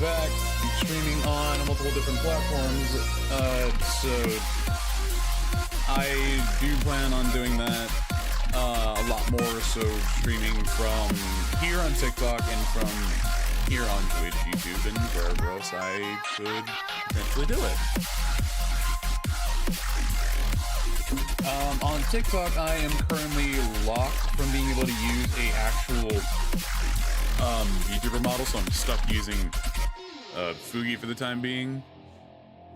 back, streaming on multiple different platforms, so I do plan on doing that a lot more, so streaming from here on TikTok and from here on Twitch, YouTube, and wherever else I could potentially do it. On TikTok, I am currently locked from being able to use a actual VTuber model, so I'm stuck using Fugi for the time being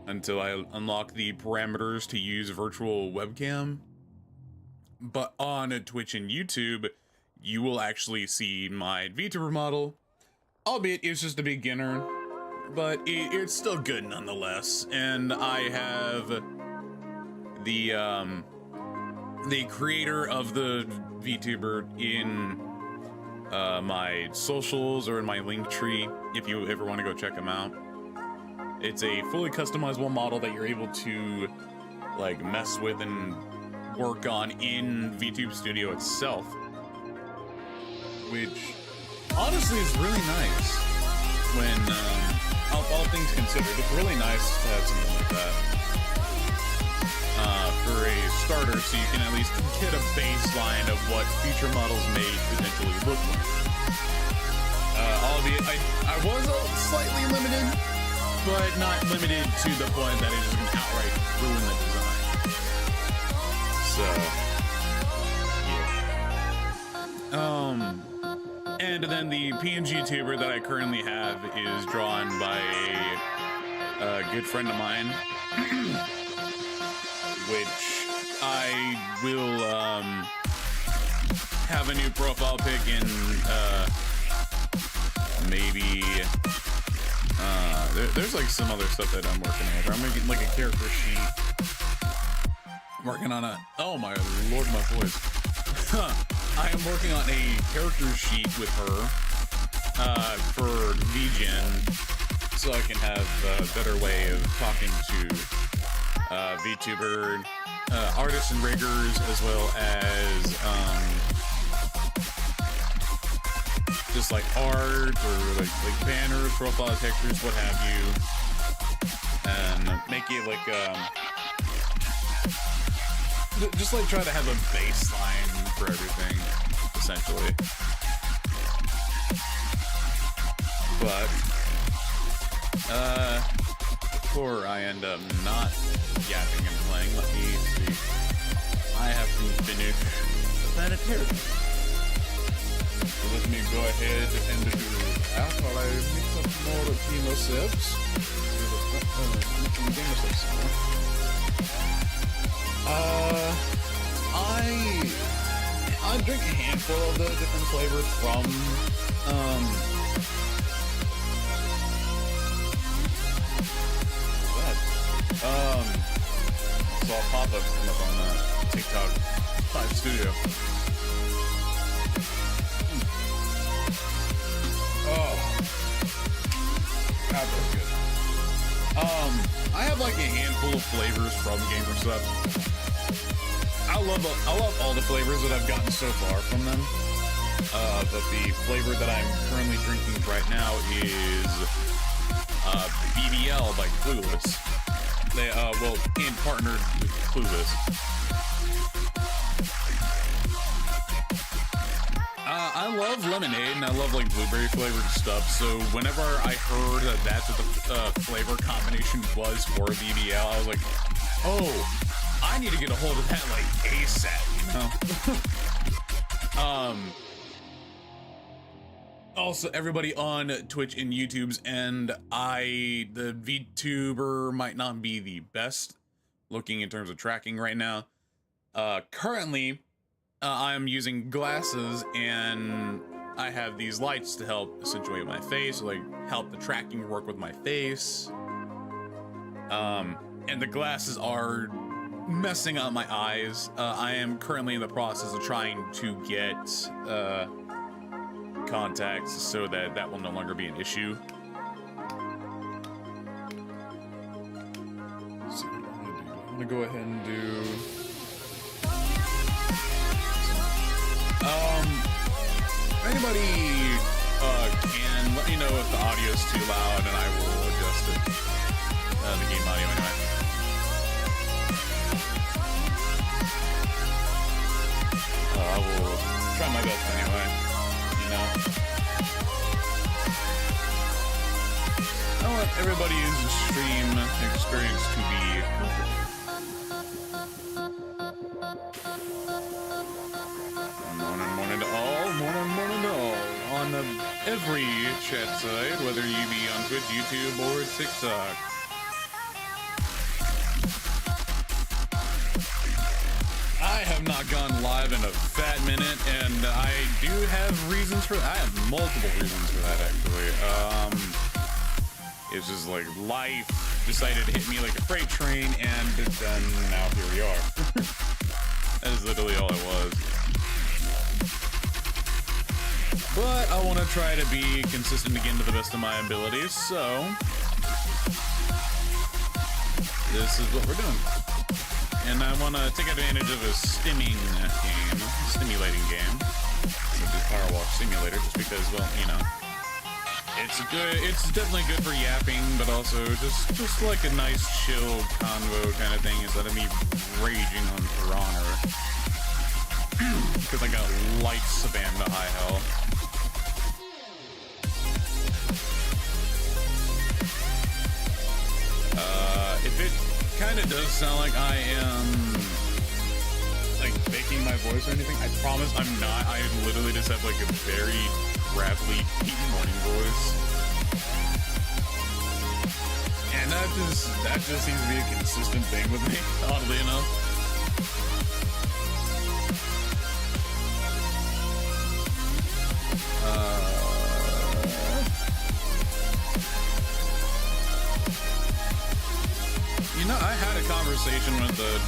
until I unlock the parameters to use virtual webcam. But on Twitch and YouTube, you will actually see my VTuber model, albeit it's just a beginner, but it's still good nonetheless. And I have the creator of the VTuber in my socials or in my link tree if you ever want to go check him out. It's a fully customizable model that you're able to like mess with and work on in VTube Studio itself, which honestly is really nice when all things considered. It's really nice to have something like that for a starter, so you can at least get a baseline of what future models may potentially look like. Albeit I was slightly limited, but not limited to the point that it is going to outright ruin the design. So, yeah. And then the PNG tuber that I currently have is drawn by a good friend of mine, which I will have a new profile pic in maybe there's like some other stuff that I'm working on. I'm making like a character sheet. Working on a oh my lord, my voice. I am working on a character sheet with her for VGen, so I can have a better way of talking to VTuber artists and riggers, as well as just like art or like banners, profile textures, what have you, and make it like just like try to have a baseline for everything, essentially. But before I end up not yapping and playing, let me see. I have to finish the Planet Terror. So let me go ahead and do that while I mix up more Pinot Sips. I drink a handful of the different flavors from so I'll pop up come up on TikTok Live Studio. Oh, God, that's good. I have like a handful of flavors from GamerSup. I love all the flavors that I've gotten so far from them. But the flavor that I'm currently drinking right now is BBL by Clueless. They well, in partnered with Clueless. I love lemonade and I love like blueberry flavored stuff. So whenever I heard that that's what the flavor combination was for BBL, I was like, oh, I need to get a hold of that like ASAP, you know? Also, everybody on Twitch and YouTube's end, the VTuber might not be the best looking in terms of tracking right now. Currently, I'm using glasses and I have these lights to help accentuate my face, like help the tracking work with my face. And the glasses are messing up my eyes. I am currently in the process of trying to get contacts so that will no longer be an issue. Let's see what I'm gonna do. I'm gonna go ahead and do anybody can let me know if if the audio is too loud, and I will adjust it. The game audio anyway. I will try my best anyway, you know. I want everybody's stream experience to be morning to all, morning to all, on every chat site, whether you be on Twitch, YouTube, or TikTok. I have not gone live in a fat minute, and I do have reasons for that. I have multiple reasons for that, actually. It's just like life decided to hit me like a freight train, and then now here we are. That is literally all it was. But I want to try to be consistent again to the best of my abilities, so this is what we're doing. And I want to take advantage of a stimulating game, which is Power Wash Simulator, just because, well, you know, it's good. It's definitely good for yapping, but also just like a nice chill convo kind of thing instead of me raging on Piranha because I got light Savannah to high hell. If it kind of does sound like I am like faking my voice or anything, I promise I'm not. I literally just have like a very gravelly deep morning voice, and that just seems to be a consistent thing with me, oddly enough. You know, I had a conversation with a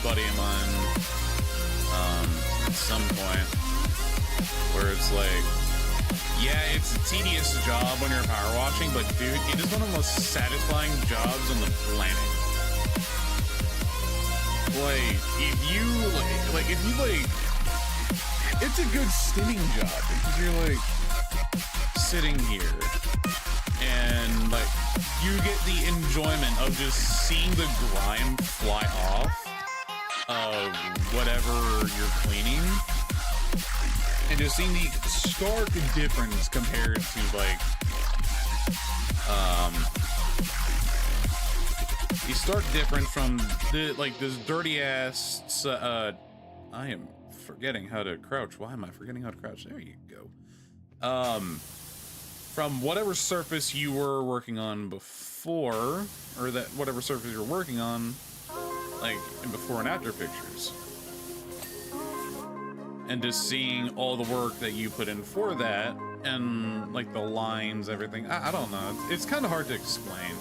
buddy of mine at some point where it's like, yeah, it's a tedious job when you're power washing, but dude, it is one of the most satisfying jobs on the planet. Like, if you it's a good stimming job because you're like sitting here and like you get the enjoyment of just seeing the grime fly off of whatever you're cleaning, and just seeing the stark difference compared to like the stark difference from the like this dirty ass I am forgetting how to crouch. Why am I forgetting how to crouch? There you go. From whatever surface you were working on before, or that whatever surface you're working on, like in before and after pictures, and just seeing all the work that you put in for that, and like the lines, everything. I don't know. It's kind of hard to explain.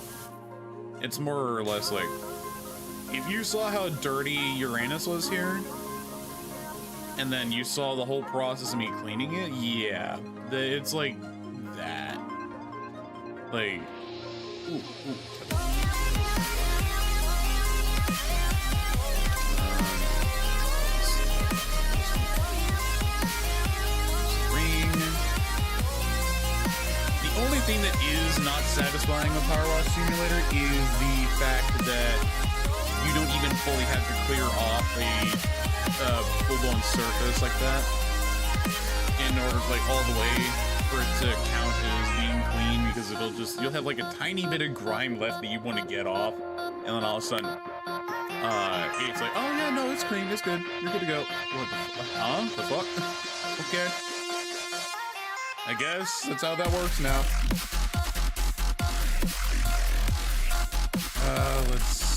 It's more or less like if you saw how dirty Uranus was here, and then you saw the whole process of me cleaning it. Yeah, it's like that. Like, ooh. The only thing that is not satisfying with Power Wash Simulator is the fact that you don't even fully have to clear off a full-blown surface like that in order, like, all the way for it to count as being clean, because you'll have like a tiny bit of grime left that you want to get off, and then all of a sudden it's like, oh yeah, no, it's clean, it's good, you're good to go. What the fuck? Okay, I guess that's how that works now. Let's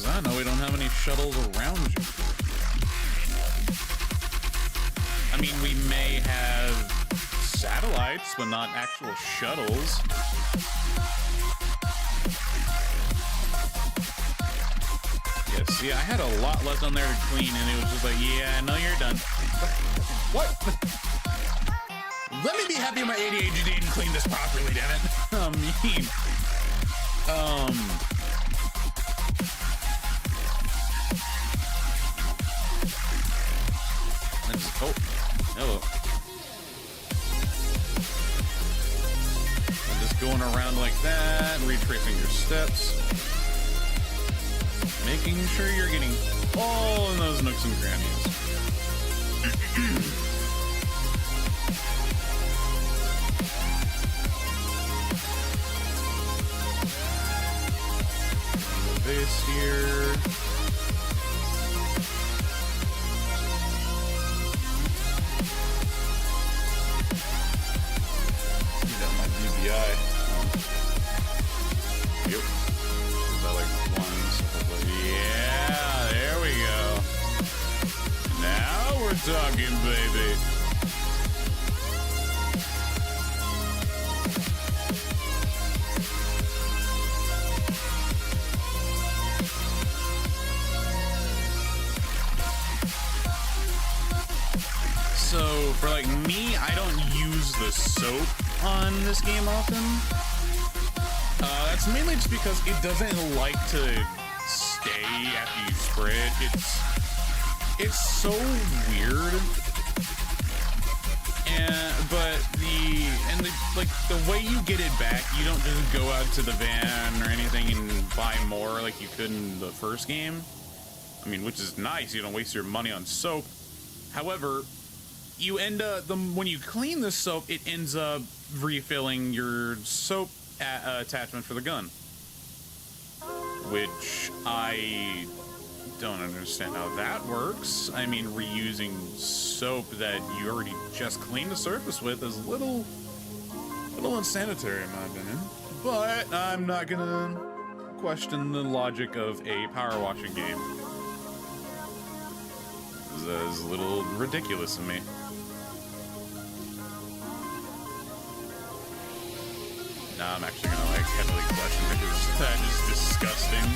I know we don't have any shuttles around you. I mean, we may have satellites, but not actual shuttles. Yeah, see, I had a lot left on there to clean, and it was just like, yeah, no, you're done. What? Let me be happy with my ADHD and clean this properly, damn it. going around like that, retracing your steps, making sure you're getting all in those nooks and crannies. This here. Got my DVI. Yep. About like yeah, there we go. Now we're talking, baby. So for like me, I don't use the soap on this game often. That's mainly just because it doesn't like to stay after you spray it. It's so weird. But the way you get it back, you don't just go out to the van or anything and buy more like you could in the first game. I mean, which is nice. You don't waste your money on soap. However, you end up when you clean the soap, it ends up refilling your soap attachment for the gun, which I don't understand how that works. I mean, reusing soap that you already just cleaned the surface with is a little unsanitary in my opinion. But I'm not gonna question the logic of a power washing game. This is a little ridiculous to me. Nah, I'm actually gonna like heavily question it because that is disgusting.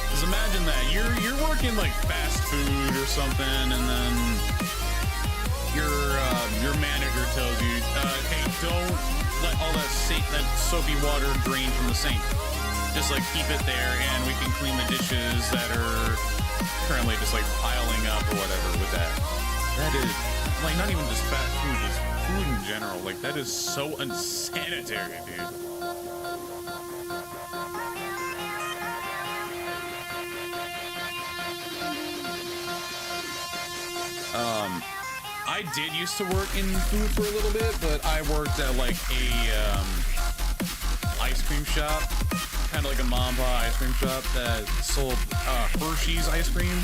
Because imagine that you're working like fast food or something, and then your manager tells you, hey, don't let all that soapy water drain from the sink. Just like keep it there, and we can clean the dishes that are currently just like piling up or whatever with that. That is like not even just fast food, just food in general. Like that is so unsanitary, dude. I did used to work in food for a little bit, but I worked at like a ice cream shop, kind of like a mom and pop ice cream shop that sold Hershey's ice cream.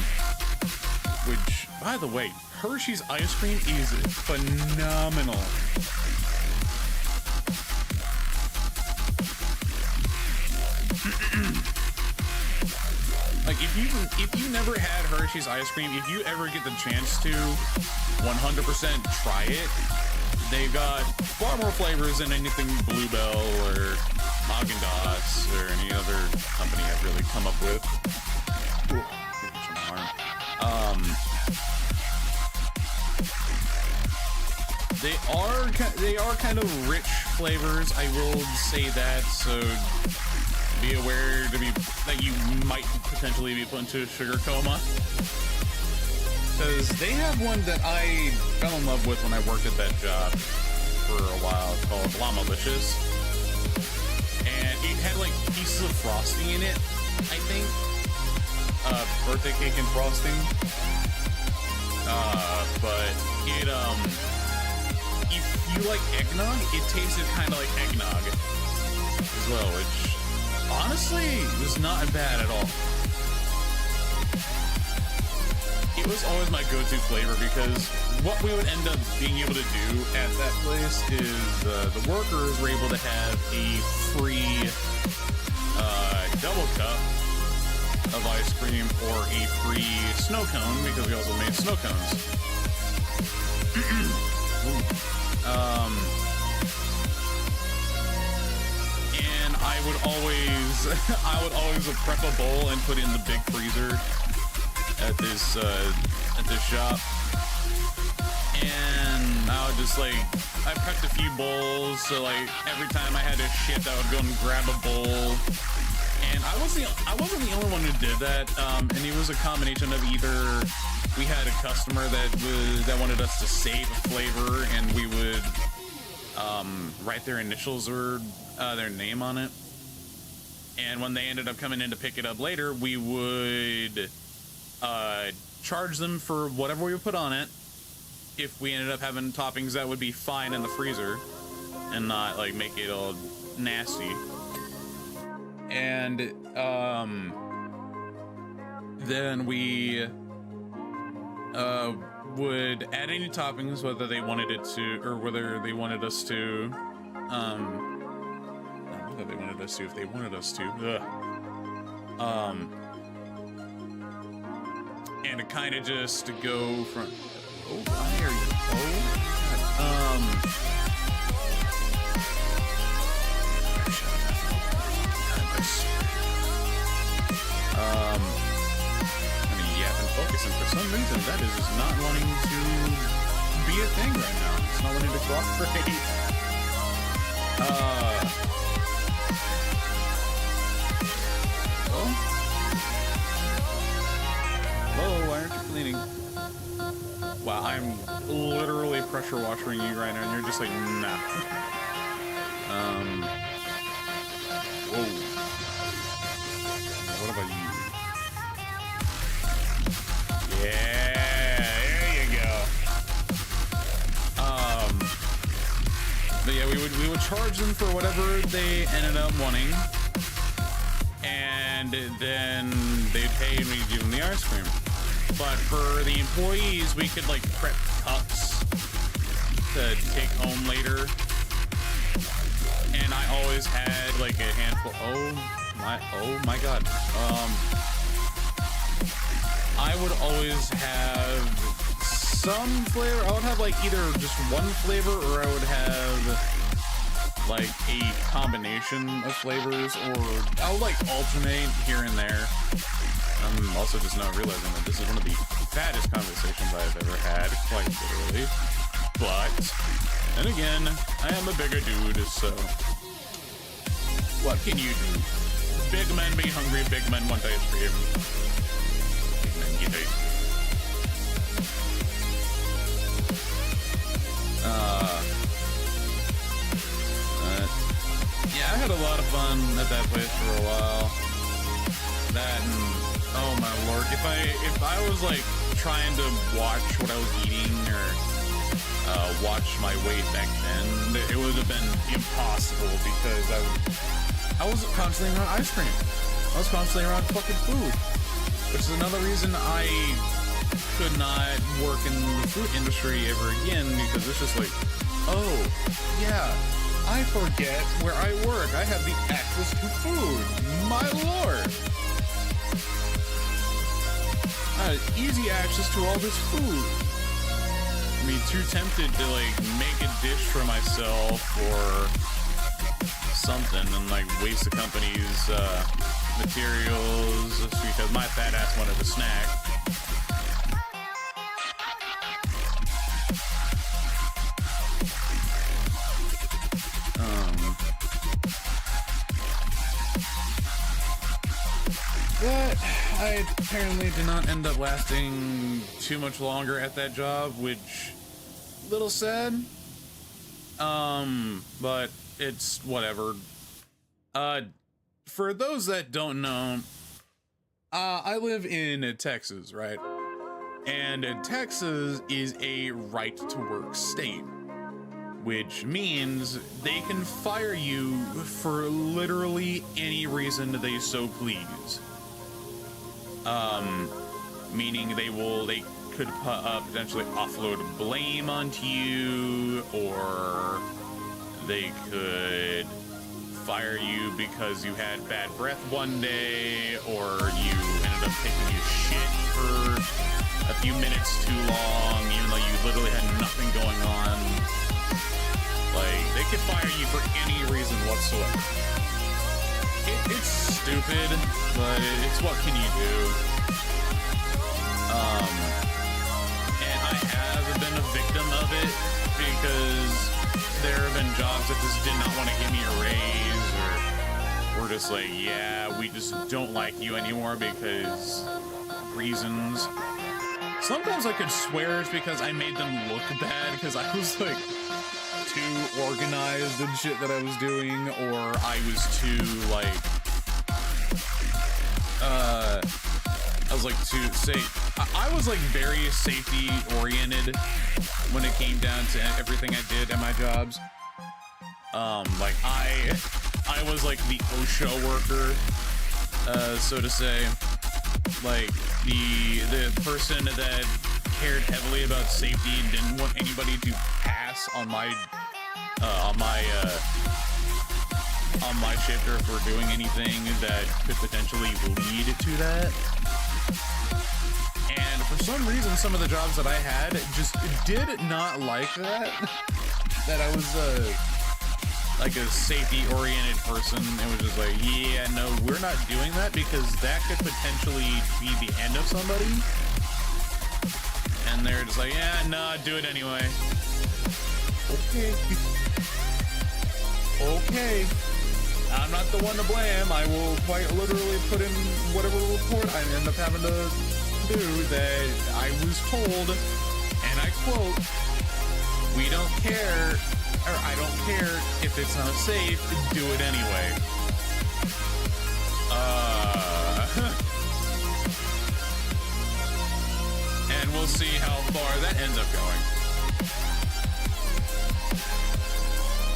Which, by the way, Hershey's ice cream is phenomenal. Like if you never had Hershey's ice cream, if you ever get the chance to 100% try it, they've got far more flavors than anything Bluebell or Haagen-Dazs or any other company I've really come up with. They are kind of rich flavors, I will say that, so be aware that you might potentially be put into a sugar coma. Because they have one that I fell in love with when I worked at that job for a while called Llamalicious. And it had like pieces of frosting in it, I think. Birthday cake and frosting. But it, if you like eggnog, it tasted kind of like eggnog as well, which honestly was not bad at all. It was always my go-to flavor because what we would end up being able to do at that place is the workers were able to have a free double cup of ice cream or a free snow cone because we also made snow cones. And I would always prep a bowl and put it in the big freezer at this shop, and I would just like I prepped a few bowls, so like every time I had to shift, I would go and grab a bowl. And I wasn't the only one who did that, and it was a combination of either we had a customer that wanted us to save a flavor, and we would write their initials or their name on it. And when they ended up coming in to pick it up later, we would charge them for whatever we would put on it. If we ended up having toppings that would be fine in the freezer and not like make it all nasty. And then we would add any toppings, whether they wanted it to, or whether they wanted us to, whether they wanted us to, if they wanted us to, and to kind of just go from, oh, why are you, focusing for some reason that is just not wanting to be a thing right now. It's not wanting to cooperate. Oh? Hello, why aren't you cleaning? Wow, I'm literally pressure washing you right now and you're just like, nah. Whoa. What about you? Yeah, there you go. But yeah, we would charge them for whatever they ended up wanting, and then they'd pay and we'd give them the ice cream. But for the employees, we could like prep cups to take home later, and I always had like a handful. Oh my god. I would always have some flavor. I would have like either just one flavor, or I would have like a combination of flavors, or I would like alternate here and there. I'm also just now realizing that this is one of the fattest conversations I've ever had, quite literally. But then again, I am a bigger dude, so what can you do? Big men be hungry, big men want ice cream. Yeah, I had a lot of fun at that place for a while. That and oh my lord, if I was like trying to watch what I was eating or watch my weight back then, it would have been impossible because I was constantly around ice cream. I was constantly around fucking food. Which is another reason I could not work in the food industry ever again, because it's just like, oh, yeah, I forget where I work. I have the access to food. My lord. I had easy access to all this food. I mean, too tempted to like make a dish for myself or something and like waste the company's materials just because my fat ass wanted a snack. But I apparently did not end up lasting too much longer at that job, which a little sad. But it's whatever. For those that don't know, I live in Texas, right? And Texas is a right to work state, which means they can fire you for literally any reason they so please. Meaning they could potentially offload blame onto you, or they could fire you because you had bad breath one day, or you ended up taking your shit for a few minutes too long, even though you literally had nothing going on. Like, they could fire you for any reason whatsoever. It's stupid, but it's what can you do? And I have been a victim of it because there have been jobs that just did not want to give me a raise, or we're just like, yeah, we just don't like you anymore because reasons. Sometimes I could swear it's because I made them look bad, because I was like too organized and shit that I was doing, or I was too, like, I was like too I was like very safety oriented when it came down to everything I did at my jobs. Like I was like the OSHA worker, so to say, like the person that cared heavily about safety and didn't want anybody to pass on my shifter for doing anything that could potentially lead to that. And for some reason, some of the jobs that I had just did not like that. That I was like a safety-oriented person. It was just like, yeah, no, we're not doing that because that could potentially be the end of somebody. And they're just like, yeah, nah, do it anyway. Okay. Okay. I'm not the one to blame. I will quite literally put in whatever report I end up having to do that I was told, and I quote, we don't care, or I don't care if it's not safe, do it anyway. And we'll see how far that ends up going.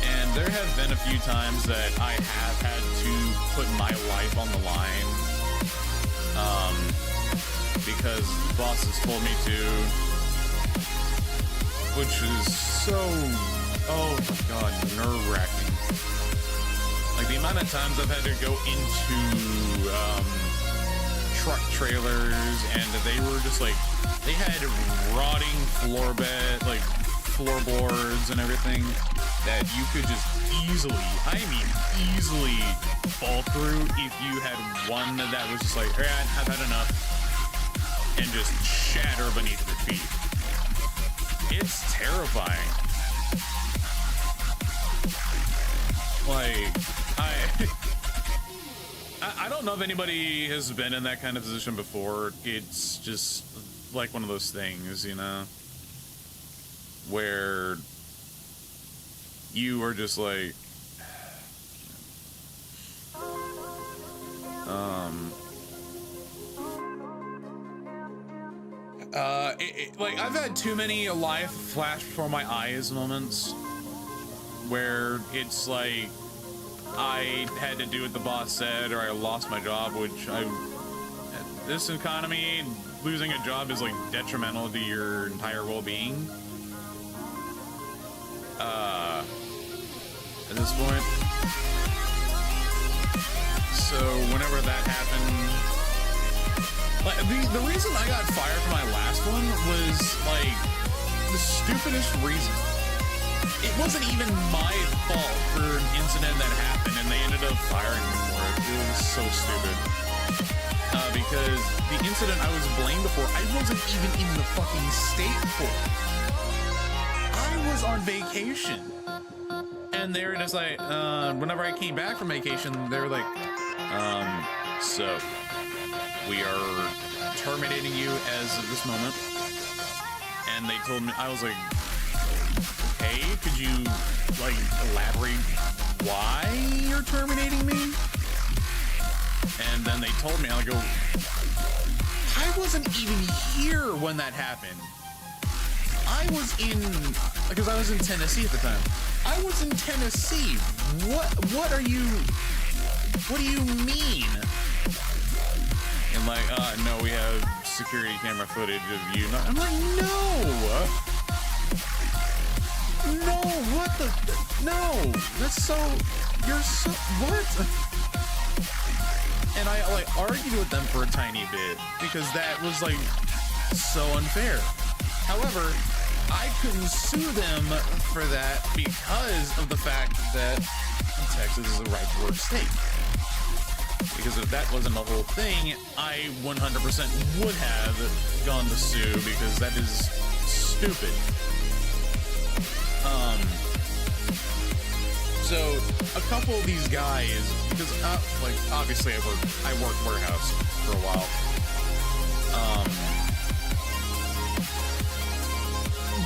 And there have been a few times that I have had to put my life on the line, because bosses told me to, which is so, oh my god, nerve-wracking. Like the amount of times I've had to go into truck trailers, and they were just like, they had rotting floorboards and everything that you could just easily, I mean easily, fall through if you had one that was just like, all right, I've had enough, and just shatter beneath your feet. It's terrifying. Like, I don't know if anybody has been in that kind of position before. It's just like one of those things, you know, where you are just like, like I've had too many life flash before my eyes moments where it's like I had to do what the boss said, or I lost my job, which this economy, losing a job is like detrimental to your entire well-being. At this point. So whenever that happened, like the reason I got fired from my last one was like the stupidest reason. It wasn't even my fault for an incident that happened, and they ended up firing me for it. It was so stupid. Because the incident I was blamed for, I wasn't even in the fucking state for. I was on vacation. And they were just like, whenever I came back from vacation, they were like, so we are terminating you as of this moment. And they told me, I was like, okay, could you like elaborate why you're terminating me? And then they told me, I go, I wasn't even here when that happened. I was in, because I was in Tennessee at the time. I was in Tennessee. What do you mean? And like, no, we have security camera footage of you. I'm like, no, what the, no, that's so, you're so, what? And I like argued with them for a tiny bit because that was like so unfair. However, I couldn't sue them for that because of the fact that Texas is a right-to-work state. Because if that wasn't the whole thing, I 100% would have gone to sue because that is stupid. So a couple of these guys, because like obviously I worked warehouse for a while.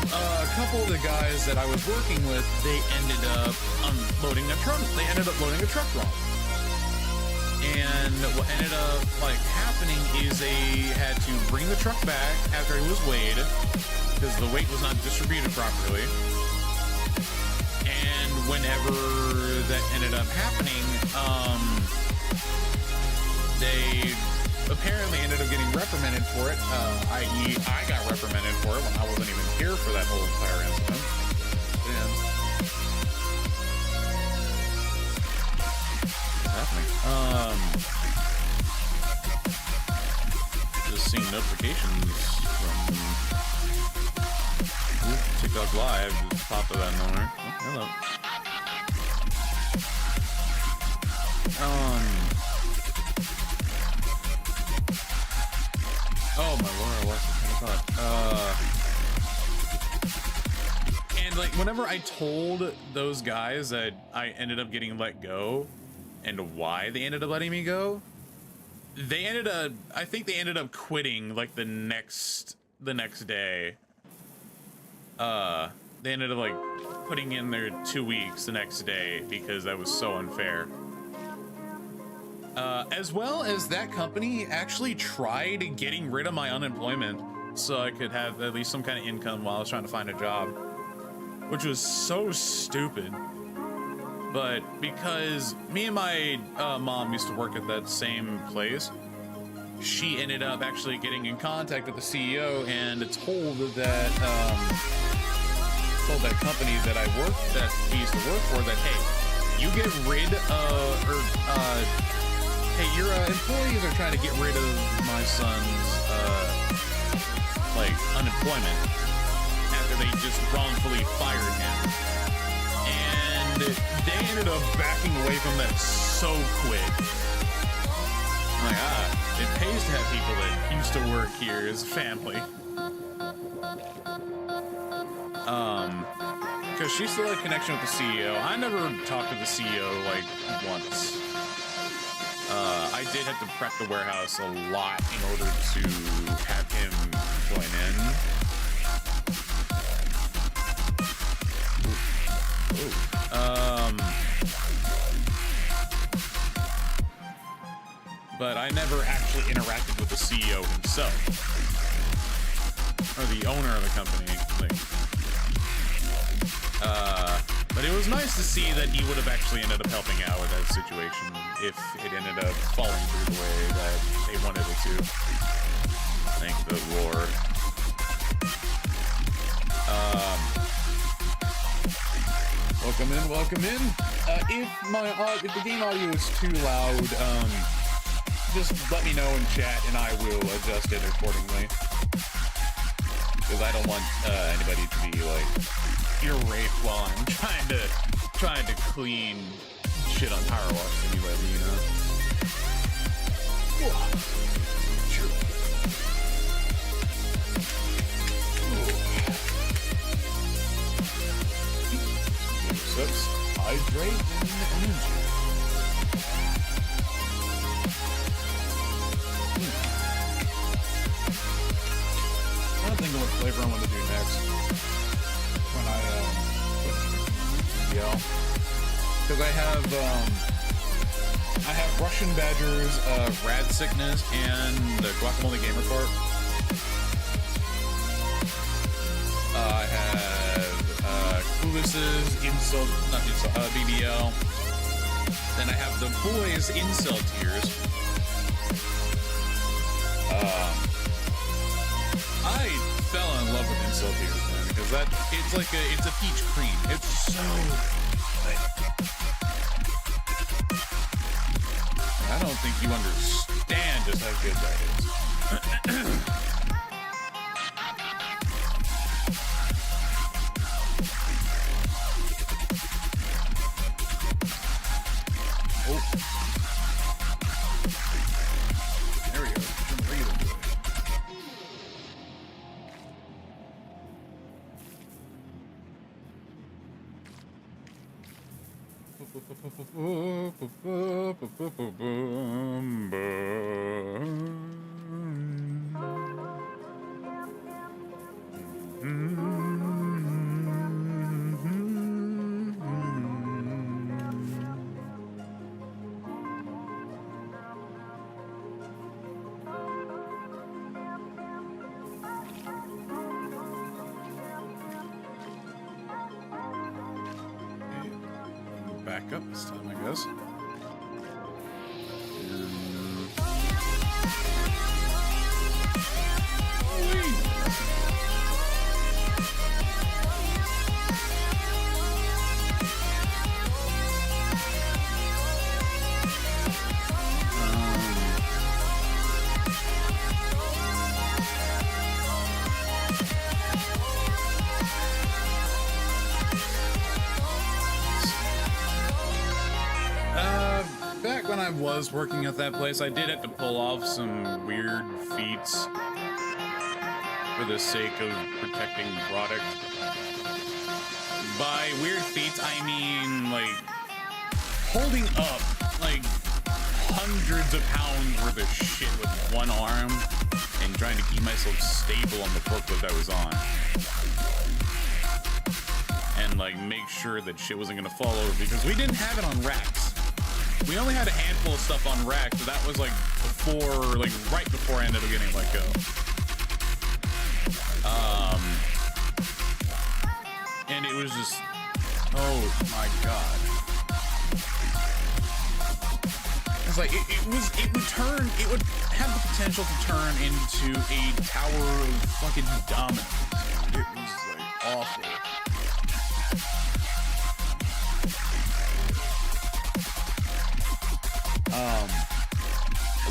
A couple of the guys that I was working with, they ended up unloading a truck. They ended up loading a truck wrong. And what ended up like happening is they had to bring the truck back after it was weighed because the weight was not distributed properly. And whenever that ended up happening, they apparently ended up getting reprimanded for it, i.e. I got reprimanded for it when I wasn't even here for that whole entire incident. And what's happening? Just seeing notifications from TikTok Live just popped up out of nowhere. Oh, hello. Oh my lord, I lost the train of thought. And like whenever I told those guys that I ended up getting let go and why they ended up letting me go, they ended up, I think they ended up quitting like the next day. They ended up like putting in their 2 weeks the next day because that was so unfair. As well as that company actually tried getting rid of my unemployment so I could have at least some kind of income while I was trying to find a job, which was so stupid. But because me and my mom used to work at that same place, she ended up actually getting in contact with the CEO and told that company that he used to work for that, hey, you get rid of, hey, your employees are trying to get rid of my son's, like, unemployment after they just wrongfully fired him. And they ended up backing away from that so quick. I'm like, it pays to have people that used to work here as family. Because she still had connection with the CEO. I never talked to the CEO, like, once. I did have to prep the warehouse a lot in order to have him join in. But I never actually interacted with the CEO himself. Or the owner of the company. Like, but it was nice to see that he would have actually ended up helping out with that situation if it ended up falling through the way that they wanted it to. Thank the Lord. Welcome in, welcome in. If the game audio is too loud, just let me know in chat and I will adjust it accordingly. Because I don't want anybody to be like irate while I'm trying to clean shit on Power Wash anyway, you know. Sure. Sips, hydrate, and energy. I'm trying to think of what flavor I want to do next when I because I have Russian Badgers, Rad Sickness, and the Guacamole Gamer Corp. I have Clueless's BBL. Then I have the boys Incel Tears. I fell in love with Incel Tears, man, because it's a peach cream. It's so good. I don't think you understand just how good that is. There we go. Bring it into it. back up this time, I guess. Back when I was working at that place, I did have to pull off some weird feats for the sake of protecting the product. By weird feats, I mean, like, holding up, like, hundreds of pounds worth of shit with one arm and trying to keep myself stable on the forklift I was on. And, like, make sure that shit wasn't gonna fall over, because we didn't have it on racks. We only had a handful of stuff on racks, but that was, like, before, like, right before I ended up getting let go. And it was just, oh my god. It's like, it would have the potential to turn into a tower of fucking dominance. It was, like, awful.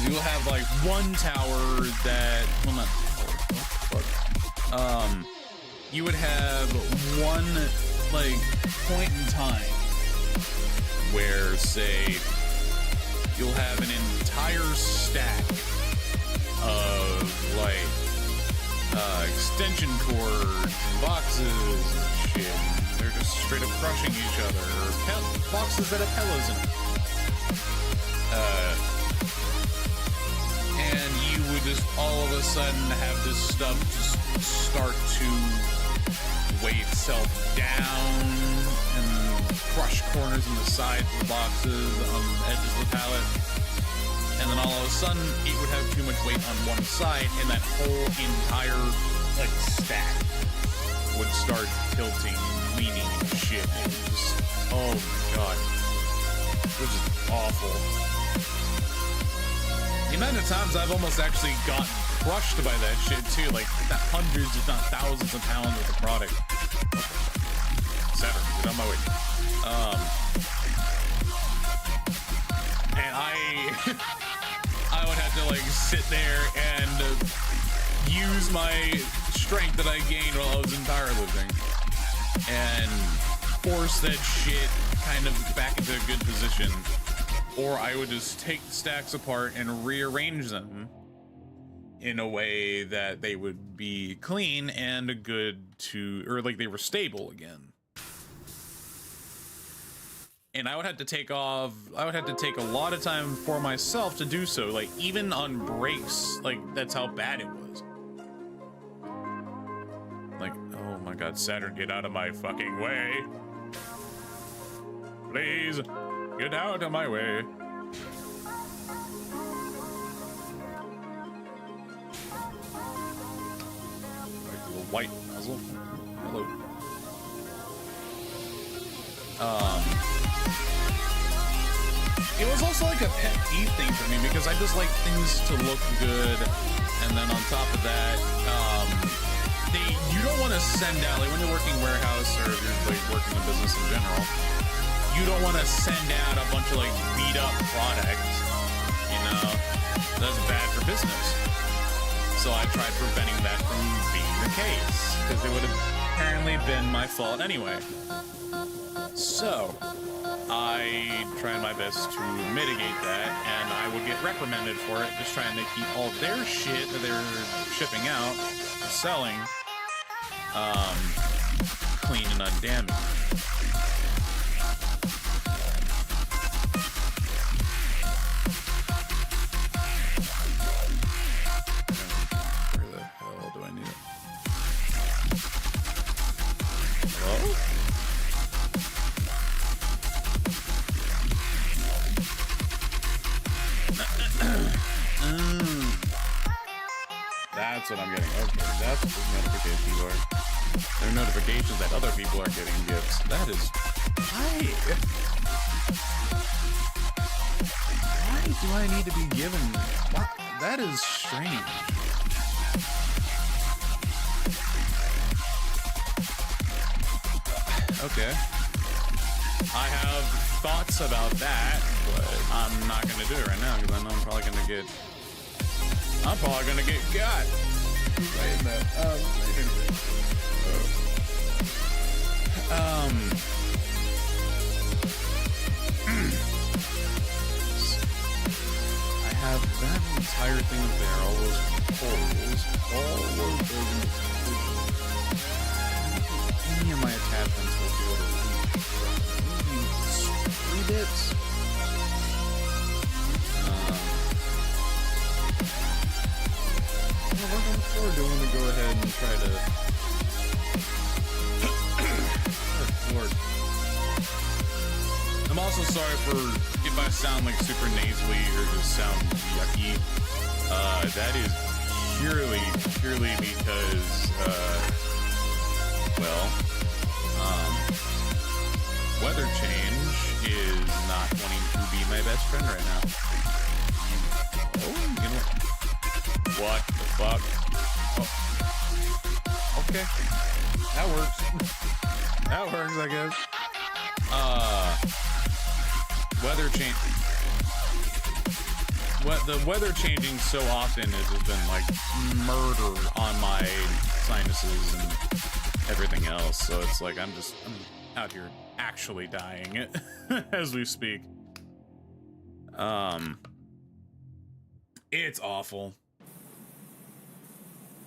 You'll have, like, one tower that, well, not tower, what the fuck? You would have one, like, point in time where, say, you'll have an entire stack of, like, extension cords and boxes and shit. They're just straight up crushing each other, or boxes that have pillows in it. And you would just all of a sudden have this stuff just start to weigh itself down and crush corners in the sides of the boxes, on the edges of the pallet. And then all of a sudden, it would have too much weight on one side, and that whole entire, like, stack would start tilting and leaning and shit. It was just, oh my god. It was just awful. The amount of times I've almost actually gotten crushed by that shit too, like hundreds if not thousands of pounds worth of product. Saturn, get on my way. And I would have to, like, sit there and use my strength that I gained while I was in powerlifting and force that shit kind of back into a good position. Or I would just take the stacks apart and rearrange them in a way that they would be clean and good to, or like they were stable again. And I would have to take a lot of time for myself to do so. Like, even on breaks, like, that's how bad it was. Like, oh my god, Saturn, get out of my fucking way. Please. Get out of my way. Like the little white muzzle. Hello. It was also like a pet peeve thing for me because I just like things to look good, and then on top of that, you don't want to send out, like when you're working warehouse or if you're like working in business in general, you don't want to send out a bunch of like beat up product, you know, that's bad for business. So I tried preventing that from being the case because it would have apparently been my fault anyway. So I tried my best to mitigate that, and I would get reprimanded for it, just trying to keep all their shit that they're shipping out, selling, clean and undamaged. Where the hell do I need it? Hello? That's what I'm getting. Okay, that's what the notifications are. There are notifications that other people are getting gifts. That is... Hi! Why do I need to be given? What? That is strange. Okay. I have thoughts about that, but I'm not gonna do it right now because I know I'm probably gonna get got. Wait a minute. I have that entire thing up there, all those holes, all of those. Any of my attachments will be able to reach 3 bits. What I'm going to go ahead and try to. Lord. I'm also sorry for if I sound like super nasally or just sound yucky. That is purely because, weather change is not wanting to be my best friend right now. Oh, you know what the fuck? Oh. Okay, that works. That works, I guess. Weather change. The weather changing so often has just been like murder on my sinuses and everything else. So it's like I'm out here actually dying as we speak. It's awful.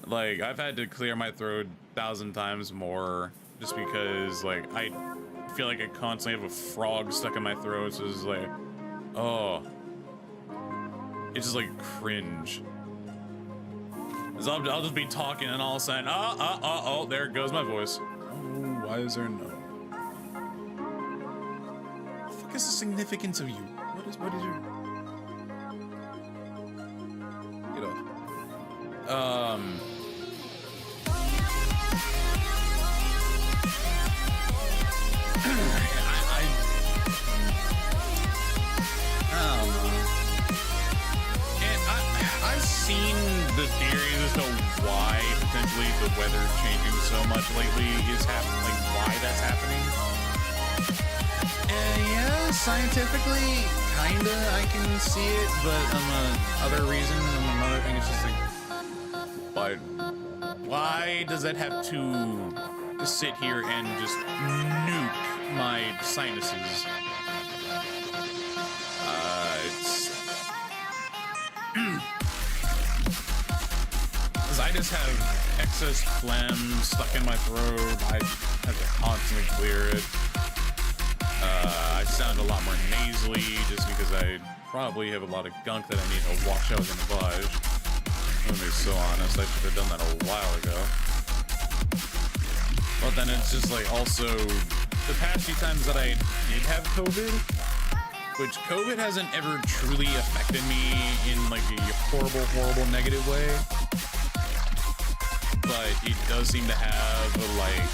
Like, I've had to clear my throat 1,000 times more just because, like, I feel like I constantly have a frog stuck in my throat. So it's like, oh, it's just like cringe. So I'll just be talking and all of a sudden, oh, there goes my voice. Oh, why is there no? What the fuck is the significance of you? What is your? Get off. I've seen the theories as to why potentially the weather changing so much lately is happening, like why that's happening. Yeah, scientifically, kinda, I can see it, but another reason, another thing is just like, why does that have to sit here and just nuke my sinuses? I just have excess phlegm stuck in my throat. I have to constantly clear it. I sound a lot more nasally just because I probably have a lot of gunk that I need to wash out in the lavage. I'm gonna be so honest, I should have done that a while ago. But then it's just like also the past few times that I did have COVID, which COVID hasn't ever truly affected me in like a horrible negative way. But it does seem to have like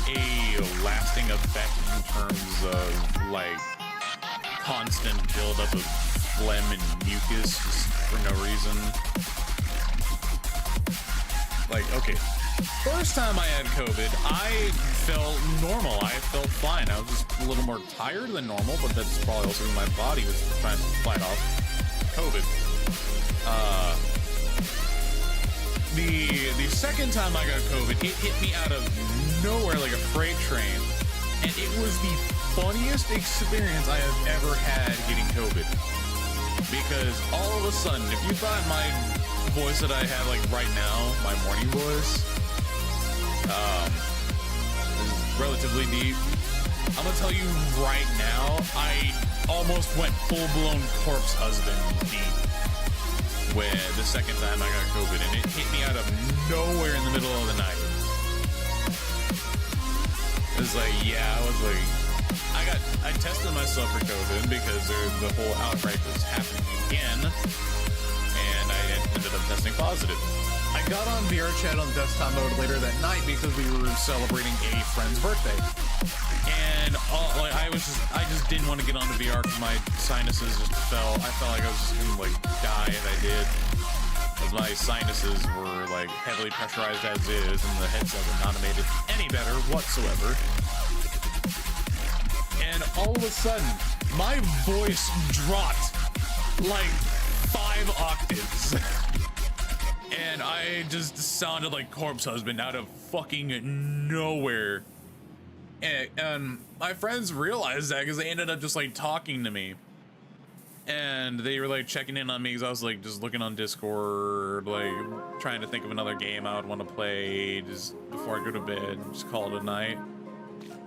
a lasting effect in terms of like constant buildup of phlegm and mucus just for no reason. Like, okay, first time I had COVID, I felt normal. I felt fine. I was just a little more tired than normal, but that's probably also when my body was trying to fight off COVID. The second time I got COVID, it hit me out of nowhere like a freight train, and it was the funniest experience I have ever had getting COVID. Because all of a sudden, if you thought my voice that I have like right now, my morning voice, is relatively deep, I'm gonna tell you right now, I almost went full-blown corpse husband deep when the second time I got COVID, and it hit me out of nowhere in the middle of the night. It was like, yeah, I tested myself for COVID because the whole outbreak was happening again, and I ended up testing positive. I got on VR chat on desktop mode later that night because we were celebrating a friend's birthday. And like I just didn't want to get onto VR because my sinuses just fell. I felt like I was just gonna like die if I did, because my sinuses were like heavily pressurized as is, and the headset would not have made it any better whatsoever. And all of a sudden, my voice dropped like 5 octaves. And I just sounded like Corpse Husband out of fucking nowhere. And my friends realized that because they ended up just like talking to me. And they were like checking in on me because I was like just looking on Discord, like trying to think of another game I would want to play just before I go to bed, just call it a night.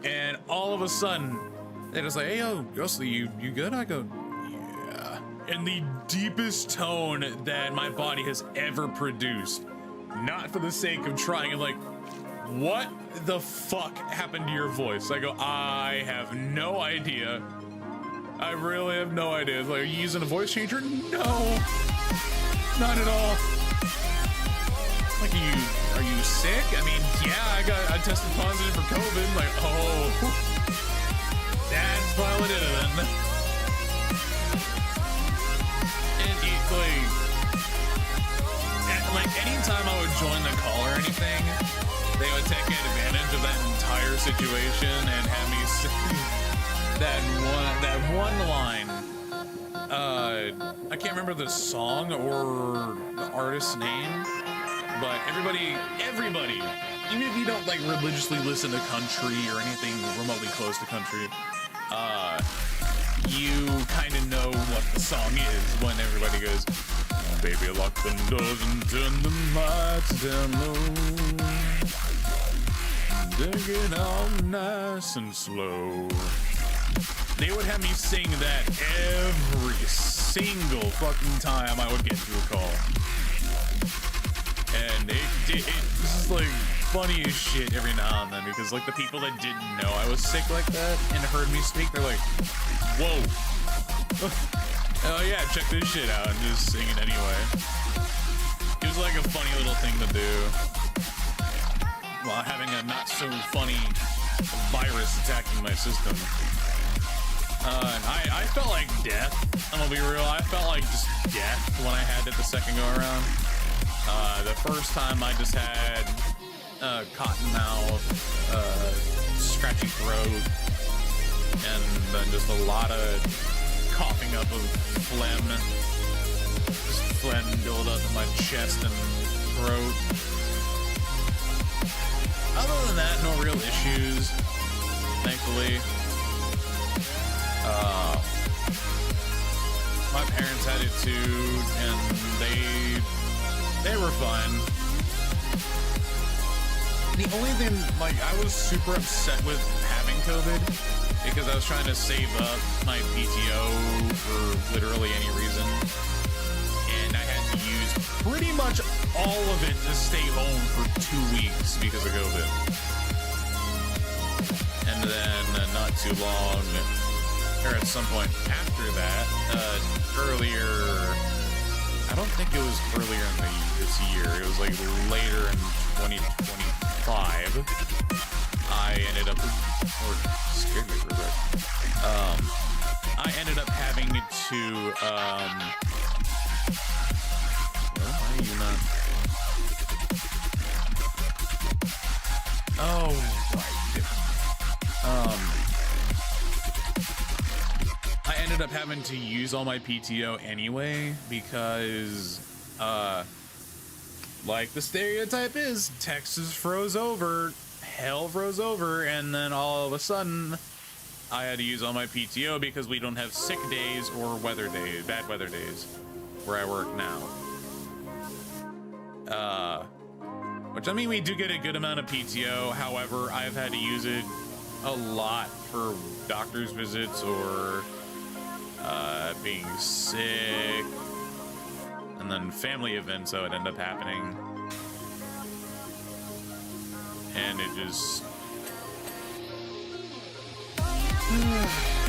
And all of a sudden, they just like, hey, yo, Ghostly, you good? I go, yeah. In the deepest tone that my body has ever produced. Not for the sake of trying, and like, what the fuck happened to your voice? I go, I have no idea. I really have no idea. It's like, are you using a voice changer? No, not at all. Like, are you sick? I mean, yeah, I tested positive for COVID. Like, oh, that's probably what it is then. And like anytime I would join the call or anything, they would take advantage of that entire situation and have me sing that one line. I can't remember the song or the artist's name, but everybody, even if you don't like religiously listen to country or anything remotely close to country, you kind of know what the song is when everybody goes, baby, lock the doors and turn the lights down low. Take it all nice and slow. They would have me sing that every single fucking time I would get to a call. And this is like funny as shit every now and then, because like the people that didn't know I was sick like that and heard me speak, they're like, whoa. Oh yeah, check this shit out, and just sing it anyway. It was like a funny little thing to do while having a not so funny virus attacking my system. And I felt like death. I'm gonna be real. I felt like just death when I had it the second go around. The first time I just had cotton mouth, scratchy throat, and then just a lot of coughing up of phlegm. Just phlegm build up in my chest and throat. Other than that, no real issues, thankfully. My parents had it too, and they were fine. The only thing, like, I was super upset with having COVID because I was trying to save up my PTO for literally any reason, and I had to use pretty much all of it to stay home for 2 weeks because of COVID. And then not too long, or at some point after that, earlier, I don't think it was earlier in this year, it was like later in 2025, I ended up, or scared me for a sec, I ended up having to, well, why are you not? Oh, I ended up having to use all my PTO anyway because, like the stereotype is, Texas froze over, hell froze over, and then all of a sudden, I had to use all my PTO because we don't have sick days or weather days, bad weather days, where I work now. Which, I mean, we do get a good amount of PTO, however, I've had to use it a lot for doctor's visits or being sick, and then family events that would end up happening. And it just...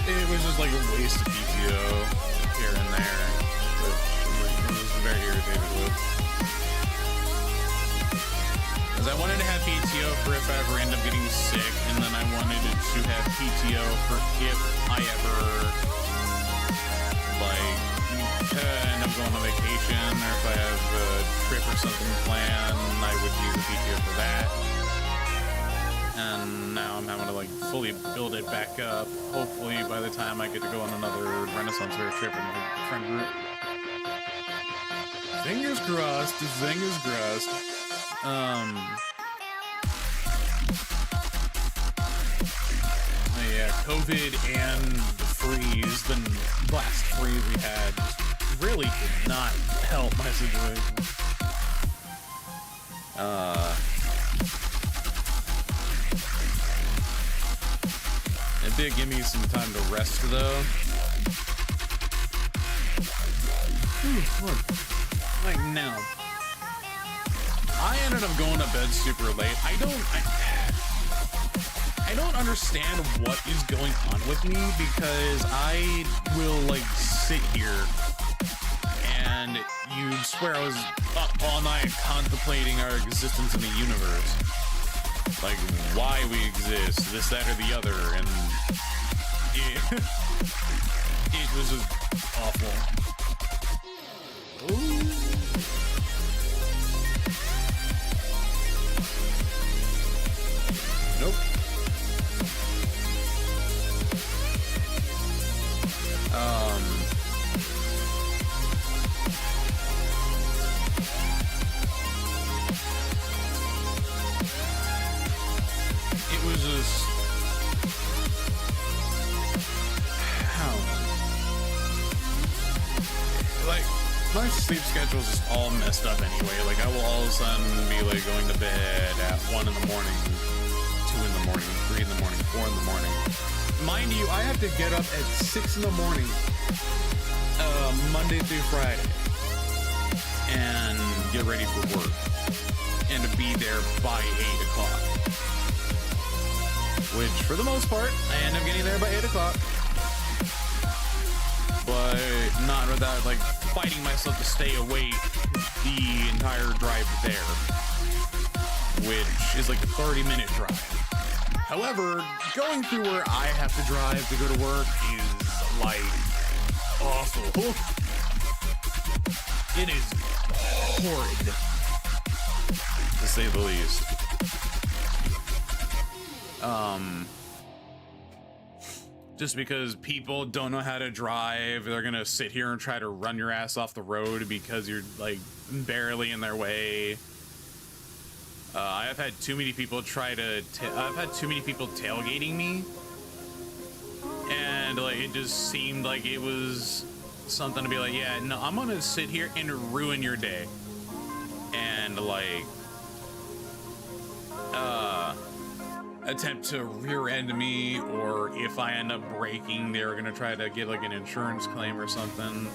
it was just like a waste of PTO here and there, which I was very irritated with. Because I wanted to have PTO for if I ever end up getting sick, and then I wanted to have PTO for if I ever, like, end up going on vacation, or if I have a trip or something planned, I would use the PTO for that. And now I'm having to, like, fully build it back up. Hopefully by the time I get to go on another Renaissance Fair trip with my friend group. Fingers crossed, fingers crossed. Yeah, COVID and the freeze, the last freeze we had, just really did not help my situation. It did give me some time to rest, though. Like now, I ended up going to bed super late. I don't understand what is going on with me, because I will like sit here and you'd swear I was up all night contemplating our existence in the universe. Like, why we exist, this, that, or the other, and it was just awful. Ooh. Nope. It was just like my sleep schedule is just all messed up anyway. Like, I will all of a sudden be like going to bed at 1 in the morning, 2 in the morning, 3 in the morning, 4 in the morning. Mind you, I have to get up at 6 in the morning, Monday through Friday, and get ready for work, and to be there by 8 o'clock. Which, for the most part, I end up getting there by 8 o'clock. But not without, like, fighting myself to stay awake the entire drive there, which is like a 30-minute drive. However, going through where I have to drive to go to work is, like, awful. It is horrid, to say the least. Just because people don't know how to drive, they're gonna sit here and try to run your ass off the road because you're like barely in their way. I've had too many people I've had too many people tailgating me, and like it just seemed like it was something to be like, yeah, no, I'm gonna sit here and ruin your day, and like attempt to rear end me, or if I end up braking, they're gonna try to get like an insurance claim or something,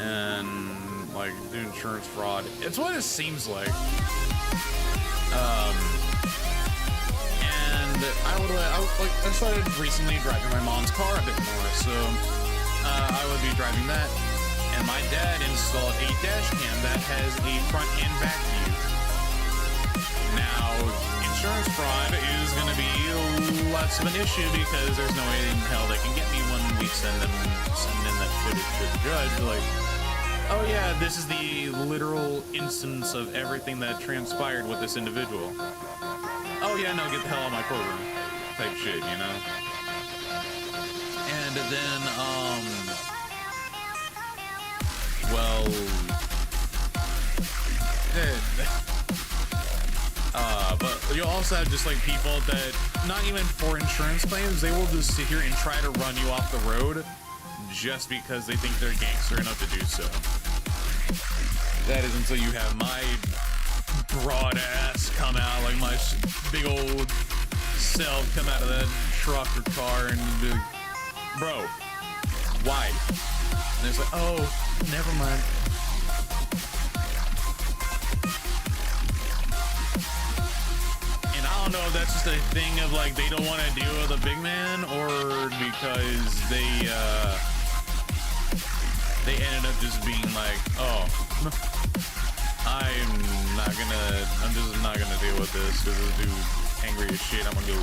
and like do insurance fraud. It's what it seems like. And I started recently driving my mom's car a bit more, so I would be driving that, and my dad installed a dash cam that has a front and back view. Now, insurance fraud is going to be less of an issue because there's no way in hell they can get me when we send in that footage to the judge. Like, oh yeah, this is the literal instance of everything that transpired with this individual. Oh yeah, no, get the hell out of my courtroom type shit, you know? And then, but you'll also have just like people that, not even for insurance claims, they will just sit here and try to run you off the road just because they think they're gangster enough to do so. That is until you have my broad ass come out, like my big old self come out of that truck or car and be like, bro, why? And it's like, oh, never mind. I don't know if that's just a thing of like they don't want to deal with a big man, or because they ended up just being like, oh, I'm just not gonna deal with this because this dude's angry as shit. I'm gonna go.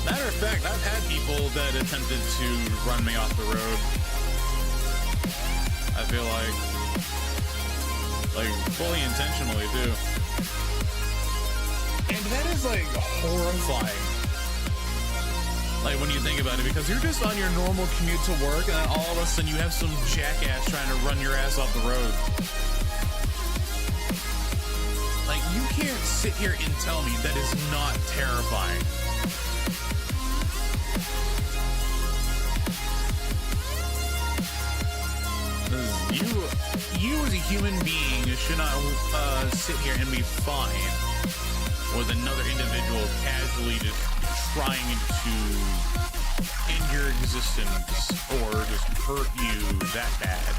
Matter of fact, I've had people that attempted to run me off the road. I feel like fully intentionally too. And that is like horrifying. Like when you think about it, because you're just on your normal commute to work and then all of a sudden you have some jackass trying to run your ass off the road. Like you can't sit here and tell me that is not terrifying. You as a human being should not sit here and be fine with another individual casually just trying to end your existence or just hurt you that bad.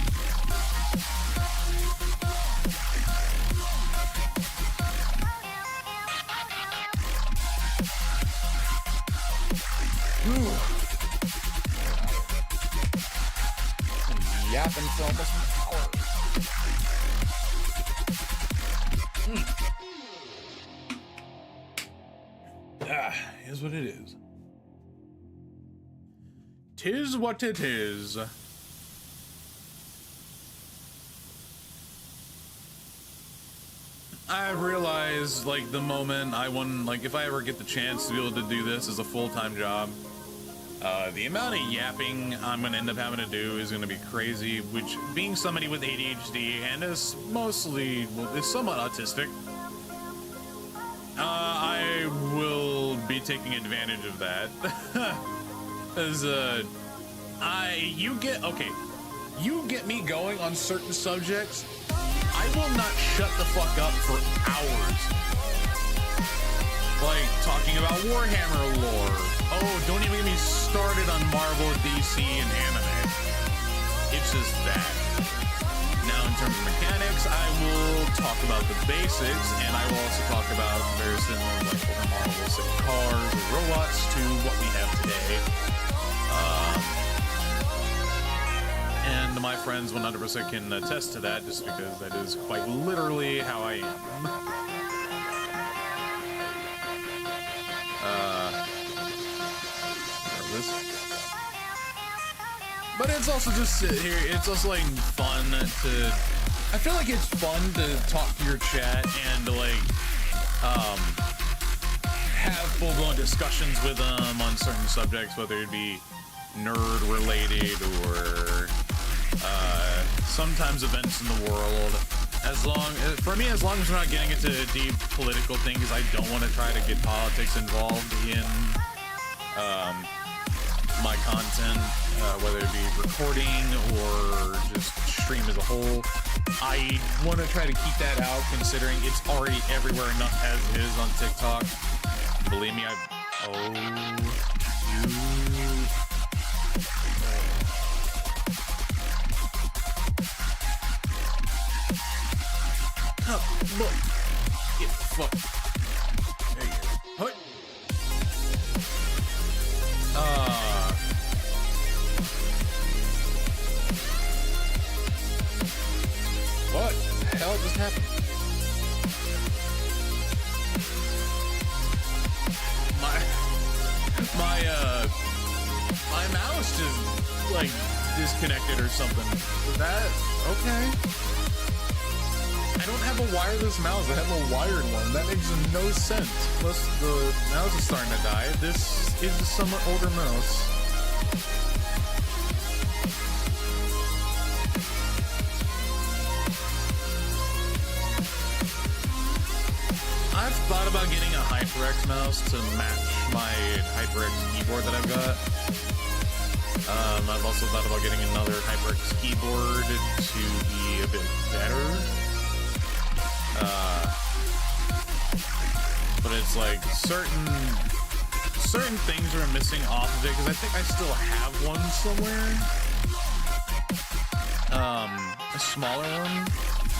Yapping for almost an hour. Here's what it is. 'Tis what it is. I realized, like, the moment I won, like, if I ever get the chance to be able to do this as a full-time job, the amount of yapping I'm gonna end up having to do is gonna be crazy, which, being somebody with ADHD and is mostly, well, is somewhat autistic, I will be taking advantage of that. As, you get me going on certain subjects, I will not shut the fuck up for hours. Like, talking about Warhammer lore. Oh, don't even get me started on Marvel, DC, and anime. It's just that. Now, in terms of mechanics, I will talk about the basics, and I will also talk about comparison of like older Marvel, say cars or robots to what we have today. And my friends 100% can attest to that, just because that is quite literally how I am. But it's also just here, it's also like fun to, I feel like it's fun to talk to your chat and to like, have full-blown discussions with them on certain subjects, whether it be nerd related or, sometimes events in the world. For me, as long as we're not getting into deep political things, I don't want to try to get politics involved in, my content, whether it be recording or just stream as a whole. I want to try to keep that out, considering it's already everywhere enough as it is on TikTok. Believe me, look. Get fucked. There you go. Hut. What the hell just happened? My mouse just like disconnected or something. Was that okay? I don't have a wireless mouse. I have a wired one. That makes no sense. Plus, the mouse is starting to die. This is a somewhat older mouse. I've thought about getting a HyperX mouse to match my HyperX keyboard that I've got. I've also thought about getting another HyperX keyboard to be a bit better. But it's like certain things are missing off of it, because I think I still have one somewhere. A smaller one.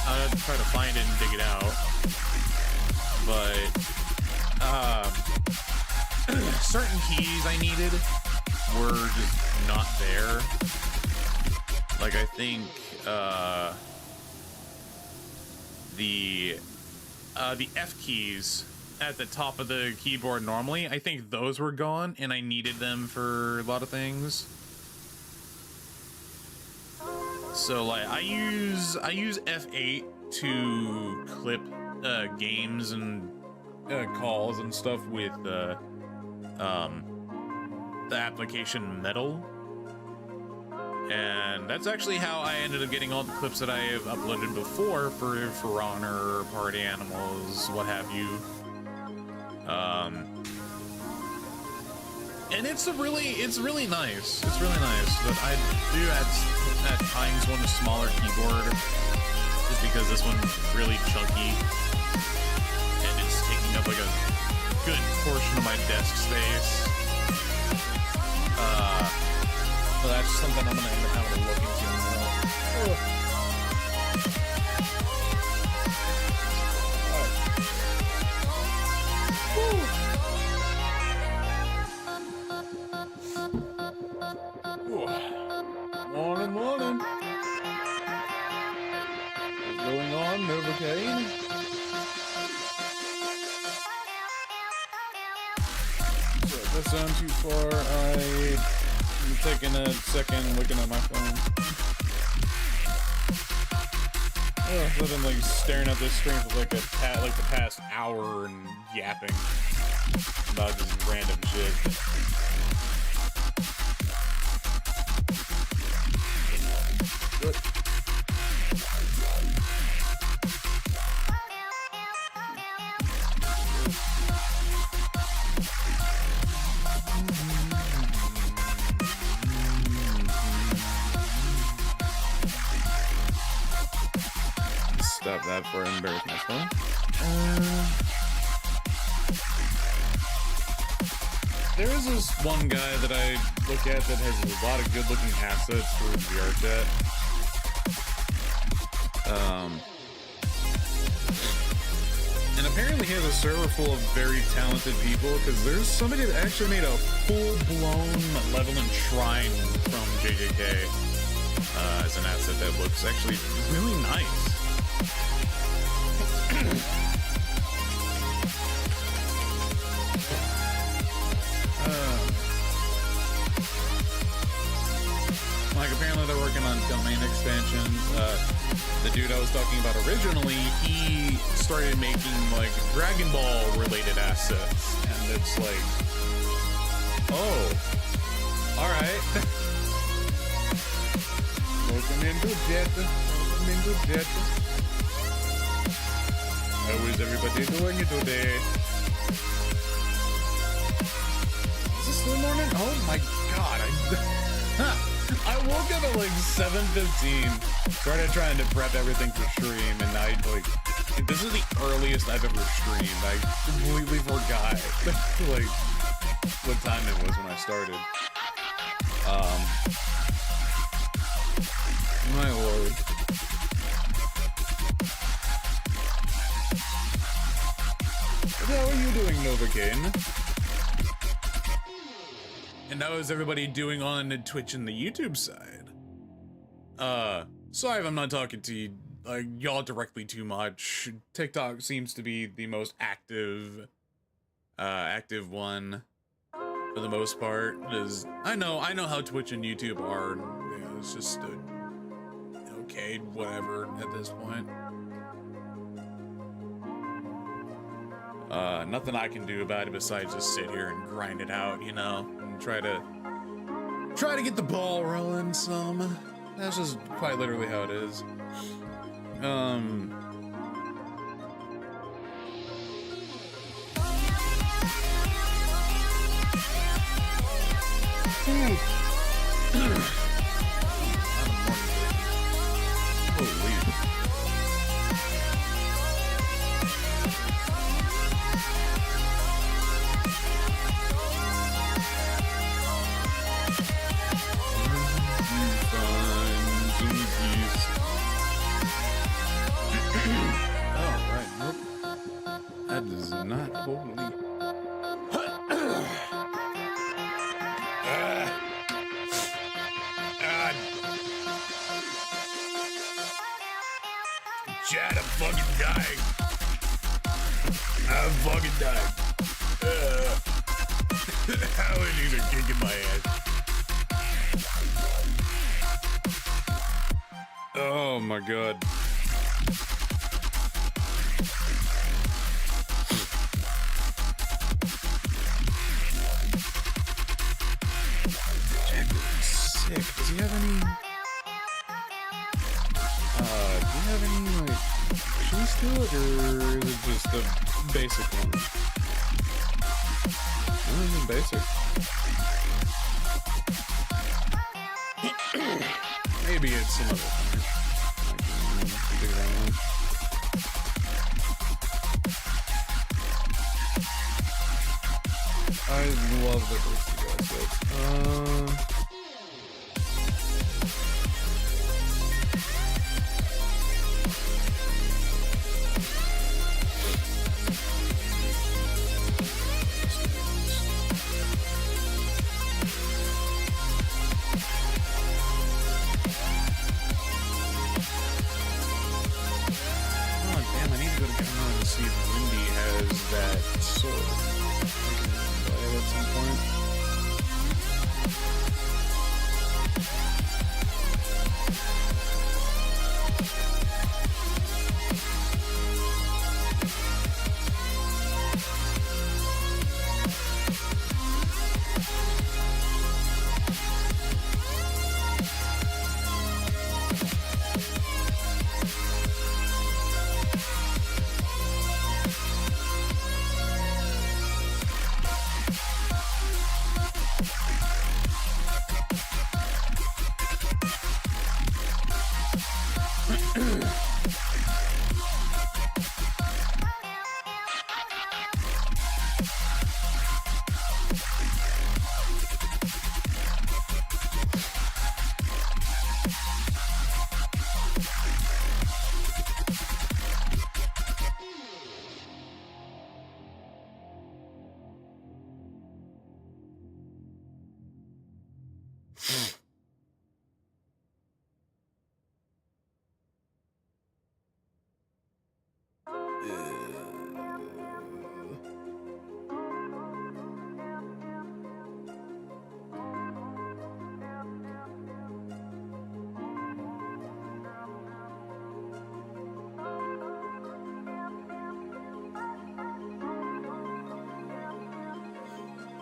I'll have to try to find it and dig it out. But certain keys I needed were just not there. Like, I think, the F keys at the top of the keyboard normally, I think those were gone, and I needed them for a lot of things. So, like, I use F8 to clip games and calls and stuff with the application Metal. And that's actually how I ended up getting all the clips that I have uploaded before for Honor, Party Animals, what have you. And it's really nice. It's really nice. But I do at times want a smaller keyboard, just because this one's really chunky and it's taking up like a good portion of my desk space. So that's something I'm gonna end up having to look into now. Morning, morning. What's going on, Novocaine? So if that sound too far, I'm taking a second looking at my phone. Oh, I've been like staring at this screen for like the past hour and yapping about just random shit. Stop that before I embarrass myself. There is this one guy that I look at that has a lot of good-looking assets for VRChat. And apparently he has a server full of very talented people, because there's somebody that actually made a full-blown Malevolent Shrine from JJK as an asset that looks actually really nice. Like, apparently they're working on domain expansions. The dude I was talking about originally, he started making like Dragon Ball related assets, and it's like, oh, all right. Welcome into Jet. Welcome into Jet. How is everybody doing today? Is this still morning? Oh my god, I woke up at like 7:15, started trying to prep everything for stream, and I like, this is the earliest I've ever streamed. I completely forgot like what time it was when I started. My lord. How are you doing, Novocaine? And how is everybody doing on Twitch and the YouTube side? Sorry if I'm not talking to y'all directly too much. TikTok seems to be the most active one for the most part. Because I know how Twitch and YouTube are. You know, it's just okay, whatever at this point. Nothing I can do about it besides just sit here and grind it out, you know, and try to get the ball rolling some. That's just quite literally how it is. Holy. Oh, right. Nope. That does not hold me. Chad, I'm fucking dying. I'm fucking dying. Allergies are kicking my ass. Oh my god. Jack looks sick. Does he have any? Do you have any like cheese to it, or is it just the basic one? The basic. Maybe it's some other thing. I can figure that out. I love the Roasty Glass. See if Wendy has that sword. I can buy it at some point.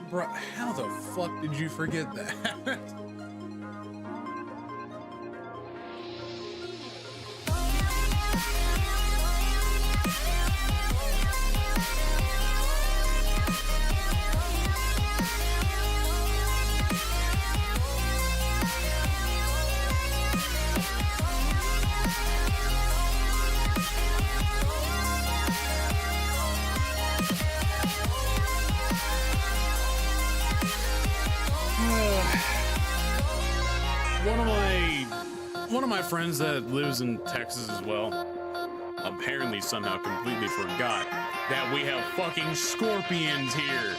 Bruh, how the fuck did you forget that? One of my friends that lives in Texas as well apparently somehow completely forgot that we have fucking scorpions here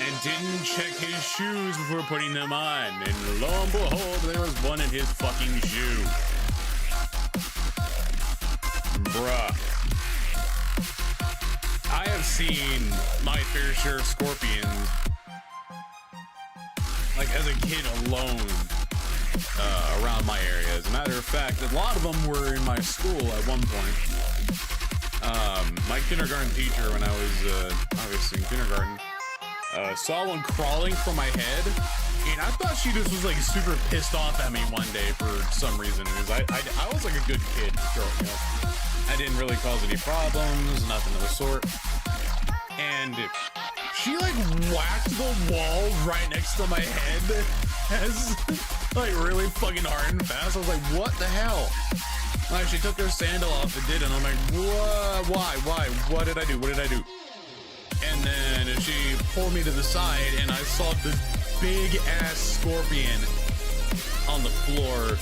and didn't check his shoes before putting them on, and lo and behold, there was one in his fucking shoe. Bruh. I have seen my fair share of scorpions, like as a kid alone. Around my area. As a matter of fact, a lot of them were in my school at one point. My kindergarten teacher, when I was obviously in kindergarten, saw one crawling from my head, and I thought she just was like super pissed off at me one day for some reason. Because I was like a good kid growing up. I didn't really cause any problems, nothing of the sort. And she like whacked the wall right next to my head as like really fucking hard and fast. I was like, what the hell? Like, she took her sandal off and did it, and I'm like, what? Why? What did I do? What did I do? And then she pulled me to the side, and I saw this big ass scorpion on the floor,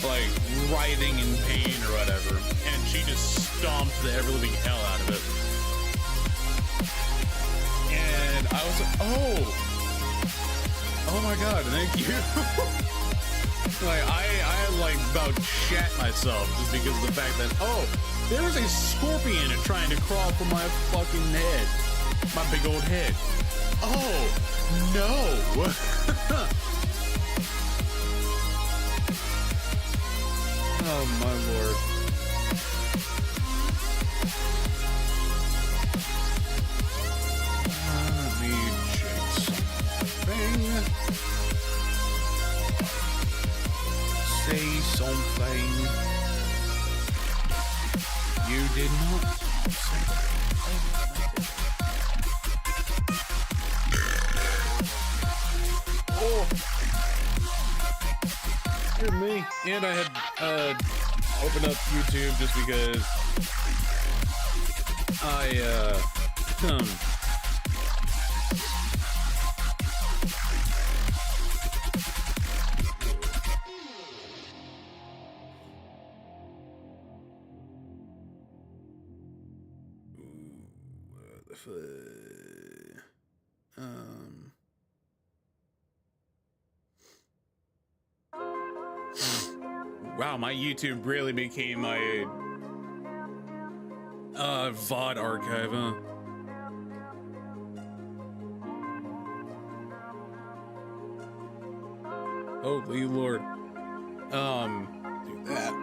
like writhing in pain or whatever. And she just stomped the ever living hell out of it. And I was like, oh my god, thank you. Like I like about shat myself just because of the fact that, oh, there's a scorpion trying to crawl from my fucking head. My big old head. Oh, no. Oh, my lord. Let me check something. Say something. You did not say that. Oh, dear me. And I had opened up YouTube just because wow, my YouTube really became my VOD archive, huh? Holy Lord. Do that.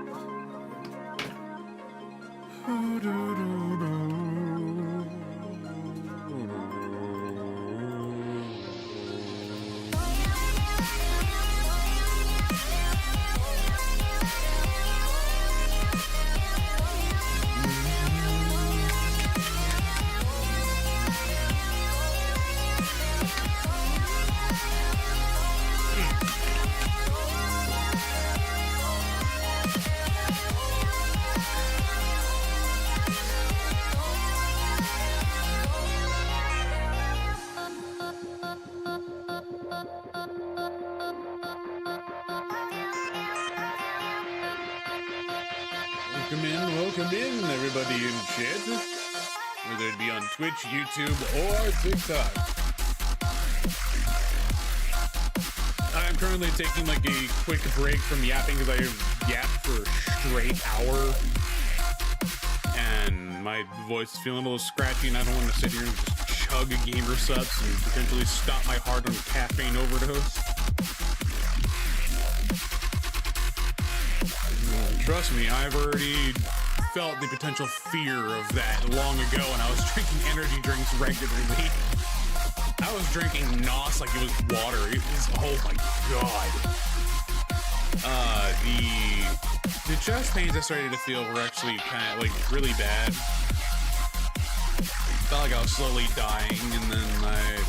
Welcome in, everybody in chat, whether it be on Twitch, YouTube, or TikTok. I'm currently taking like a quick break from yapping because I yapped for a straight hour, and my voice is feeling a little scratchy, and I don't want to sit here and just chug gamer subs and potentially stop my heart on caffeine overdose. Trust me, I've already felt the potential fear of that long ago when I was drinking energy drinks regularly. I was drinking NOS like it was water. It was, oh my god. The chest pains I started to feel were actually kind of like really bad. Felt like I was slowly dying, and then I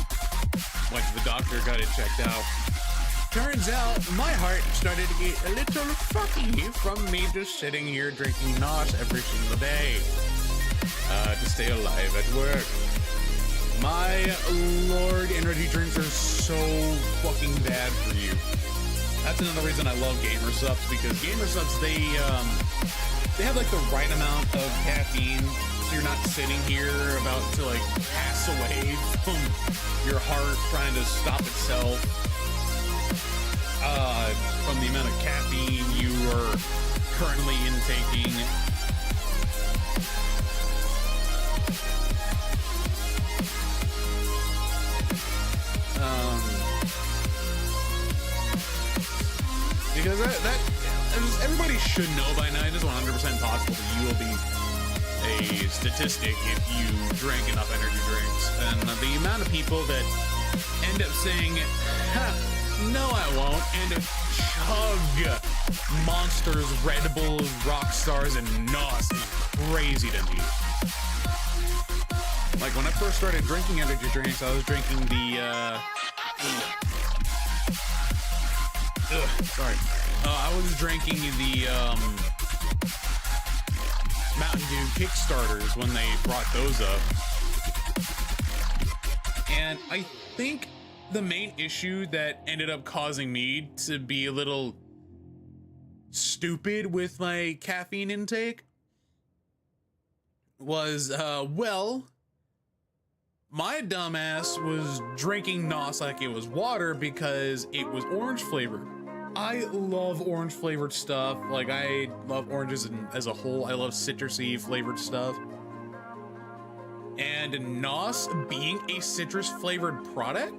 went to the doctor, got it checked out. Turns out my heart started to get a little fucky from me just sitting here drinking NOS every single day to stay alive at work. My lord, energy drinks are so fucking bad for you. That's another reason I love Gamer Supps, because Gamer Supps, they have like the right amount of caffeine, so you're not sitting here about to like pass away from your heart trying to stop itself. From the amount of caffeine you are currently intaking. Because that everybody should know by now. It is 100% possible that you will be a statistic if you drink enough energy drinks. And the amount of people that end up saying, ha, no, I won't, and chug Monsters, Red Bulls, Rockstars, and NOS is crazy to me. Like, when I first started drinking energy drinks, I was drinking the, I was drinking the, Mountain Dew Kickstarters when they brought those up. And I think the main issue that ended up causing me to be a little stupid with my caffeine intake was, well, my dumbass was drinking NOS like it was water because it was orange flavored. I love orange flavored stuff. Like, I love oranges as a whole. I love citrusy flavored stuff. And NOS being a citrus flavored product,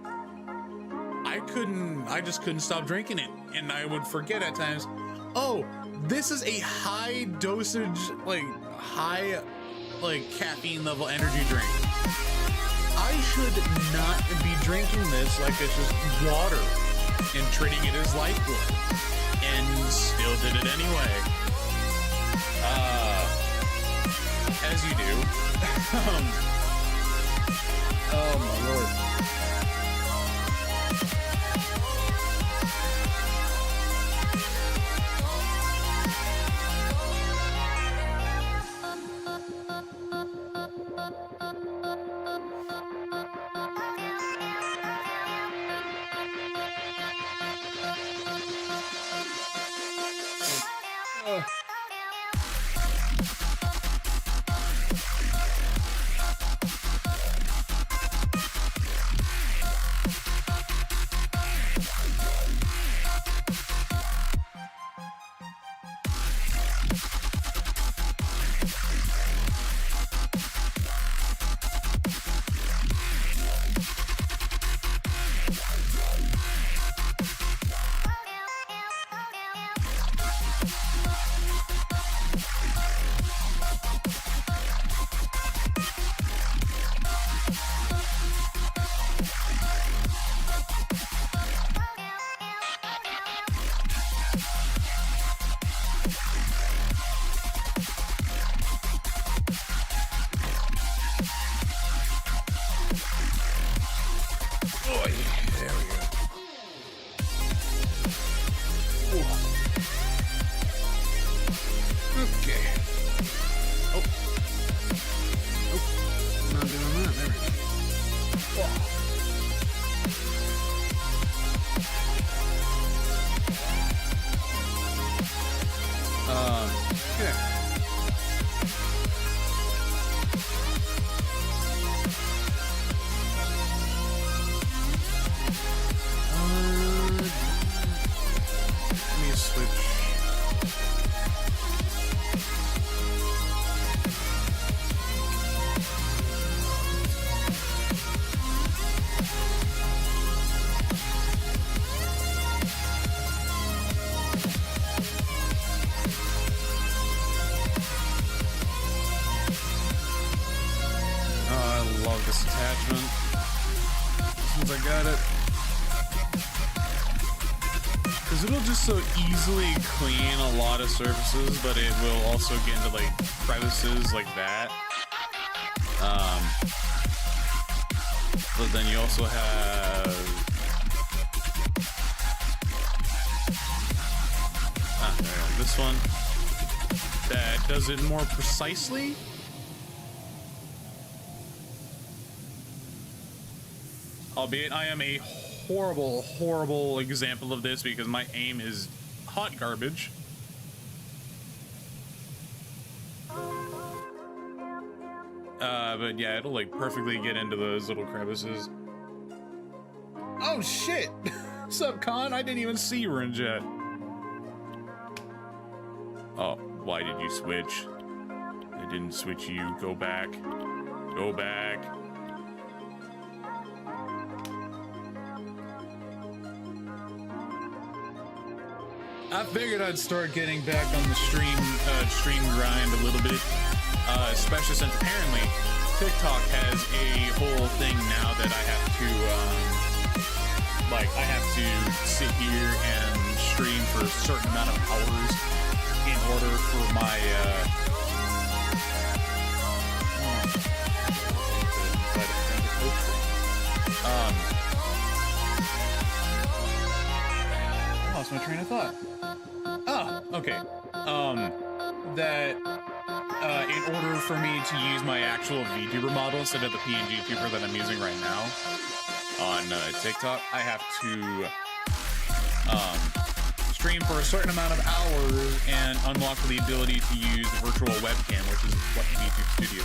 I just couldn't stop drinking it. And I would forget at times, oh, this is a high dosage, high caffeine level energy drink. I should not be drinking this like it's just water and treating it as lifeblood, and still did it anyway. As you do. Oh my lord. So easily clean a lot of surfaces, but it will also get into like crevices like that. But then you also have this one that does it more precisely. Albeit I am a horrible example of this because my aim is hot garbage. But yeah, it'll like perfectly get into those little crevices. Oh shit! What's up, Con? I didn't even see you were in jet. Oh, why did you switch? I didn't switch you. Go back. Go back. I figured I'd start getting back on the stream grind a little bit, especially since apparently TikTok has a whole thing now that I have to sit here and stream for a certain amount of hours in order for my I lost my train of thought. Oh, okay. That in order for me to use my actual VTuber model instead of the PNG tuber that I'm using right now on TikTok, I have to stream for a certain amount of hours and unlock the ability to use virtual webcam, which is what YouTube Studio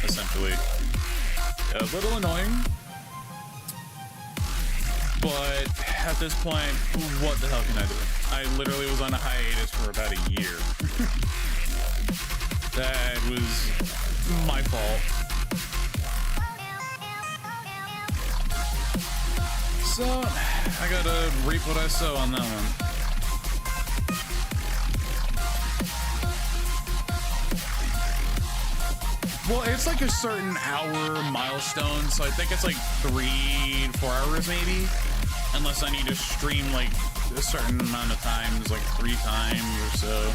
is, essentially. A little annoying. But at this point, what the hell can I do? I literally was on a hiatus for about a year. That was my fault. So, I gotta reap what I sow on that one. Well, it's like a certain hour milestone, so I think it's like 3 to 4 hours maybe. Unless I need to stream like a certain amount of times, like 3 times or so.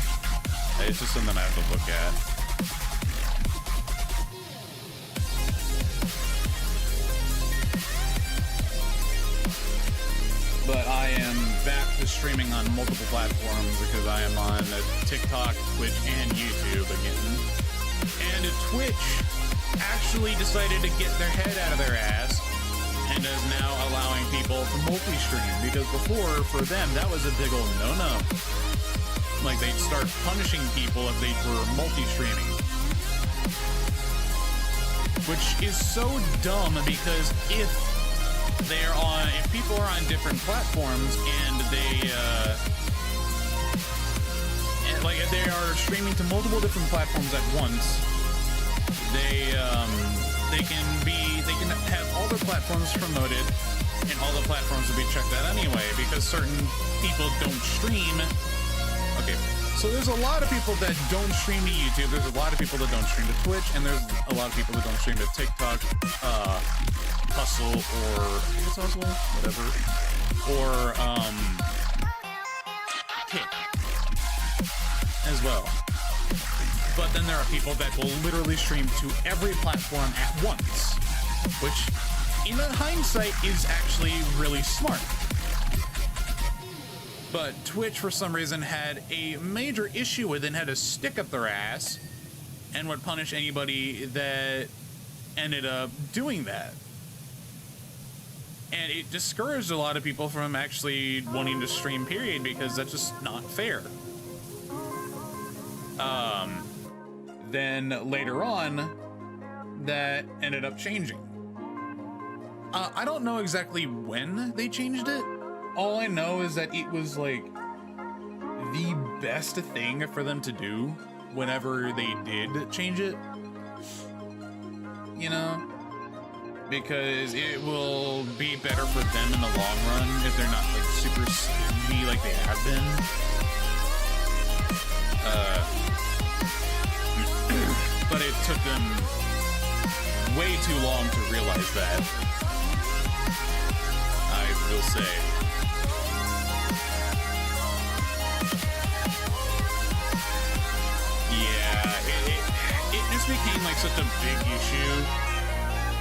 It's just something I have to look at. But I am back to streaming on multiple platforms because I am on TikTok, Twitch, and YouTube again. And Twitch actually decided to get their head out of their ass and is now allowing people to multi-stream, because before, for them, that was a big old no-no. Like, they'd start punishing people if they were multi-streaming. Which is so dumb, because if people are on different platforms and if they are streaming to multiple different platforms at once, they can have all their platforms promoted and all the platforms will be checked out anyway, because certain people don't stream. Okay, so there's a lot of people that don't stream to YouTube, there's a lot of people that don't stream to Twitch, and there's a lot of people that don't stream to TikTok, Hustle, or I think it's Hustle, whatever, or Kick as well. But then there are people that will literally stream to every platform at once, which in hindsight is actually really smart. But Twitch, for some reason, had a major issue with it and had a stick up their ass and would punish anybody that ended up doing that. And it discouraged a lot of people from actually wanting to stream, period, because that's just not fair. Then later on, that ended up changing. I don't know exactly when they changed it. All I know is that it was like the best thing for them to do whenever they did change it. You know? Because it will be better for them in the long run if they're not like super stingy like they have been. But it took them way too long to realize that, I will say. Yeah, it just became like such a big issue.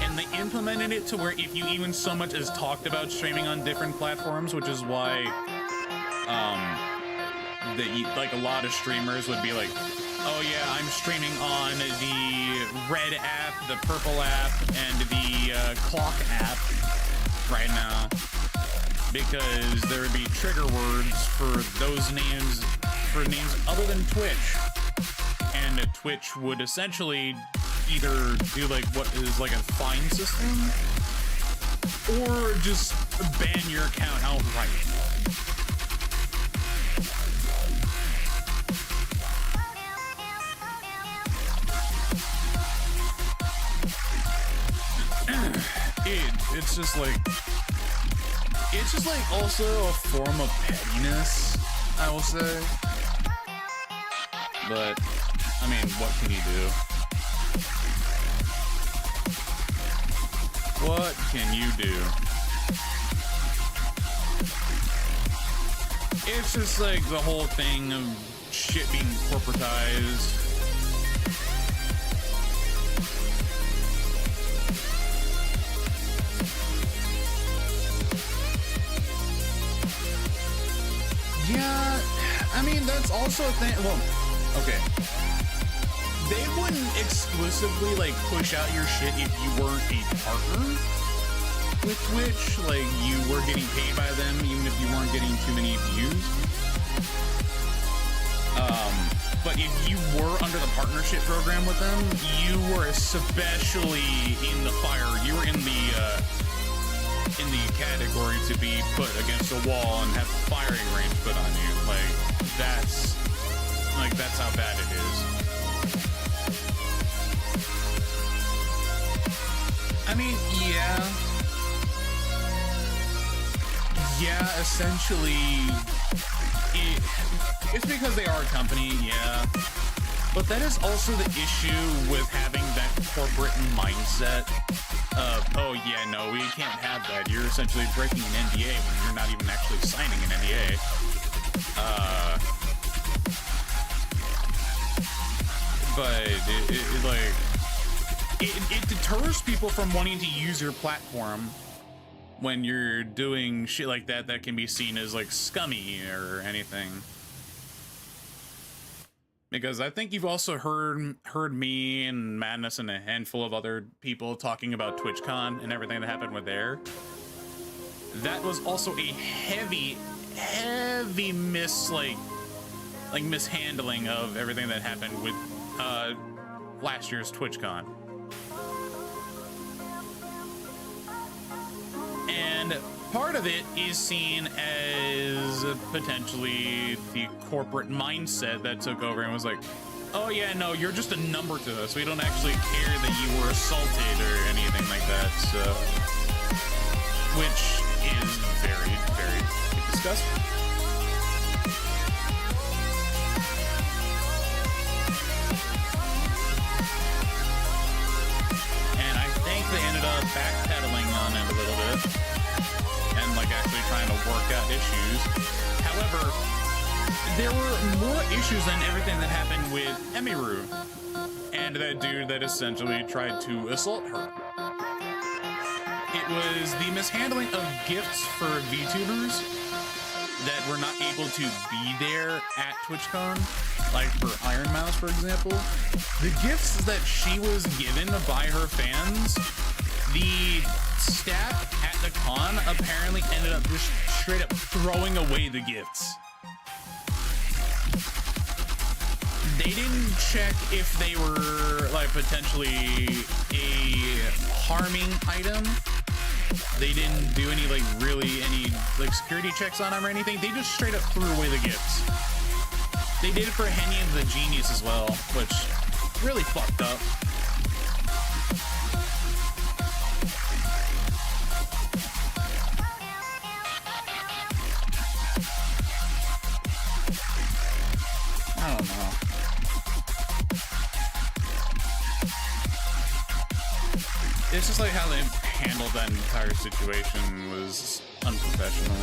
And they implemented it to where if you even so much as talked about streaming on different platforms, which is why like a lot of streamers would be like, oh yeah, I'm streaming on the red app, the purple app, and the clock app right now, because there would be trigger words for those names, for names other than Twitch, and Twitch would essentially either do like what is like a fine system, or just ban your account outright. It's just like also a form of pettiness, I will say. But I mean, what can you do? What can you do? It's just like the whole thing of shit being corporatized. Yeah, I mean, that's also a thing. Well, okay. They wouldn't exclusively, like, push out your shit if you weren't a partner with Twitch. Like, you were getting paid by them, even if you weren't getting too many views. But if you were under the partnership program with them, you were especially in the fire. You were in the the category to be put against a wall and have firing range put on you. That's how bad it is. I mean, yeah, essentially, it's because they are a company, yeah. But that is also the issue with having that corporate mindset of, oh yeah, no, we can't have that. You're essentially breaking an NDA when you're not even actually signing an NDA. But it deters people from wanting to use your platform when you're doing shit like that that can be seen as like scummy or anything. Because I think you've also heard me and Madness and a handful of other people talking about TwitchCon and everything that happened with there. That was also a heavy mishandling of everything that happened with last year's TwitchCon. And part of it is seen as potentially the corporate mindset that took over and was like, oh yeah, no, you're just a number to us. We don't actually care that you were assaulted or anything like that. So, which is very, very disgusting. And I think they ended up backpedaling on it a little bit. And actually trying to work out issues. However, there were more issues than everything that happened with Emiru and that dude that essentially tried to assault her. It was the mishandling of gifts for VTubers that were not able to be there at TwitchCon, like for Iron Mouse, for example. The gifts that she was given by her fans, the staff at the con apparently ended up just straight up throwing away the gifts. They didn't check if they were potentially a harming item. They didn't do any any security checks on them or anything. They just straight up threw away the gifts. They did it for Henny and the Genius as well, which really fucked up. I don't know. It's just how they handled that entire situation was unprofessional.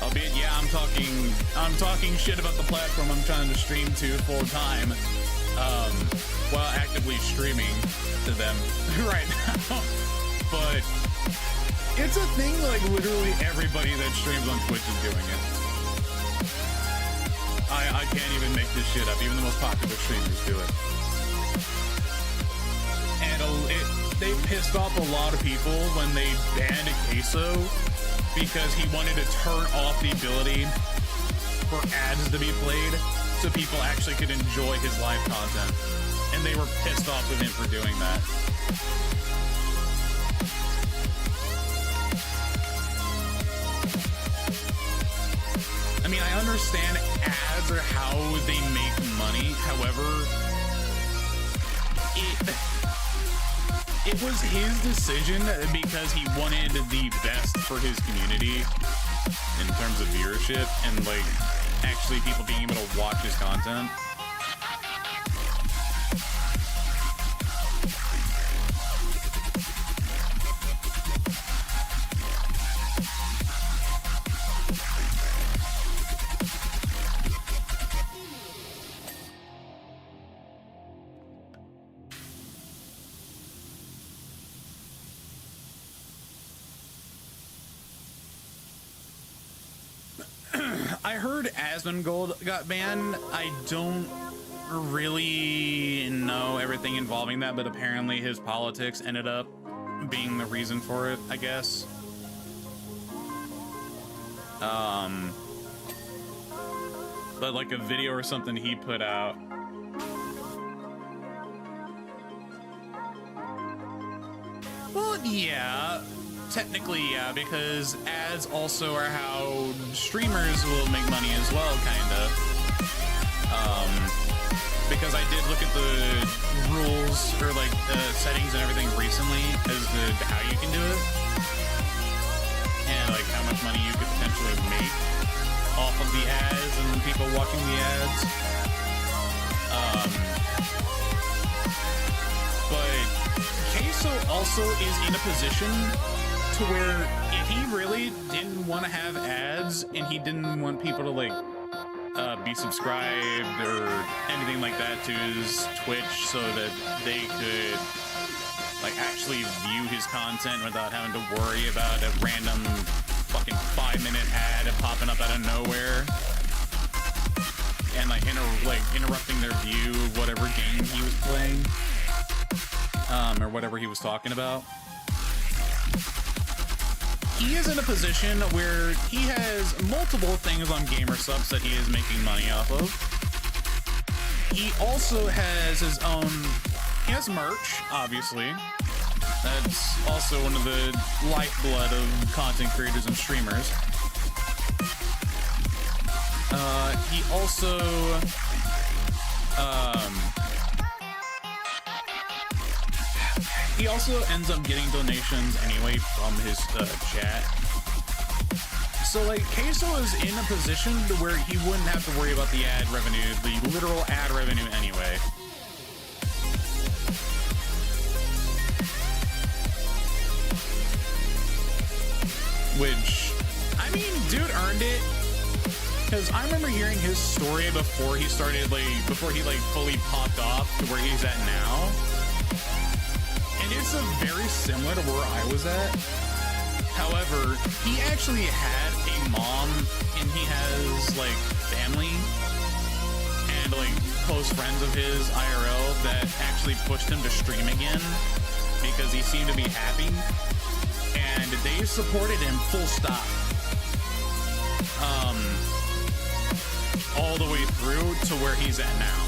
Albeit, yeah, I'm talking shit about the platform I'm trying to stream to full time, while actively streaming to them right now. But it's a thing literally everybody that streams on Twitch is doing it. I can't even make this shit up. Even the most popular streamers do it. And they pissed off a lot of people when they banned Queso because he wanted to turn off the ability for ads to be played so people actually could enjoy his live content. And they were pissed off with him for doing that. I mean, I understand ads are how they make money. However, it was his decision because he wanted the best for his community in terms of viewership and actually people being able to watch his content. I heard Asmongold got banned. I don't really know everything involving that, but apparently his politics ended up being the reason for it, I guess. But a video or something he put out. Well, Yeah, technically, yeah, because ads also are how streamers will make money as well, kinda. Because I did look at the rules or like settings and everything recently as to how you can do it, and like how much money you could potentially make off of the ads and people watching the ads. But Queso also is in a position to where if he really didn't want to have ads and he didn't want people to like be subscribed or anything like that to his Twitch so that they could like actually view his content without having to worry about a random fucking 5-minute ad popping up out of nowhere and like interrupting their view of whatever game he was playing or whatever he was talking about. He is in a position where he has multiple things on GamerSupps that he is making money off of. He also has his own, he has merch, obviously. That's also one of the lifeblood of content creators and streamers. He also, he also ends up getting donations anyway from his chat. So like Queso is in a position to where he wouldn't have to worry about the ad revenue, the literal ad revenue anyway. Which, I mean, dude earned it. Because I remember hearing his story before he started before he fully popped off to where he's at now. And it's very similar to where I was at. However, he actually had a mom and he has family and close friends of his IRL that actually pushed him to stream again because he seemed to be happy. And they supported him full stop. All the way through to where he's at now.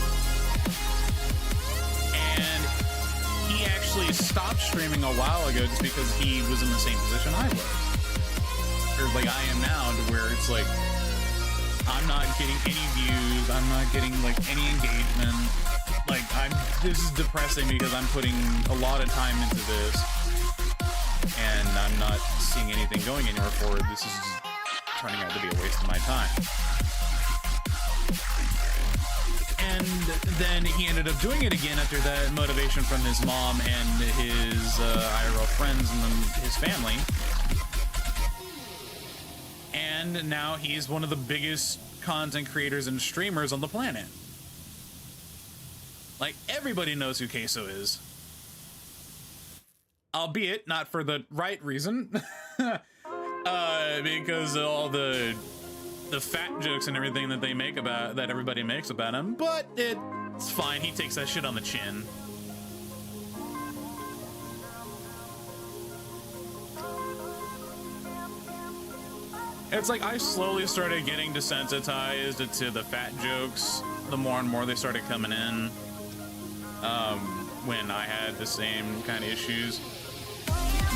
And he actually stopped streaming a while ago just because he was in the same position I was. Or I am now, to where it's I'm not getting any views, I'm not getting any engagement. This is depressing because I'm putting a lot of time into this and I'm not seeing anything going anywhere forward. This is turning out to be a waste of my time. And then he ended up doing it again after that motivation from his mom and his IRL friends and then his family. And now he's one of the biggest content creators and streamers on the planet. Everybody knows who Queso is. Albeit not for the right reason. Because of all the fat jokes and everything that they make about, that everybody makes about him, but it's fine. He takes that shit on the chin. It's I slowly started getting desensitized to the fat jokes the more and more they started coming in. When I had the same kind of issues.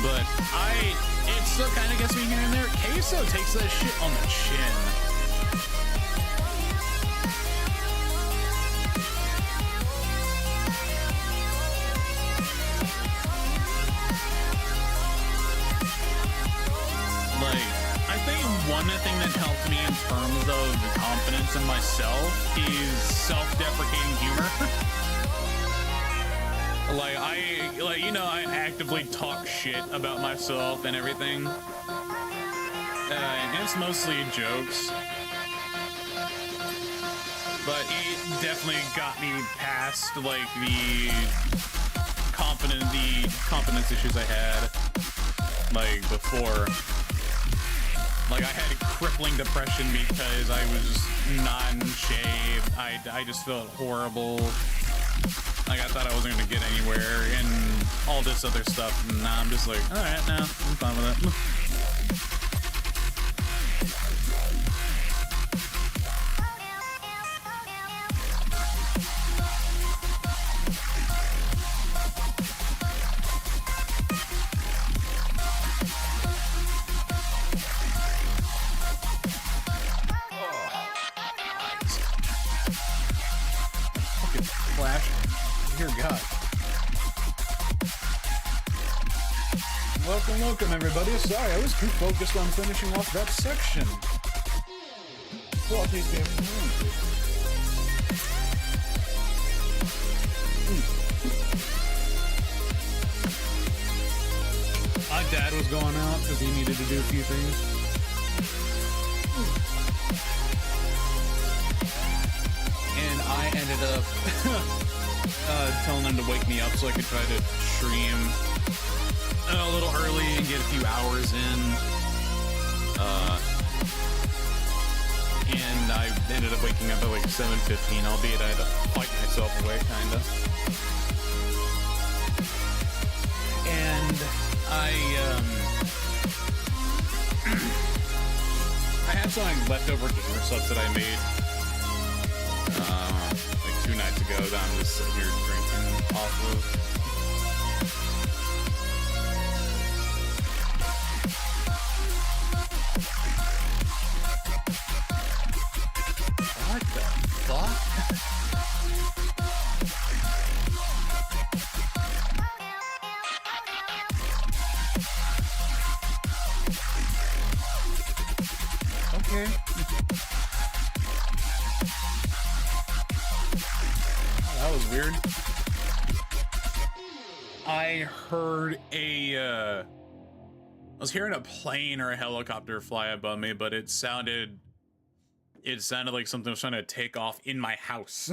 But it still kind of gets me here and there. Queso takes that shit on the chin. I think one thing that helped me in terms of confidence in myself is self-deprecating humor. I actively talk shit about myself and everything. And it's mostly jokes. But it definitely got me past, the confidence issues I had, before. I had crippling depression because I was non-shaved. I just felt horrible. I thought I wasn't gonna get anywhere and all this other stuff. And now I'm just alright, now I'm fine with it. flash. Dear God. Welcome, welcome, everybody. Sorry, I was too focused on finishing off that section. What is going on? My dad was going out because he needed to do a few things. And I ended up telling him to wake me up so I could try to stream a little early and get a few hours in. And I ended up waking up at like 7:15, albeit I had to fight myself away, kinda. And I had some leftover gamer subs that I made like 2 nights ago that I'm just sitting here drinking off of. What the fuck? Okay. That was weird. I heard I was hearing a plane or a helicopter fly above me, but it sounded like something was trying to take off in my house.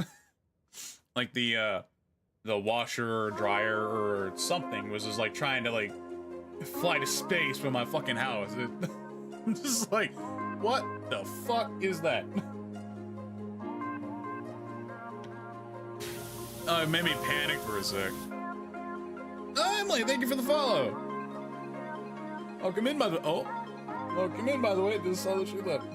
Like the washer or dryer or something was just like trying to like fly to space from my fucking house. I'm just like, what the fuck is that? It made me panic for a sec. Emily, thank you for the follow. Welcome in, by the way. This is all that she left.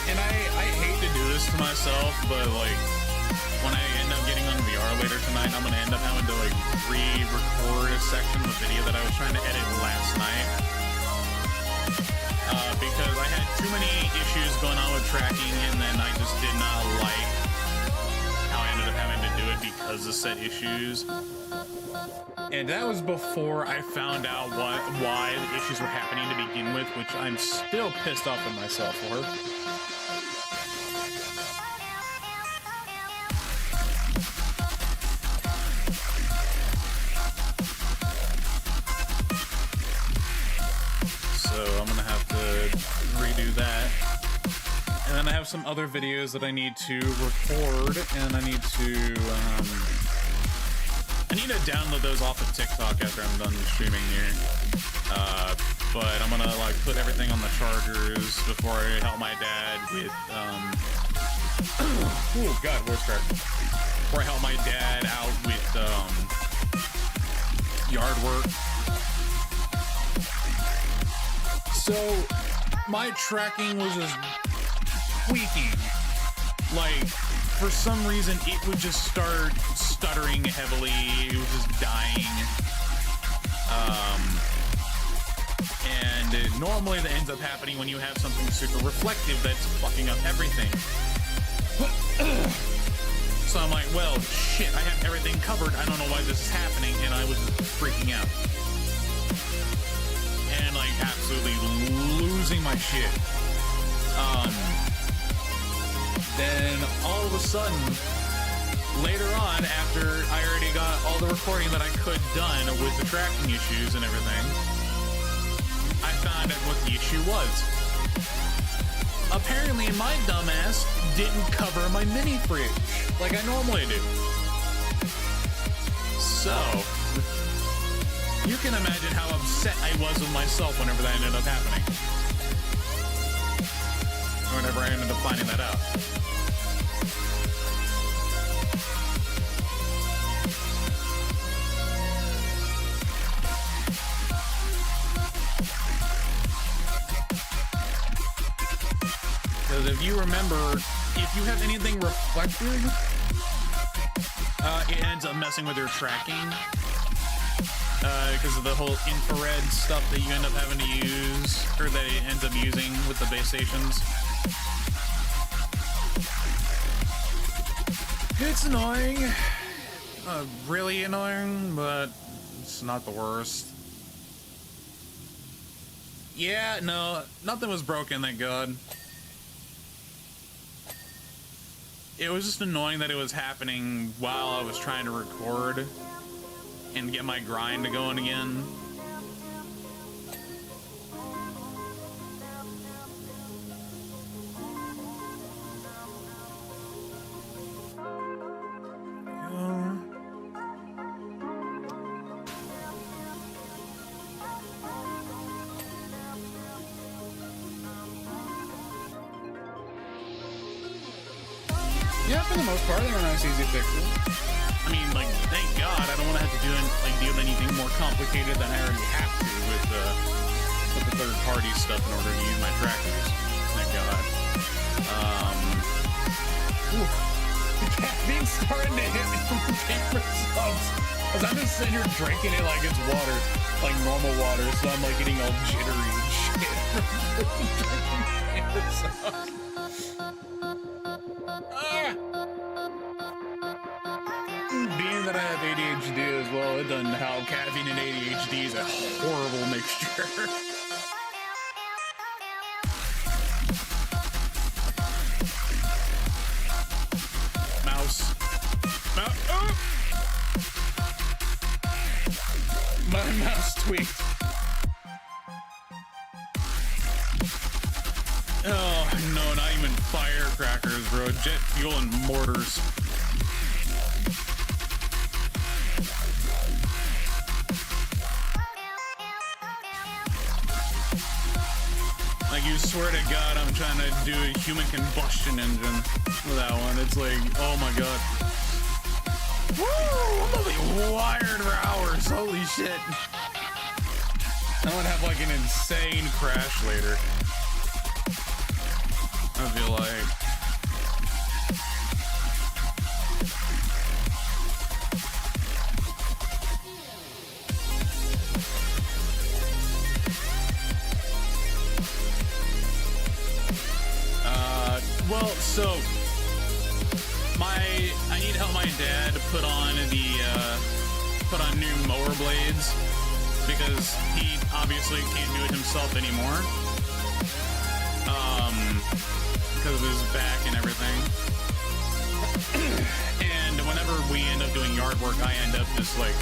And I hate to do this to myself, but like when I end up getting on VR later tonight, I'm gonna end up having to like re-record a section of the video that I was trying to edit last night. Because I had too many issues going on with tracking, and then I just did not like how I ended up having to do it because of said issues. And that was before I found out why the issues were happening to begin with, which I'm still pissed off at myself for. So I'm gonna have to redo that. And then I have some other videos that I need to record, and I need to download those off of TikTok after I'm done streaming here. But I'm gonna like put everything on the chargers before I help my dad with oh god, voice crack. Before I help my dad out with yard work. So my tracking was just tweaking. Like, for some reason, it would just start stuttering heavily. It was just dying. And normally that ends up happening when you have something super reflective that's fucking up everything. So I'm like, well, shit, I have everything covered. I don't know why this is happening. And I was freaking out. And like absolutely losing my shit. Then all of a sudden, later on, after I already got all the recording that I could done with the tracking issues and everything, I found out what the issue was. Apparently, my dumbass didn't cover my mini fridge like I normally do. So, you can imagine how upset I was with myself whenever that ended up happening. Whenever I ended up finding that out. Because if you remember, if you have anything reflective, it ends up messing with your tracking. because of the whole infrared stuff that you end up having to use, or that it ends up using with the base stations. It's annoying. Really annoying, but it's not the worst. Yeah, no, nothing was broken, thank God. It was just annoying that it was happening while I was trying to record and get my grind going again. Yeah, for the most part, they're nice, easy fixes. I mean, like, thank God I don't want to have to deal with anything more complicated than I already have to with the third-party stuff in order to use my trackers. Thank God. The caffeine's starting to hit me from the camera subs. Because I'm just sitting here drinking it like it's water, like normal water, so I'm like getting all jittery and shit from drinking camera subs. Being that I have ADHD as well, it doesn't how caffeine and ADHD is a horrible mixture. Mouse. Oh! My mouse tweaked. Oh, no, not even firecrackers, bro. Jet fuel and mortars. Like, you swear to God, I'm trying to do a human combustion engine with that one. It's like, oh my God. Woo! I'm gonna be wired for hours. Holy shit. I'm gonna have like an insane crash later. I feel like. Well, so I need to help my dad put on new mower blades because he obviously can't do it himself anymore. Because of his back and everything. And whenever we end up doing yard work, I end up just like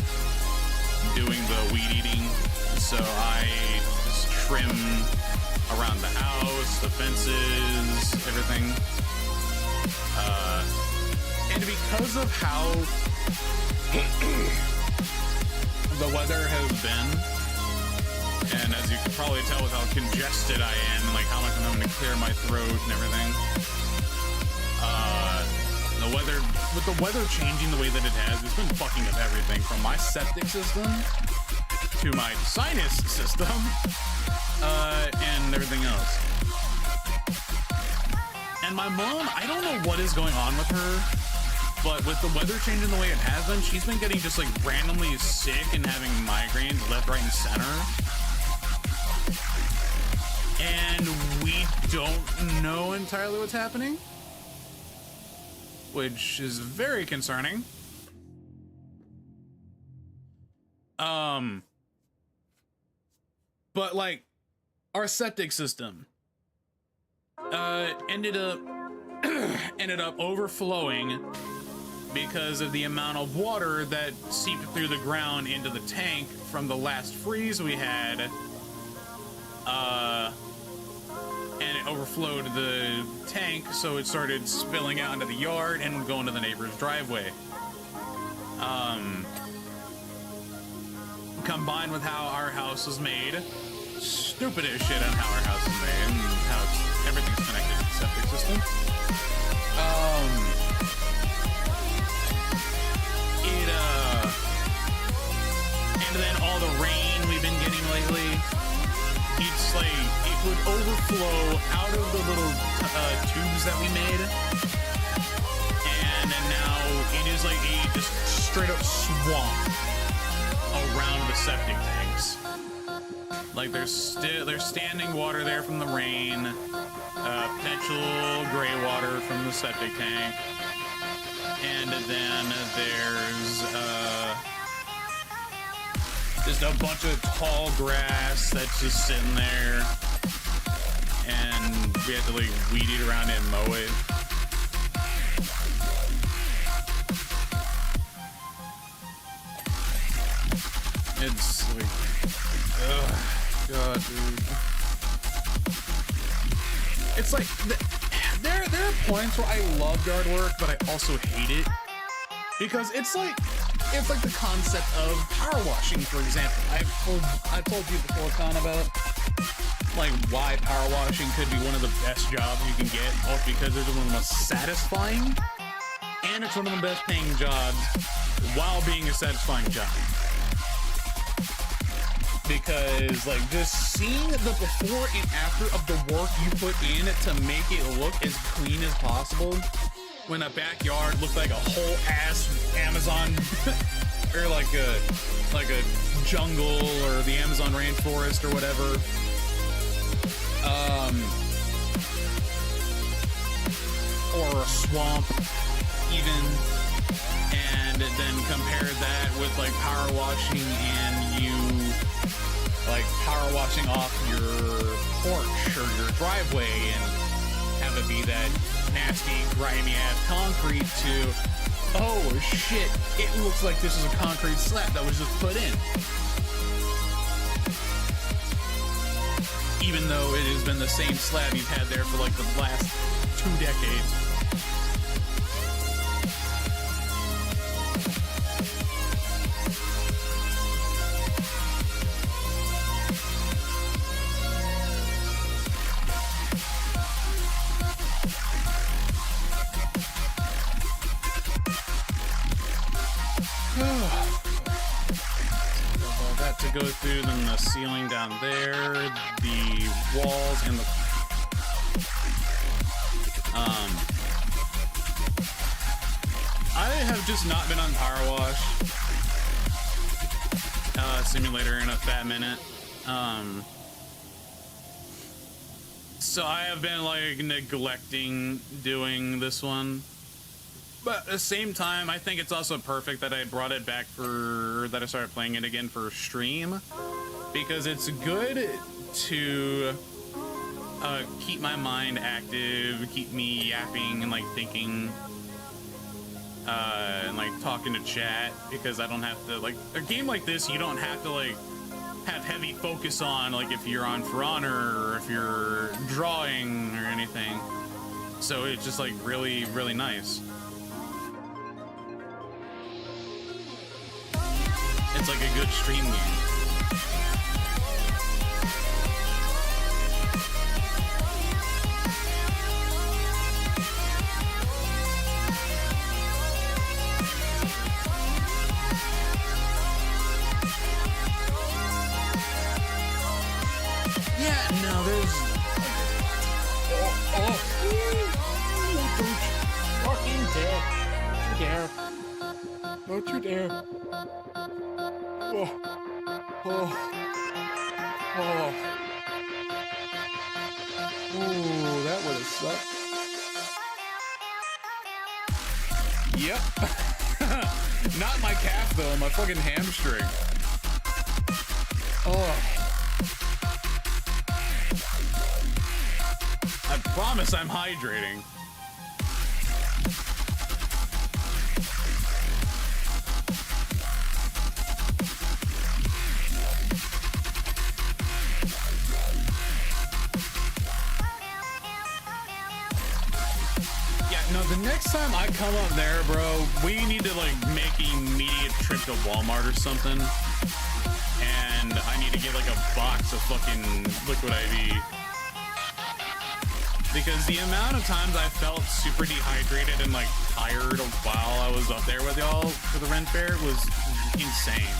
doing the weed eating. So I just trim around the house, the fences, everything. And because of how the weather has been, and as you can probably tell with how congested I am, and like how much I'm having to clear my throat and everything, with the weather changing the way that it has, it's been fucking up everything from my septic system to my sinus system, and everything else. And my mom, I don't know what is going on with her, but with the weather changing the way it has been, she's been getting just like randomly sick and having migraines left, right, and center. And we don't know entirely what's happening, which is very concerning. But like our septic system ended up overflowing because of the amount of water that seeped through the ground into the tank from the last freeze we had. And it overflowed the tank, so it started spilling out into the yard and would go into the neighbor's driveway. Combined with how our house was made, stupid as shit on how our house is made and how everything's connected to the septic system. And then all the rain we've been getting lately, it's like it would overflow out of the little tubes that we made, and now it is like a just straight up swamp around the septic tanks. Like there's standing water there from the rain, potential gray water from the septic tank, and then there's just a bunch of tall grass that's just sitting there, and we have to like weed it around and mow it. It's like, ugh, God, dude. It's like there are points where I love yard work, but I also hate it because it's like the concept of power washing, for example. I've told you before, Con, about like why power washing could be one of the best jobs you can get, both because it's one of the most satisfying and it's one of the best paying jobs while being a satisfying job. Because like just seeing the before and after of the work you put in to make it look as clean as possible, when a backyard looked like a whole ass Amazon or like a jungle or the Amazon rainforest or whatever, or a swamp even, and then compare that with like power washing and you like power washing off your porch or your driveway and have it be that nasty, grimy ass concrete to, oh shit, it looks like this is a concrete slab that was just put in. Even though it has been the same slab you've had there for like the last 2 decades. Go through, then the ceiling down there, the walls, and the I have just not been on Power Wash Simulator in a fat minute, so I have been like neglecting doing this one. But at the same time, I think it's also perfect that I brought it back that I started playing it again for stream, because it's good to keep my mind active, keep me yapping and like thinking, and like talking to chat, because I don't have to, like, a game like this, you don't have to like have heavy focus on, like if you're on For Honor or if you're drawing or anything. So it's just like really, really nice. It's like a good stream game. Yeah, no, there's... Don't you dare. Oh. Oh. Oh. Ooh, that would have sucked. Yep. Not my calf though, my fucking hamstring. Oh. I promise I'm hydrating. No, the next time I come up there, bro, we need to like make an immediate trip to Walmart or something. And I need to get like a box of fucking Liquid IV. Because the amount of times I felt super dehydrated and like tired while I was up there with y'all for the Ren Fair was insane.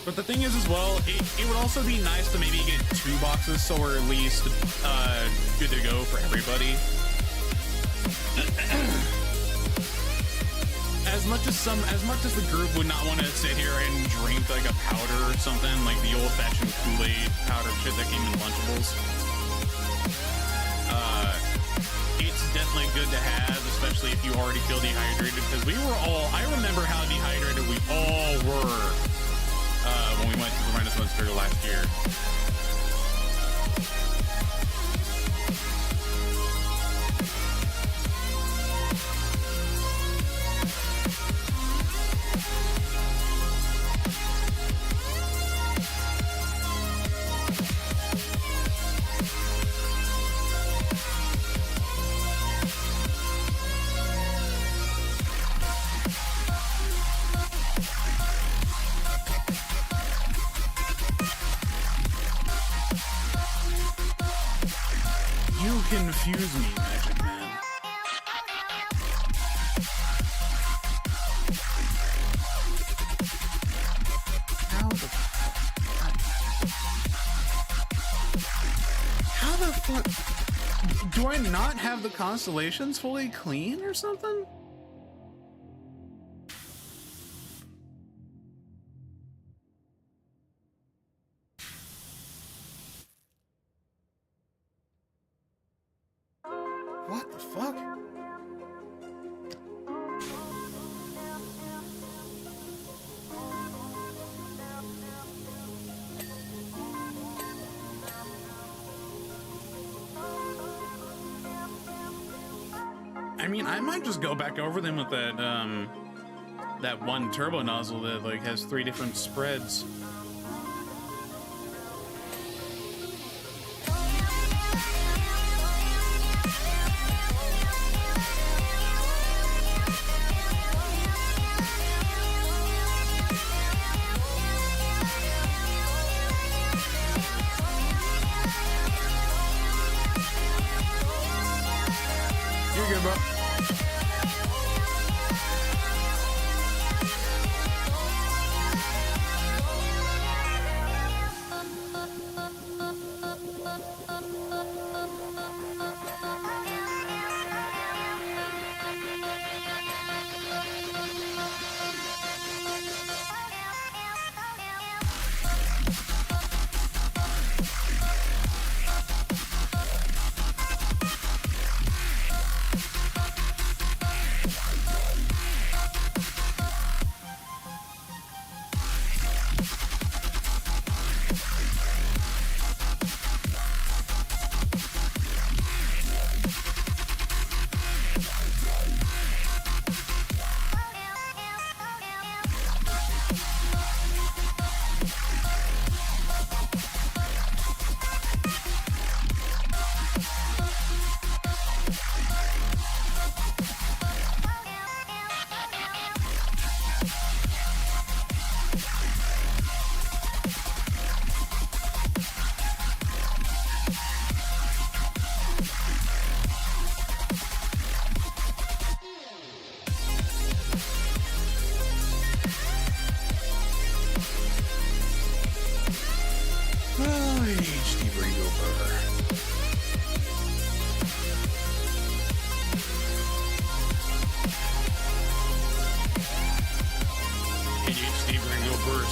But the thing is as well, it would also be nice to maybe get 2 boxes so we're at least good to go for everybody. as much as the group would not want to sit here and drink like a powder or something, like the old-fashioned Kool-Aid powder shit that came in Lunchables, it's definitely good to have, especially if you already feel dehydrated, because I remember how dehydrated we all were when we went to the Renaissance Fair last year. Confuse me, Magic Man. How the fuck? Do I not have the constellations fully clean or something? What the fuck? I mean, I might just go back over them with that one turbo nozzle that like has 3 different spreads.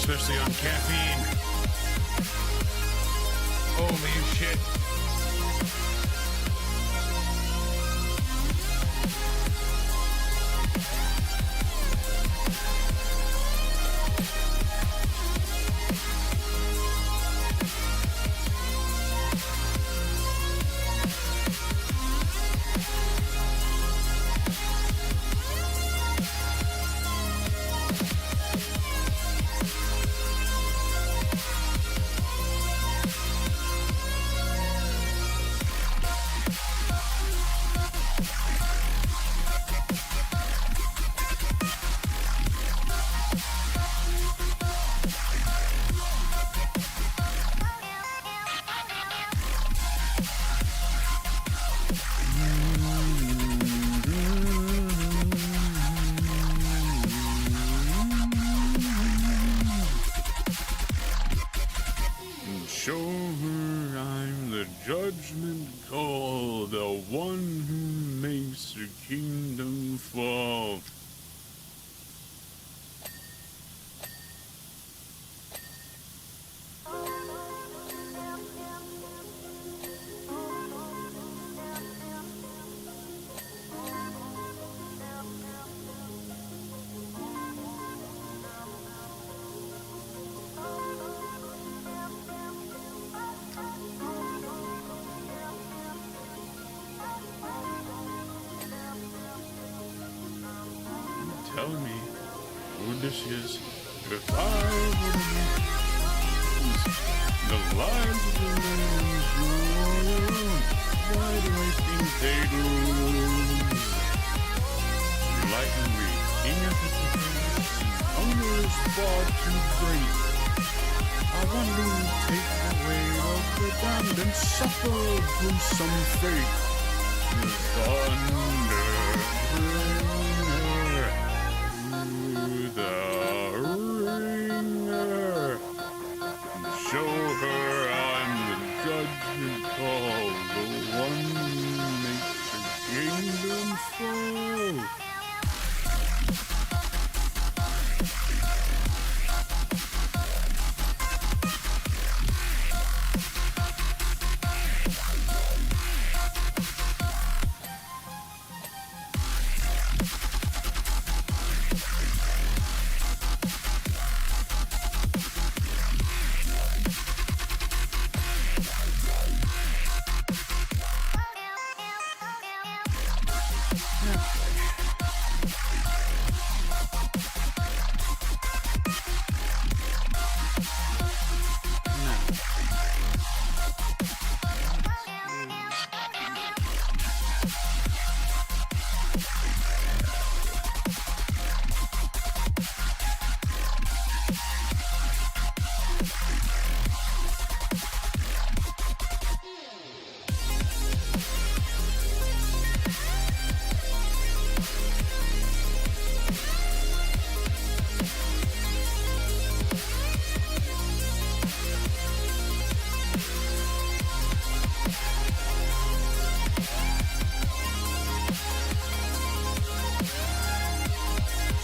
Especially on caffeine. Holy shit. Show her I'm the judgment call, the one who makes the kingdom fall. Odysseus, if I were to lose the lives of the millions who are your own, why do I think they lose? Enlighten me, king of the kingdoms, hunger is far too great. I want to take the weight of the damned and suffer gruesome fate. The thunder bringer through the ringer. Show her I'm the judgment call, the one who makes the kingdom fall.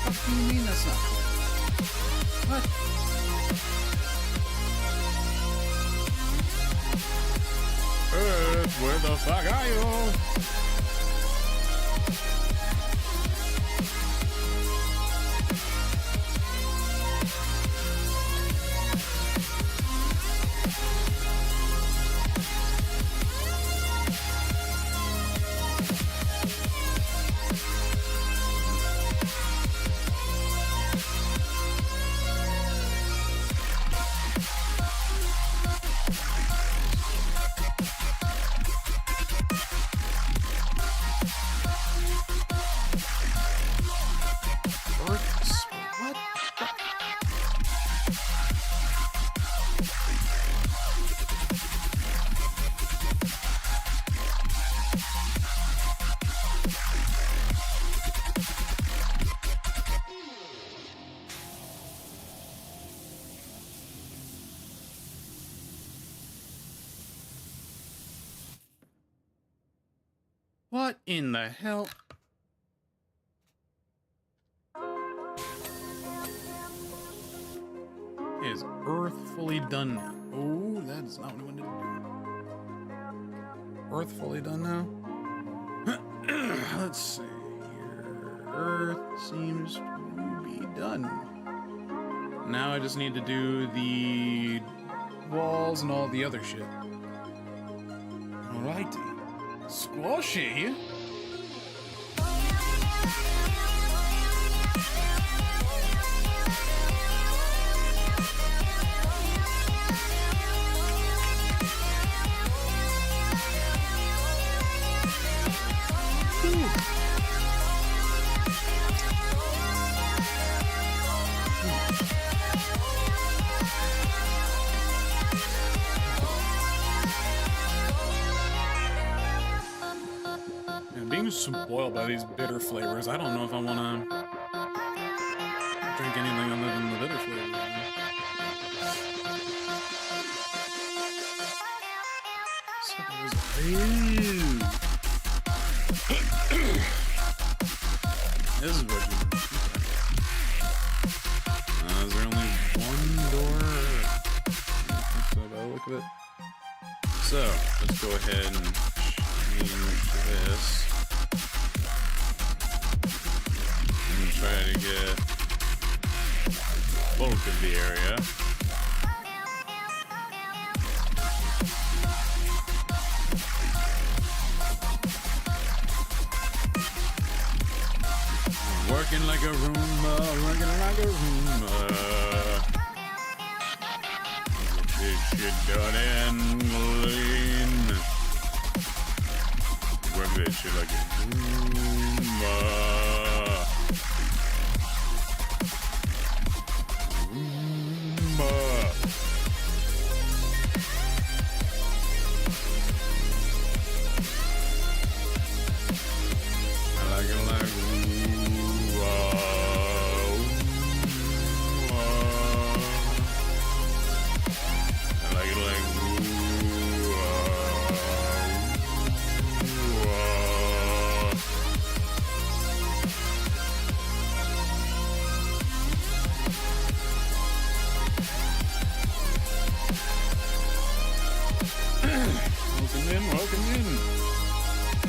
What do you mean that's not? What? Earth, where the fuck are you? What? What in the hell? Is Earth fully done now? Oh, that is not what I wanted to do. Earth fully done now? Let's see here. Earth seems to be done. Now I just need to do the walls and all the other shit. Alrighty. Squashy? Being spoiled by these bitter flavors, I don't know if I want to drink anything other than the bitter flavors. So there's this is what you is there only one door? I think so by the look of it. So let's go ahead and change this. Try to get bulk of the area. Working like a Roomba, working like a Roomba. Get this shit done and clean. Work that shit like a Roomba. Roomba. I like it like welcome in.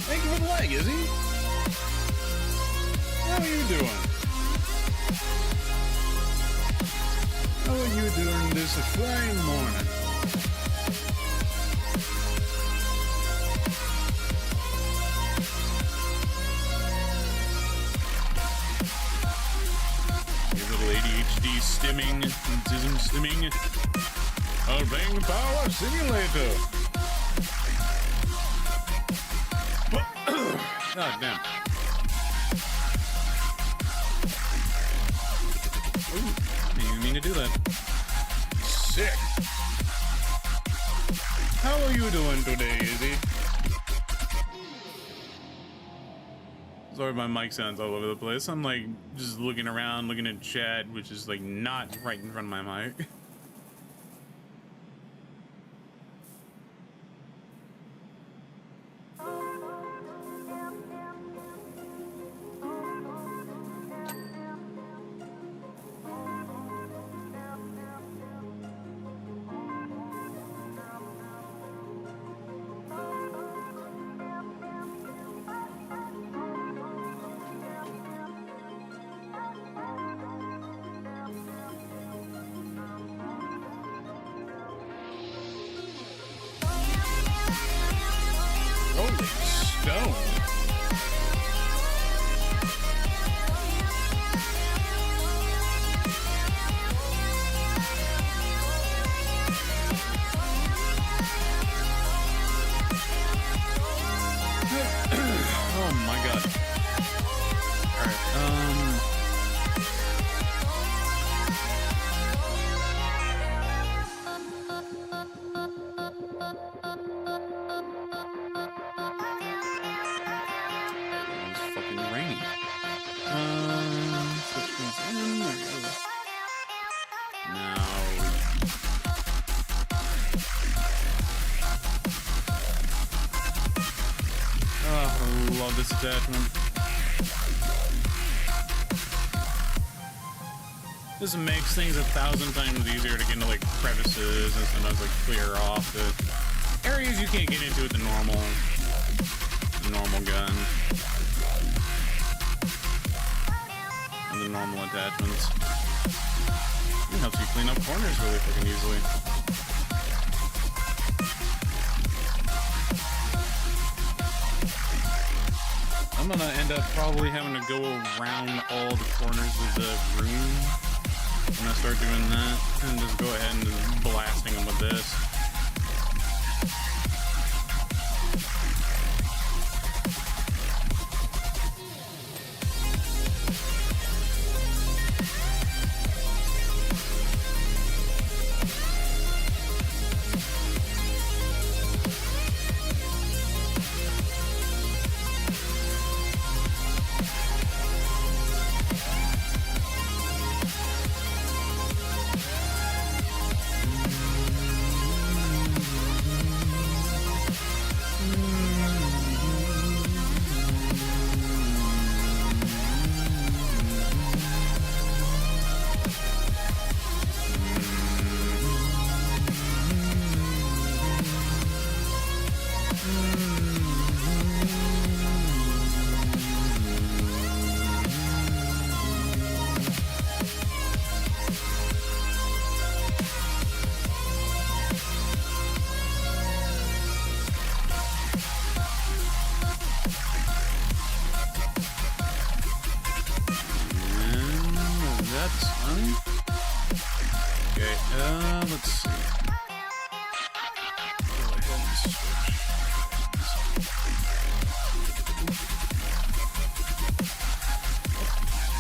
Thank you for the leg, Izzy. How are you doing? How are you doing this Friday morning? Your little ADHD stimming, autism stimming. Bang Power Simulator. God damn. Ooh, didn't mean to do that. Sick. How are you doing today, Izzy? Sorry, my mic sounds all over the place. I'm like just looking around, looking at chat, which is like not right in front of my mic. Holy stone. Oh my god. Alright, it's fucking raining. Switch things in. There we go. Now. Oh, I love this attachment. This makes things 1,000 times easier to get into like crevices and sometimes like clear off the areas you can't get into with the normal gun and the normal attachments. It helps you clean up corners really fucking easily. I'm gonna end up probably having to go around all the corners of the room when I start doing that, and just go ahead and just blasting them with this. That's fine. Okay, let's see. Go ahead and switch.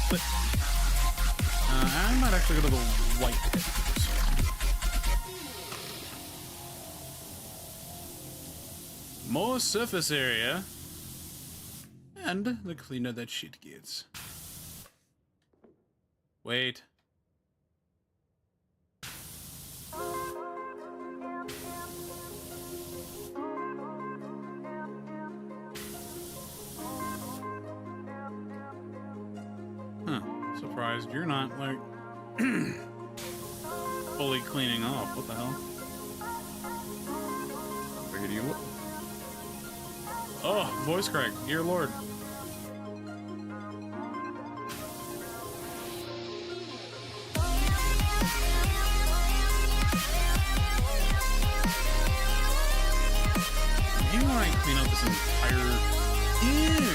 But, I might actually go to the white head for this one. More surface area. And the cleaner that shit gets. Wait. Huh. Surprised you're not, like, fully cleaning off. What the hell? Figured you would. Oh, voice crack. Dear Lord. Maybe when I clean out this entire... Ew,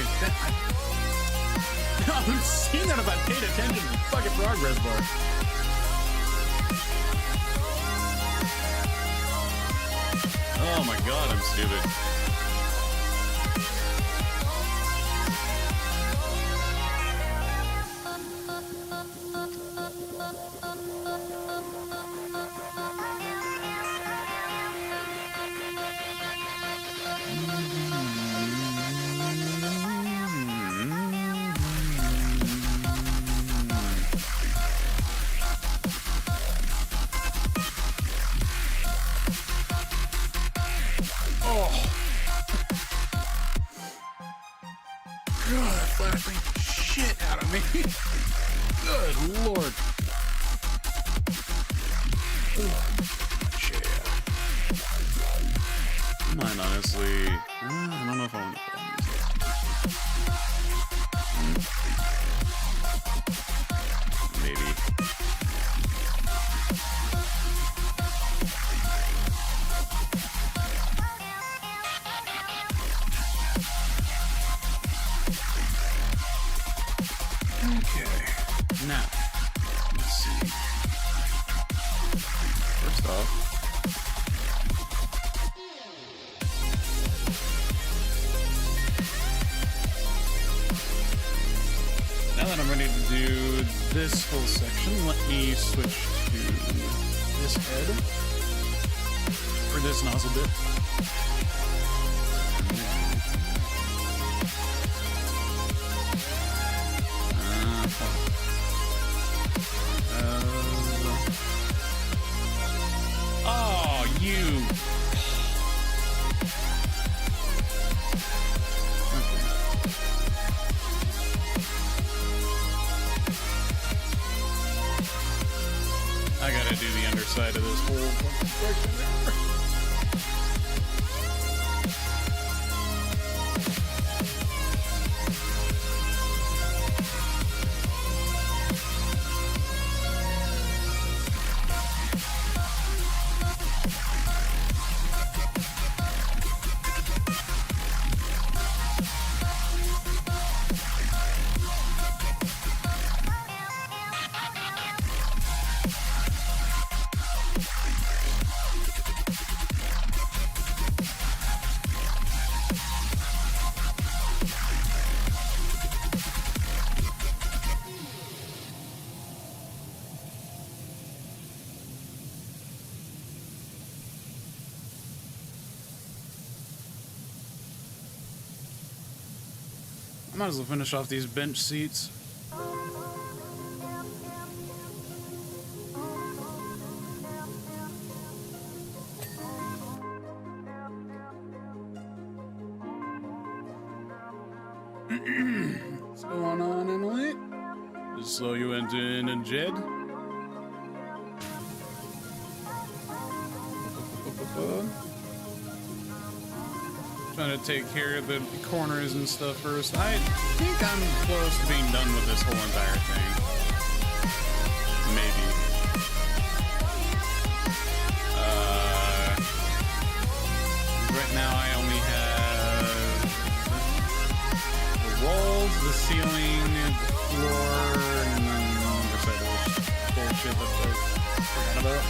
I would have seen that if I paid attention to the fucking progress bar. Oh my god, I'm stupid. Shit out of me. Good lord. Yeah. Mine, honestly. I don't know if I want to put on these. Maybe. Okay, now, let's see. First off, now that I'm ready to do this whole section, let me switch to this head, or this nozzle bit. Oh, you. Okay. I gotta do the underside of this whole fucking section there. I might as well finish off these bench seats. What's going on, Emily? So you went in and Jed? Trying to take care of the corners and stuff first. I think I'm close to being done with this whole entire thing. Maybe. Right now I only have the walls, the ceiling, the floor, and then the underside of the shit that I forgot about.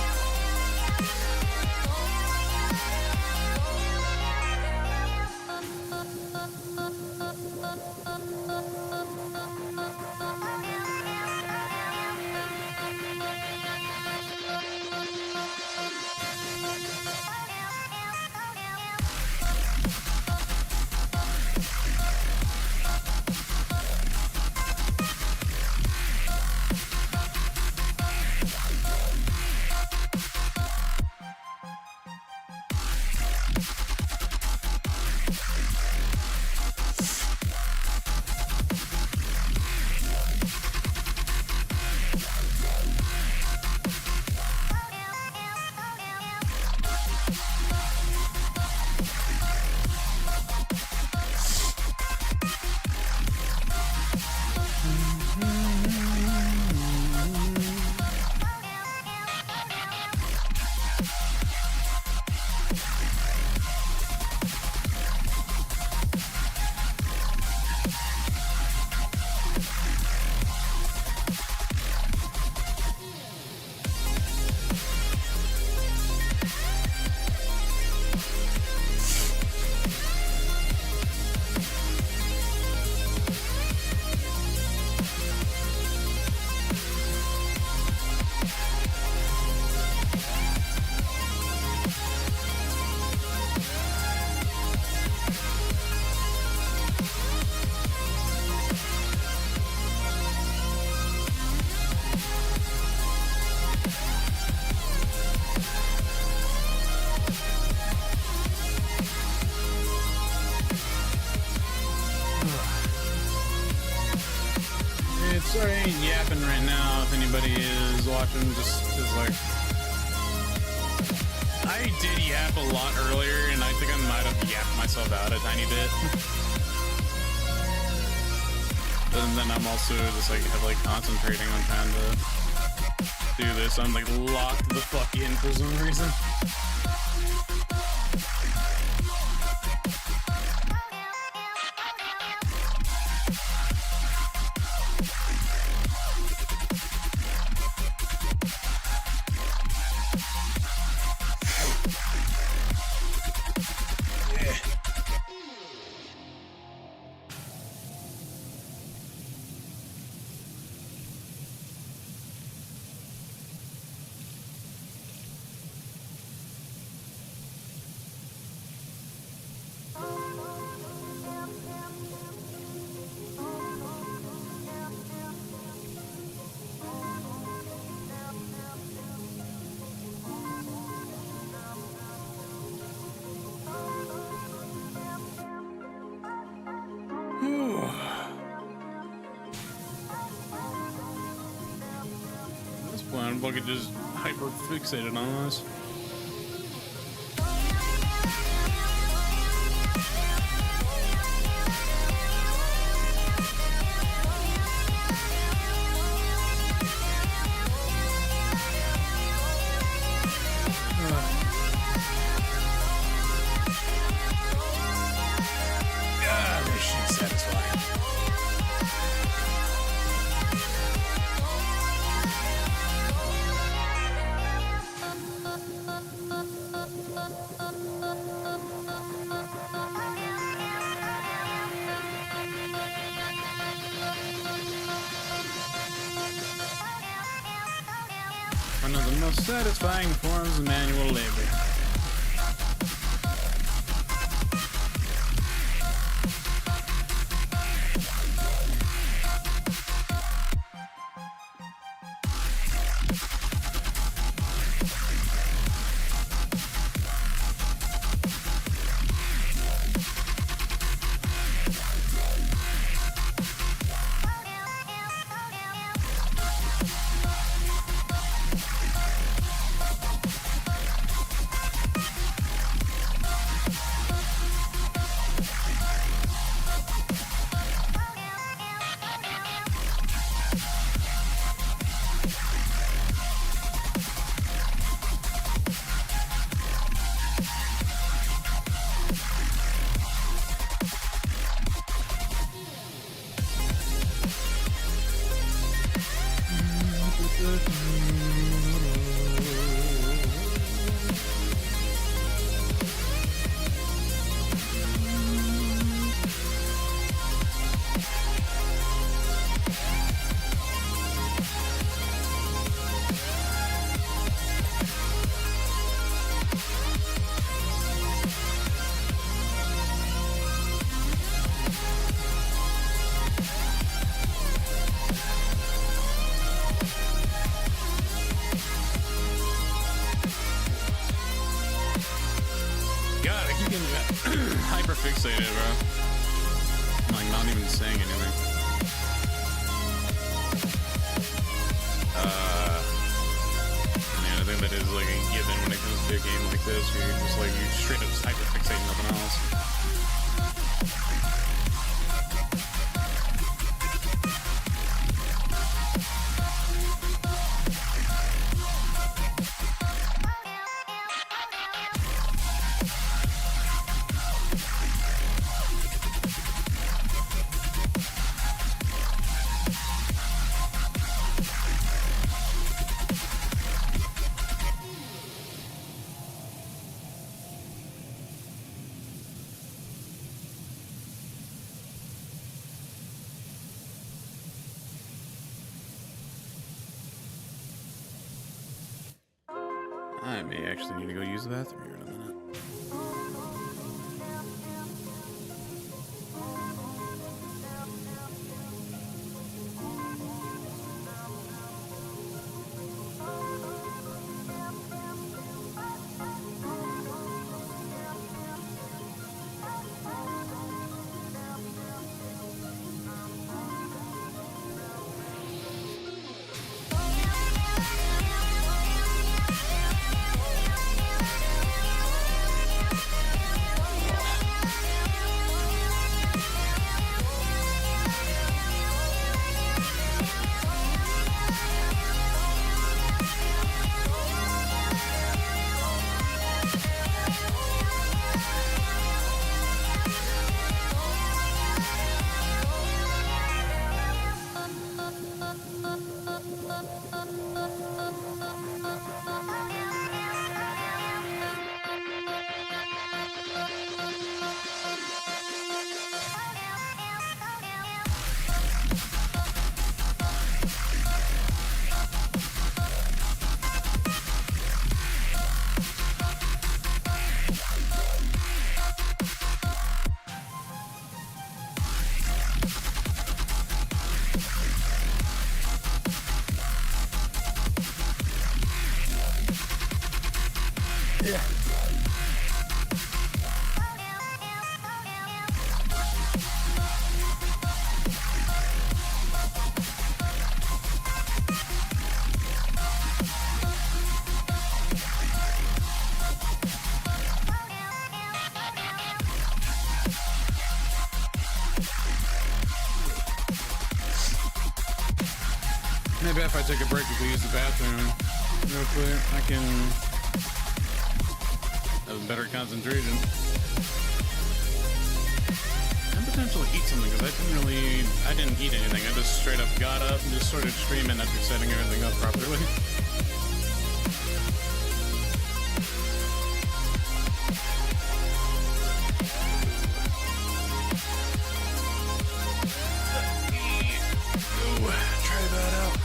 Sorry, I ain't yapping right now if anybody is watching, just because, like, I did yap a lot earlier, and I think I might have yapped myself out a tiny bit. And then I'm also just, like, heavily concentrating on trying to do this. I'm, like, locked the fuck in for some reason. Fucking just hyper fixated on this. This shit's satisfying. One of the most satisfying forms of manual labor. hyperfixated, bro. I'm like not even saying anything. I think that is like a given when it comes to a game like this, where you're just like, you straight up hyperfixate nothing else. I may actually need to go use the bathroom here in a minute. Yeah. Maybe if I take a break, we can use the bathroom real quick. I can have better concentration. And potentially eat something, because I didn't eat anything. I just straight up got up and just started streaming after setting everything up properly. Try that out.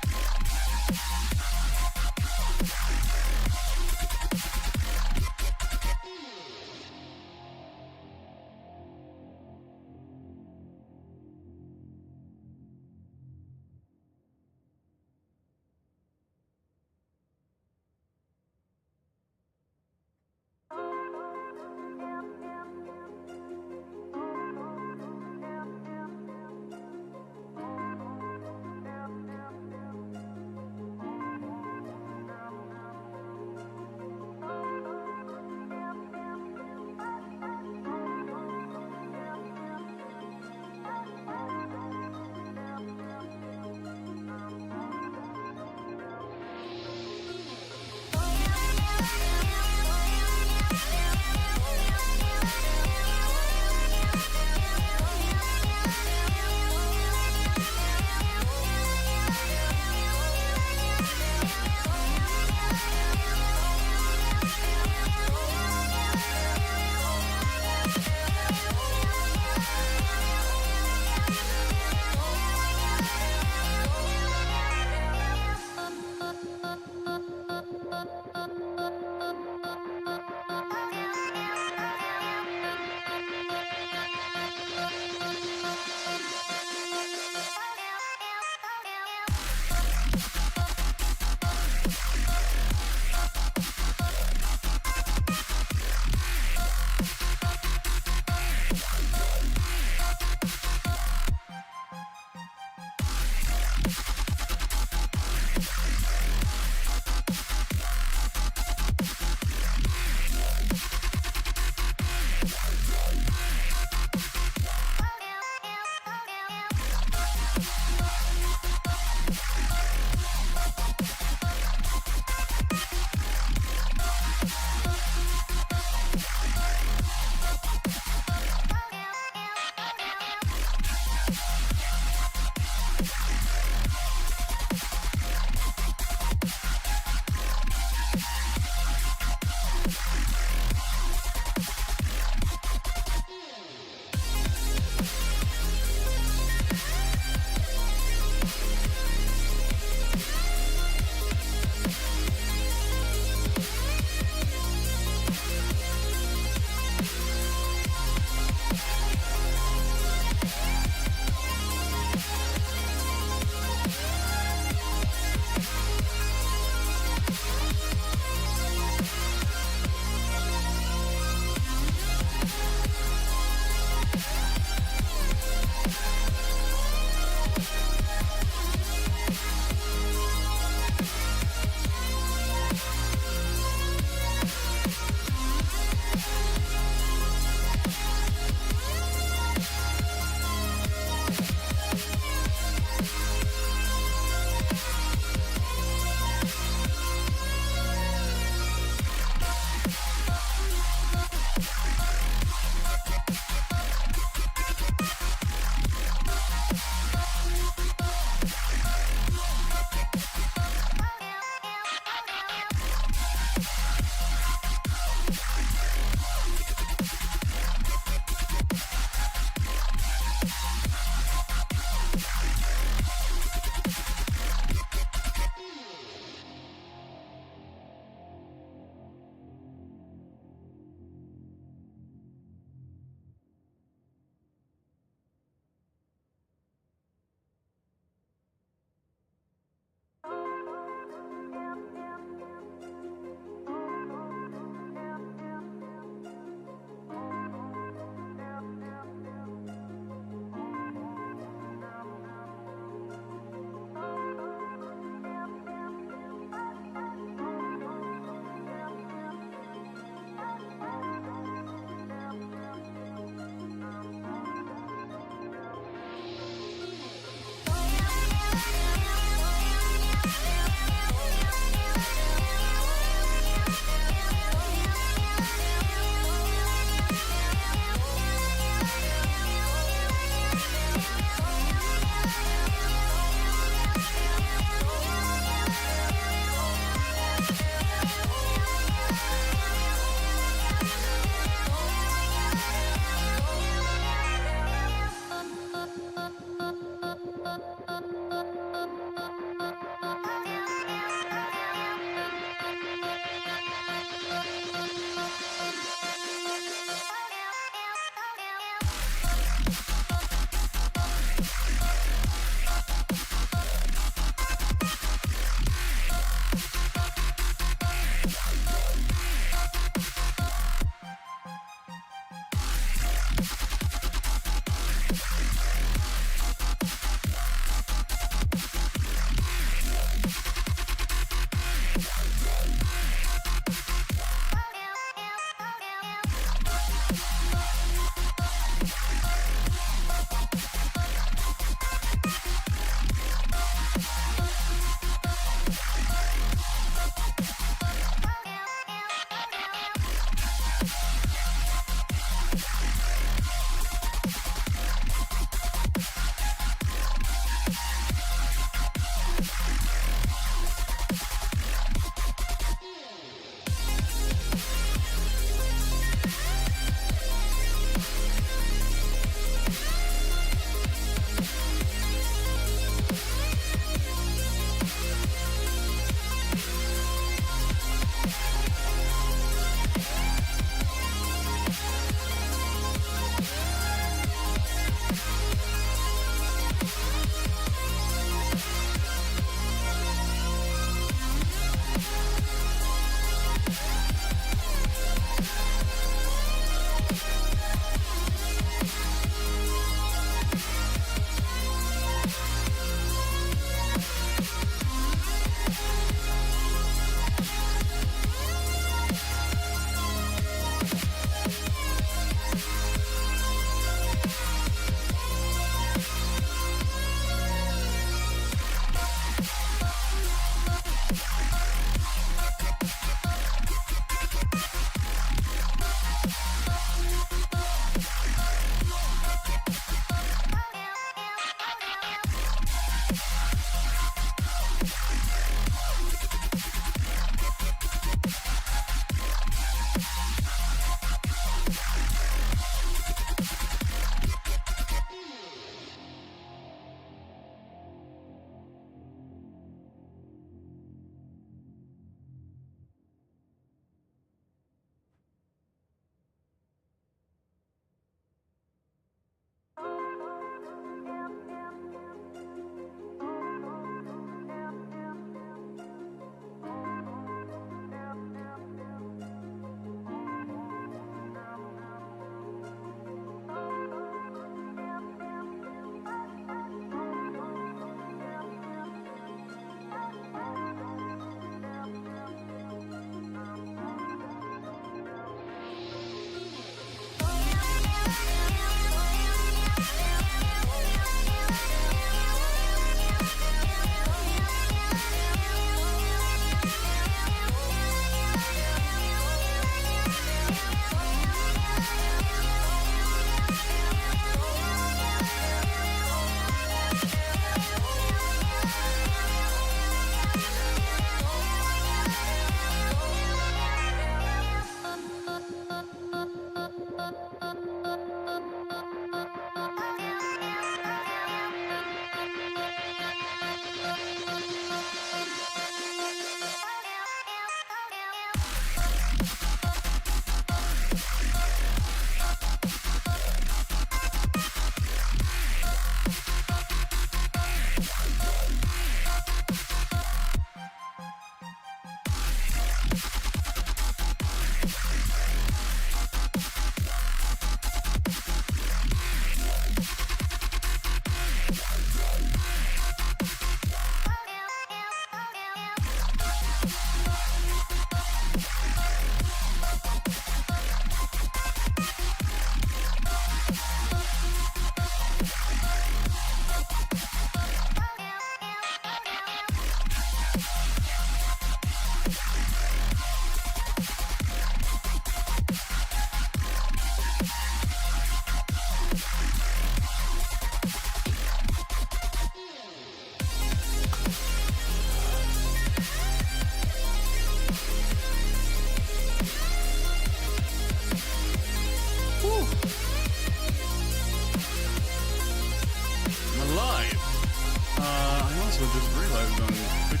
lives on Twitch.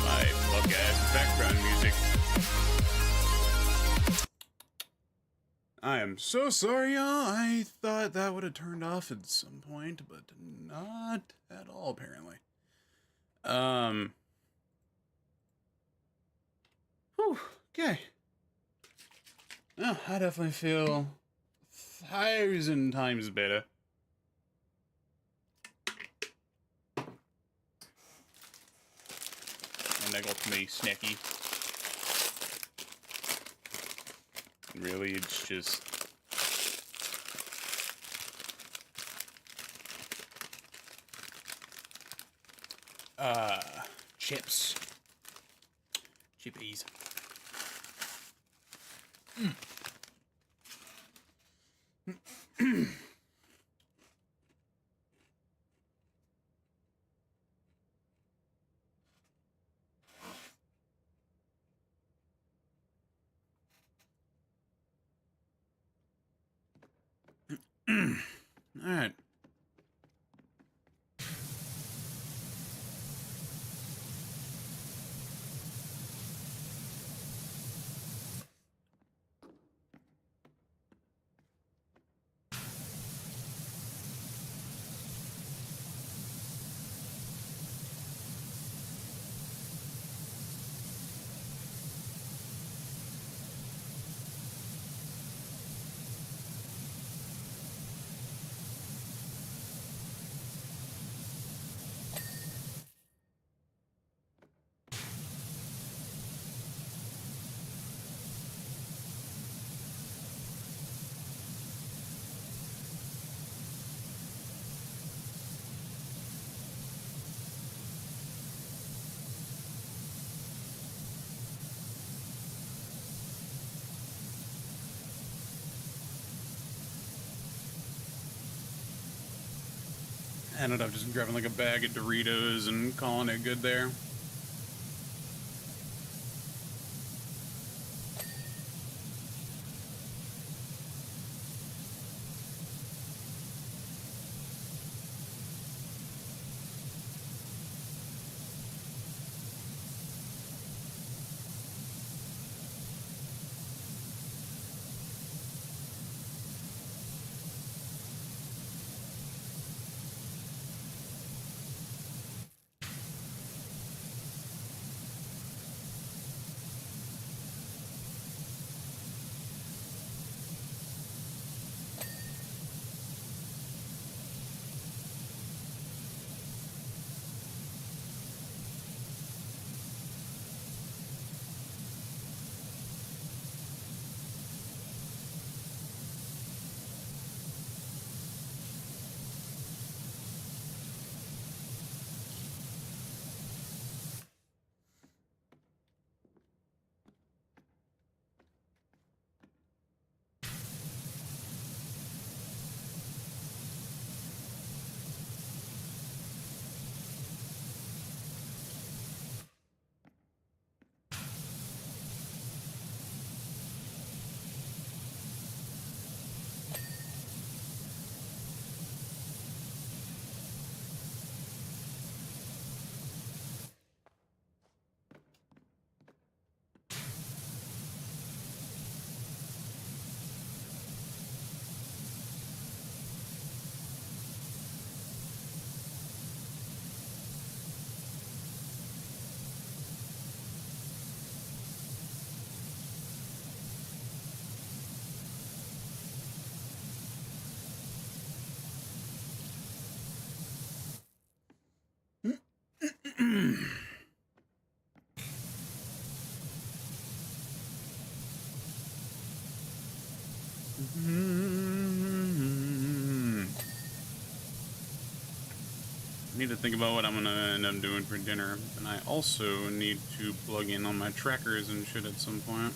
My fuck-ass background music. I am so sorry, y'all. I thought that would have turned off at some point, but not at all, apparently. Whew, okay. Oh, I definitely feel 1,000 times better. And I got me snacky. Really, it's just... chips. Chippies. Alright. I ended up just grabbing like a bag of Doritos and calling it good there. I need to think about what I'm gonna end up doing for dinner, and I also need to plug in on my trackers and shit at some point.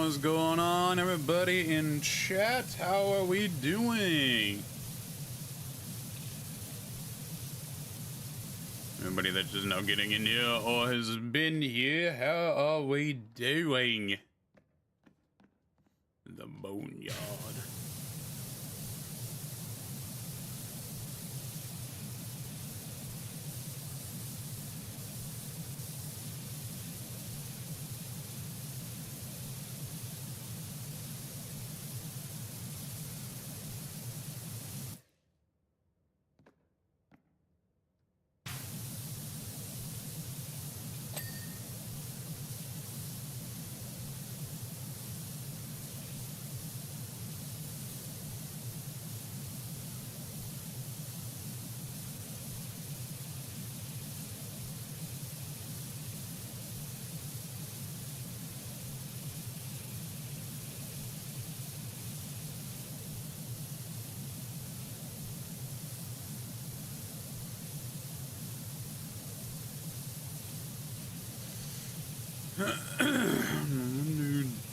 What's going on, everybody in chat? How are we doing? Everybody that's just now getting in here or has been here, how are we doing? The Boneyard.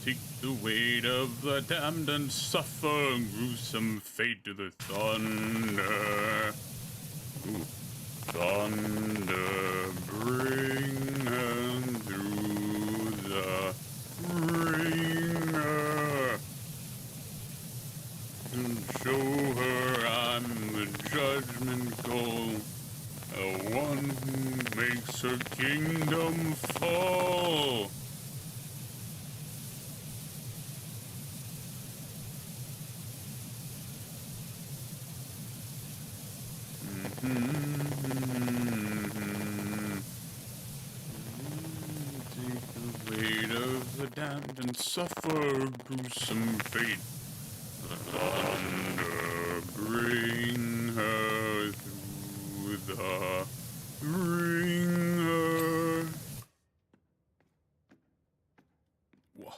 Take the weight of the damned and suffer gruesome fate to the thunder. Ooh. Thunder, bring her through the ringer and show her I'm the judgment goal. The one who makes her kingdom fall. Take the weight of the damned and suffer gruesome fate. The thunder, bring her through the ringer. Whoa.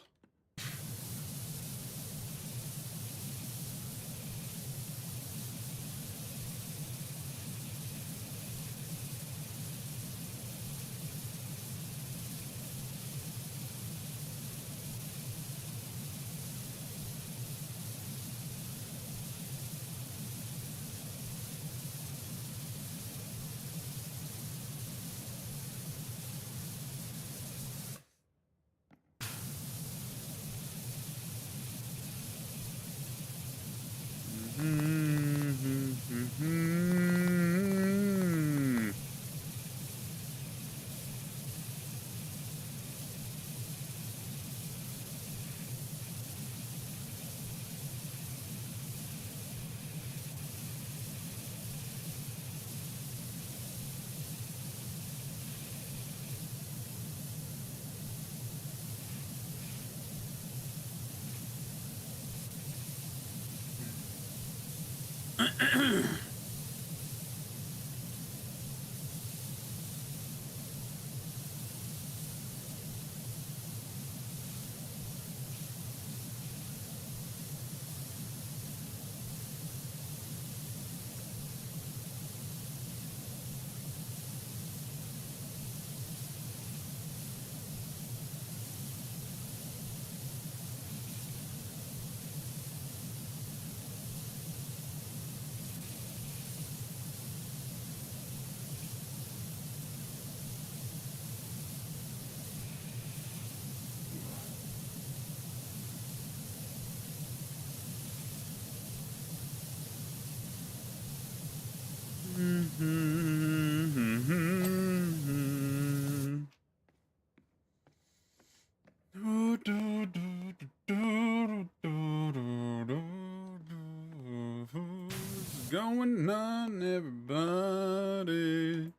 What's going on, everybody?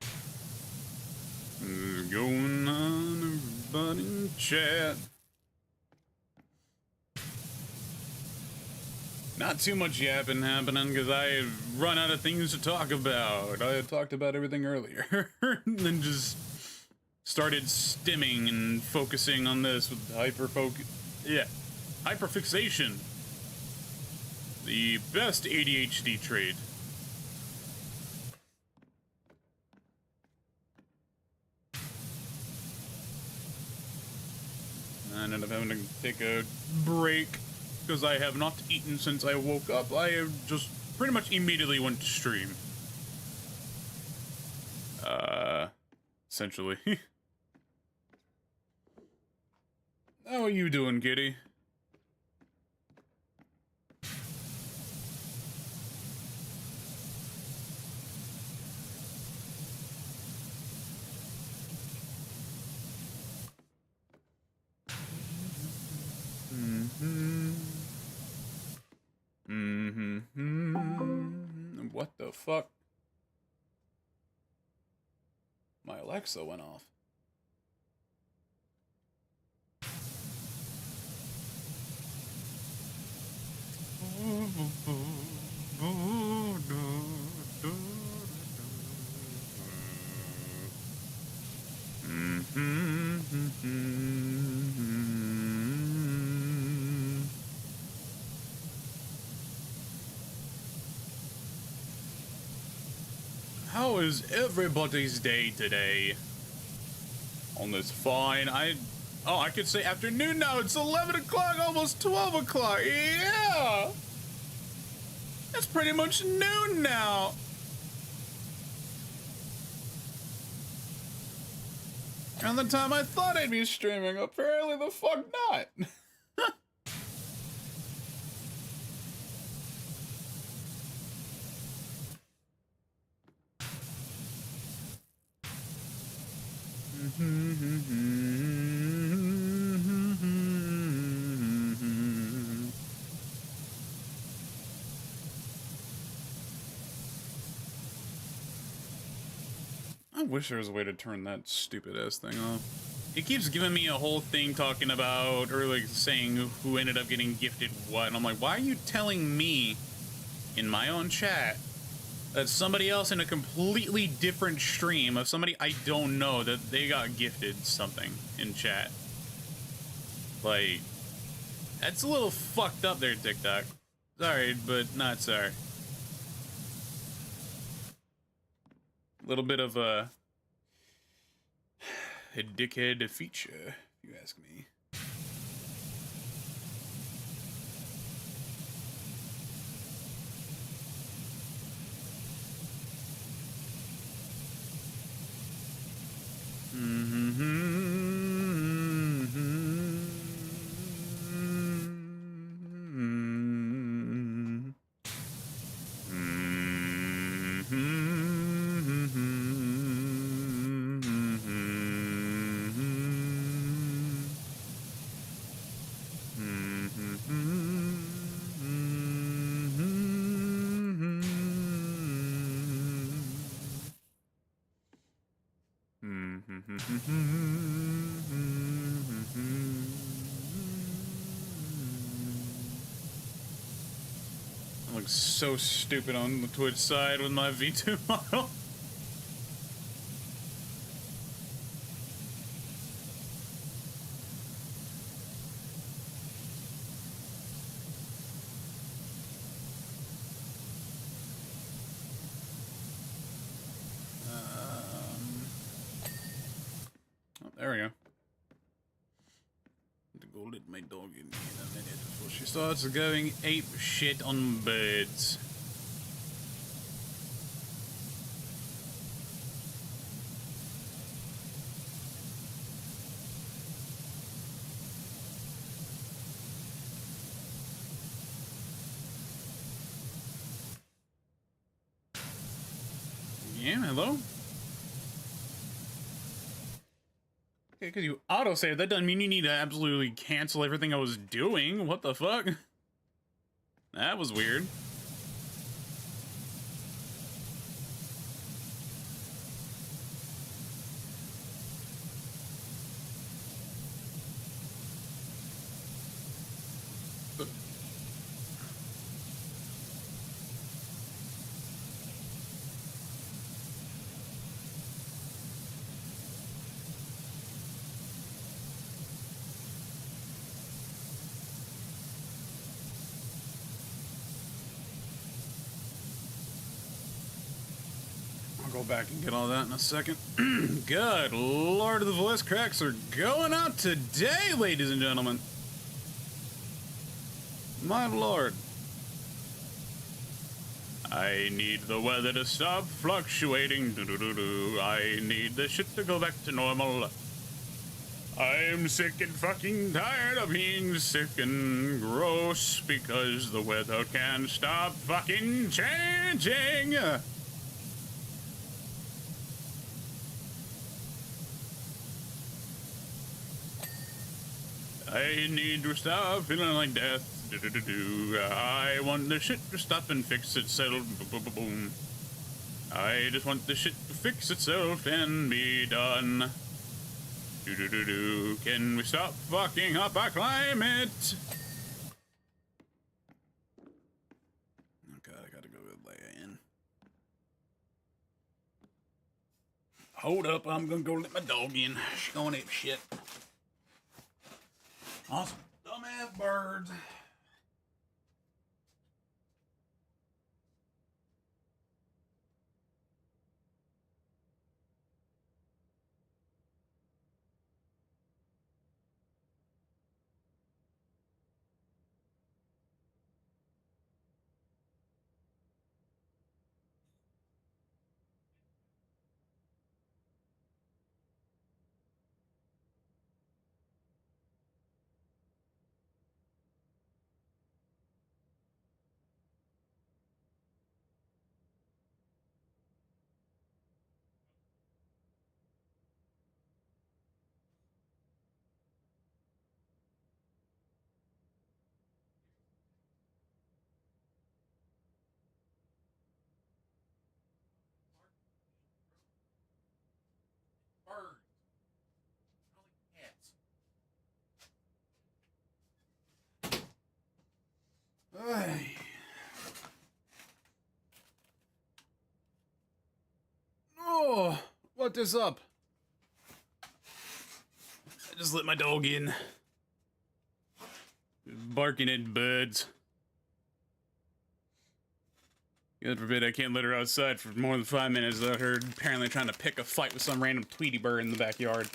What's going on, everybody in chat? Not too much yapping happening because I run out of things to talk about. I had talked about everything earlier and then just started stimming and focusing on this with hyperfixation. The best ADHD trait. ended up having to take a break because I have not eaten since I woke up. I have just pretty much immediately went to stream. Essentially. How are you doing, kitty? What the fuck? My Alexa went off. How is everybody's day today? On this fine, I could say afternoon now. It's 11 o'clock, almost 12 o'clock. Yeah! That's pretty much noon now. And the time I thought I'd be streaming, apparently the fuck not. I wish there was a way to turn that stupid ass thing off. It keeps giving me a whole thing talking about, or like saying who ended up getting gifted what, and I'm like, why are you telling me in my own chat that somebody else in a completely different stream of somebody I don't know that they got gifted something in chat? Like, that's a little fucked up there, TikTok. Sorry, but not sorry. A little bit of a dickhead feature, if you ask me. I look so stupid on the Twitch side with my V2 model. There we go. To go let my dog in a minute before she starts going ape shit on birds. Yeah, hello? Okay, because you autosave, that doesn't mean you need to absolutely cancel everything I was doing. What the fuck? That was weird. go back and get all that in a second. Good lord, the voice cracks are going out today, ladies and gentlemen. My lord. I need the weather to stop fluctuating. I need the shit to go back to normal. I'm sick and fucking tired of being sick and gross because the weather can't stop fucking changing. I need to stop feeling like death. I want the shit to stop and fix itself. Boom. I just want the shit to fix itself and be done. Can we stop fucking up our climate? Oh god, I gotta go lay in. Hold up, I'm gonna go let my dog in. She's going ape shit. Awesome. Dumbass birds. Birds. Ay. Oh, what is up? I just let my dog in. Barking at birds. God forbid I can't let her outside for more than 5 minutes without her apparently trying to pick a fight with some random Tweety bird in the backyard.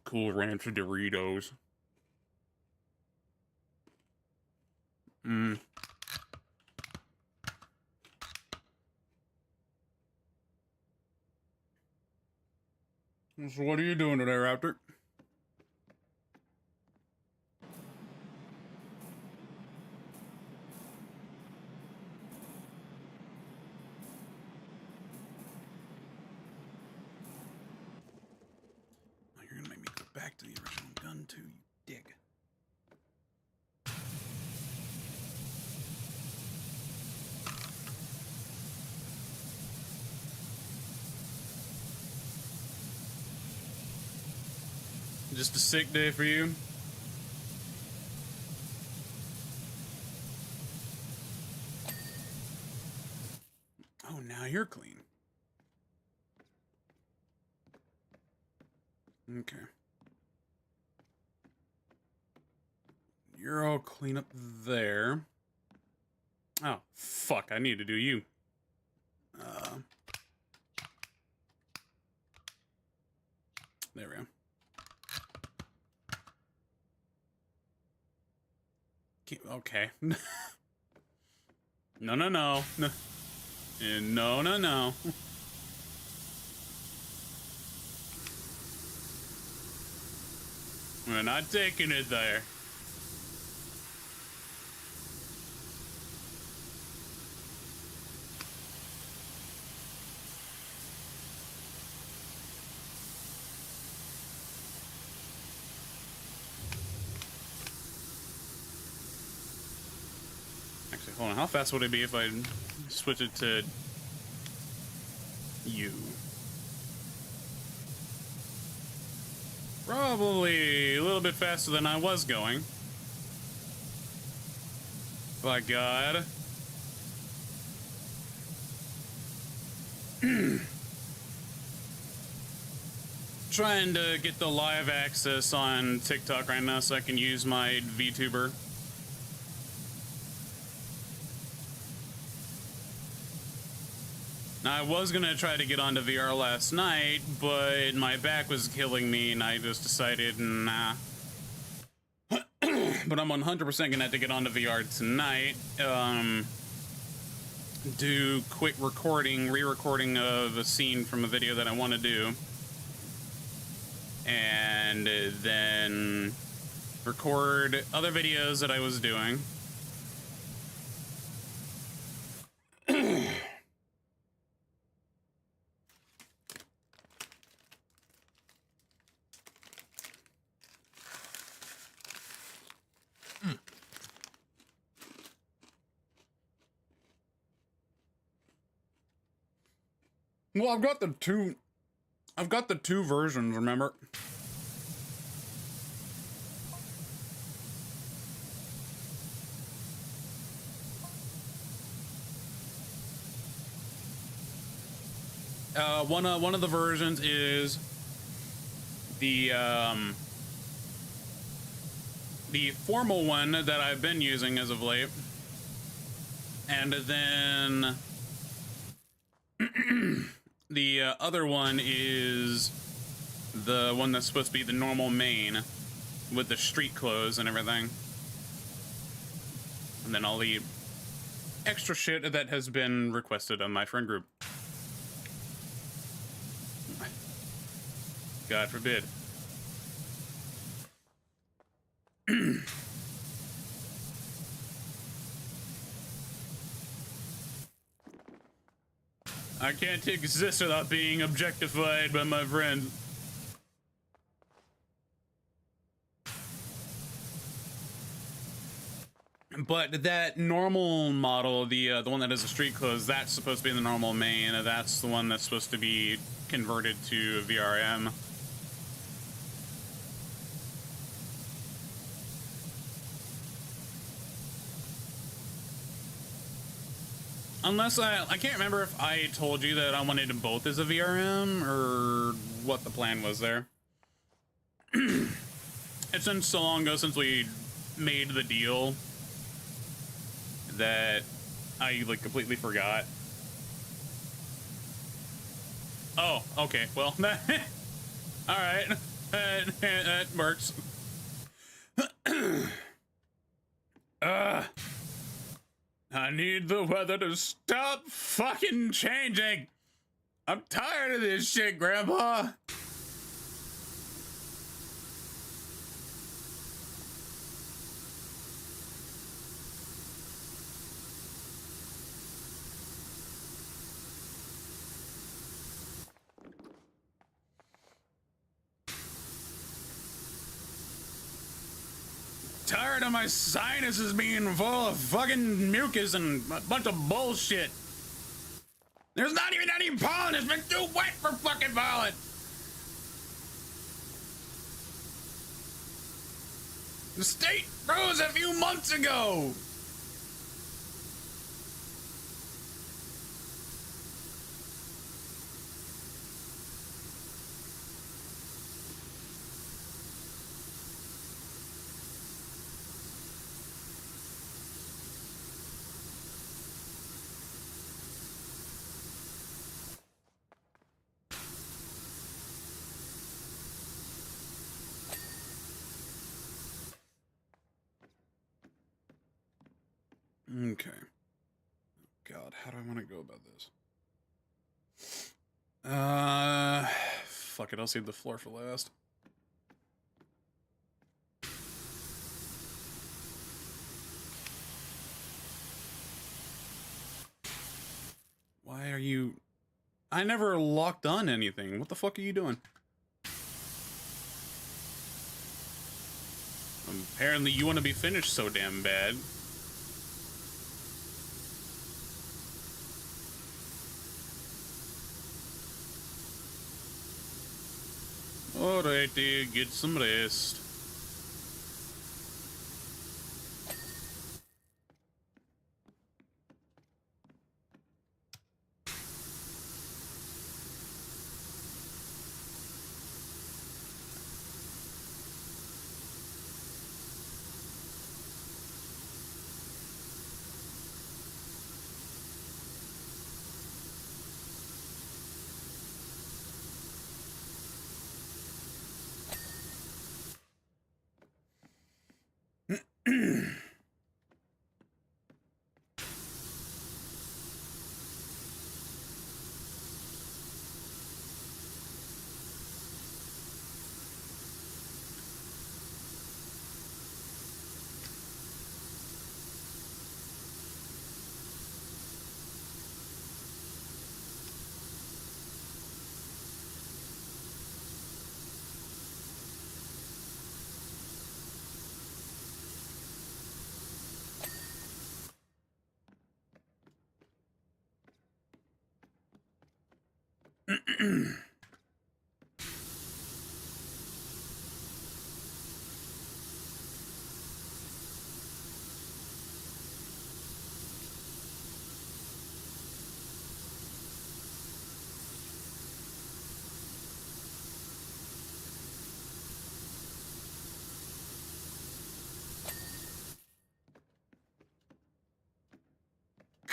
Cool Ranch Doritos. So what are you doing today, Raptor? Oh, you're gonna make me go back to the original gun too, you dick. Just a sick day for you? Oh, now you're clean. Okay. You're all clean up there. Oh, fuck, I need to do you. There we go. Okay. No. No. We're not taking it there. Actually, hold on. How fast would it be if I switch it to you? Probably a little bit faster than I was going. By God. trying to get the live access on TikTok right now so I can use my VTuber. Now, I was gonna try to get onto VR last night, but my back was killing me, and I just decided, nah. But I'm 100% gonna have to get onto VR tonight. Do quick re-recording of a scene from a video that I want to do, and then record other videos that I was doing. Well, I've got the two versions, remember? One of the versions is the formal one that I've been using as of late, and then the other one is the one that's supposed to be the normal main with the street clothes and everything, and then all the extra shit that has been requested on my friend group. God forbid. I can't exist without being objectified by my friend. But that normal model, the one that has the street clothes, that's supposed to be the normal main. That's the one that's supposed to be converted to VRM. Unless I can't remember if I told you that I wanted them both as a VRM or what the plan was there. It's been so long ago since we made the deal that I like completely forgot. Oh, okay. Well, all right, that works. I need the weather to stop fucking changing. I'm tired of this shit, Grandpa. Tired of my sinuses being full of fucking mucus and a bunch of bullshit. There's not even any pollen. It's been too wet for fucking pollen. The state froze a few months ago. Okay. God, how do I want to go about this? Fuck it, I'll save the floor for last. Why are you... I never locked on anything. What the fuck are you doing? Apparently you want to be finished so damn bad. Alrighty, get some rest.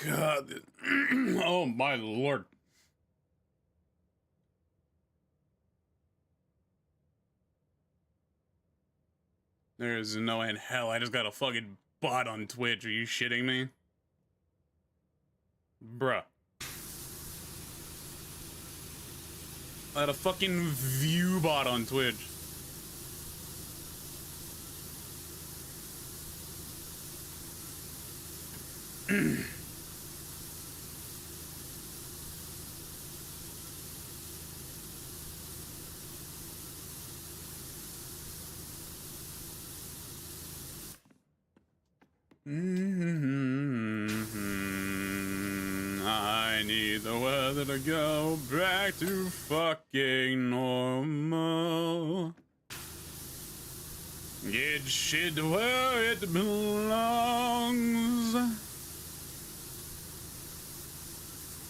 God. Oh my lord. There's no way in hell I just got a fucking bot on Twitch. Are you shitting me? Bruh. I had a fucking view bot on Twitch. I need the weather to go back to fucking normal. Get shit where it belongs.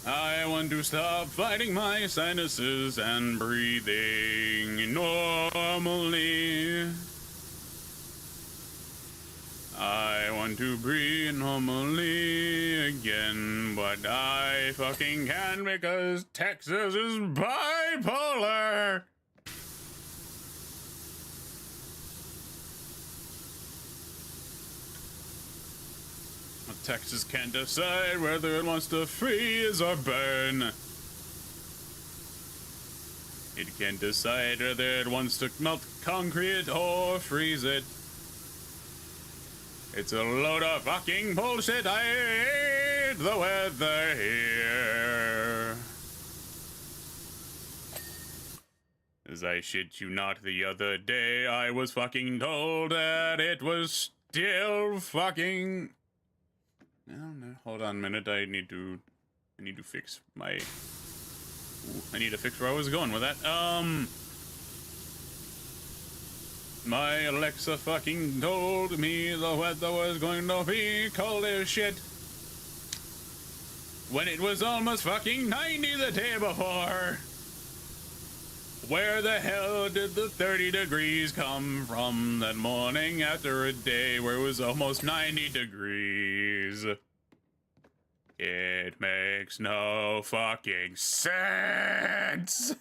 I want to stop fighting my sinuses and breathing normally. I want to breathe normally again, but I fucking can't because Texas is bipolar. Texas can't decide whether it wants to freeze or burn. It can't decide whether it wants to melt concrete or freeze it. It's a load of fucking bullshit. I hate the weather here. As I shit you not, the other day I was fucking told that it was still fucking... I don't know. Hold on a minute. I need to fix my... Ooh, I need to fix where I was going with that. My Alexa fucking told me the weather was going to be cold as shit when it was almost fucking 90 the day before. Where the hell did the 30 degrees come from that morning after a day where it was almost 90 degrees? It makes no fucking sense.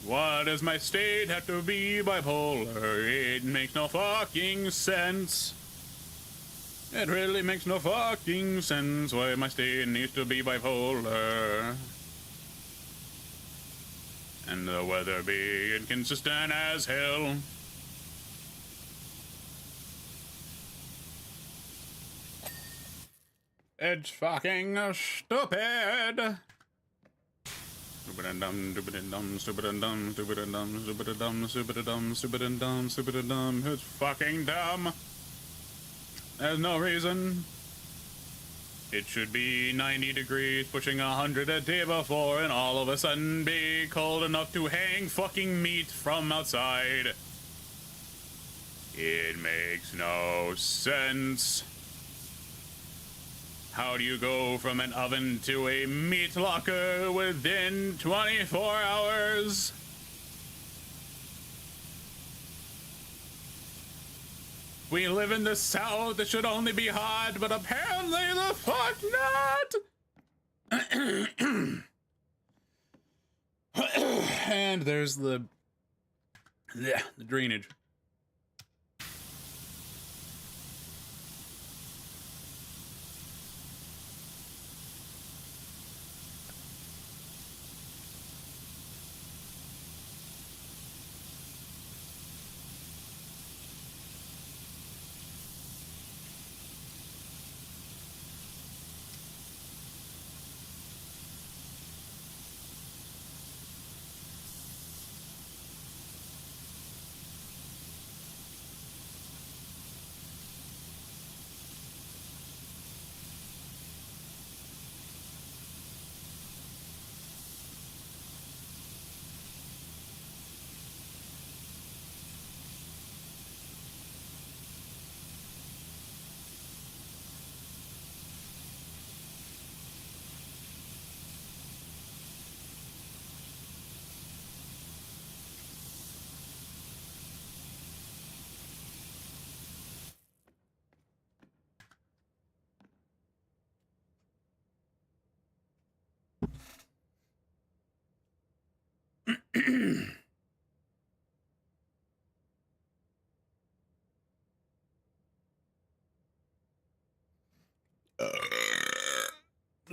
Why does my state have to be bipolar? It makes no fucking sense. It really makes no fucking sense why my state needs to be bipolar. And the weather be inconsistent as hell. It's fucking stupid. Stupid and dumb, stupid and dumb, stupid and dumb, stupid and dumb, stupid and dumb, stupid and dumb, stupid and dumb, stupid and dumb. It's fucking dumb. There's no reason. It should be 90 degrees, pushing 100 a day before, and all of a sudden be cold enough to hang fucking meat from outside. It makes no sense. How do you go from an oven to a meat locker within 24 hours? We live in the South, it should only be hot, but apparently the fuck not! And there's the drainage.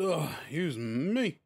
Ugh, use me.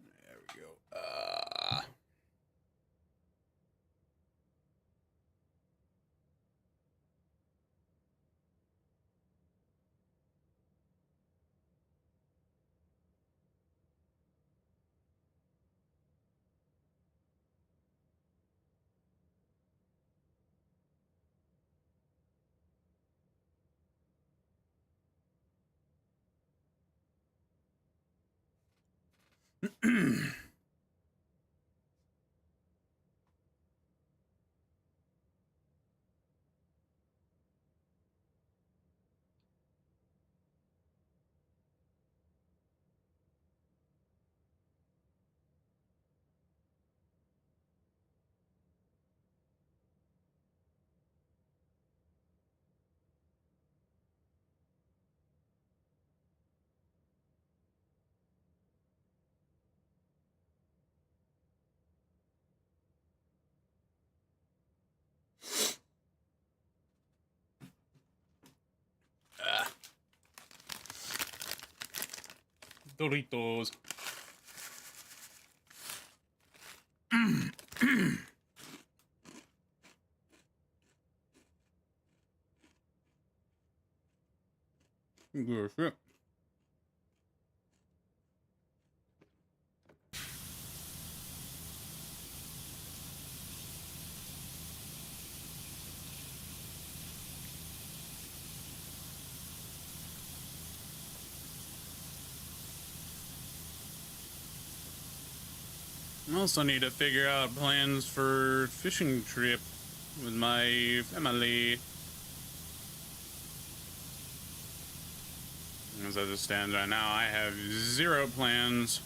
There we go. Doritos. Good shit. I also need to figure out plans for fishing trip with my family. As it stands right now, I have 0 plans.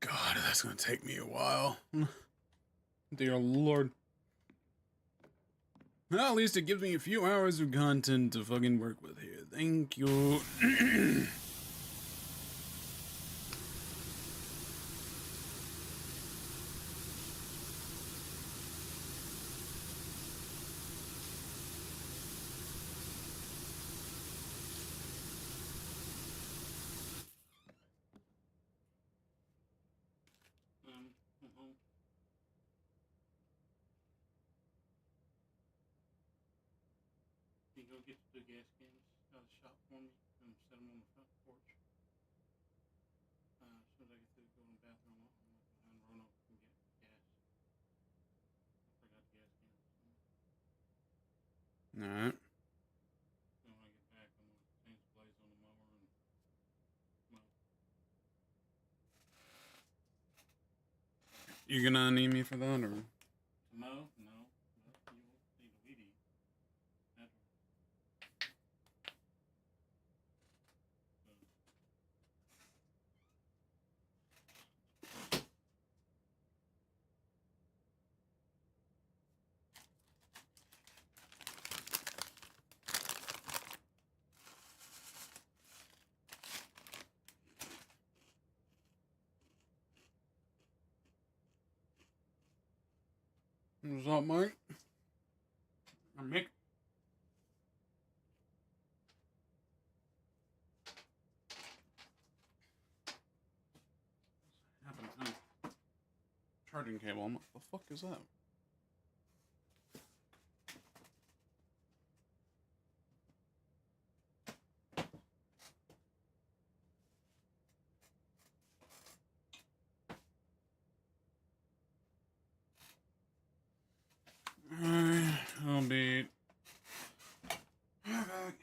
God, that's gonna take me a while. Dear Lord. Well, at least it gives me a few hours of content to fucking work with here. Thank you. You go get the gas cans out of the shop for me and set them on the front porch. As soon as I get to go in the bathroom, I'll walk behind Roanoke and get gas. I forgot the gas cans. Alright. So when I get back, I'm gonna change the blades on the mower and mow. You gonna need me for that or? To mow? No. You will need a weed eat. What's up, Mike? Mick. Charging cable. What the fuck is that? I'll be right back.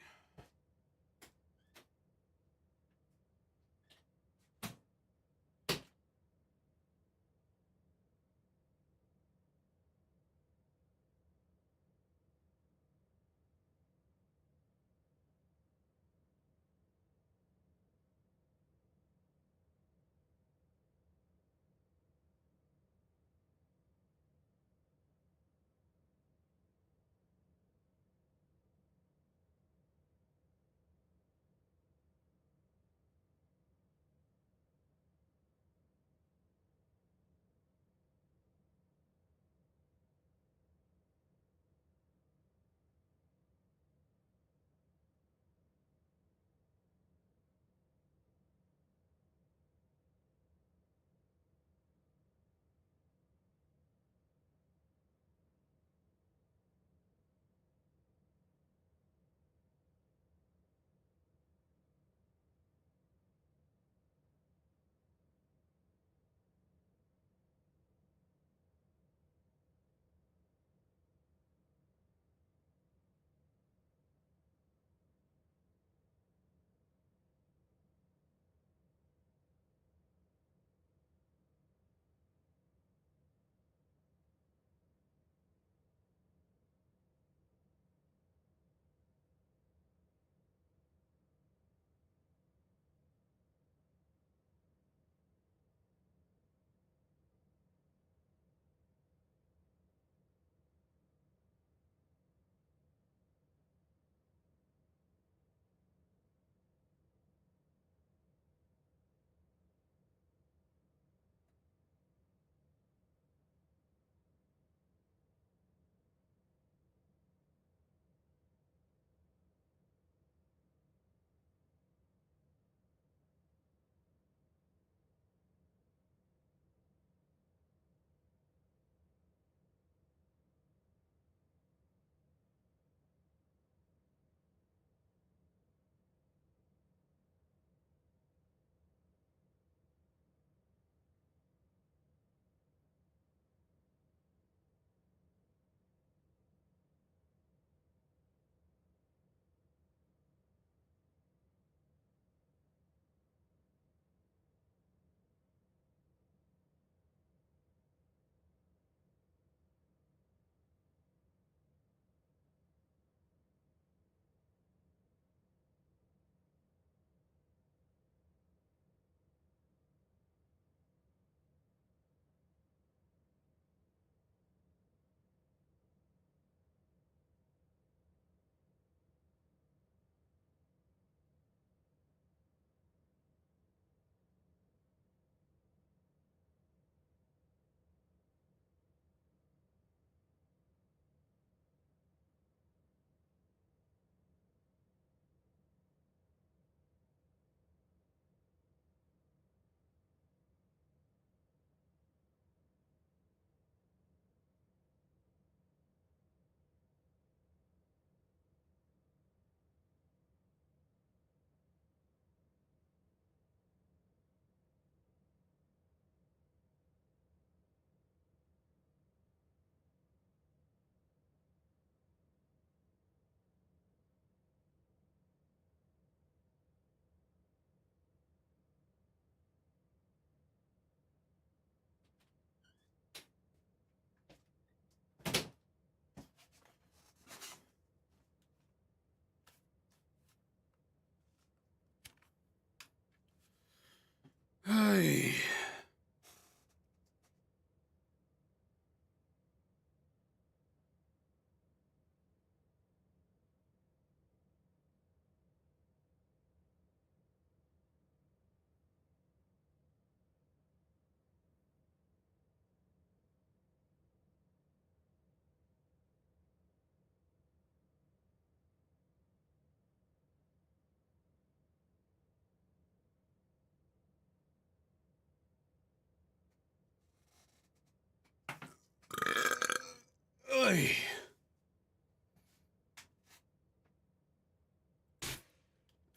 Hey.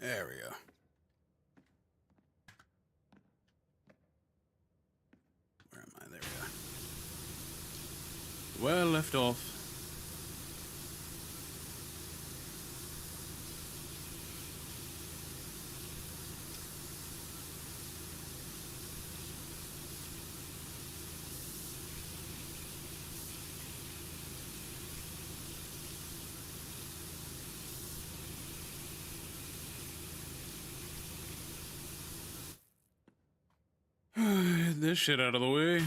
There we go. Where am I? There we go. Well, left off. Get this shit out of the way.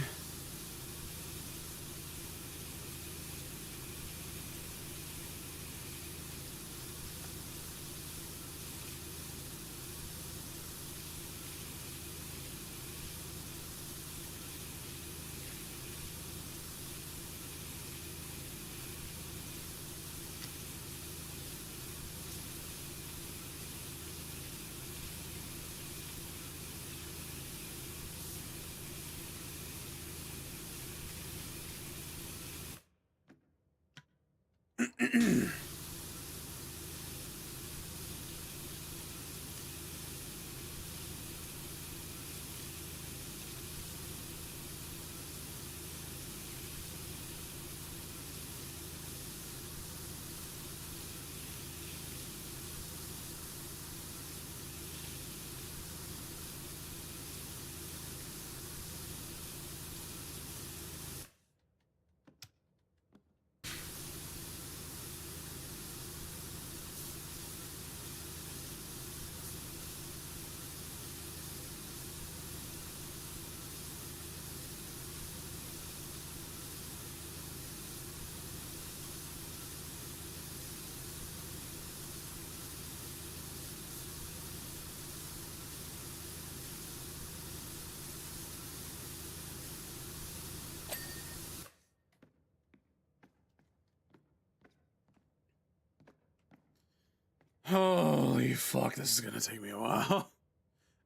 Holy fuck, this is gonna take me a while.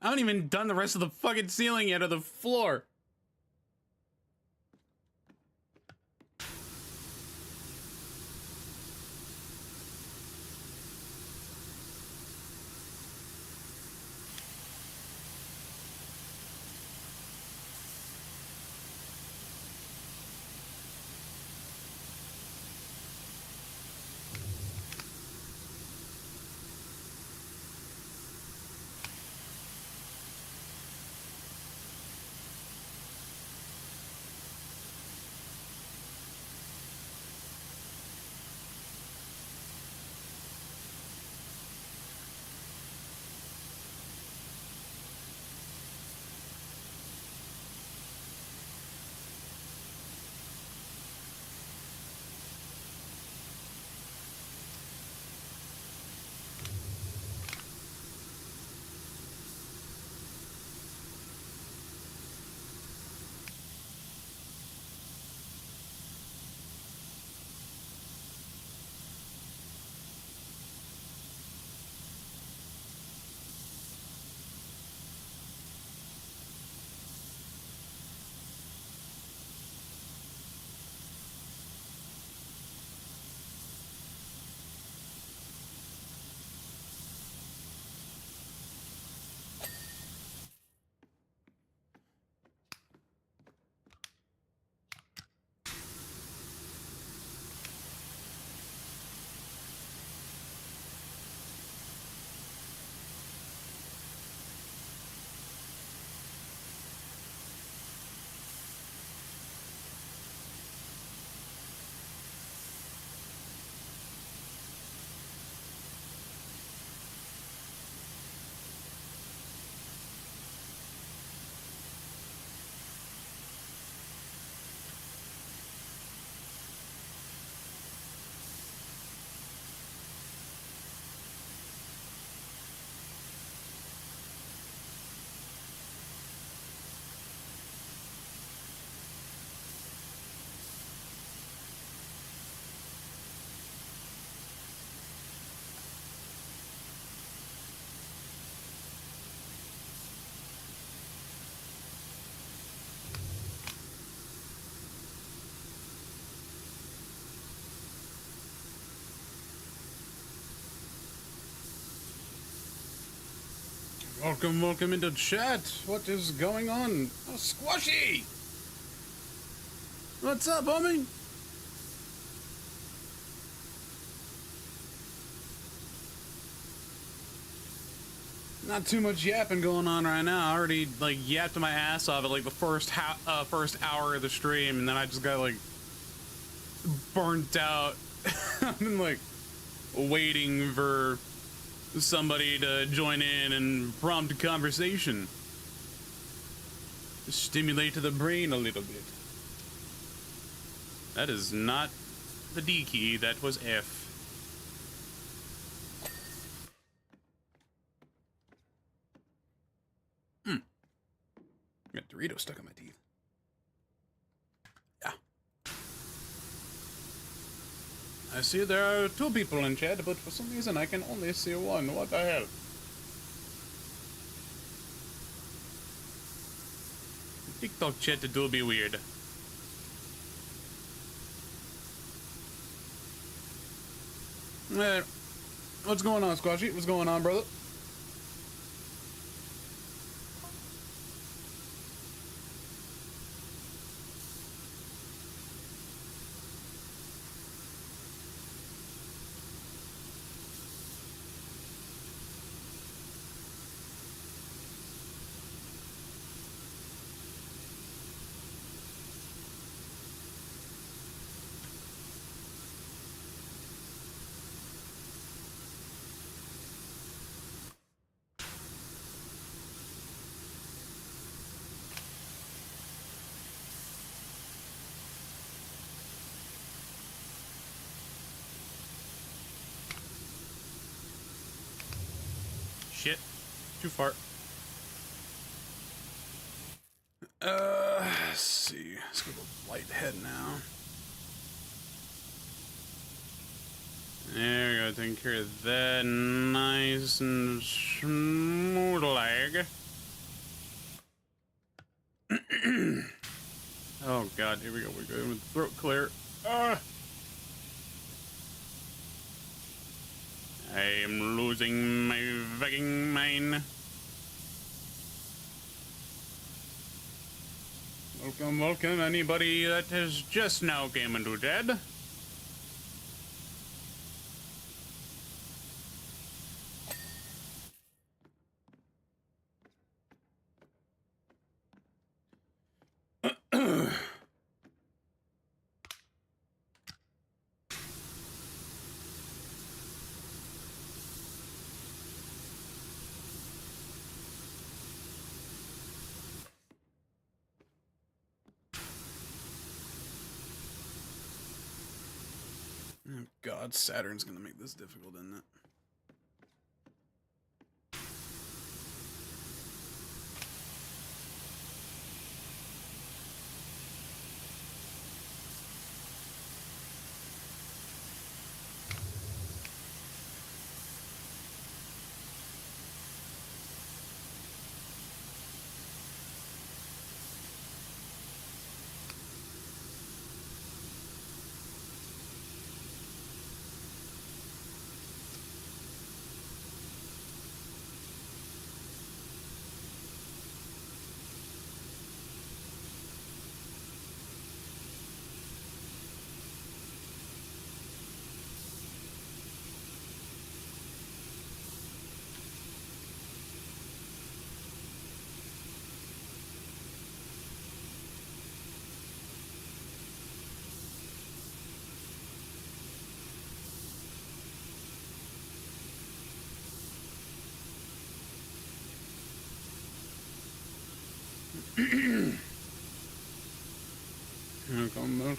I haven't even done the rest of the fucking ceiling yet or the floor. Welcome into chat. What is going on? Oh, Squashy! What's up, homie? Not too much yapping going on right now. I already like yapped my ass off at like the first hour of the stream, and then I just got like burnt out. I've been like waiting for somebody to join in and prompt a conversation. Stimulate the brain a little bit. That is not the D key, that was F. Got Dorito stuck in my teeth. Yeah. I see there are 2 people in chat, but for some reason I can only see 1. What the hell? TikTok chat do be weird. What's going on, Squashy? What's going on, brother? Shit. Too far. Let's see. Let's go to light head now. There we go. Taking care of that nice and smooth leg. Oh god, here we go. We're going with throat clear. I am losing my fucking mind. Welcome, anybody that has just now came into chat. Oh god, Saturn's gonna make this difficult, isn't it?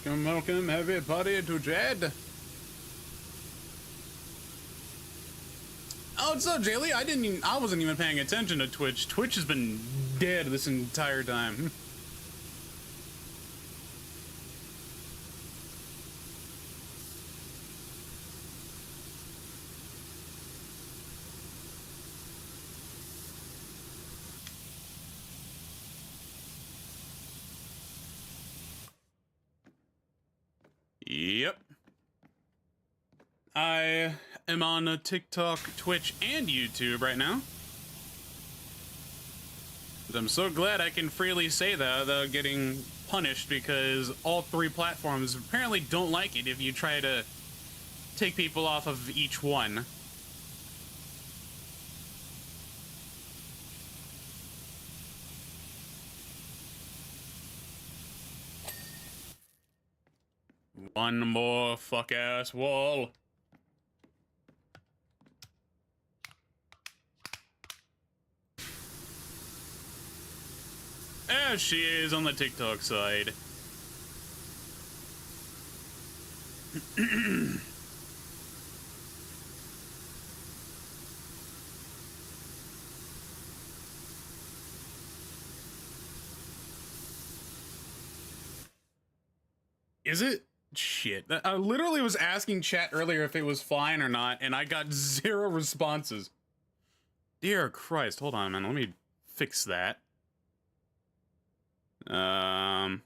Welcome, everybody to Jed. Oh, what's up, Jaylee? I wasn't even paying attention to Twitch. Twitch has been dead this entire time. Yep. I am on TikTok, Twitch, and YouTube right now. I'm so glad I can freely say that without getting punished, because all 3 platforms apparently don't like it if you try to take people off of each one. One more fuck-ass wall. As she is on the TikTok side. Is it? Shit. I literally was asking chat earlier if it was fine or not, and I got 0 responses. Dear Christ, hold on, man. Let me fix that. Audio.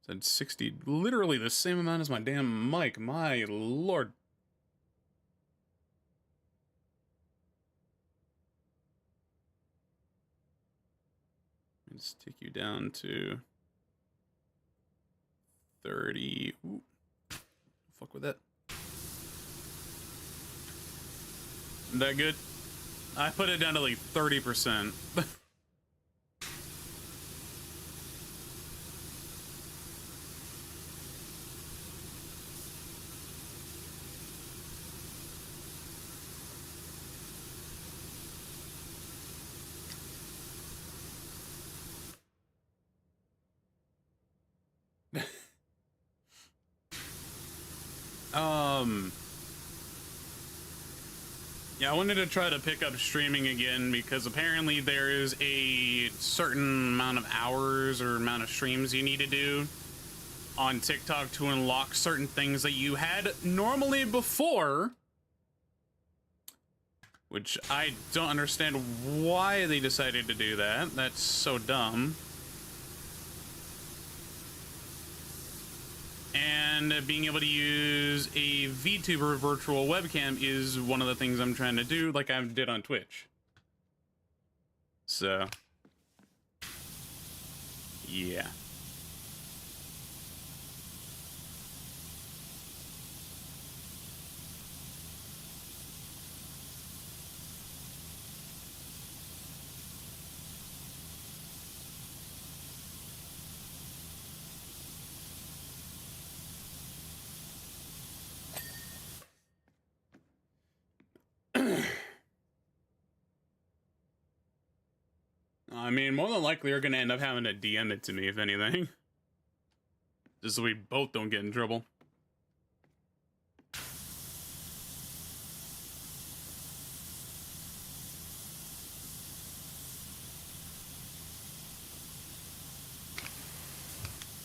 Said 60, literally the same amount as my damn mic. My lord. Let's take you down to 30. Ooh. Fuck with that. Isn't that good? I put it down to like 30%. Yeah, I wanted to try to pick up streaming again because apparently there is a certain amount of hours or amount of streams you need to do on TikTok to unlock certain things that you had normally before, which I don't understand why they decided to do that. That's so dumb. And being able to use a VTuber virtual webcam is one of the things I'm trying to do, like I did on Twitch. So, yeah. I mean, more than likely, you're gonna end up having to DM it to me, if anything. Just so we both don't get in trouble.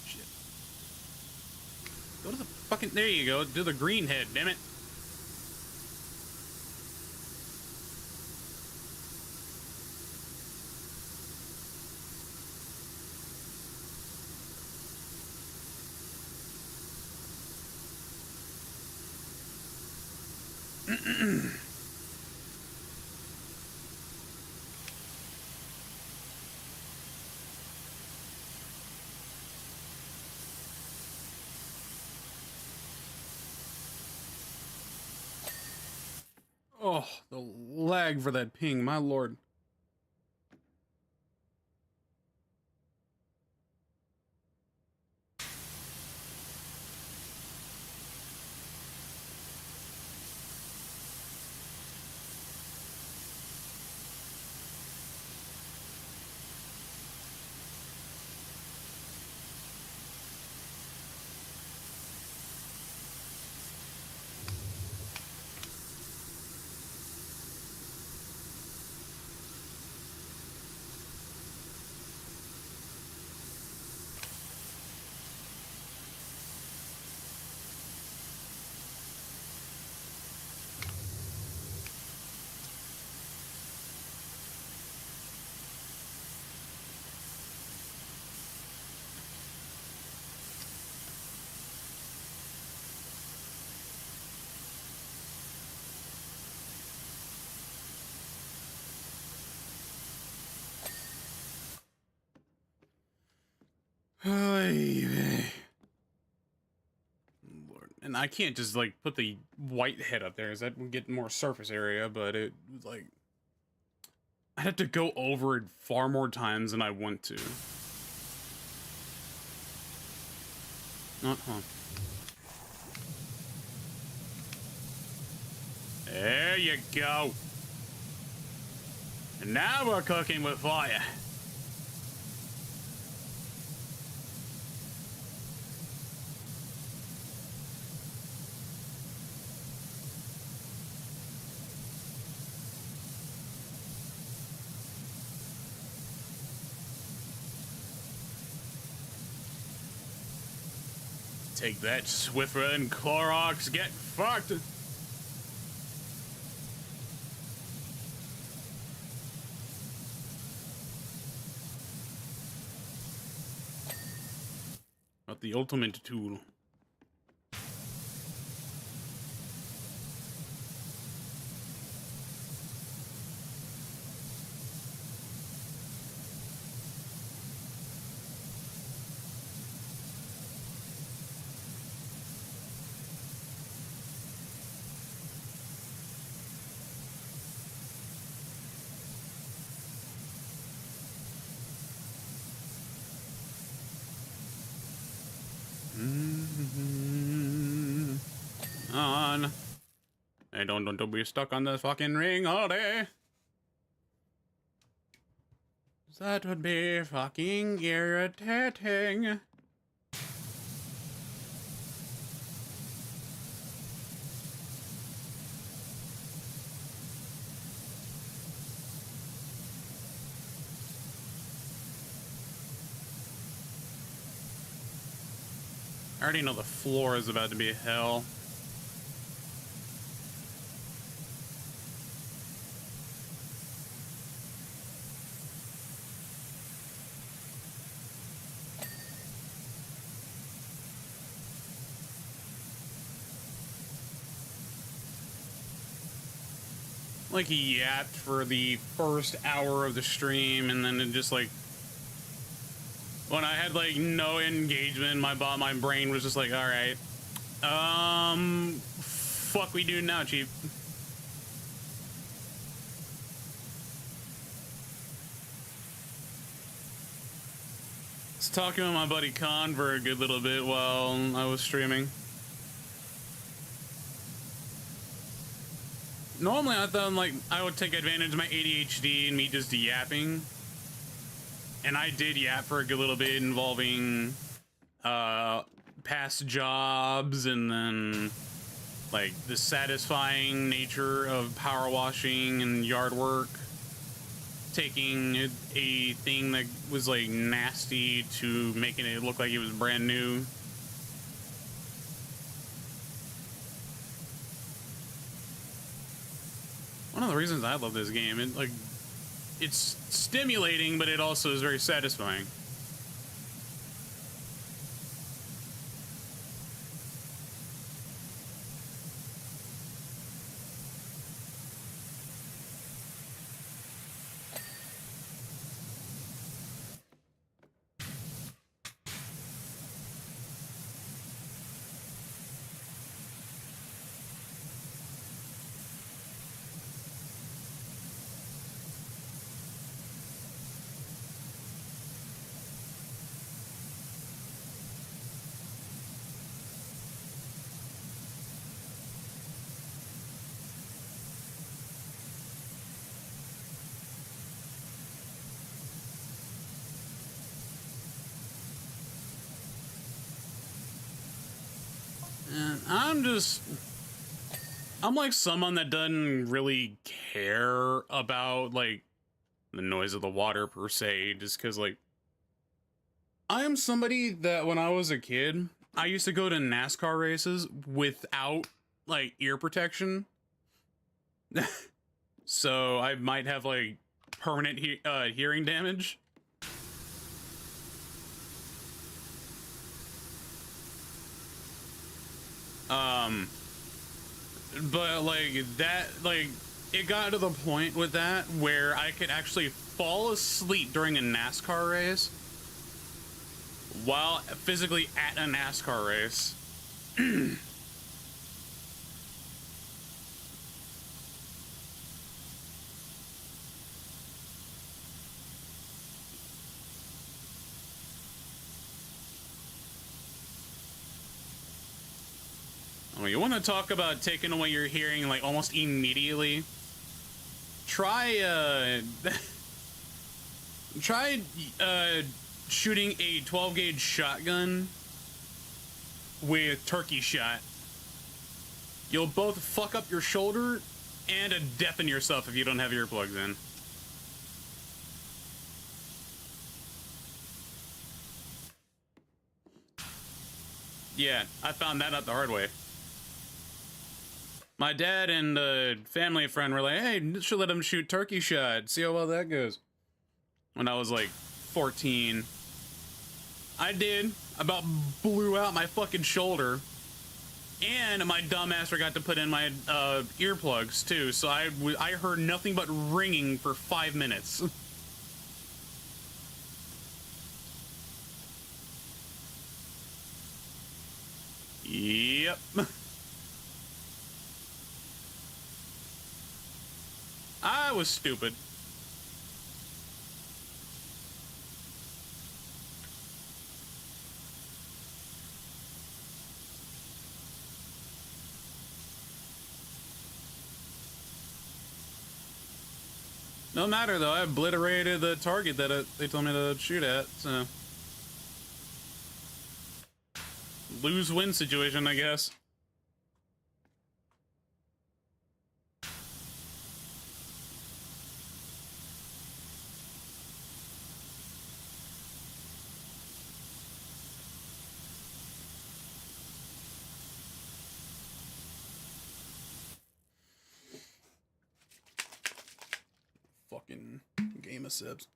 Shit. Go to the fucking... There you go. Do the green head, damn it. Oh, the lag for that ping, my lord. Lord. And I can't just like put the white head up there, as that would get more surface area, but it was like I'd have to go over it far more times than I want to. Uh-huh. There you go. And now we're cooking with fire. Take that, Swiffer and Clorox. Get fucked. Not the ultimate tool. On. Hey, don't be stuck on this fucking ring all day. That would be fucking irritating. I already know the floor is about to be hell. Like he yapped for the first hour of the stream, and then it just like when I had like no engagement, my brain was just like, all right, fuck we do now, chief. I was talking with my buddy Khan for a good little bit while I was streaming. Normally I thought like I would take advantage of my ADHD and me just yapping. And I did yap for a good little bit involving past jobs and then like the satisfying nature of power washing and yard work. Taking a thing that was like nasty to making it look like it was brand new. One of the reasons I love this game, it's stimulating, but it also is very satisfying. And I'm like someone that doesn't really care about like the noise of the water per se, just because like I am somebody that when I was a kid, I used to go to NASCAR races without like ear protection. So I might have like permanent hearing damage. But like that, like it got to the point with that where I could actually fall asleep during a NASCAR race while physically at a NASCAR race. Oh, you want to talk about taking away your hearing like almost immediately? Try try shooting a 12 gauge shotgun with turkey shot. You'll both fuck up your shoulder and deafen yourself if you don't have earplugs in. Yeah, I found that out the hard way. My dad and a family friend were like, hey, you should let him shoot turkey shot. See how well that goes. When I was like 14. I did. About blew out my fucking shoulder. And my dumb ass forgot to put in my earplugs too. So I heard nothing but ringing for 5 minutes. Yep. I was stupid. No matter though, I obliterated the target that they told me to shoot at, so. Lose-win situation, I guess. Fucking game of Sibs.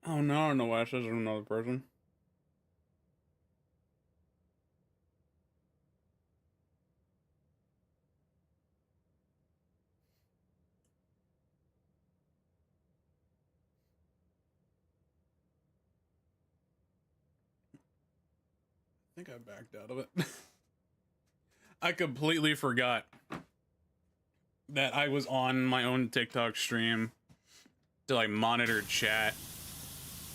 Oh no, I don't know why it says there's another person. I think I backed out of it. I completely forgot that I was on my own TikTok stream to like monitor chat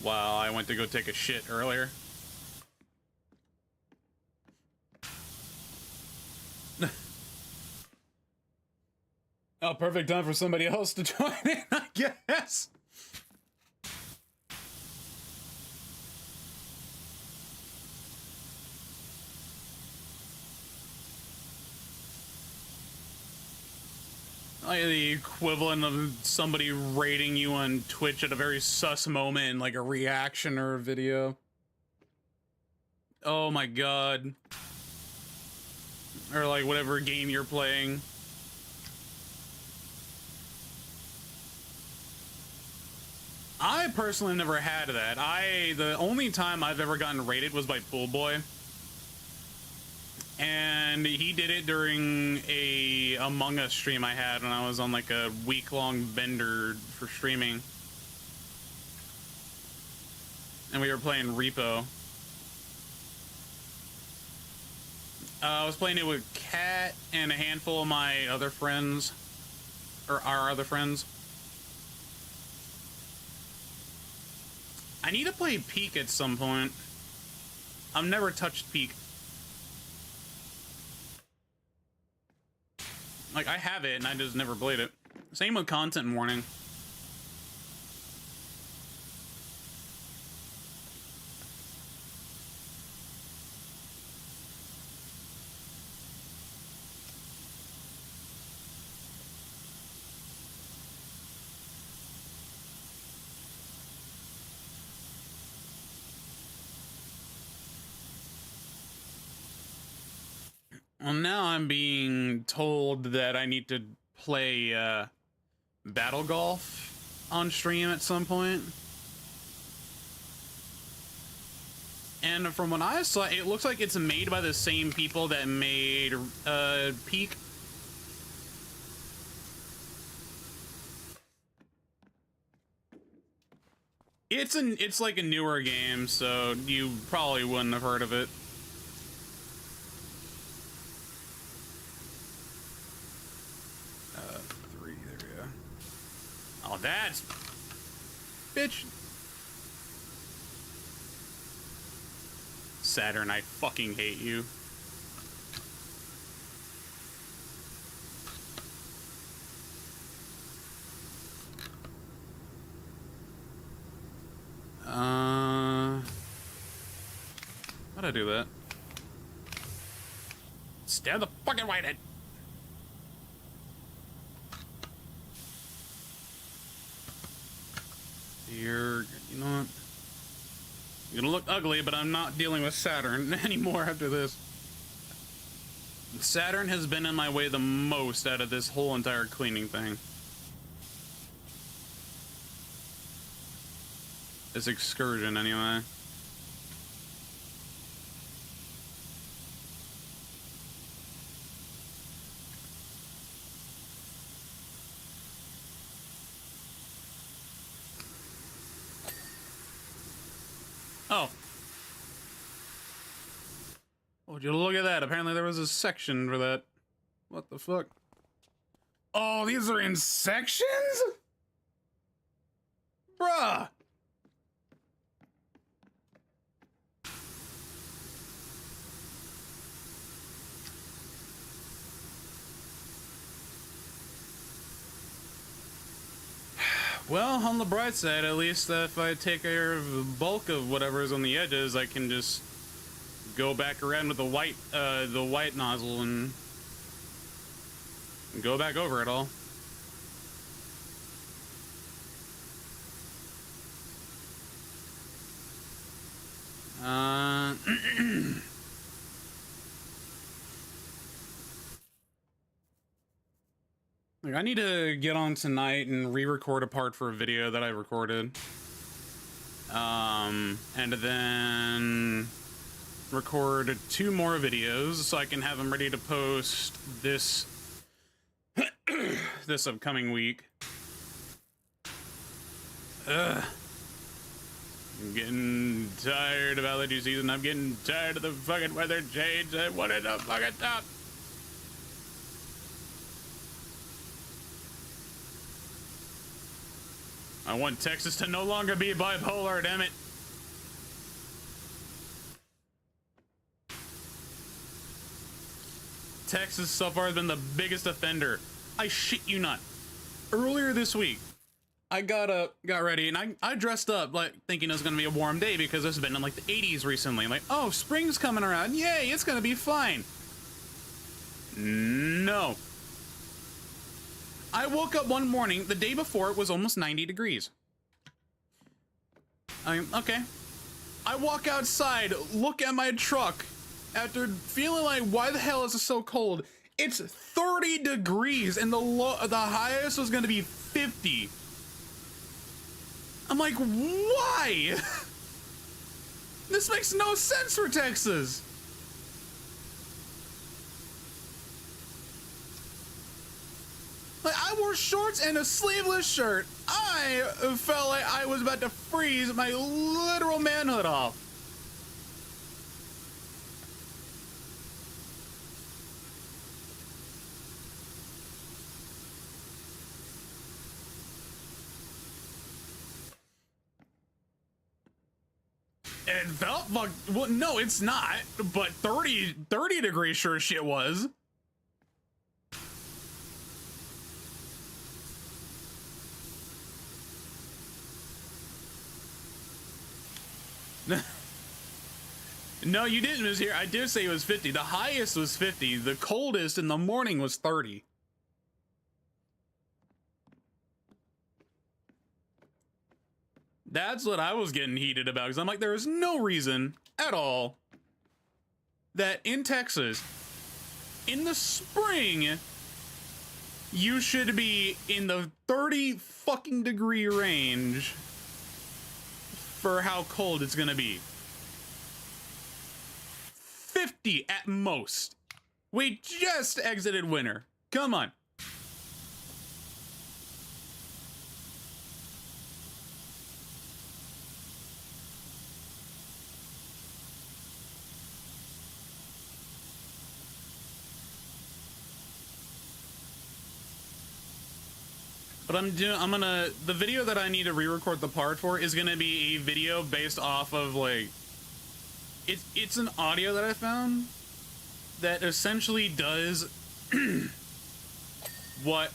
while I went to go take a shit earlier. Oh, perfect time for somebody else to join in, I guess. Like the equivalent of somebody rating you on Twitch at a very sus moment, like a reaction or a video. Oh my god. Or like whatever game you're playing. I personally never had that. The only time I've ever gotten rated was by Pool Boy. And he did it during a Among Us stream I had when I was on like a week-long bender for streaming. And we were playing Repo. I was playing it with Kat and a handful of my other friends. Or our other friends. I need to play Peak at some point. I've never touched Peak. Like, I have it, and I just never played it. Same with Content Warning. Well, now I'm being told that I need to play Battle Golf on stream at some point. And from what I saw, it looks like it's made by the same people that made Peak. It's like a newer game, so you probably wouldn't have heard of it. Three, there we go. Oh, that's... Bitch. Saturn, I fucking hate you. How'd I do that? Stab the fucking whitehead. You know what? You're gonna look ugly, but I'm not dealing with Saturn anymore after this. Saturn has been in my way the most out of this whole entire cleaning thing. This excursion, anyway. Oh. Would you look at that? Apparently there was a section for that. What the fuck? Oh, these are in sections? Bruh. Well, on the bright side, at least if I take care of the bulk of whatever's on the edges, I can just go back around with the white nozzle and go back over it all. Like, I need to get on tonight and re-record a part for a video that I recorded. And then record 2 more videos so I can have them ready to post this this upcoming week. I'm getting tired of allergy season. I'm getting tired of the fucking weather change. I want it to fucking stop. I want Texas to no longer be bipolar, damn it. Texas so far has been the biggest offender. I shit you not. Earlier this week, I got ready, and I dressed up like thinking it was gonna be a warm day because it's been in like the 80s recently. Like, oh, spring's coming around. Yay, it's gonna be fine. No. I woke up one morning, the day before it was almost 90 degrees. Okay. I walk outside, look at my truck, after feeling like, why the hell is it so cold? It's 30 degrees, and the highest was gonna be 50. I'm like, why? This makes no sense for Texas. Like, I wore shorts and a sleeveless shirt. I felt like I was about to freeze my literal manhood off. It felt like, well, no, it's not, but 30 degrees sure as shit was. No, you didn't miss here. I did say it was 50. The highest was 50. The coldest in the morning was 30. That's what I was getting heated about, because I'm like, there is no reason at all that in Texas, in the spring, you should be in the 30 fucking degree range for how cold it's gonna be. 50 at most. We just exited winter. Come on. But the video that I need to re-record the part for is gonna be a video based off of like, it's an audio that I found that essentially does what,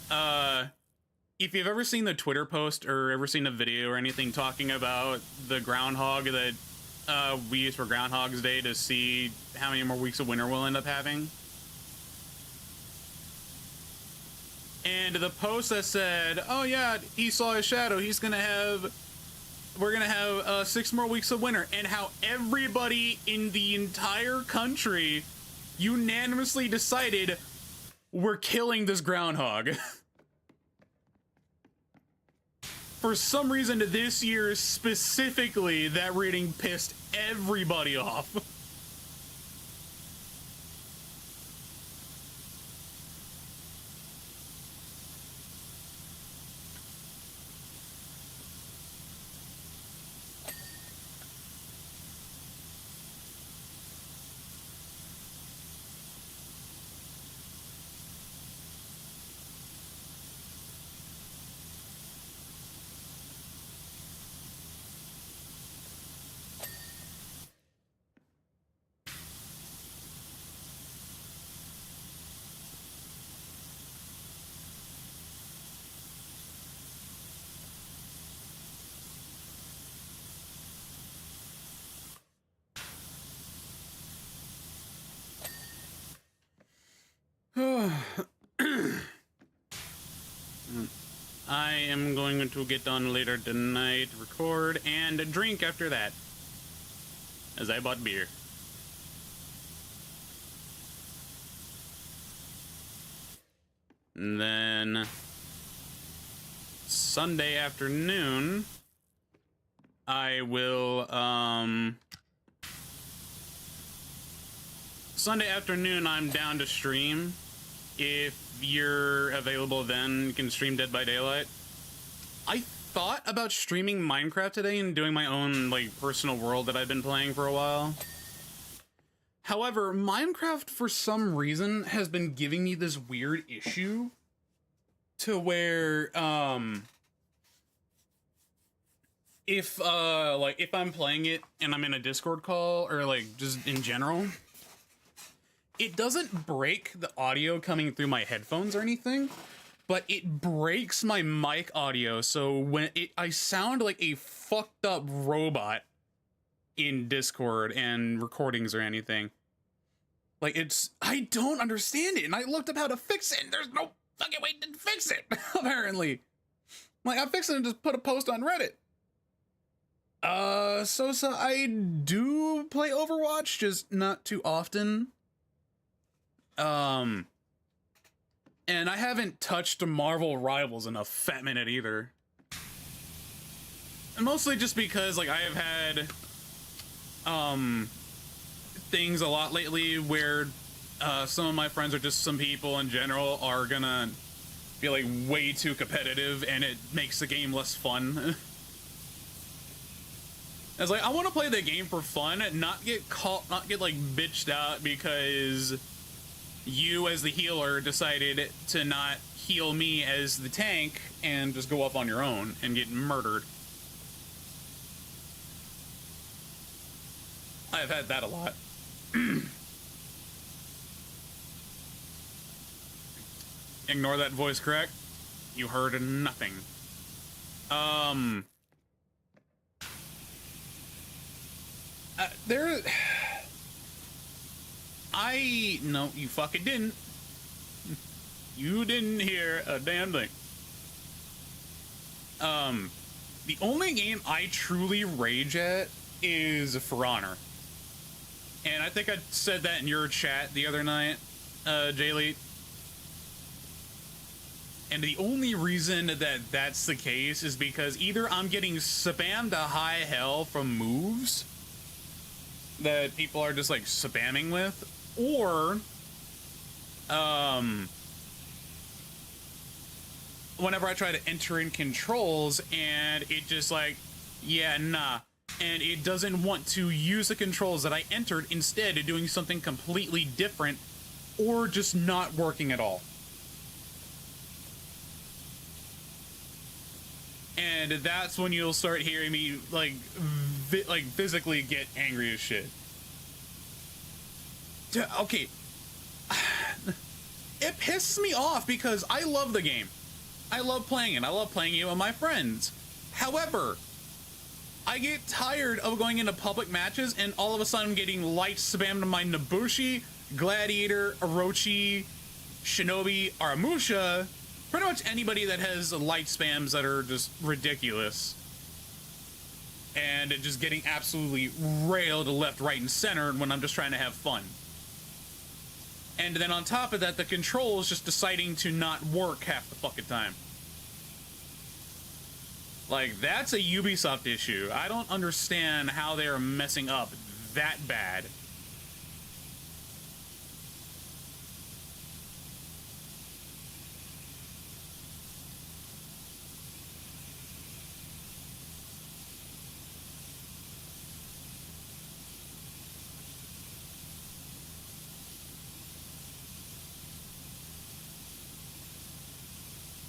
if you've ever seen the Twitter post or ever seen a video or anything talking about the groundhog that we use for Groundhog's Day to see how many more weeks of winter we'll end up having. And the post that said, oh yeah, he saw a shadow, we're gonna have 6 more weeks of winter, and how everybody in the entire country unanimously decided we're killing this groundhog. For some reason this year specifically, that reading pissed everybody off. I am going to get on later tonight, record, and drink after that, as I bought beer. And then Sunday afternoon, I will, Sunday afternoon I'm down to stream. If you're available then, you can stream Dead by Daylight. I thought about streaming Minecraft today and doing my own, like, personal world that I've been playing for a while. However, Minecraft, for some reason, has been giving me this weird issue to where, if I'm playing it and I'm in a Discord call, or, like, just in general, it doesn't break the audio coming through my headphones or anything, but it breaks my mic audio, so when I sound like a fucked up robot in Discord and recordings or anything. Like, I don't understand it, and I looked up how to fix it, and there's no fucking way to fix it, apparently. Like, I fixed it and just put a post on Reddit. So I do play Overwatch, just not too often. And I haven't touched Marvel Rivals in a fat minute either. And mostly just because, like, I have had, things a lot lately where, some of my friends, or just some people in general, are gonna be, like, way too competitive, and it makes the game less fun. It's like, I want to play the game for fun, not get like, bitched out because you, as the healer, decided to not heal me as the tank and just go off on your own and get murdered. I've had that a lot. Ignore that voice crack. You heard nothing. No, you fucking didn't. You didn't hear a damn thing. The only game I truly rage at is For Honor. And I think I said that in your chat the other night, Jaylee. And the only reason that that's the case is because either I'm getting spammed to high hell from moves that people are just, like, spamming with, or whenever I try to enter in controls and it just, like, yeah, nah, and it doesn't want to use the controls that I entered, instead of doing something completely different, or just not working at all. And that's when you'll start hearing me like physically get angry as shit. Okay. It pisses me off because I love the game. I love playing it. I love playing it with my friends. However, I get tired of going into public matches and all of a sudden getting light spammed on my Nobushi, Gladiator, Orochi, Shinobi, Aramusha. Pretty much anybody that has light spams that are just ridiculous. And just getting absolutely railed left, right, and center when I'm just trying to have fun. And then on top of that, the controls just deciding to not work half the fucking time. Like, that's a Ubisoft issue. I don't understand how they're messing up that bad.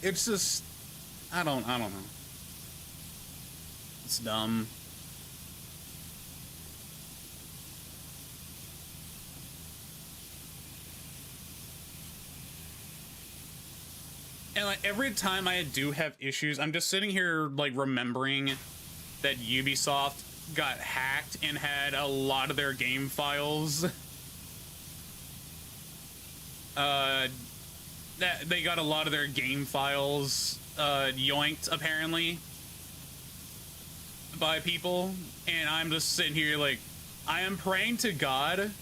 It's just, I don't know. It's dumb. And like every time I do have issues, I'm just sitting here like remembering that Ubisoft got hacked and had a lot of their game files that they got a lot of their game files yoinked apparently by people, and I'm just sitting here like, I am praying to God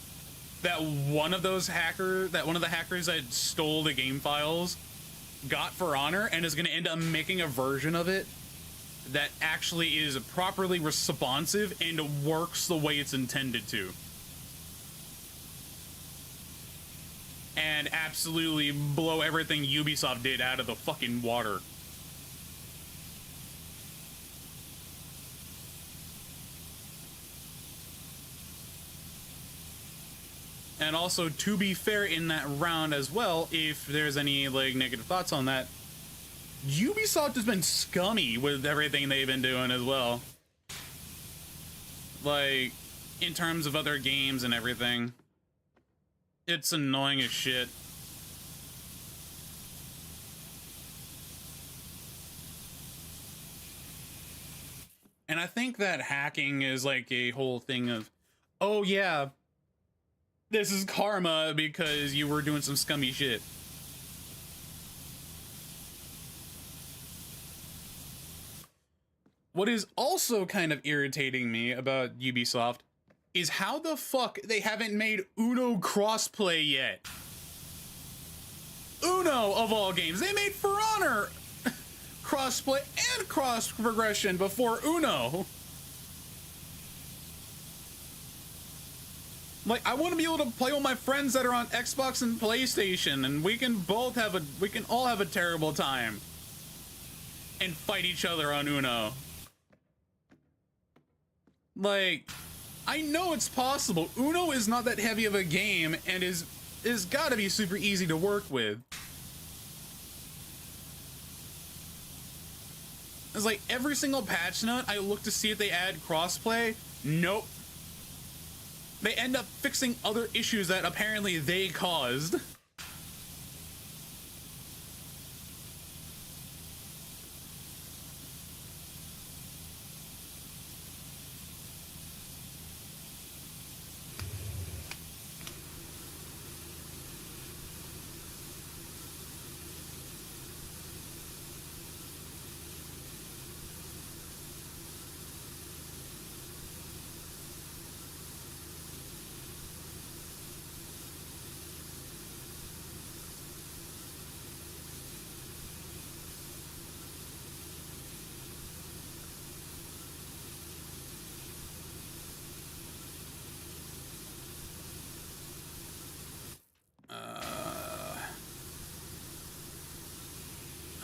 that one of the hackers that stole the game files got For Honor and is going to end up making a version of it that actually is properly responsive and works the way it's intended to. And absolutely blow everything Ubisoft did out of the fucking water. And also, to be fair in that round as well, if there's any like negative thoughts on that, Ubisoft has been scummy with everything they've been doing as well. Like, in terms of other games and everything. It's annoying as shit. And I think that hacking is like a whole thing of, oh yeah, this is karma because you were doing some scummy shit. What is also kind of irritating me about Ubisoft is how the fuck they haven't made Uno crossplay yet. Uno, of all games. They made For Honor crossplay and cross progression before Uno. Like, I want to be able to play with my friends that are on Xbox and PlayStation, and we can all have a terrible time and fight each other on Uno. Like, I know it's possible. Uno is not that heavy of a game and is gotta be super easy to work with. It's like every single patch note, I look to see if they add crossplay. Nope. They end up fixing other issues that apparently they caused.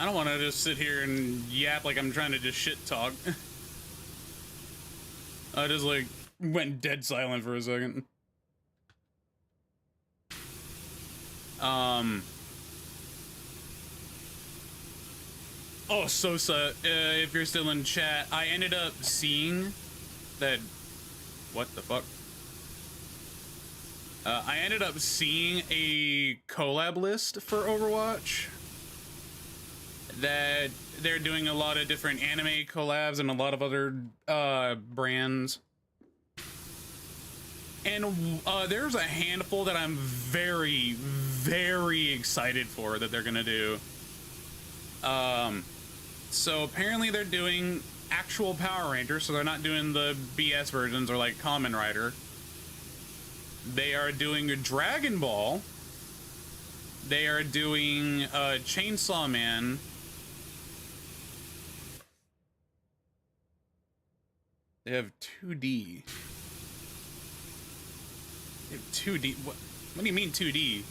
I don't want to just sit here and yap like I'm trying to just shit talk. I just like went dead silent for a second. Oh, Sosa, if you're still in chat, I ended up seeing that. What the fuck? I ended up seeing a collab list for Overwatch that they're doing a lot of different anime collabs and a lot of other brands. And there's a handful that I'm very, very excited for that they're gonna do. So apparently they're doing actual Power Rangers, so they're not doing the BS versions or like Kamen Rider. They are doing Dragon Ball. They are doing Chainsaw Man. They have 2D. They have 2D. What do you mean 2D?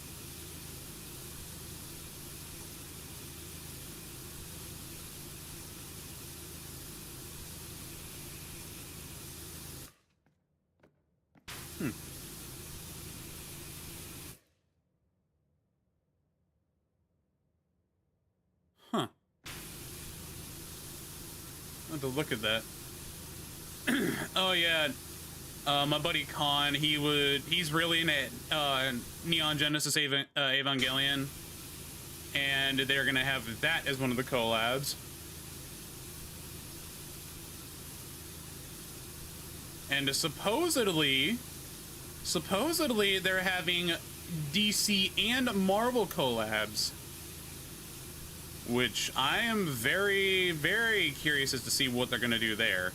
Huh. I have to look at that. Oh yeah, my buddy Khan. He's really into Neon Genesis Evangelion, and they're gonna have that as one of the collabs. And supposedly they're having DC and Marvel collabs, which I am very, very curious as to see what they're gonna do there.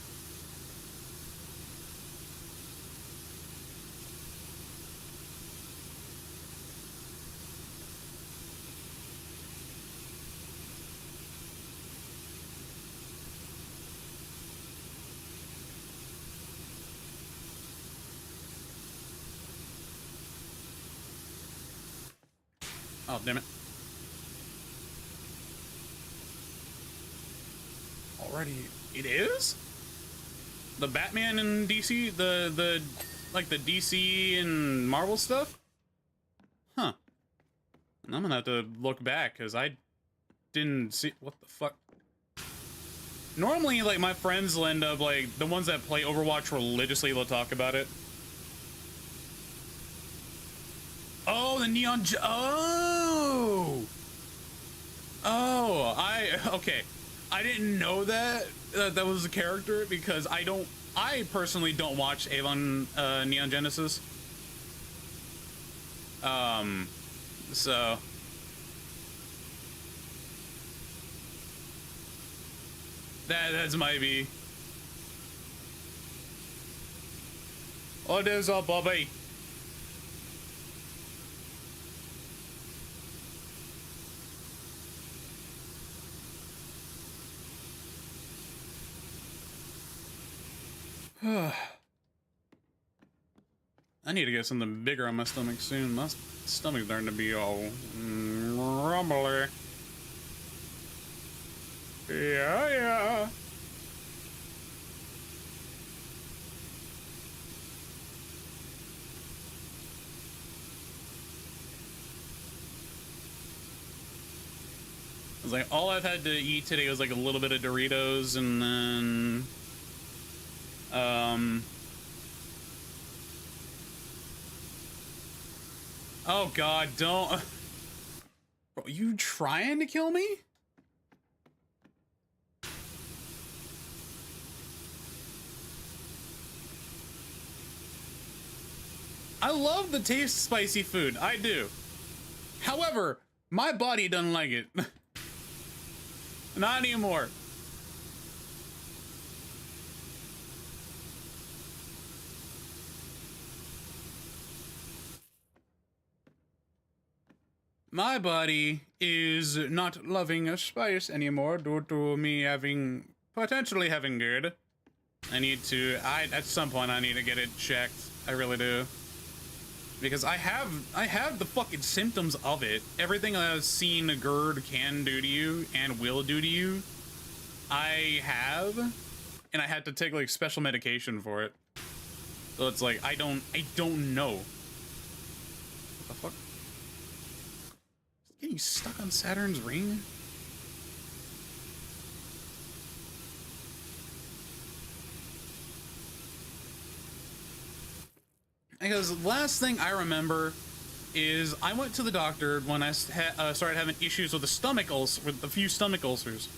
Oh, damn it. Already, it is? The Batman and DC, the like the DC and Marvel stuff? Huh. And I'm gonna have to look back, because I didn't see, what the fuck? Normally, like, my friends will end up, like, the ones that play Overwatch religiously will talk about it. Oh, the Neon okay. I didn't know that that was a character, because I personally don't watch Avon Neon Genesis. So that's might be. Oh, there's a Bobby. I need to get something bigger on my stomach soon. My stomach's starting to be all rumbly. Yeah. It's like all I've had to eat today was like a little bit of Doritos, and then oh god, don't. Bro, you trying to kill me? I love the taste of spicy food, I do. However, my body doesn't like it. Not anymore. My body is not loving a spice anymore due to me potentially having GERD. At some point I need to get it checked. I really do. Because I have the fucking symptoms of it. Everything I've seen GERD can do to you and will do to you, I have, and I had to take like special medication for it. So it's like I don't know. What the fuck? Is it getting stuck on Saturn's ring? Because last thing I remember is I went to the doctor when I started having issues with with a few stomach ulcers.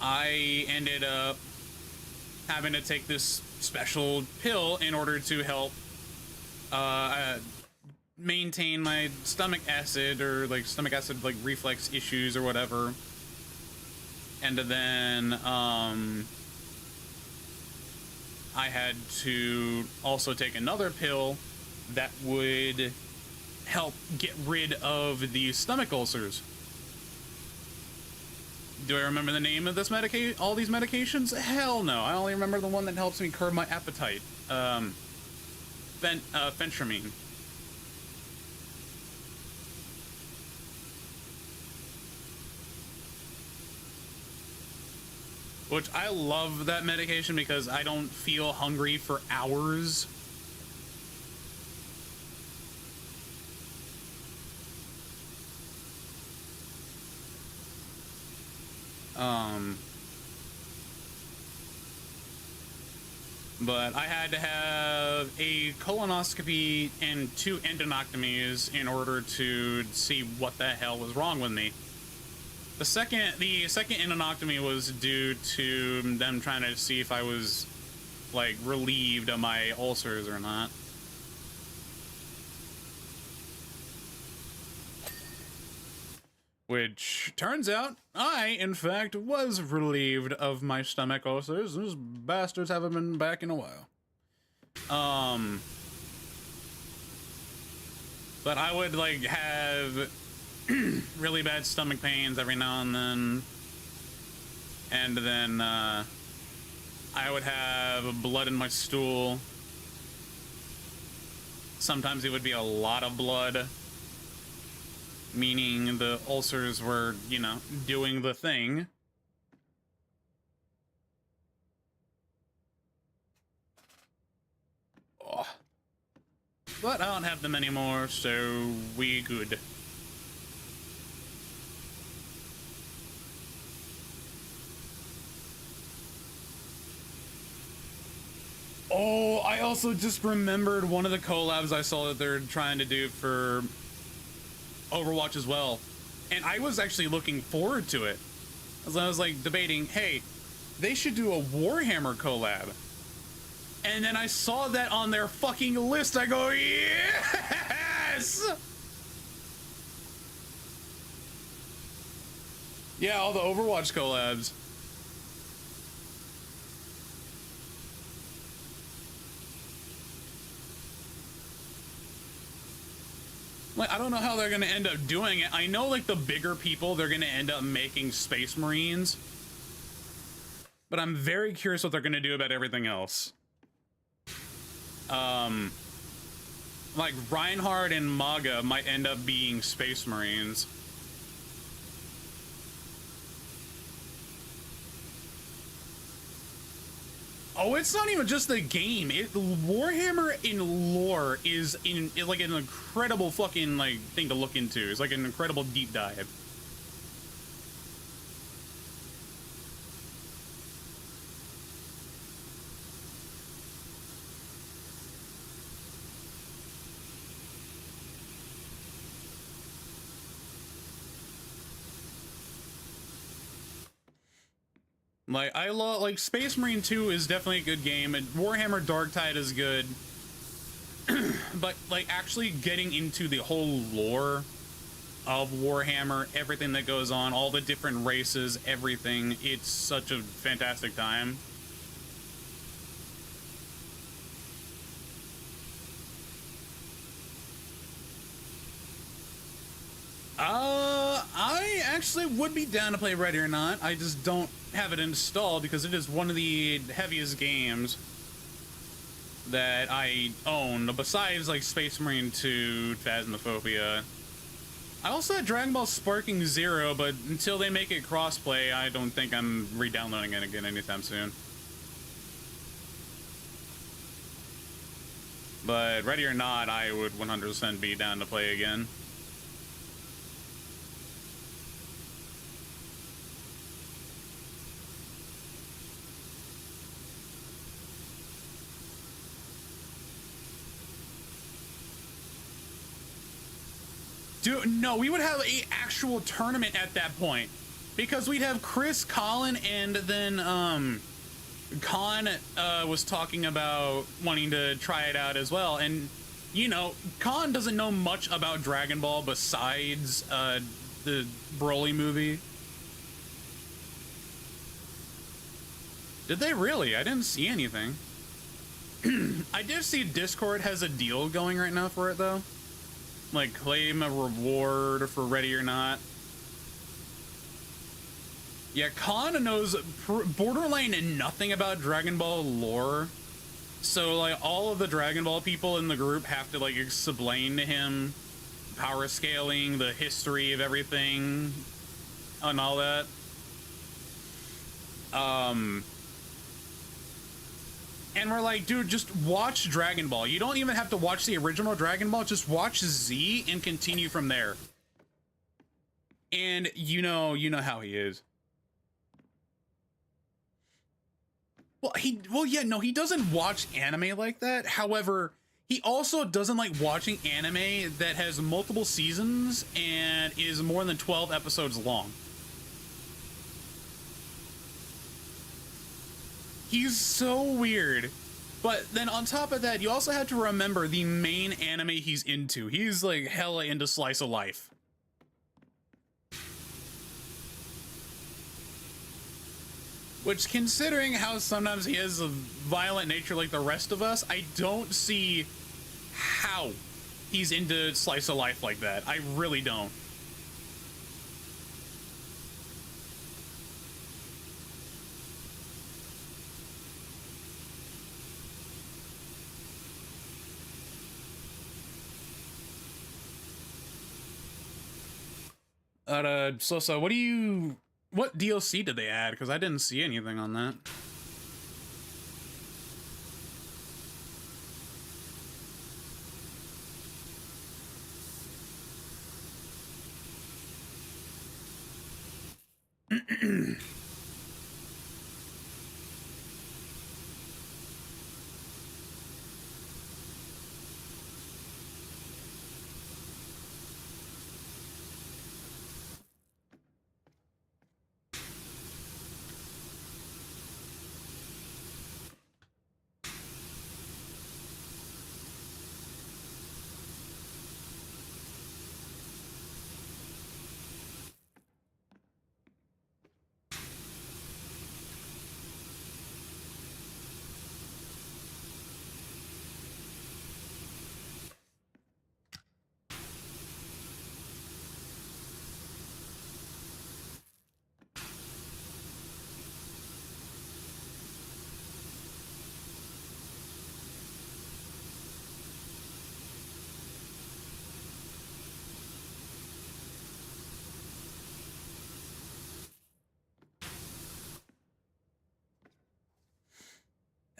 I ended up having to take this special pill in order to help maintain my stomach acid reflex issues or whatever. And then I had to also take another pill that would help get rid of the stomach ulcers. Do I remember the name of this all these medications? Hell no. I only remember the one that helps me curb my appetite. Phentermine. Which I love that medication because I don't feel hungry for hours. But I had to have a colonoscopy and 2 endonectomies in order to see what the hell was wrong with me. The second endonectomy was due to them trying to see if I was, like, relieved of my ulcers or not. Which turns out I, in fact, was relieved of my stomach ulcers. Those bastards haven't been back in a while. But I would, like, have really bad stomach pains every now and then. And then, I would have blood in my stool. Sometimes it would be a lot of blood. Meaning the ulcers were, you know, doing the thing. Oh. But I don't have them anymore, so we good. Oh, I also just remembered one of the collabs I saw that they're trying to do for Overwatch as well, and I was actually looking forward to it. As I was like debating, hey, they should do a Warhammer collab. And then I saw that on their fucking list. I go, yes! Yeah, all the Overwatch collabs. Like, I don't know how they're gonna end up doing it. I know, like, the bigger people, they're gonna end up making Space Marines. But I'm very curious what they're gonna do about everything else. Like, Reinhardt and Maga might end up being Space Marines. Oh, it's not even just the game. Warhammer in lore is like an incredible fucking like thing to look into. It's like an incredible deep dive. Like, I love, like, Space Marine 2 is definitely a good game, and Warhammer Darktide is good. But, like, actually getting into the whole lore of Warhammer, everything that goes on, all the different races, everything, it's such a fantastic time. I actually would be down to play Ready or Not. I just don't have it installed because it is one of the heaviest games that I own, besides like Space Marine 2, Phasmophobia. I also had Dragon Ball Sparking Zero, but until they make it crossplay, I don't think I'm re-downloading it again anytime soon. But Ready or Not, I would 100% be down to play again. Dude, no, we would have a actual tournament at that point because we'd have Chris, Colin, and then Khan was talking about wanting to try it out as well. And you know, Khan doesn't know much about Dragon Ball besides the Broly movie. Did they really? I didn't see anything. I did see Discord has a deal going right now for it though. Like claim a reward for Ready or Not. Yeah, Khan knows borderline nothing about Dragon Ball lore. So like all of the Dragon Ball people in the group have to like explain to him power scaling, the history of everything, and all that. And we're like, dude, just watch Dragon Ball. You don't even have to watch the original Dragon Ball. Just watch Z and continue from there. And you know how he is. Well, yeah, no, he doesn't watch anime like that. However, he also doesn't like watching anime that has multiple seasons and is more than 12 episodes long. He's so weird. But then on top of that, you also have to remember the main anime he's into. He's like hella into slice of life. Which, considering how sometimes he has a violent nature like the rest of us, I don't see how he's into slice of life like that. I really don't. So what DLC did they add? Because I didn't see anything on that.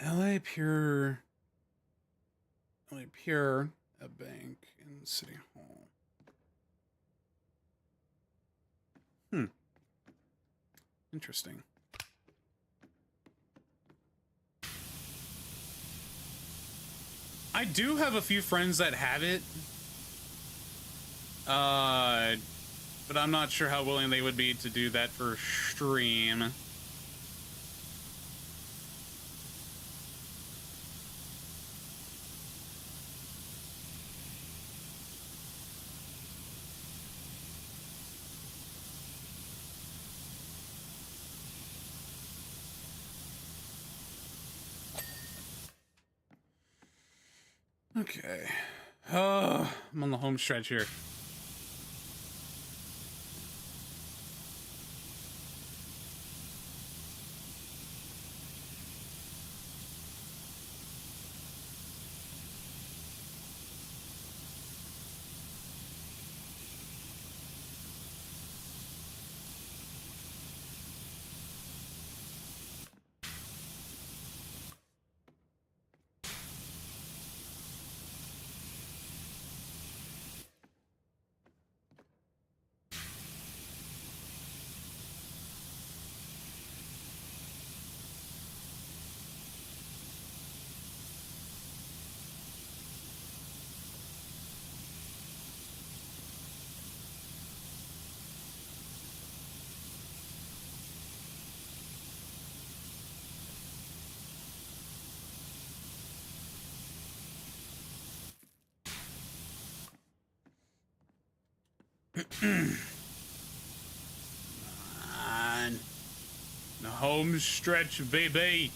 LA Pure, a bank in City Hall. Interesting. I do have a few friends that have it. But I'm not sure how willing they would be to do that for stream. Okay. I'm on the home stretch here. On the home stretch, baby.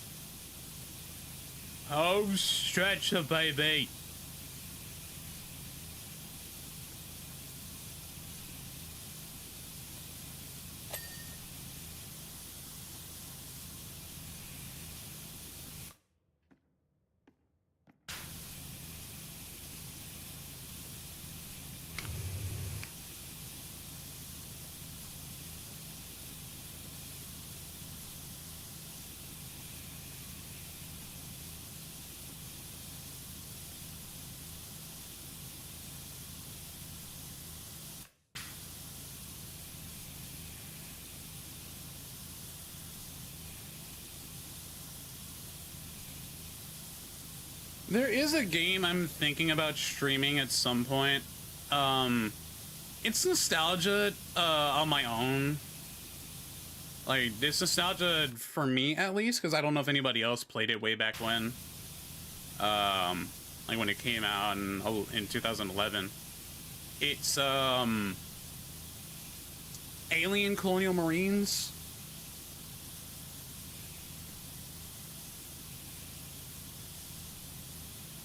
Home stretch, baby. There is a game I'm thinking about streaming at some point. It's nostalgia on my own. Like, it's nostalgia for me, at least, because I don't know if anybody else played it way back when. Like, when it came out in 2011. It's, Alien Colonial Marines.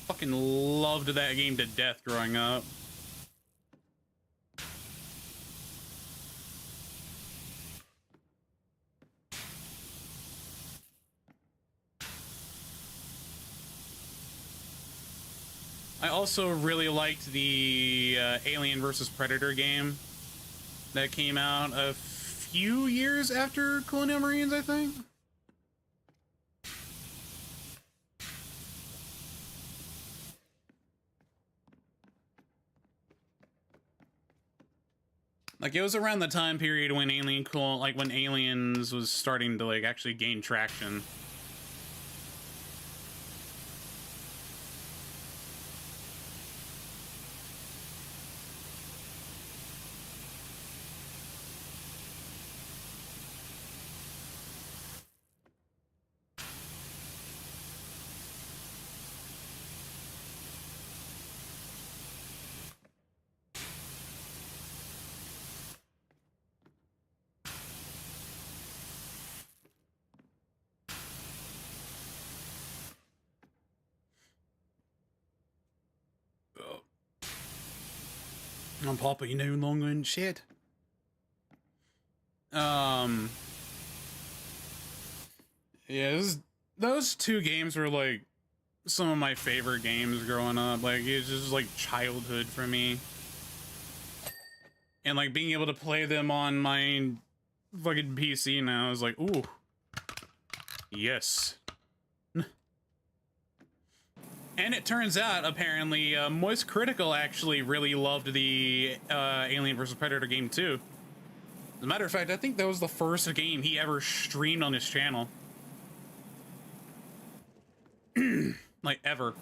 Fucking loved that game to death growing up. I also really liked the Alien vs. Predator game that came out a few years after Colonial Marines, I think. Like, it was around the time period when when Aliens was starting to, like, actually gain traction. I'm Papa, no longer in shit. Yeah, those two games were like some of my favorite games growing up. Like, it's just like childhood for me. And like being able to play them on my fucking PC now is like, ooh. Yes. And it turns out, apparently, Moist Critical actually really loved the Alien vs. Predator game, too. As a matter of fact, I think that was the first game he ever streamed on his channel. Like, ever.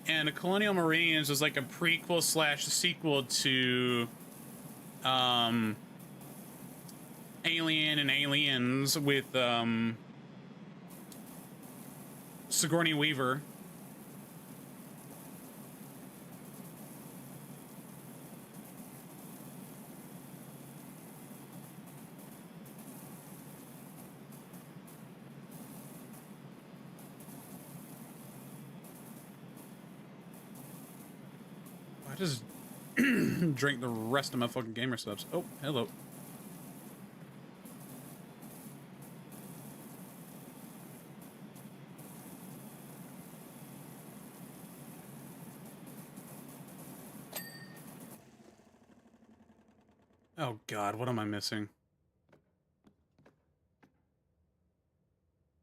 And Colonial Marines was like a prequel slash sequel to Alien and Aliens with Sigourney Weaver. I just drank the rest of my fucking gamer subs. Oh, hello. Oh God, what am I missing?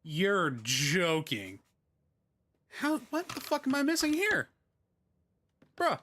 You're joking. What the fuck am I missing here? Bruh.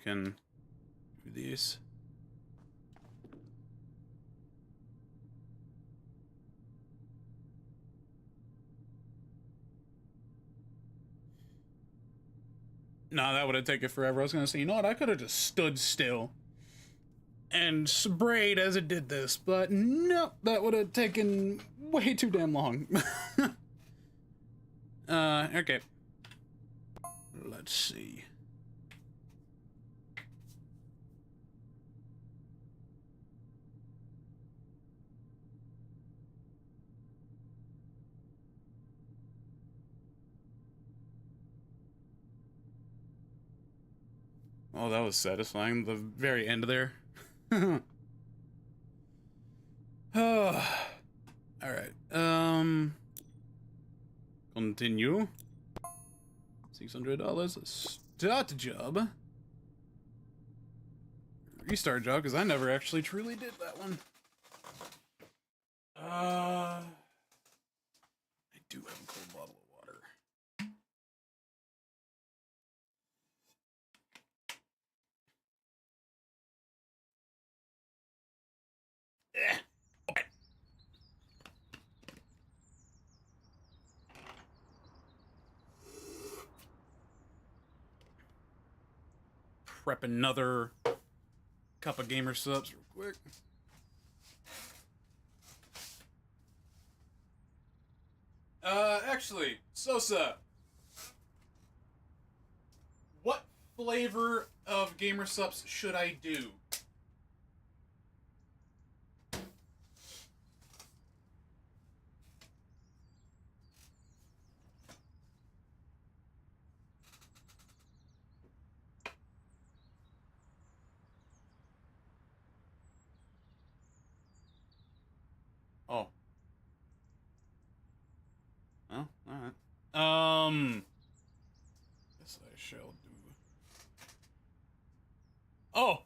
can do these. No, that would have taken forever. I was gonna say, you know what? I could have just stood still and sprayed as it did this, but no, that would have taken way too damn long. Okay. Let's see. Oh, that was satisfying. The very end there. Oh. All right. Continue. $600. Start job. Restart job, because I never actually truly did that one. I do have a cold bottle of water. Okay. Prep another cup of gamer subs real quick. Actually, Sosa, what flavor of gamer subs should I do? Oh. Oh, alright. Yes, I shall do. Oh!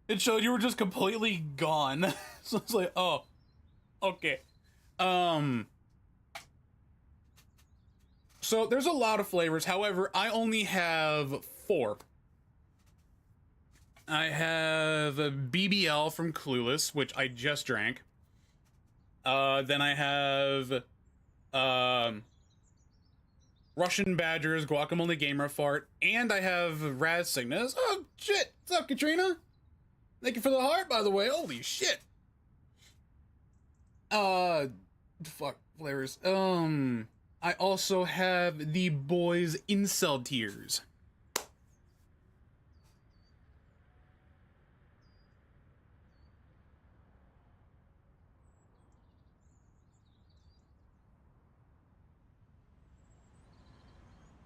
It showed you were just completely gone. So it's like, oh. Okay. So there's a lot of flavors. However, I only have 4. I have a BBL from Clueless, which I just drank. Then I have Russian Badgers, Guacamole Gamer Fart, and I have Raz Cygnus. Oh shit! What's up, Katrina? Thank you for the heart, by the way. Holy shit. Fuck flavors. I also have the boys Incel Tears.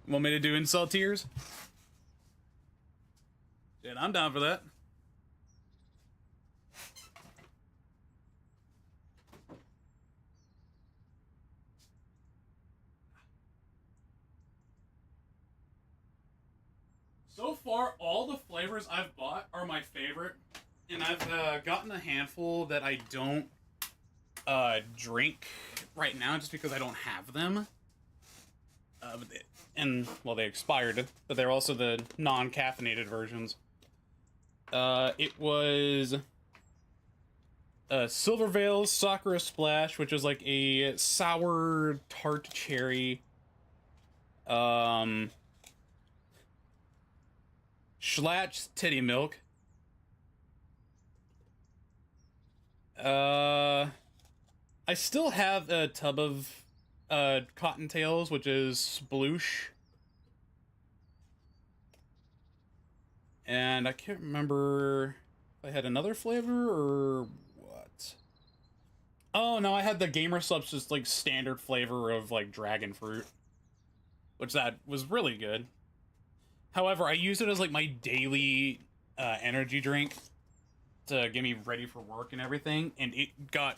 Want me to do Incel Tears? Yeah, I'm down for that. So far, all the flavors I've bought are my favorite, and I've gotten a handful that I don't drink right now just because I don't have them. Well, they expired, but they're also the non-caffeinated versions. It was Silver Veil's Sakura Splash, which is like a sour tart cherry. Schlatt's Titty Milk. I still have a tub of Cottontails, which is Sploosh. And I can't remember if I had another flavor or what. Oh no, I had the Gamer Subs just like standard flavor of like dragon fruit, which that was really good. However, I used it as like my daily energy drink to get me ready for work and everything, and it got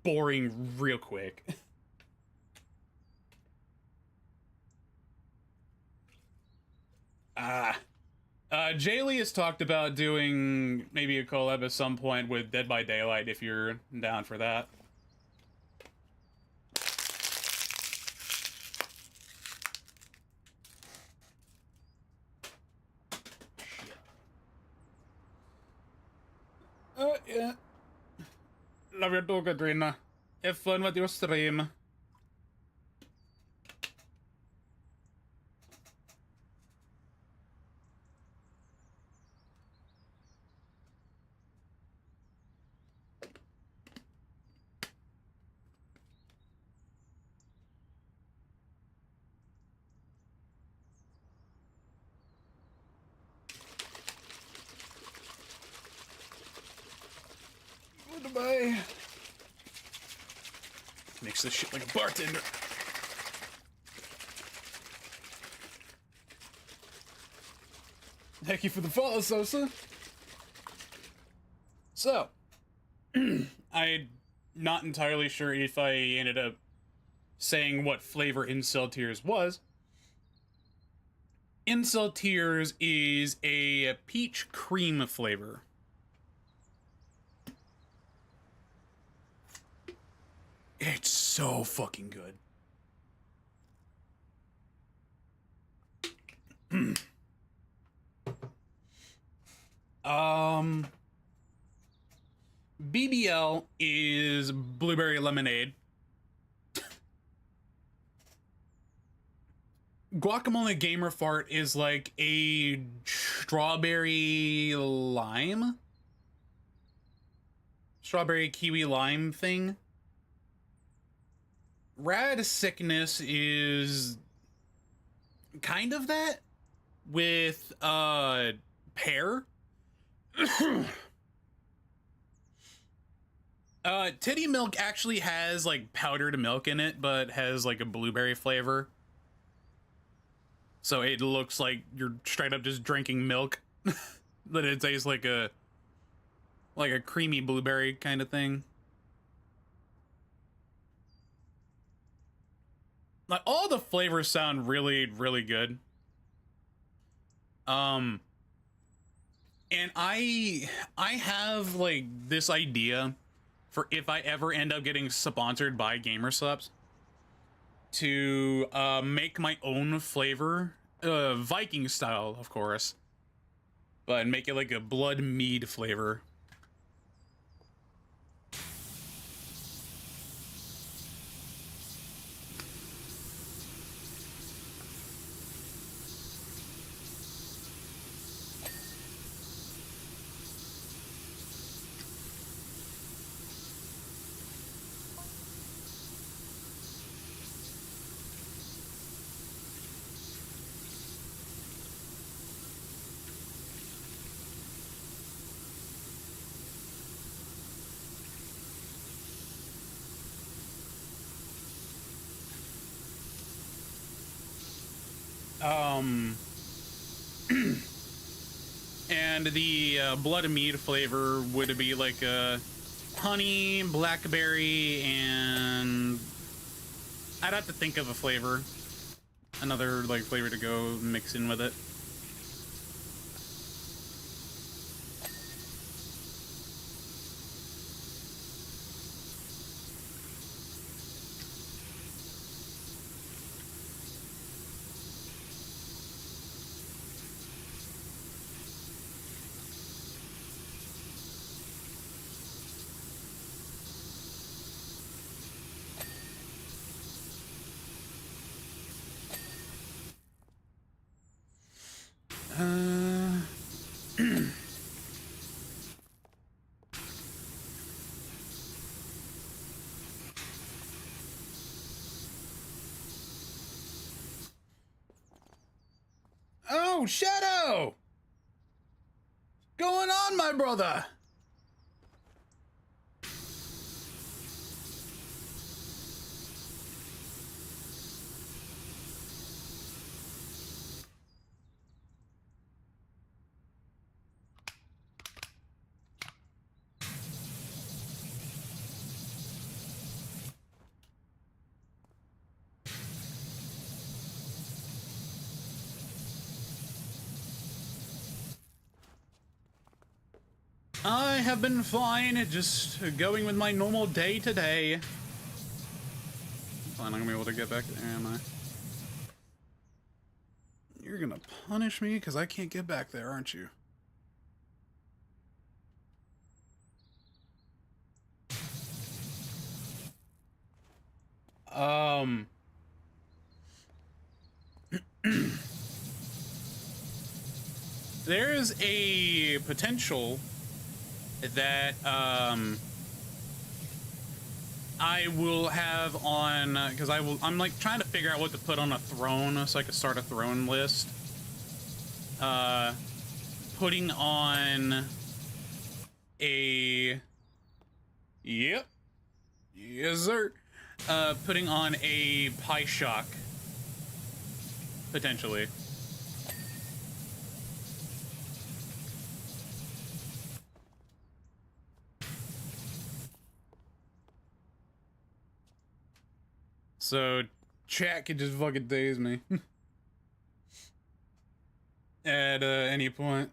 boring real quick. Jaylee has talked about doing maybe a collab at some point with Dead by Daylight if you're down for that. Love you too, Katrina. Have fun with your stream. Goodbye. Makes this shit like a bartender. Thank you for the follow, Sosa. So, I'm not entirely sure if I ended up saying what flavor Incel Tears was. Incel Tears is a peach cream flavor. It's so fucking good. BBL is blueberry lemonade. Guacamole Gamer Fart is like a strawberry lime? Strawberry kiwi lime thing. Rad Sickness is kind of that with pear. Titty Milk actually has like powdered milk in it, but has like a blueberry flavor. So it looks like you're straight up just drinking milk, but it tastes like a creamy blueberry kind of thing. Like all the flavors sound really, really good. And I have like this idea for if I ever end up getting sponsored by GamerSupps to make my own flavor, Viking style, of course, but make it like a blood mead flavor. And the blood and mead flavor would be like honey, blackberry, and I'd have to think of a flavor, another like flavor to go mix in with it. Oh, Shadow! Going on, my brother? I have been fine, just going with my normal day today. Fine, I'm gonna be able to get back there, am I? You're gonna punish me because I can't get back there, aren't you? There is a potential that I will have on because I'm like trying to figure out what to put on a throne so I can start a throne list. Putting on a yep, yes sir. Putting on a pie shock potentially. So chat could just fucking daze me at any point.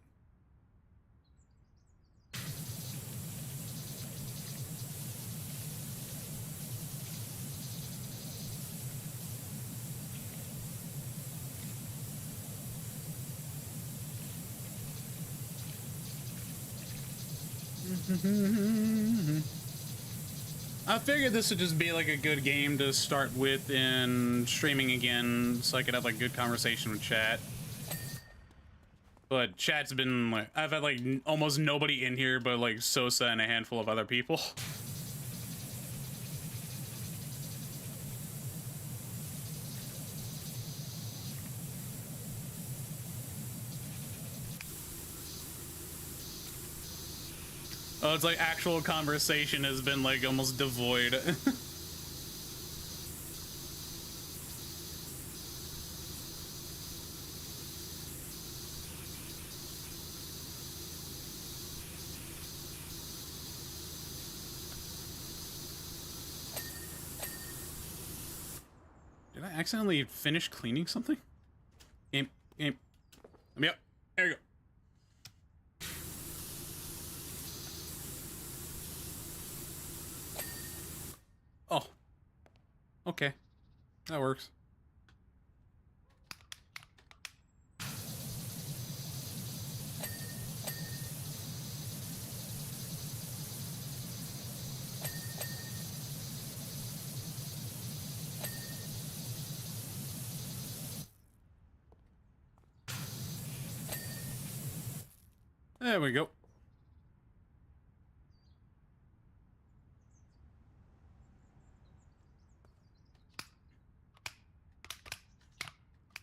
I figured this would just be like a good game to start with in streaming again, so I could have like good conversation with chat. But chat's been like, I've had like almost nobody in here but like Sosa and a handful of other people. Oh, it's like actual conversation has been like almost devoid. Did I accidentally finish cleaning something? Game. Yep, there you go. Oh. Okay. That works. There we go.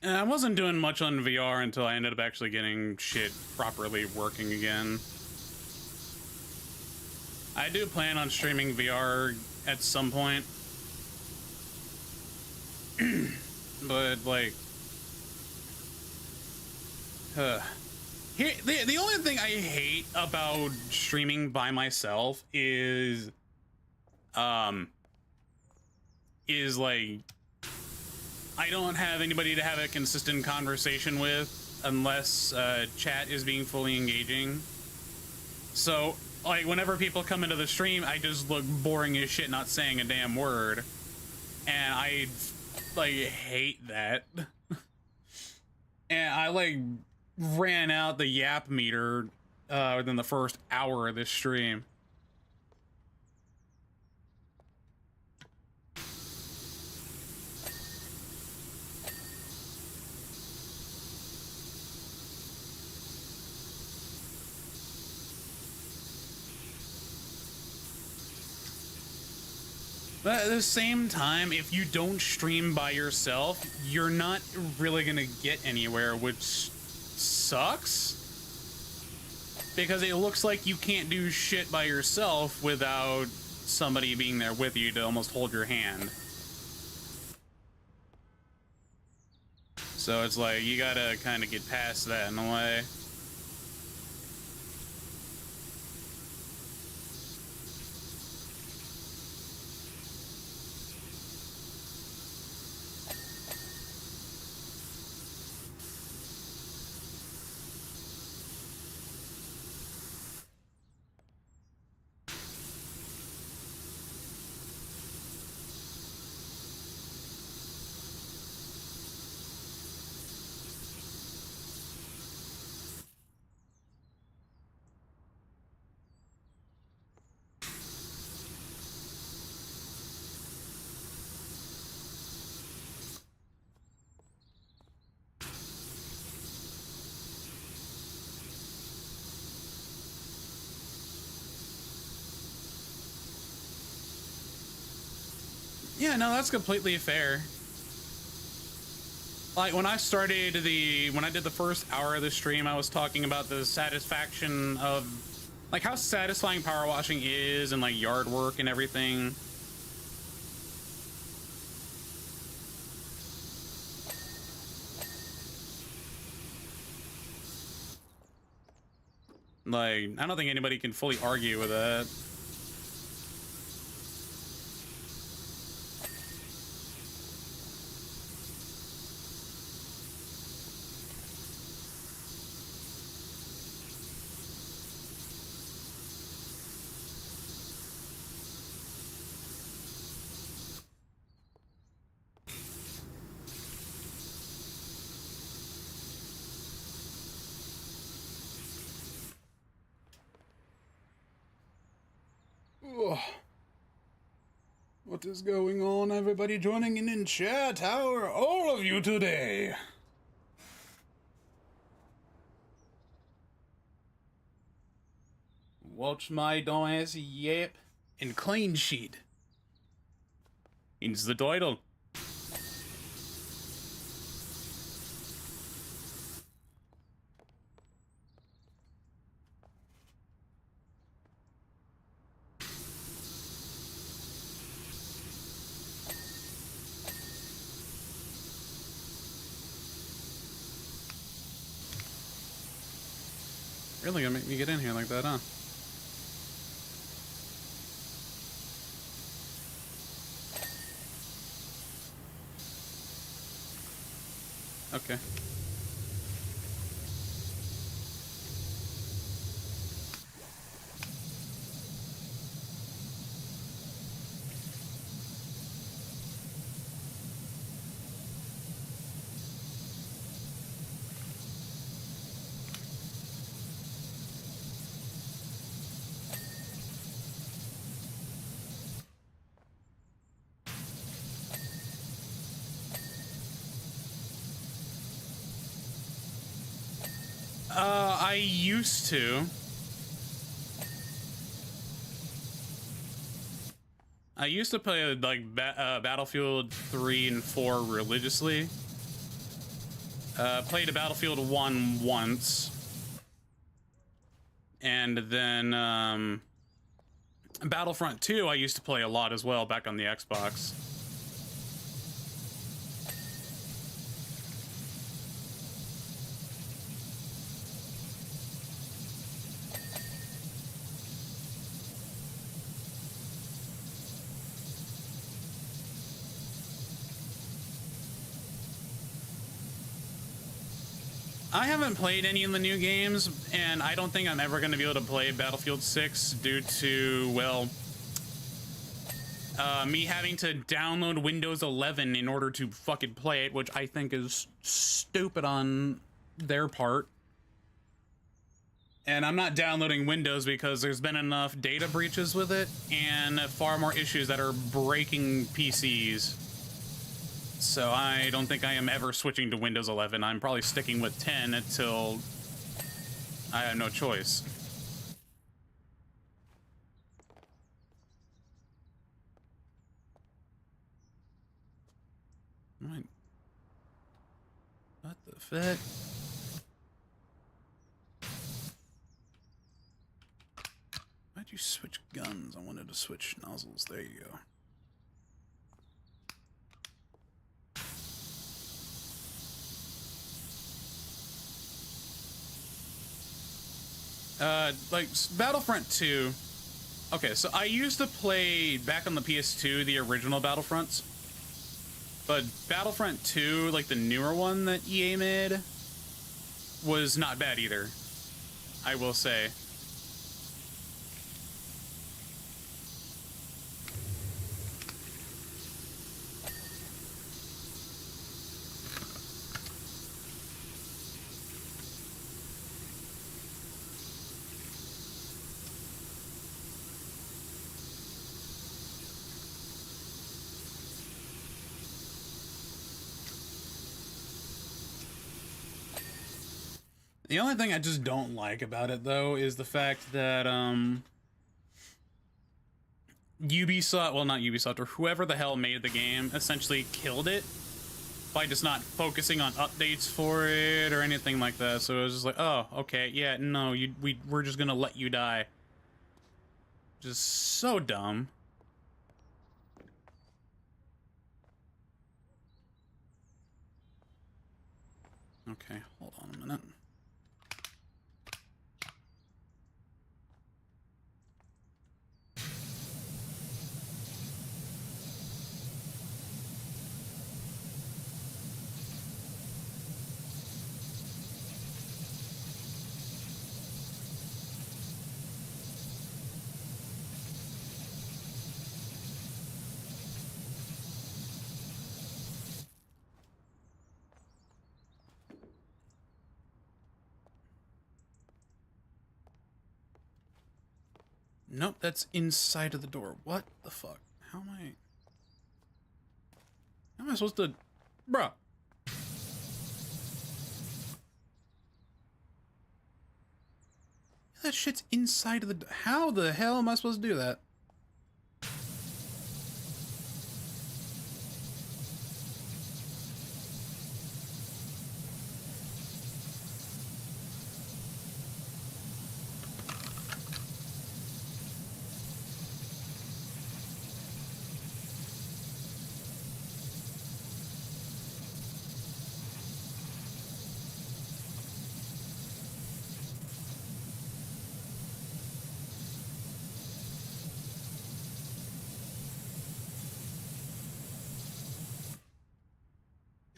I wasn't doing much on VR until I ended up actually getting shit properly working again. I do plan on streaming VR at some point. But like here the only thing I hate about streaming by myself is like I don't have anybody to have a consistent conversation with unless chat is being fully engaging. So, like, whenever people come into the stream, I just look boring as shit, not saying a damn word. And I, like, hate that. And I, like, ran out the yap meter within the first hour of this stream. But at the same time, if you don't stream by yourself, you're not really gonna get anywhere, which sucks. Because it looks like you can't do shit by yourself without somebody being there with you to almost hold your hand. So it's like, you gotta kind of get past that in a way. Yeah, no, that's completely fair. Like when I did the first hour of the stream, I was talking about the satisfaction of like how satisfying power washing is and like yard work and everything. Like, I don't think anybody can fully argue with that. Ugh. What is going on, everybody joining in chat? How are all of you today? Watch my dumbass yap and clean sheet. It's the title. Really gonna make me get in here like that, huh? Okay. I used to. I used to play like Battlefield 3 and 4 religiously. Played a Battlefield 1 once. And then Battlefront 2 I used to play a lot as well back on the Xbox. I haven't played any of the new games, and I don't think I'm ever going to be able to play Battlefield 6 due to, well, me having to download Windows 11 in order to fucking play it, which I think is stupid on their part. And I'm not downloading Windows because there's been enough data breaches with it and far more issues that are breaking PCs. So I don't think I am ever switching to Windows 11. I'm probably sticking with 10 until I have no choice. What the fuck? Why'd you switch guns? I wanted to switch nozzles. There you go. Like Battlefront 2. Okay, so I used to play back on the PS2 the original Battlefronts, but Battlefront 2, like the newer one that EA made, was not bad either, I will say. The only thing I just don't like about it, though, is the fact that, Ubisoft, well, not Ubisoft, or whoever the hell made the game, essentially killed it by just not focusing on updates for it or anything like that. So it was just like, oh, okay, yeah, no, we're just gonna let you die. Just so dumb. Okay, hold on a minute. Nope, that's inside of the door. What the fuck? How am I supposed to... Bruh. That shit's inside of the... How the hell am I supposed to do that?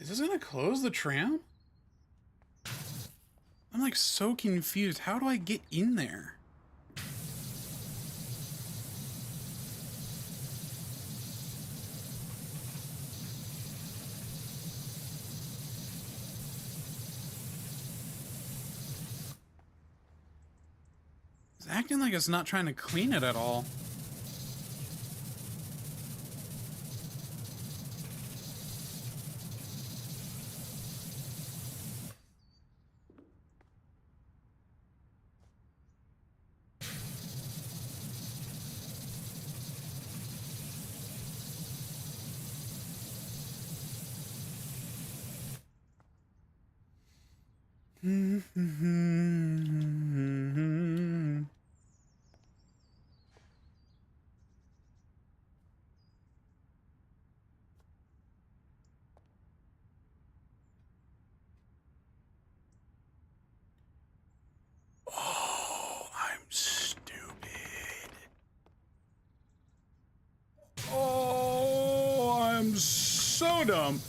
Is this gonna close the tram? I'm like so confused. How do I get in there? It's acting like it's not trying to clean it at all. Oh, I'm stupid. Oh, I'm so dumb.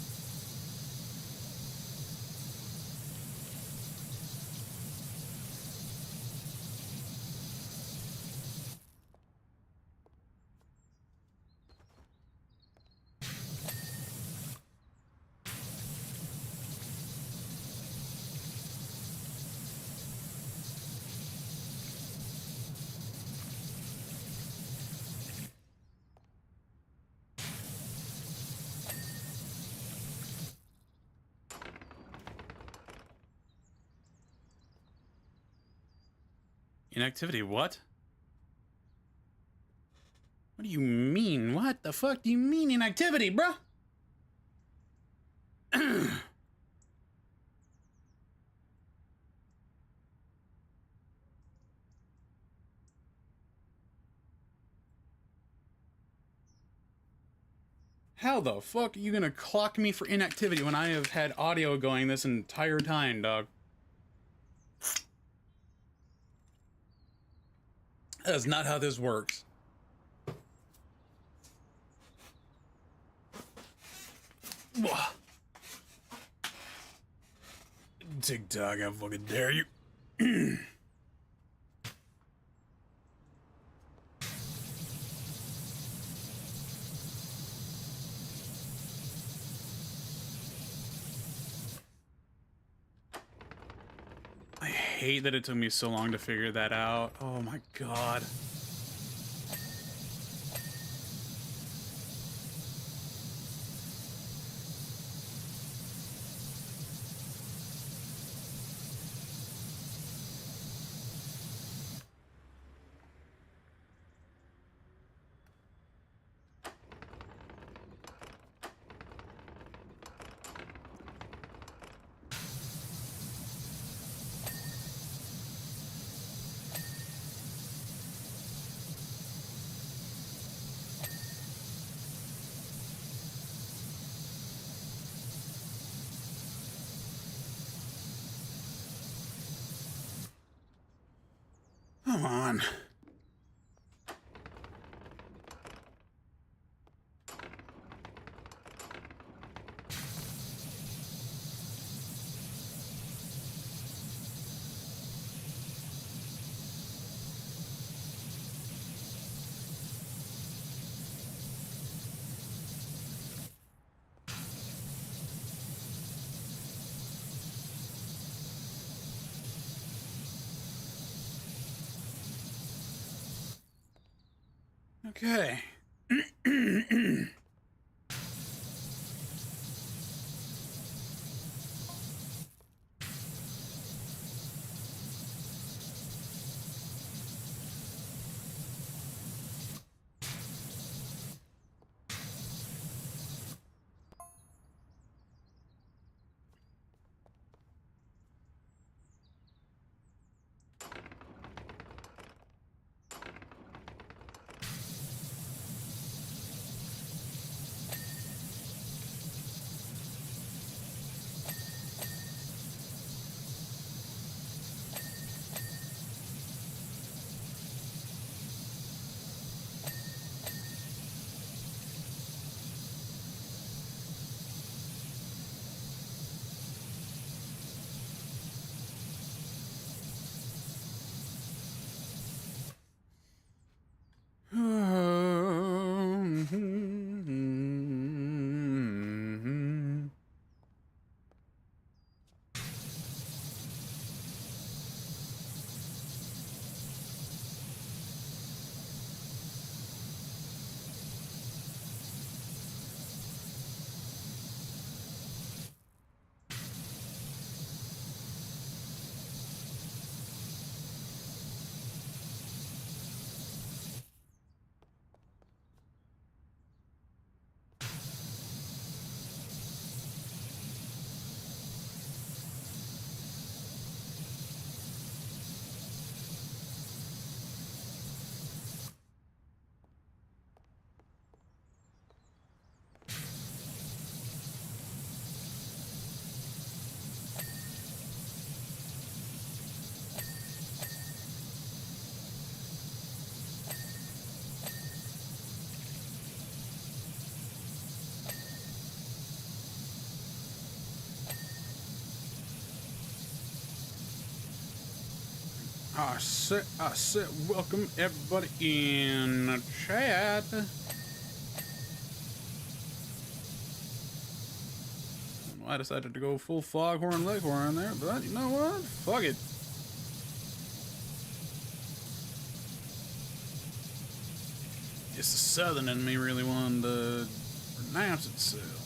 Inactivity, what? What do you mean? What the fuck do you mean inactivity, bruh? How the fuck are you gonna clock me for inactivity when I have had audio going this entire time, dog? That's not how this works. TikTok, I fucking dare you. I hate that it took me so long to figure that out. Oh my god. Okay. I said, welcome everybody in the chat. I decided to go full Foghorn Leghorn there, but you know what? Fuck it. It's the Southern in me really wanted to pronounce itself.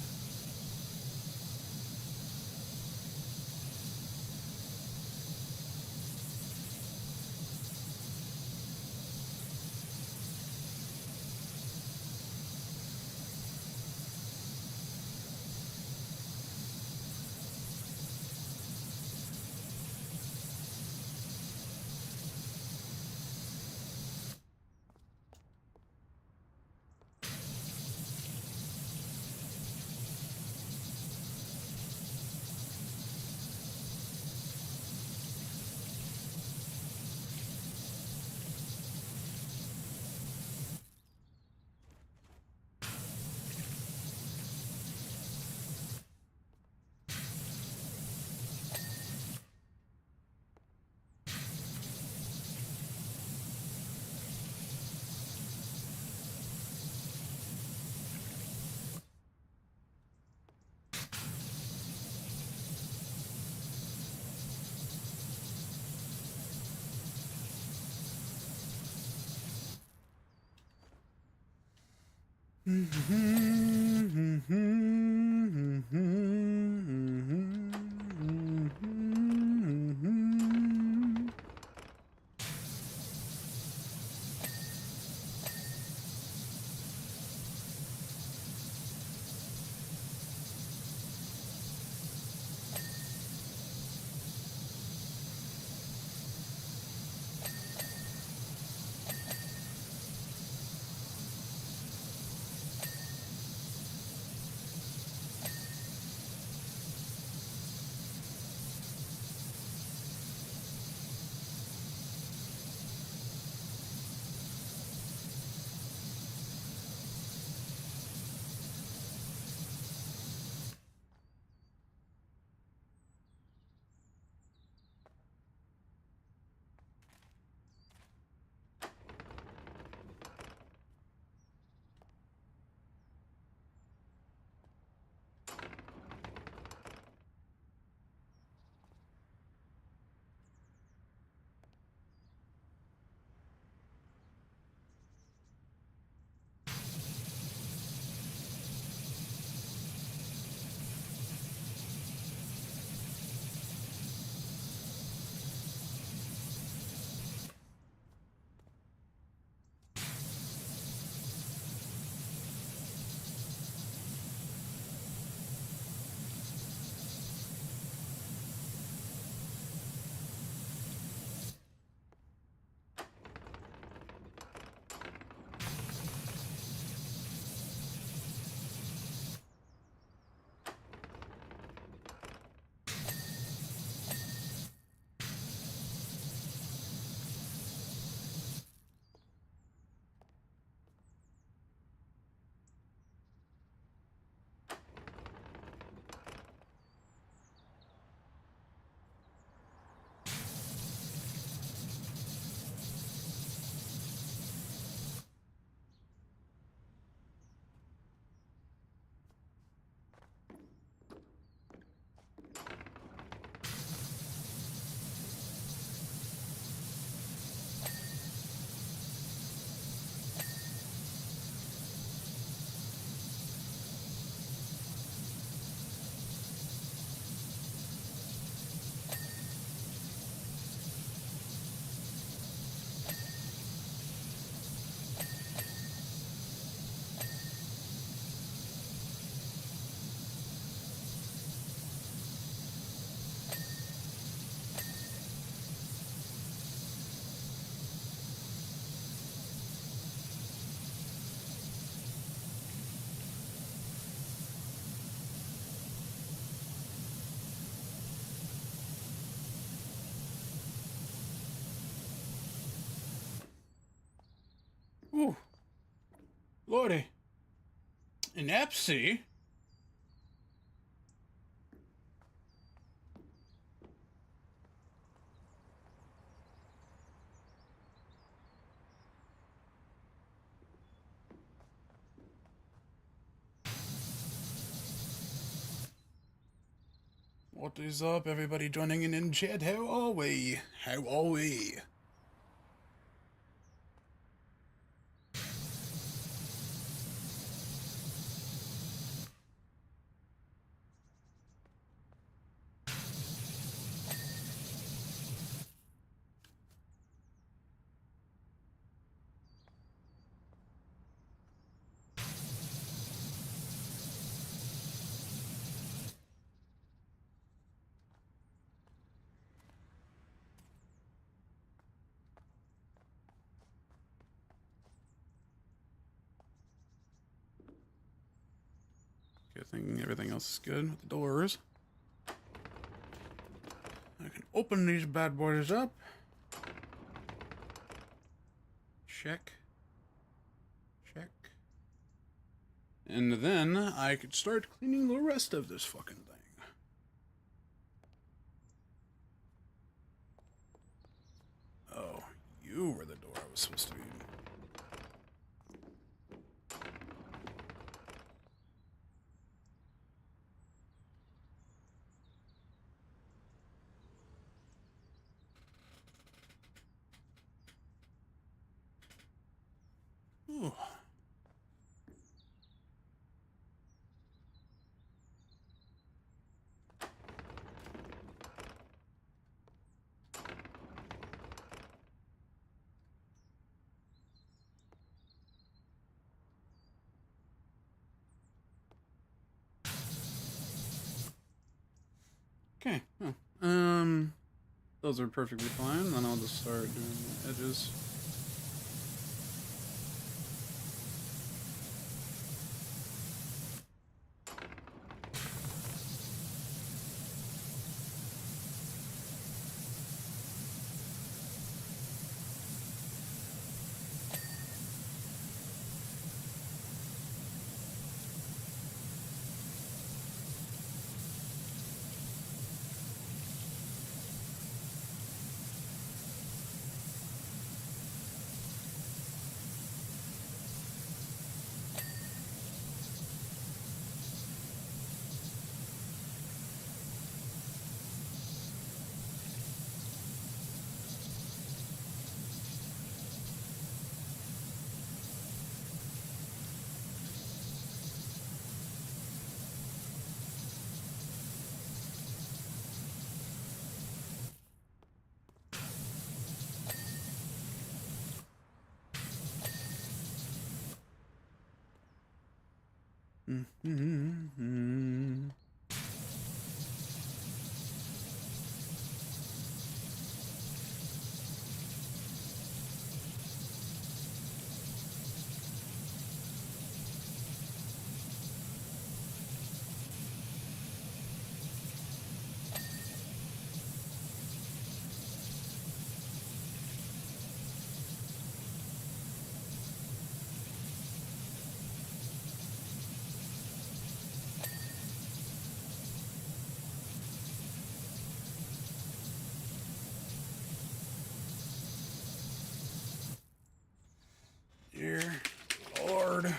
Lordy. An Epsi? What is up, everybody joining in chat? How are we? How are we? Good thing everything else is good with the doors. I can open these bad boys up. Check. Check. And then I could start cleaning the rest of this fucking thing. Oh, you were the door I was supposed to be. Ooh. Okay. Oh. Those are perfectly fine. Then I'll just start doing the edges. Mm-hmm. Dear Lord.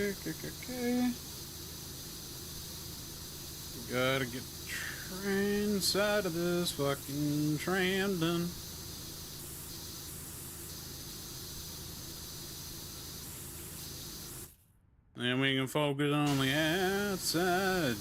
Okay. Gotta get the train side of this fucking tram done. Then we can focus on the outside.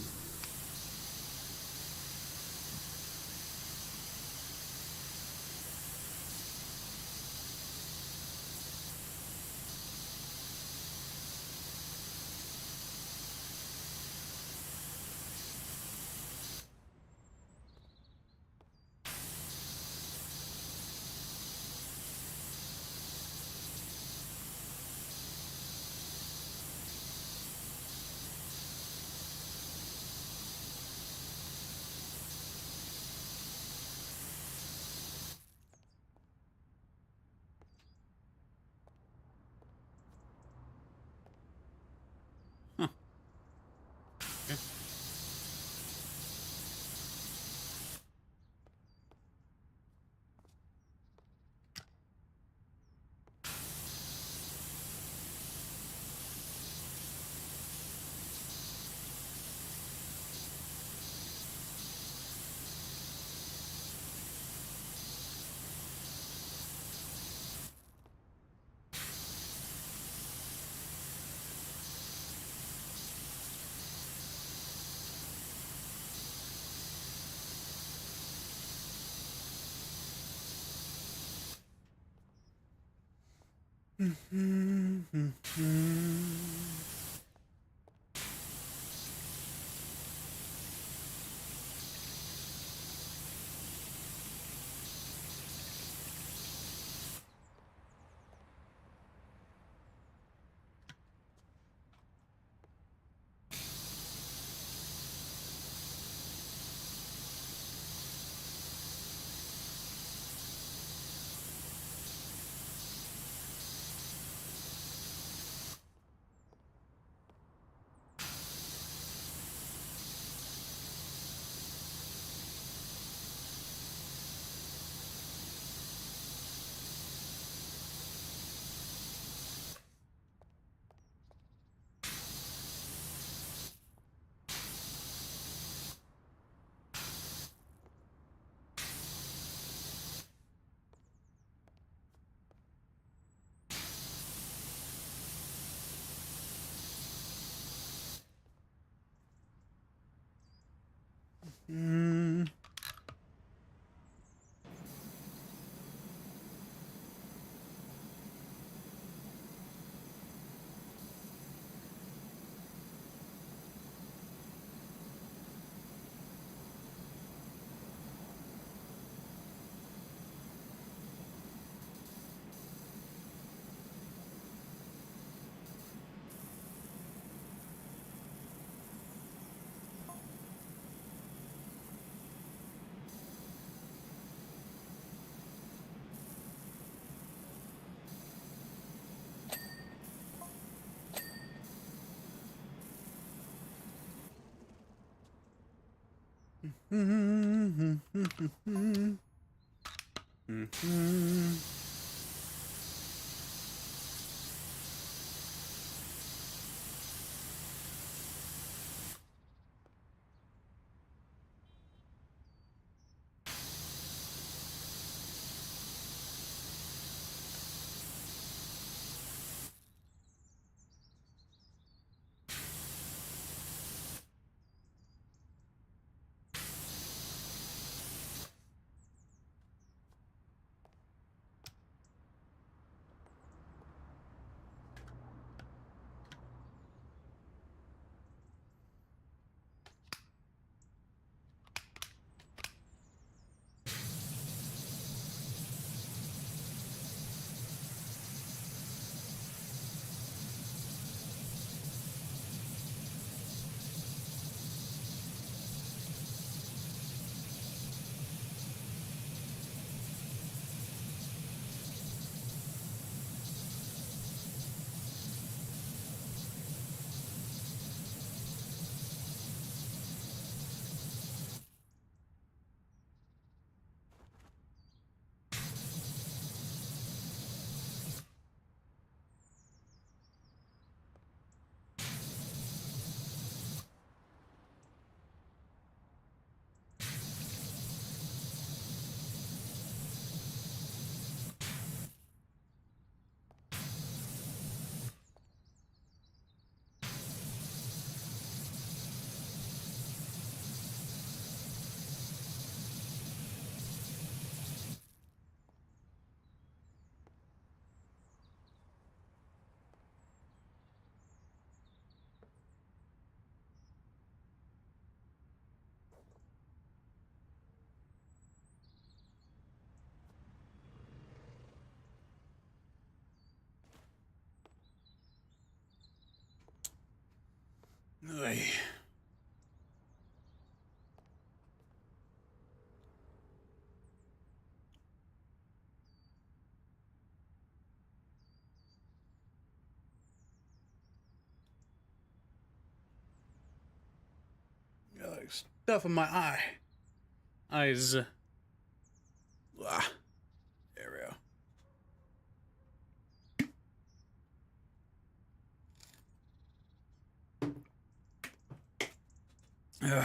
Huh. Okay. Mm. stuff in my eyes. Ah, there we go.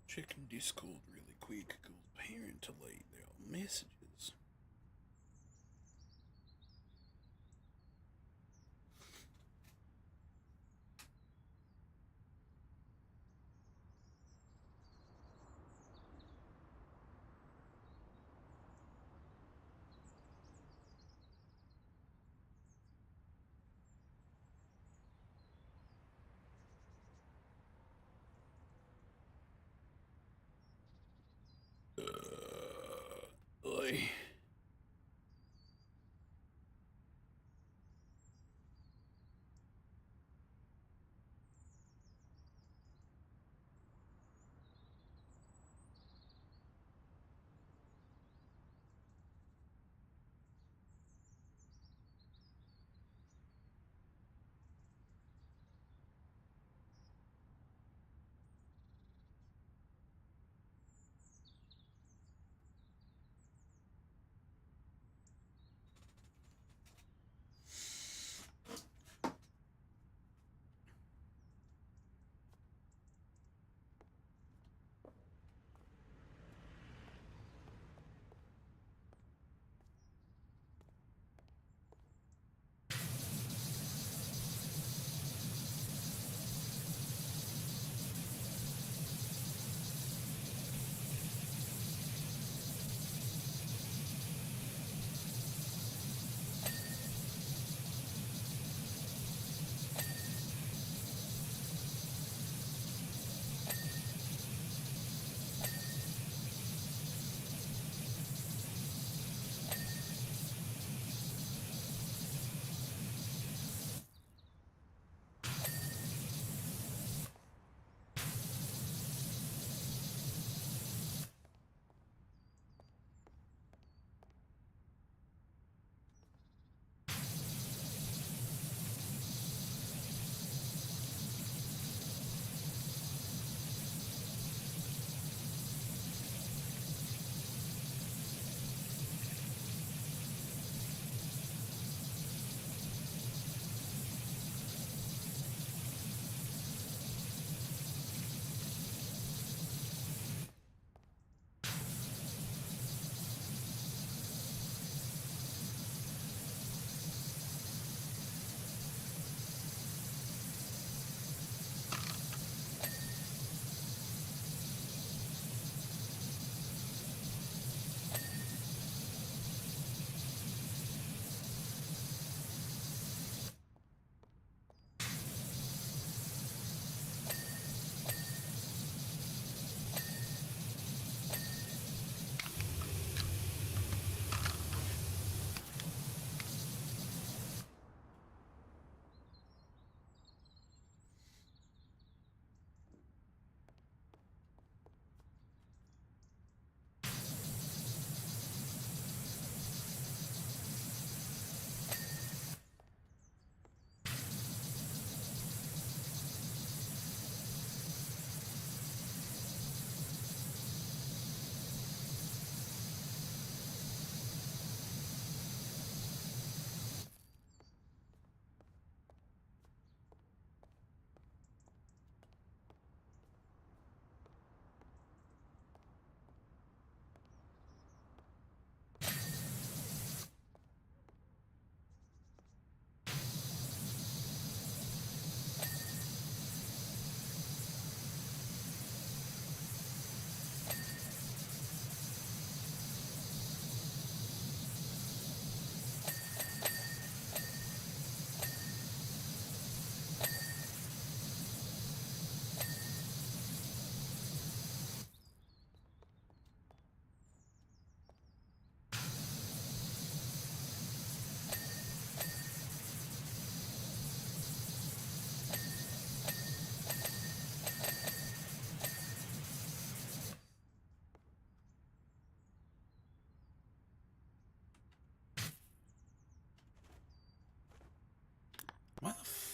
Checking Discord really quick. Go parent to late. There are messages. Oy.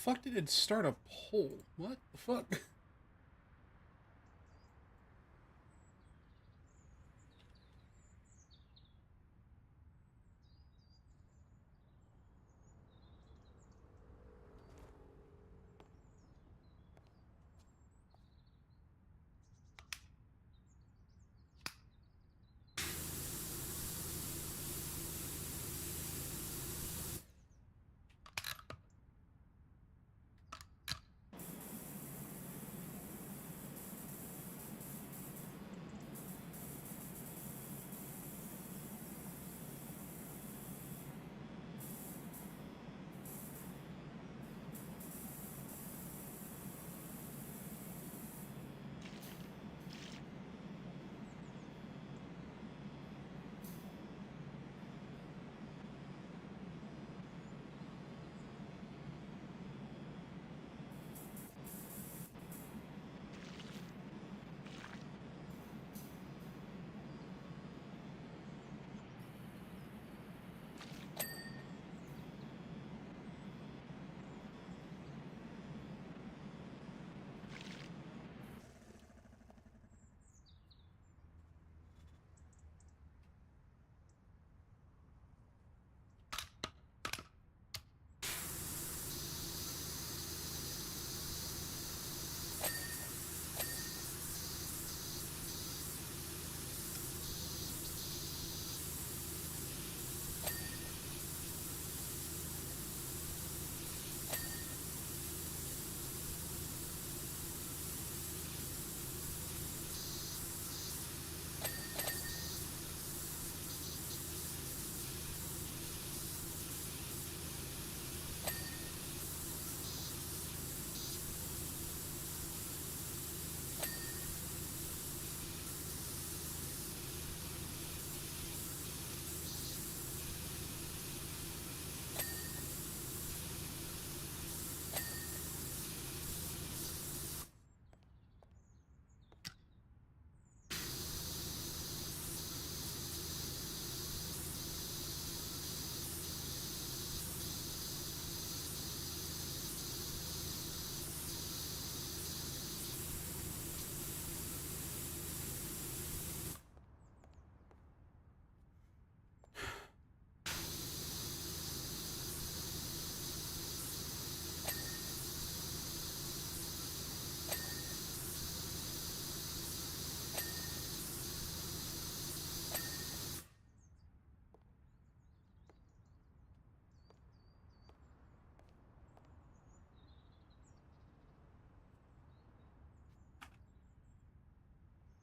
fuck did it start a poll? What the fuck?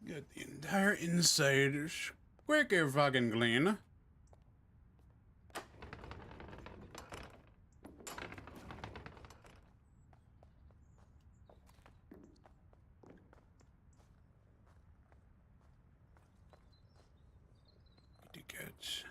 Got the entire inside squeaky fucking clean. Tickets.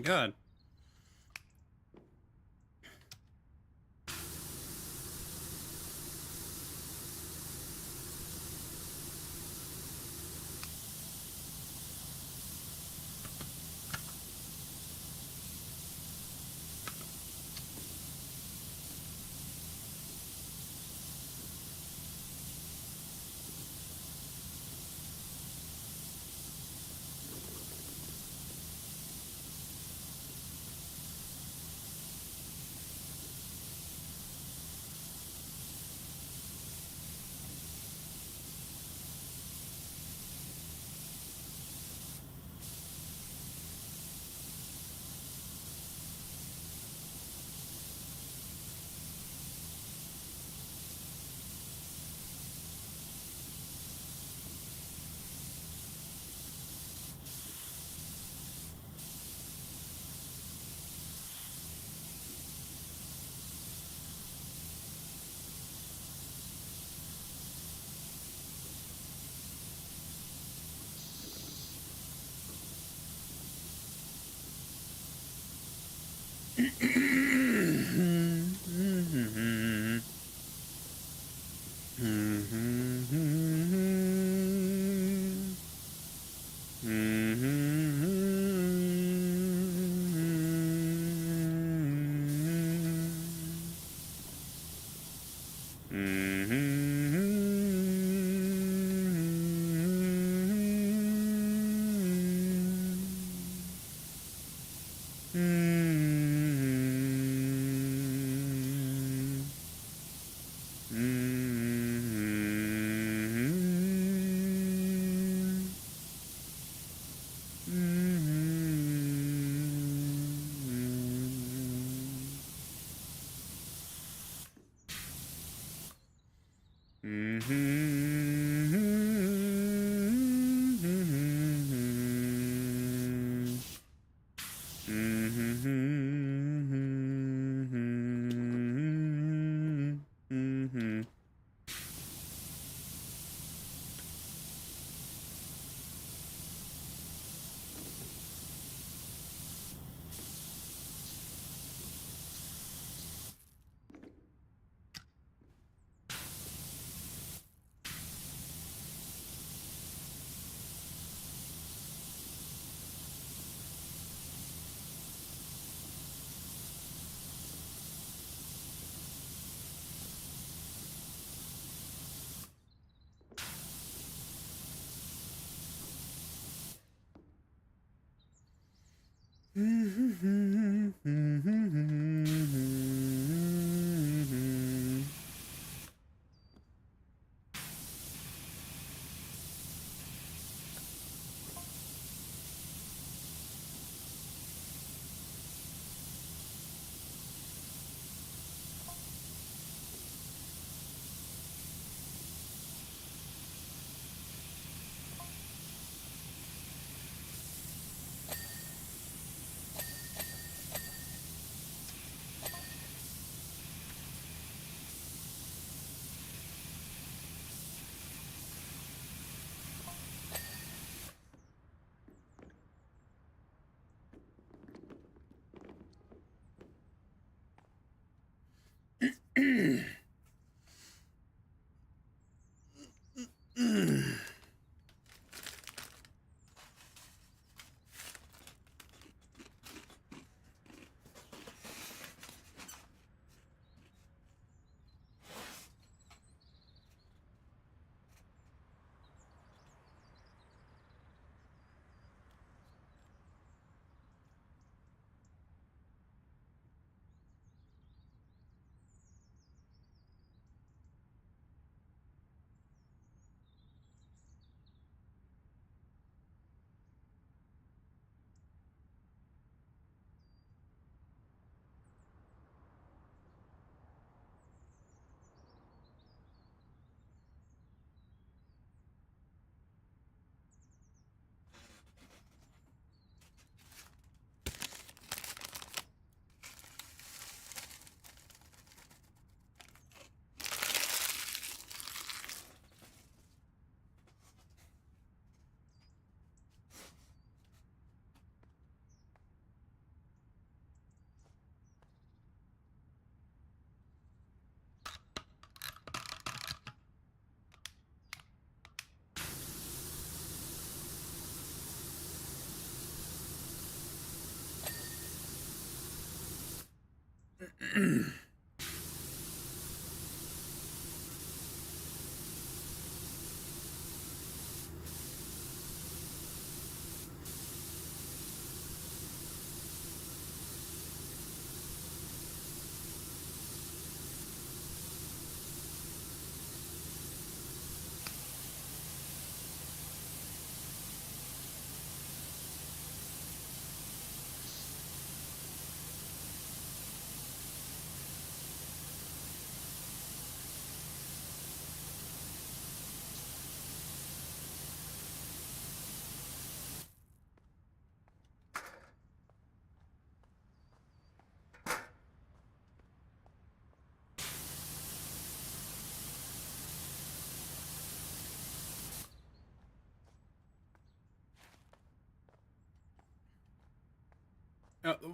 God.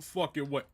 Fuck it, what?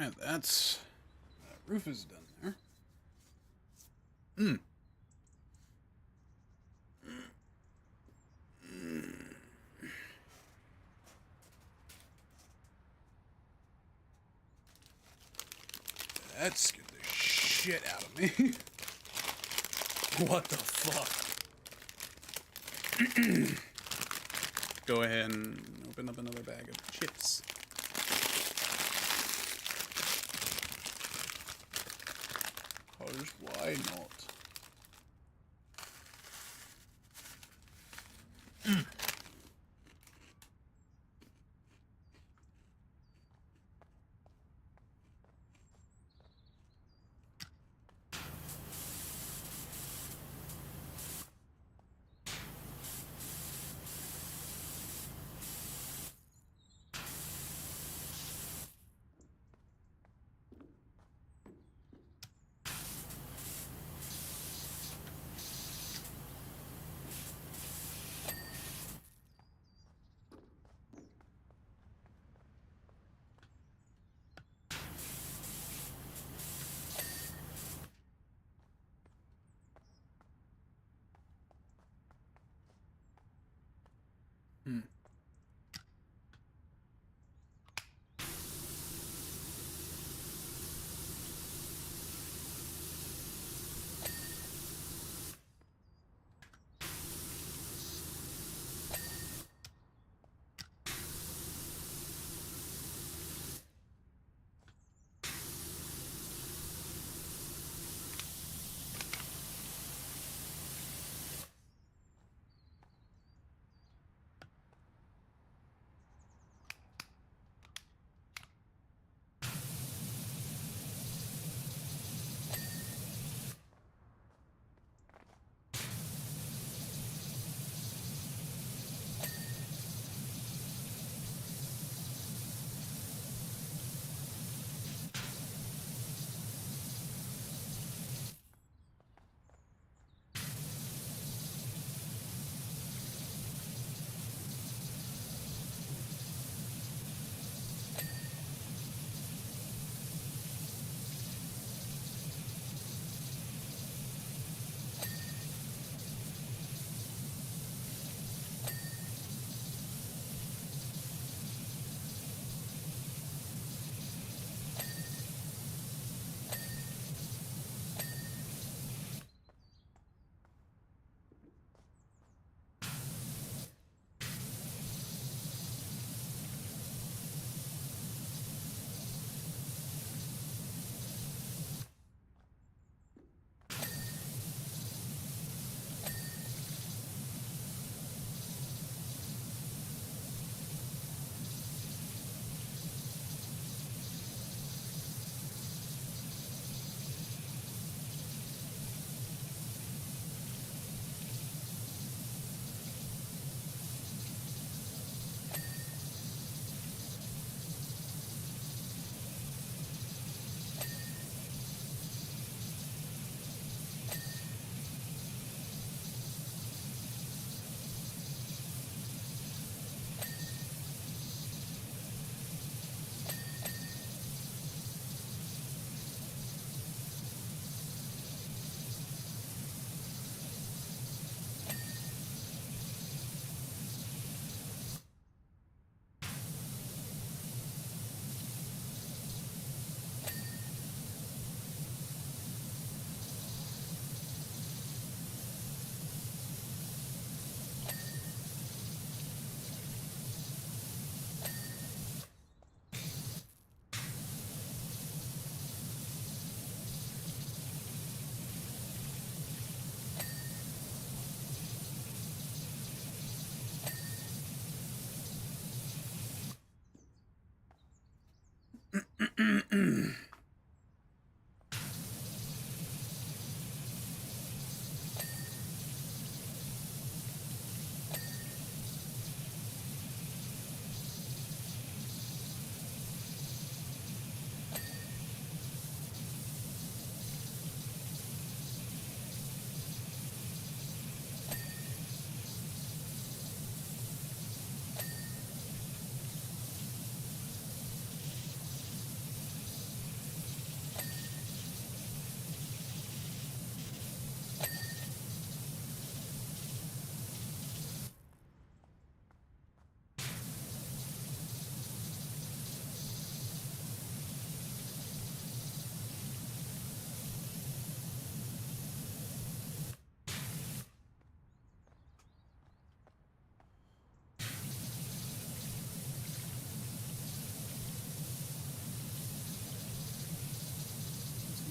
Alright, that roof is done there. That scared the shit out of me. What the fuck? Go ahead and open up another bag of chips. Cause why not?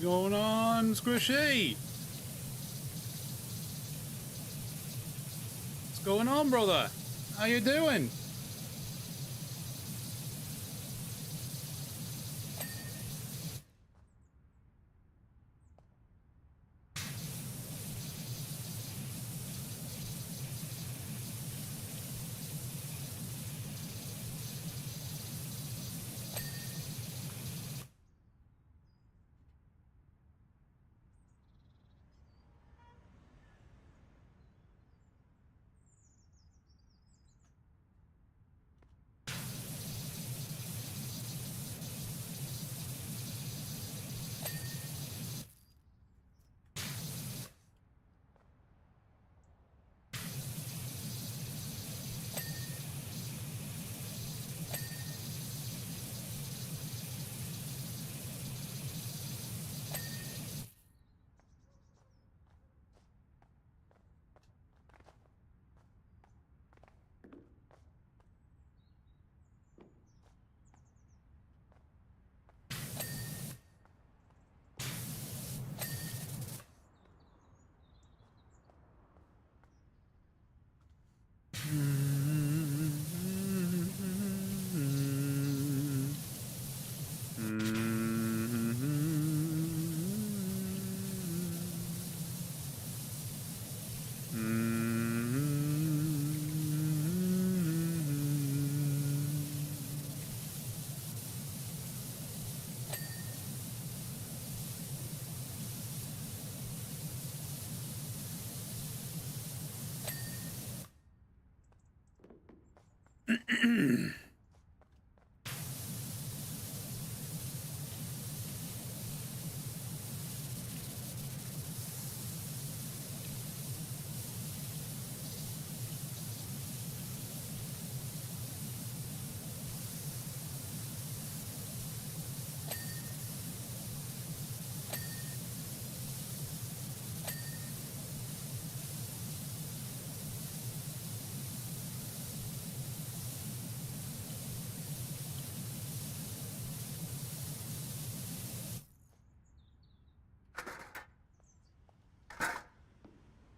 going on, Squishy? What's going on, brother? How you doing?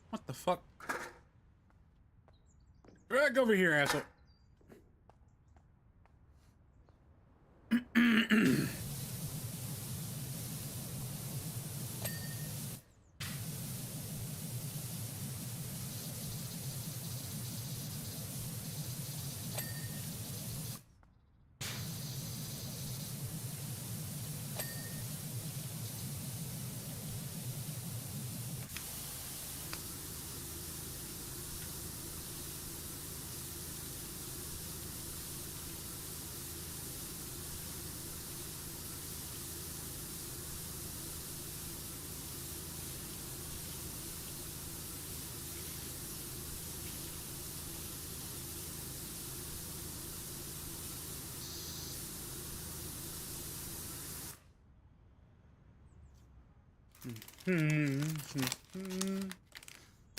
What the fuck? Back over here, asshole.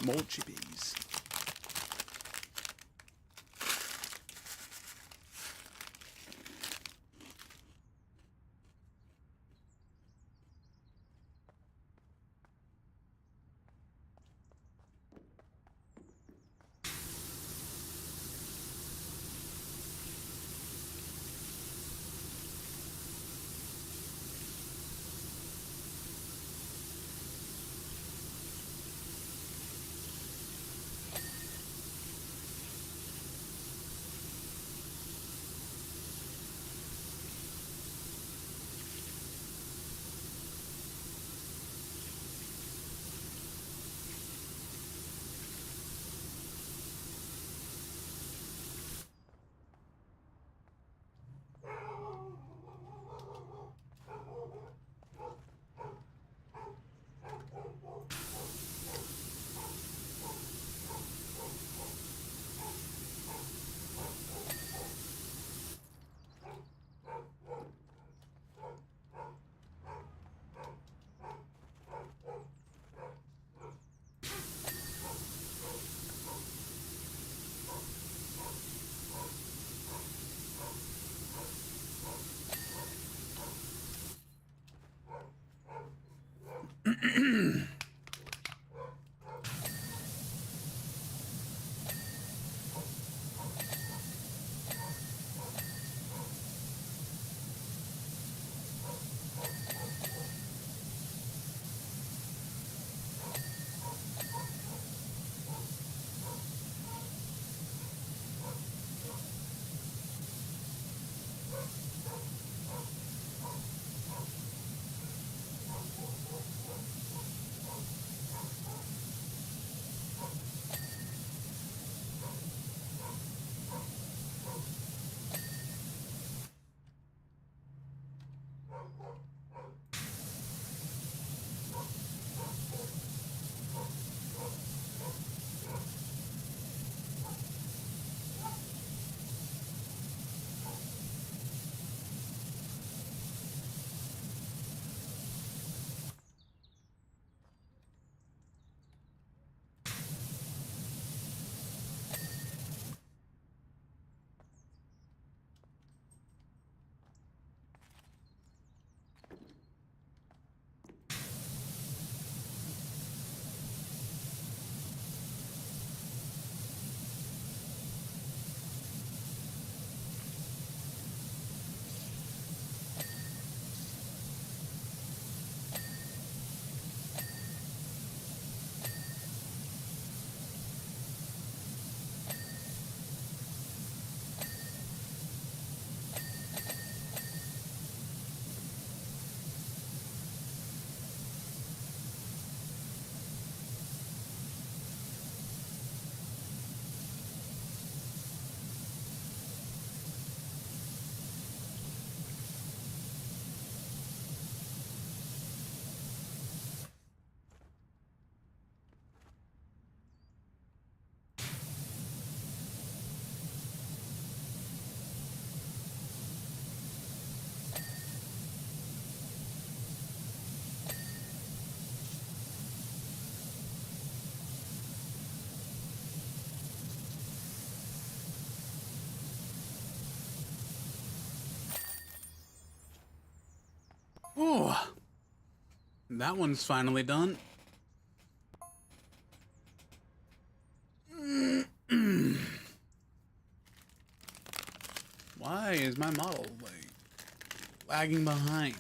More chippies. Oh, that one's finally done. Why is my model like lagging behind?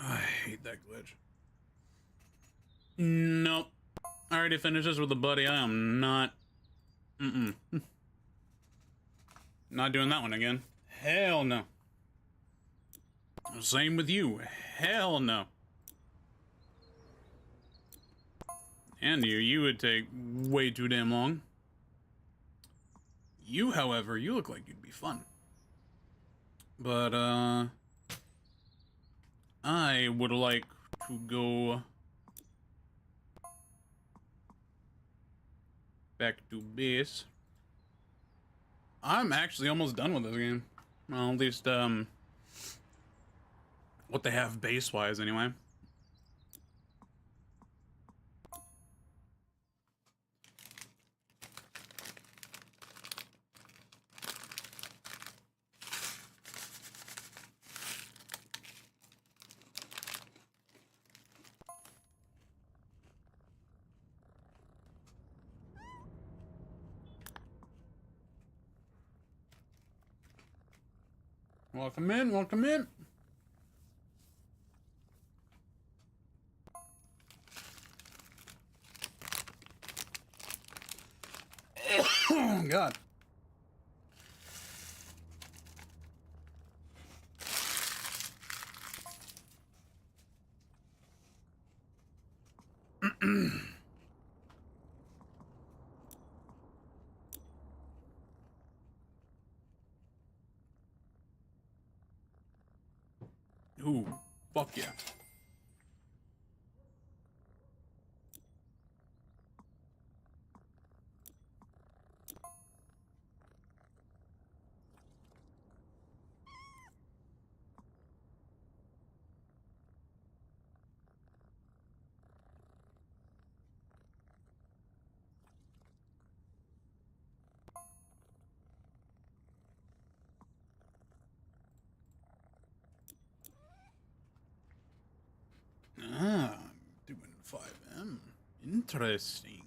I hate that glitch. Nope. I already finished this with a buddy. I am not. Not doing that one again. Hell no. Same with you. Hell no. And you would take way too damn long. You, however, you look like you'd be fun. But, I would like to go back to base. I'm actually almost done with this game. Well, at least, what they have base-wise, anyway. Welcome in, welcome in. Oh, God. Ooh, fuck yeah. Ah, I'm doing 5M. Interesting.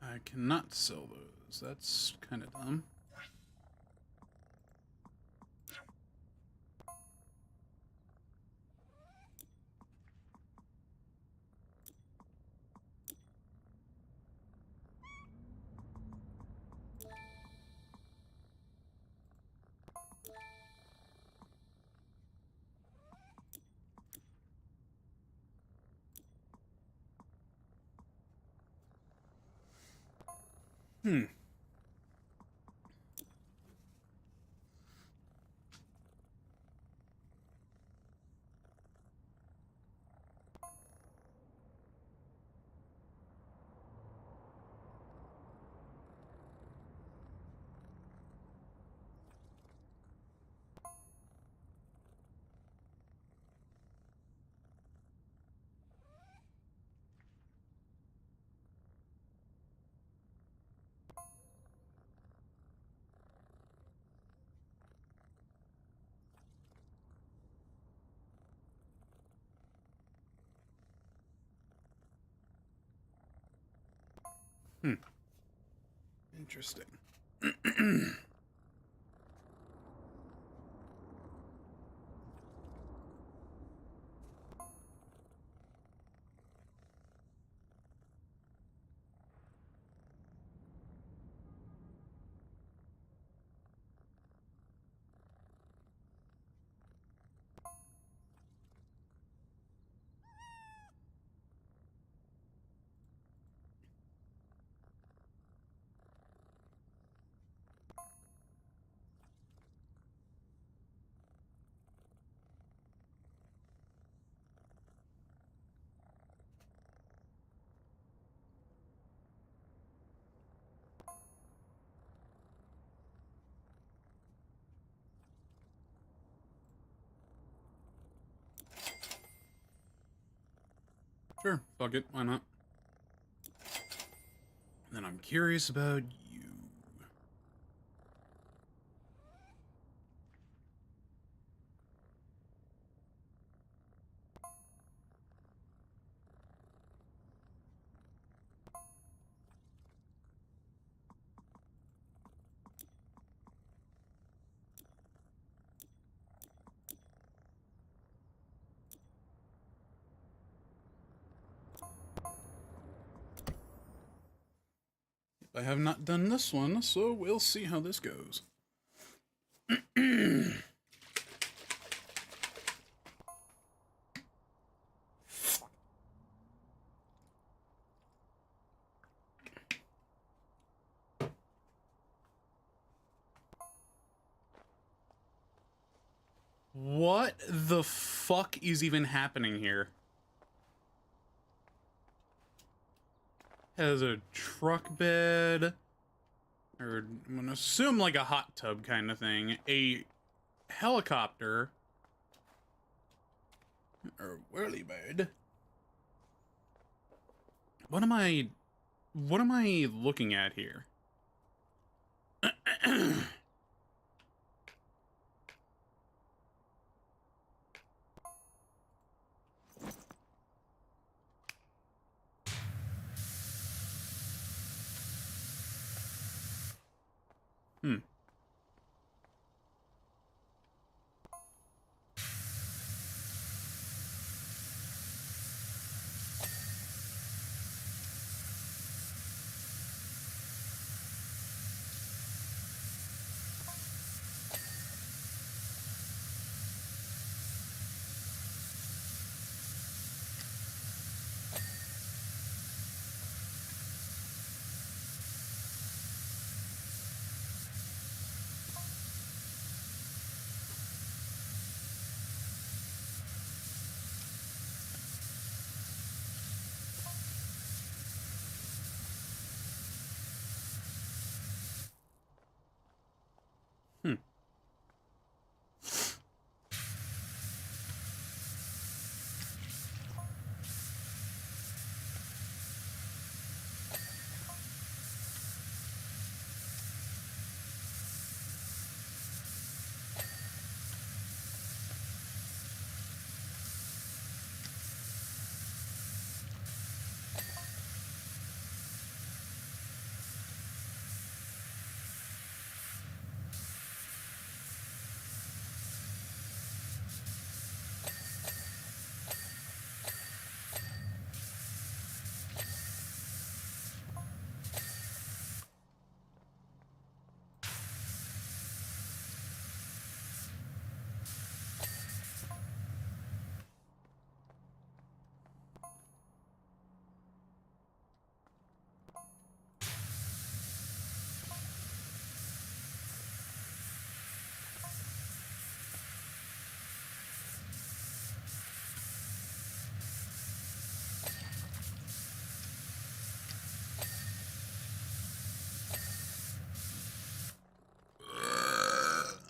I cannot sell those. That's kind of dumb. Interesting. Sure, fuck it, why not? And then I'm curious about you. I have not done this one, so we'll see how this goes. What the fuck is even happening here? Has a truck bed, or I'm gonna assume like a hot tub kind of thing, a helicopter, or whirly bird. What am I looking at here? Hmm. Hmm.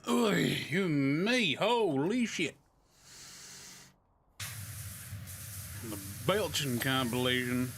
Oy, you me, holy shit. The belching compilation.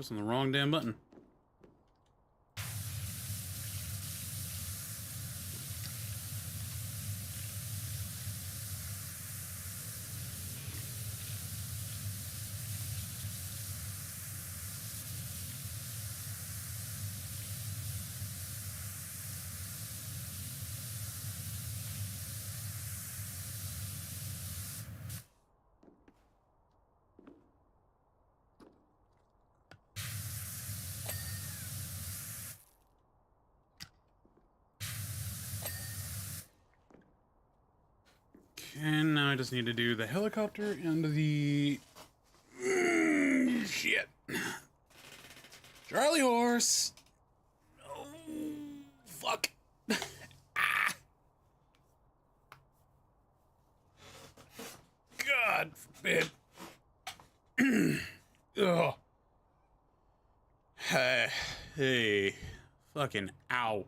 Pressing the wrong damn button. And now I just need to do the helicopter and the... shit. Charlie horse! Oh, fuck. Ah. God forbid. Ugh. Hey. Fucking ow.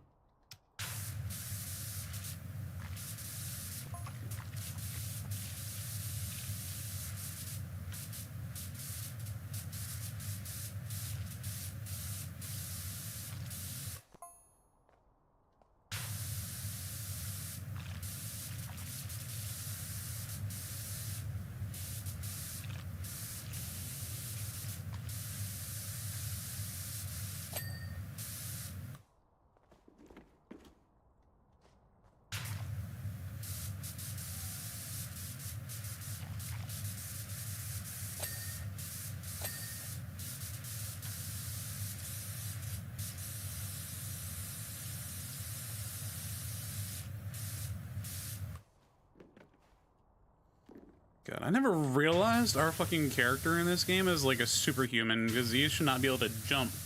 God, I never realized our fucking character in this game is like a superhuman, because he should not be able to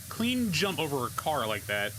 clean jump over a car like that.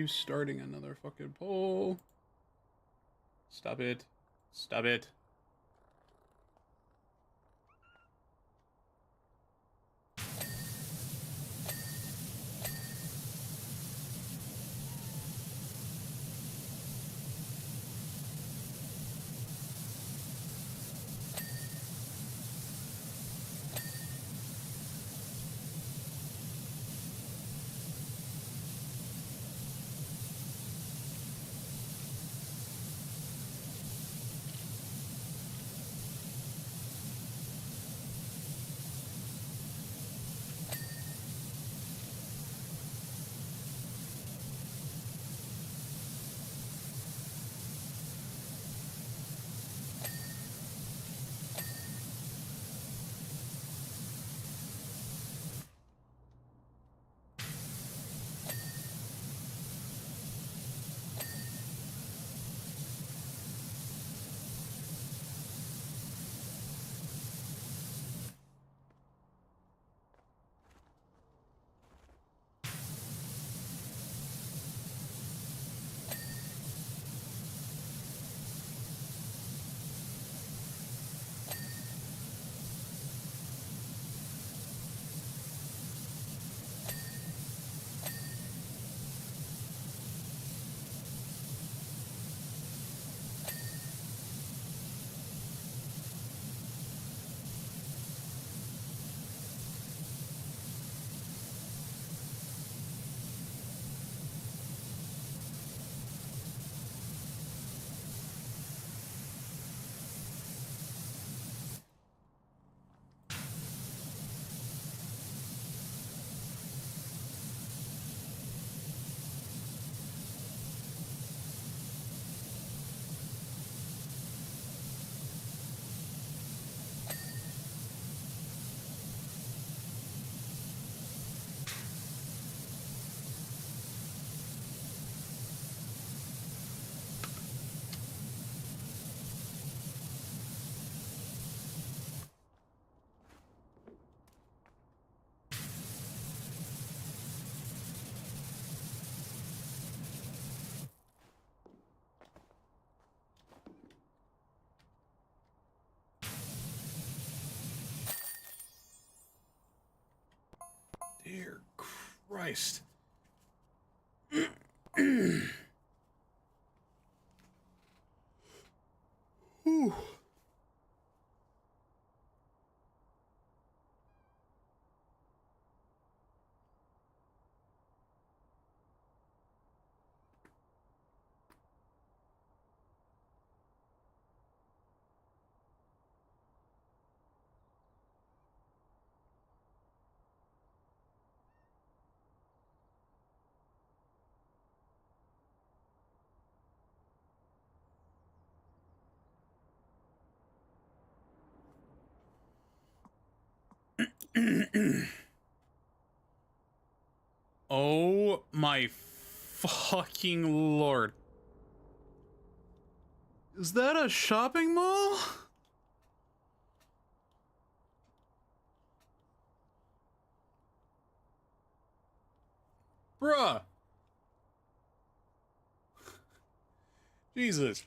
starting another fucking poll. Stop it. Stop it. Dear Christ. Whew. Oh my fucking lord. Is that a shopping mall? Bruh. Jesus.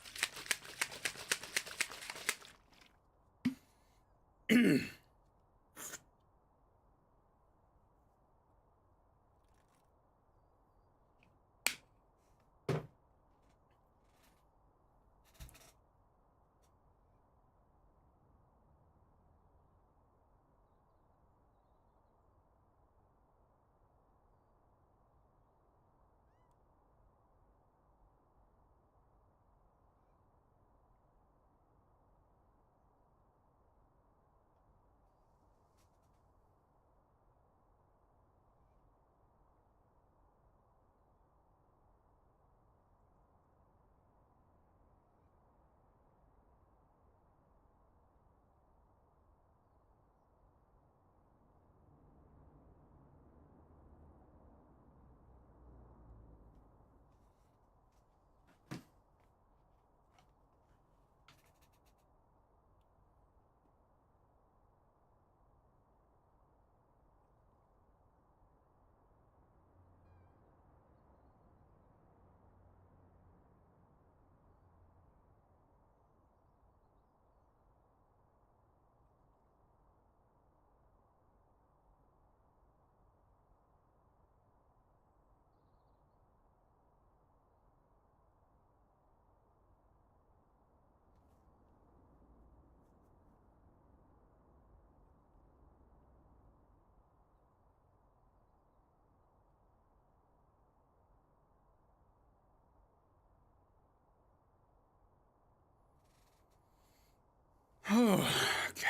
Oh, okay.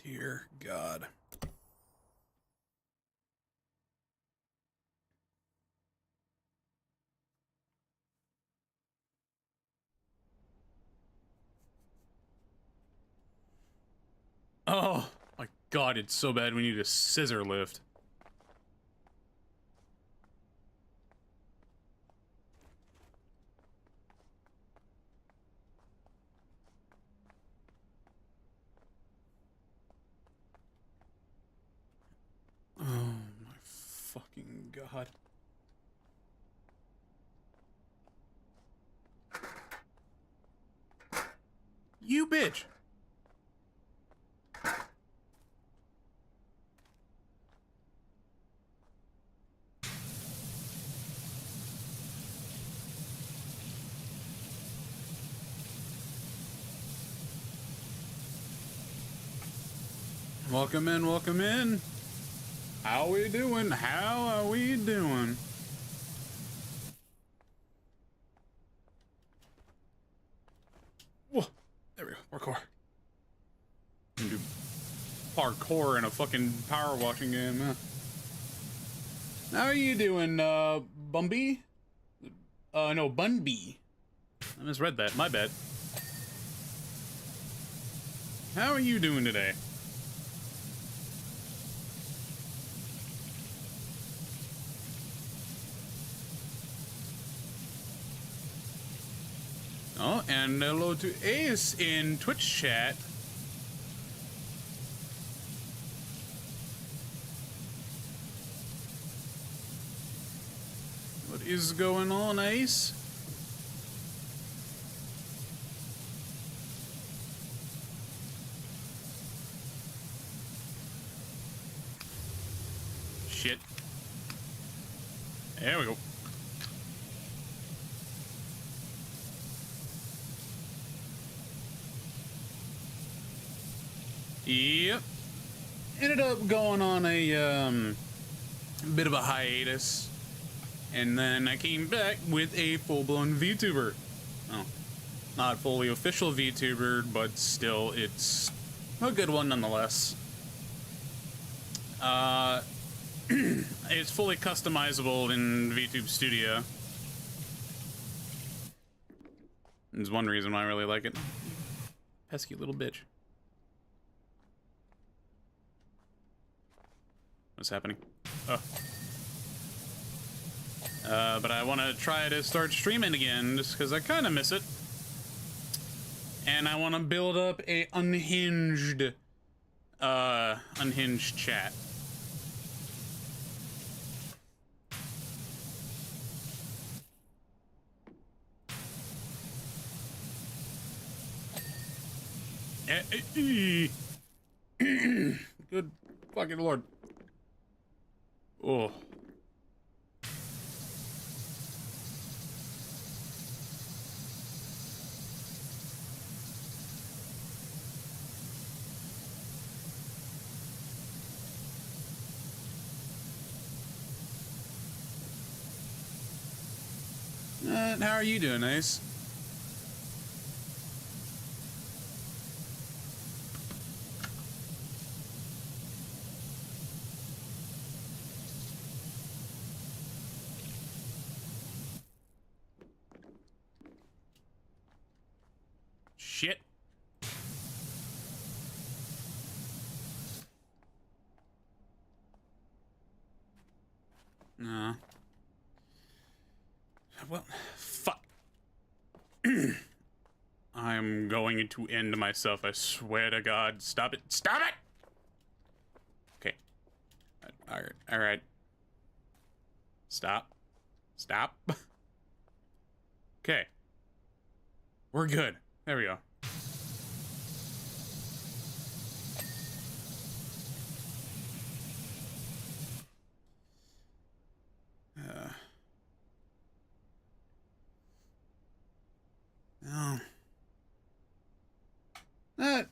Dear God. Oh my God, it's so bad we need a scissor lift. Oh my fucking God. You bitch. Welcome in, welcome in. How we doing? How are we doing? Whoa, there we go, parkour. Can do parkour in a fucking power washing game, huh? How are you doing, Bumby? No, Bunby. I misread that, my bad. How are you doing today? Oh, and hello to Ace in Twitch chat. What is going on, Ace? Shit. There we go. Yep. Ended up going on a bit of a hiatus, and then I came back with a full-blown VTuber. Oh, not fully official VTuber, but still, it's a good one nonetheless. It's fully customizable in VTube Studio. There's one reason why I really like it. Pesky little bitch. What's happening? Oh. But I want to try to start streaming again, just because I kind of miss it. And I want to build up a unhinged chat. Good fucking Lord. Oh. How are you doing, Ace? Shit. No. Well, fuck. I'm going to end myself, I swear to God. Stop it. Stop it! Okay. Alright. Alright. Stop. Stop. Okay. We're good. There we go. No. At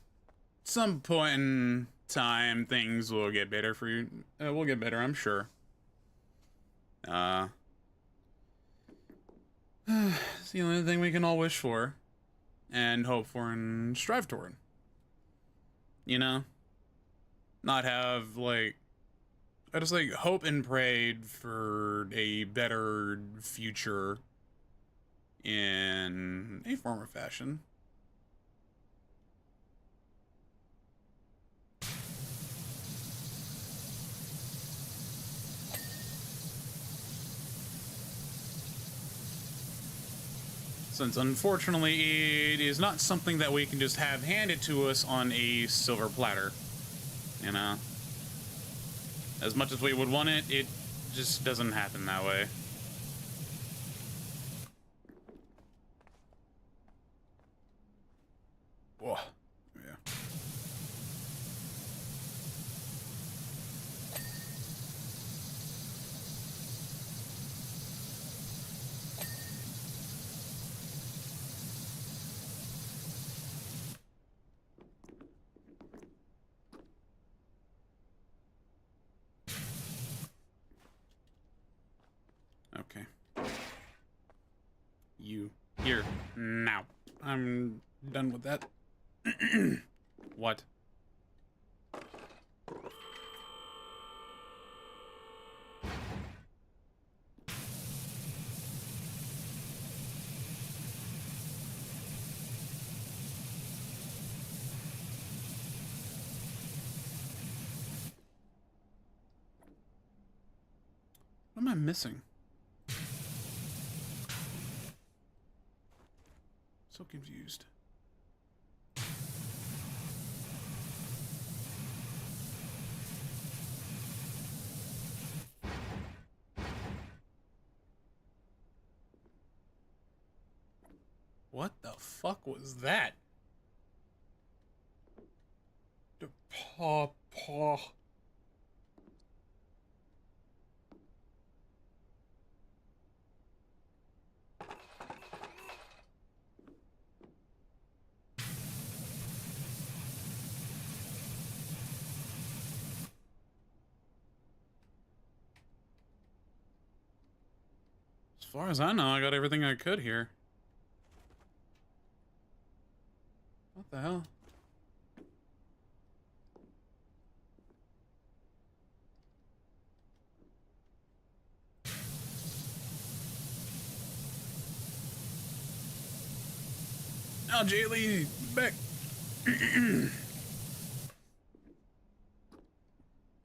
some point in time, things will get better for you. We'll get better, I'm sure. It's the only thing we can all wish for and hope for and strive toward. You know? Not have, like, I just, like, hope and prayed for a better future in a form or fashion. Since unfortunately it is not something that we can just have handed to us on a silver platter, you know? As much as we would want it, it just doesn't happen that way. Whoa. Yeah. Okay. You. Here. Now. I'm done with that. What? What am I missing? So confused. What the fuck was that? The paw. As far as I know, I got everything I could here. What the hell? Now, Jaylee, back.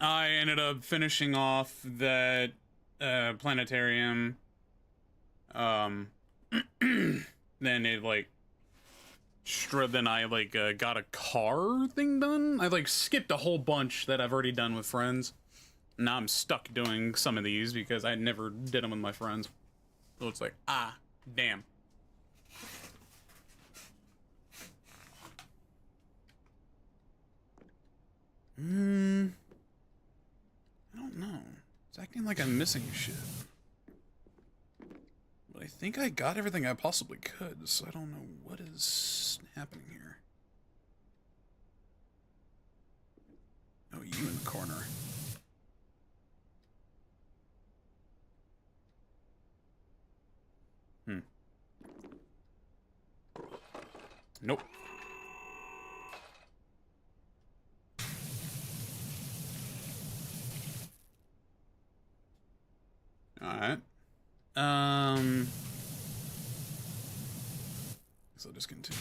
I ended up finishing off that planetarium. Then it like then I like got a car thing done. I like skipped a whole bunch that I've already done with friends. Now I'm stuck doing some of these because I never did them with my friends. So it's like, ah, damn. I don't know. It's acting like I'm missing shit. But I think I got everything I possibly could, so I don't know what is happening here. Oh, you in the corner. Nope. Alright. So just continue.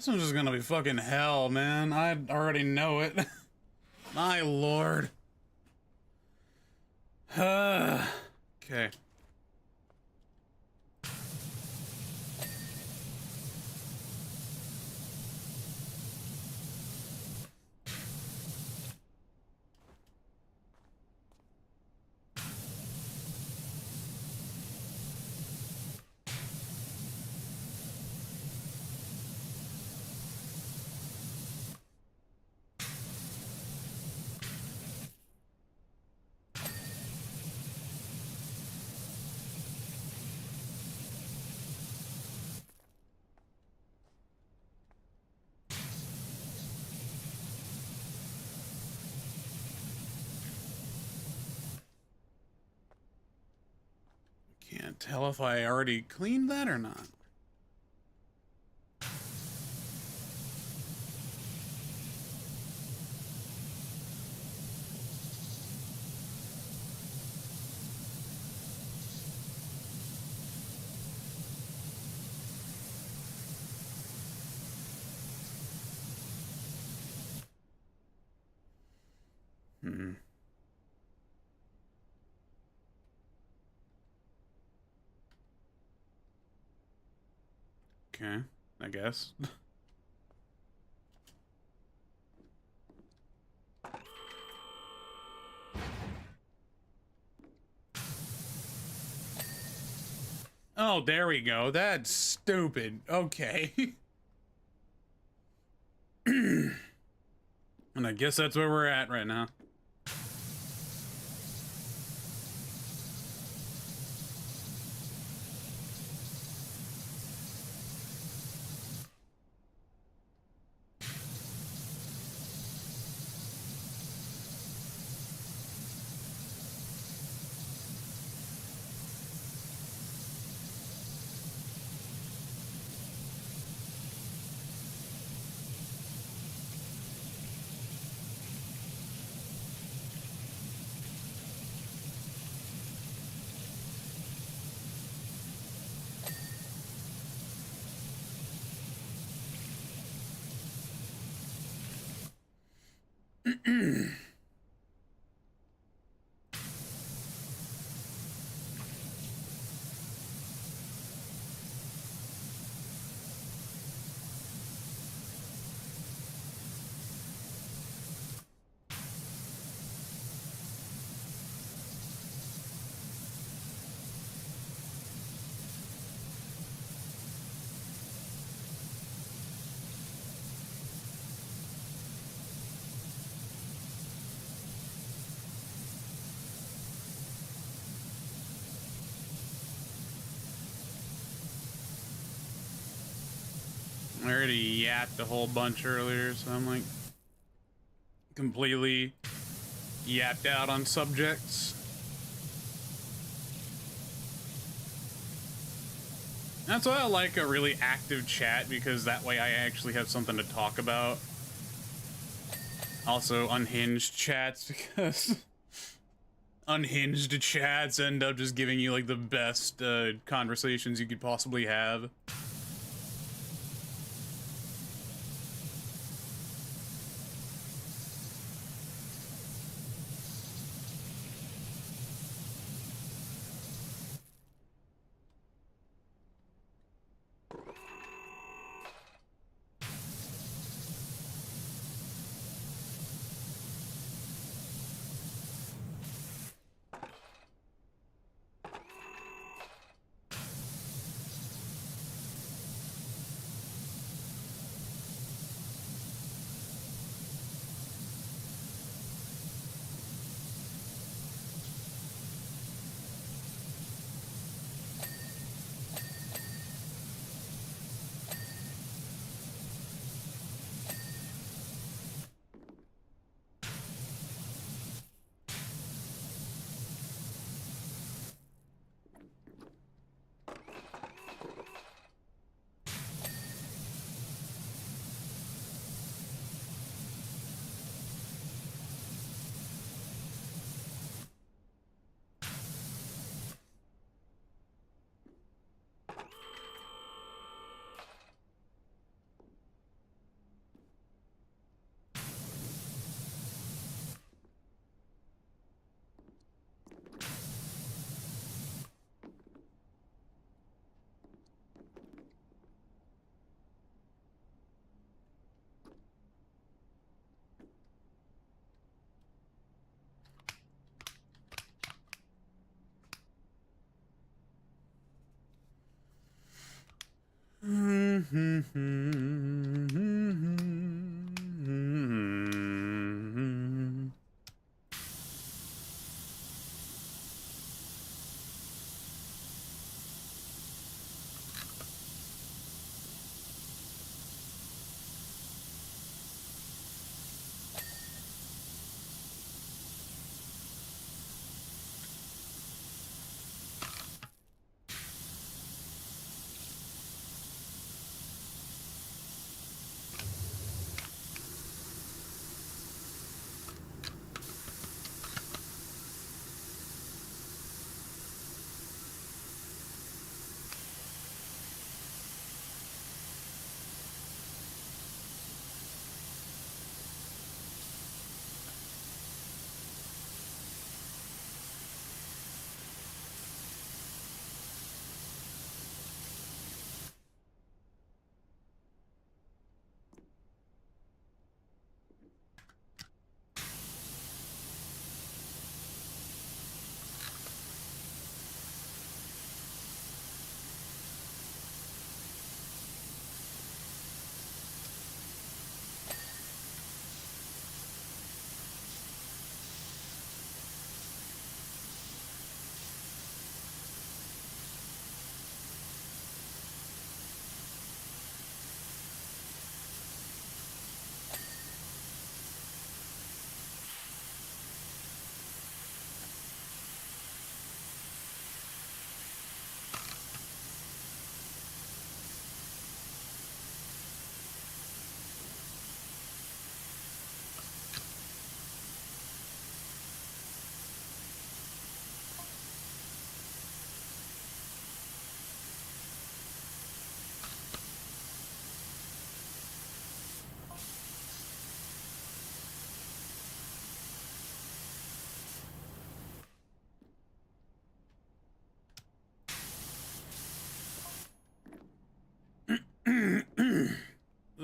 This one's just gonna be fucking hell, man. I already know it. My lord. Okay. Can't tell if I already cleaned that or not. Okay, I guess. Oh, there we go. That's stupid. Okay. And I guess that's where we're at right now. I already yapped a whole bunch earlier, so I'm like completely yapped out on subjects. That's why I like a really active chat, because that way I actually have something to talk about. Also, unhinged chats, because unhinged chats end up just giving you like the best conversations you could possibly have.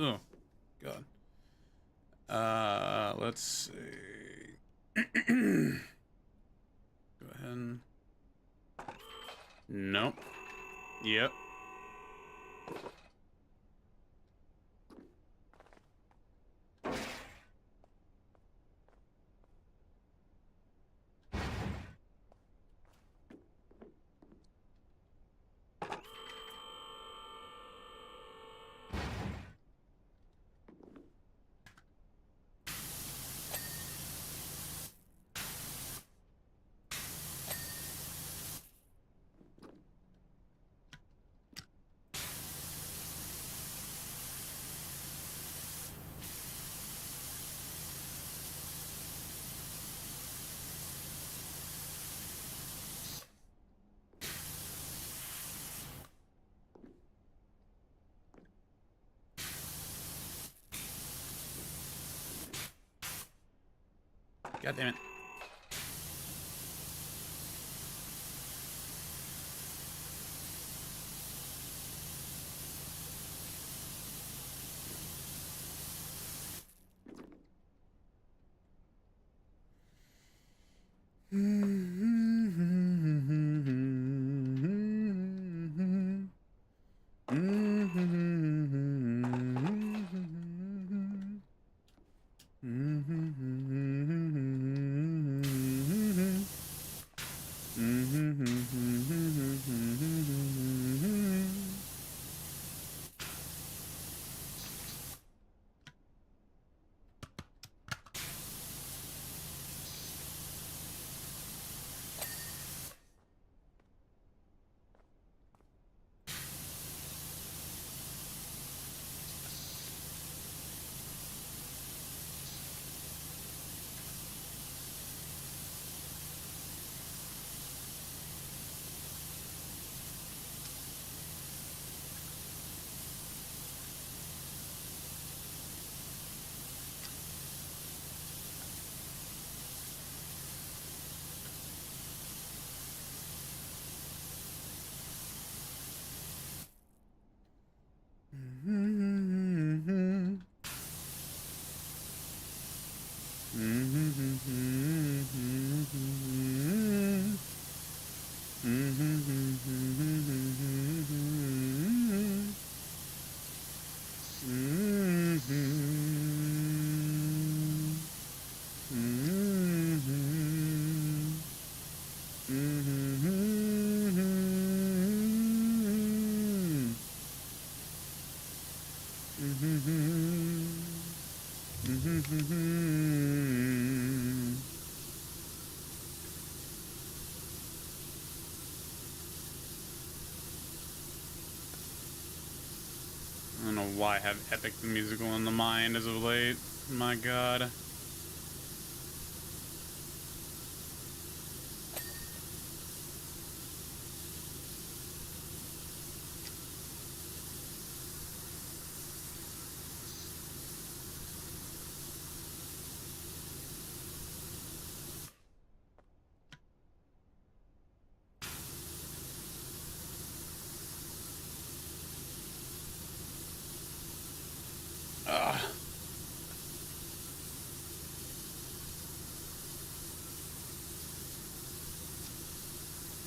Oh, God. Let's see. Go ahead and... Nope. Yep. God damn it. I don't know why I have Epic the Musical in the mind as of late. My god.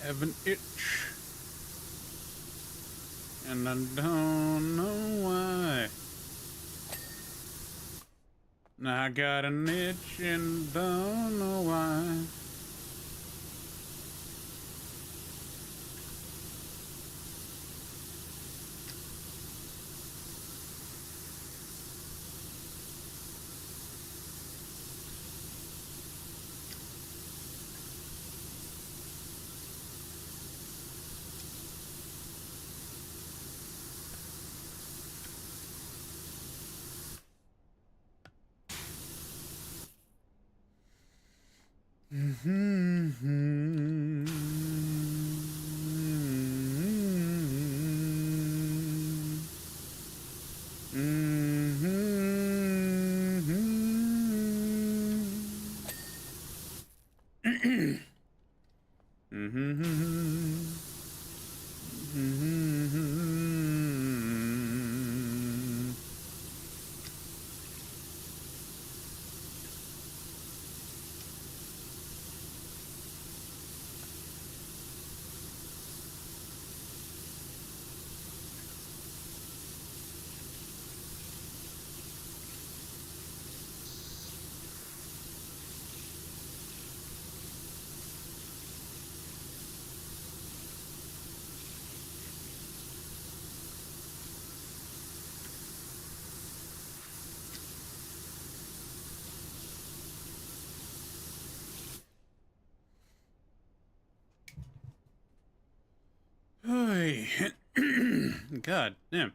Have an itch, and I don't know why. Now I got an itch and don't know why. Hey. God damn.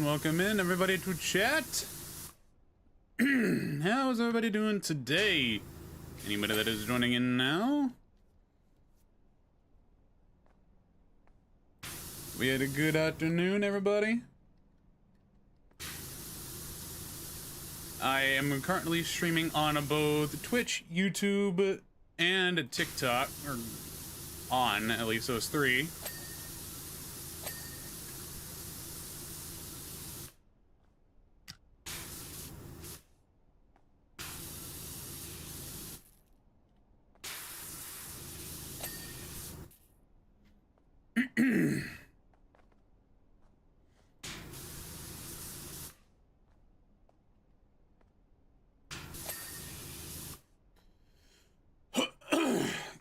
Welcome in, everybody to chat. How's everybody doing today? Anybody that is joining in now? We had a good afternoon, everybody. I am currently streaming on both Twitch, YouTube, and TikTok, or on at least those three.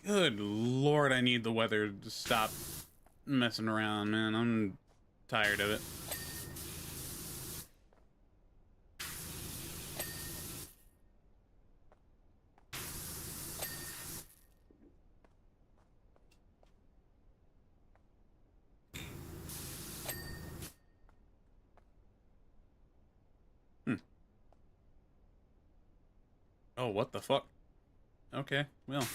Good Lord, I need the weather to stop messing around, man. I'm tired of it. Oh, what the fuck? Okay, well.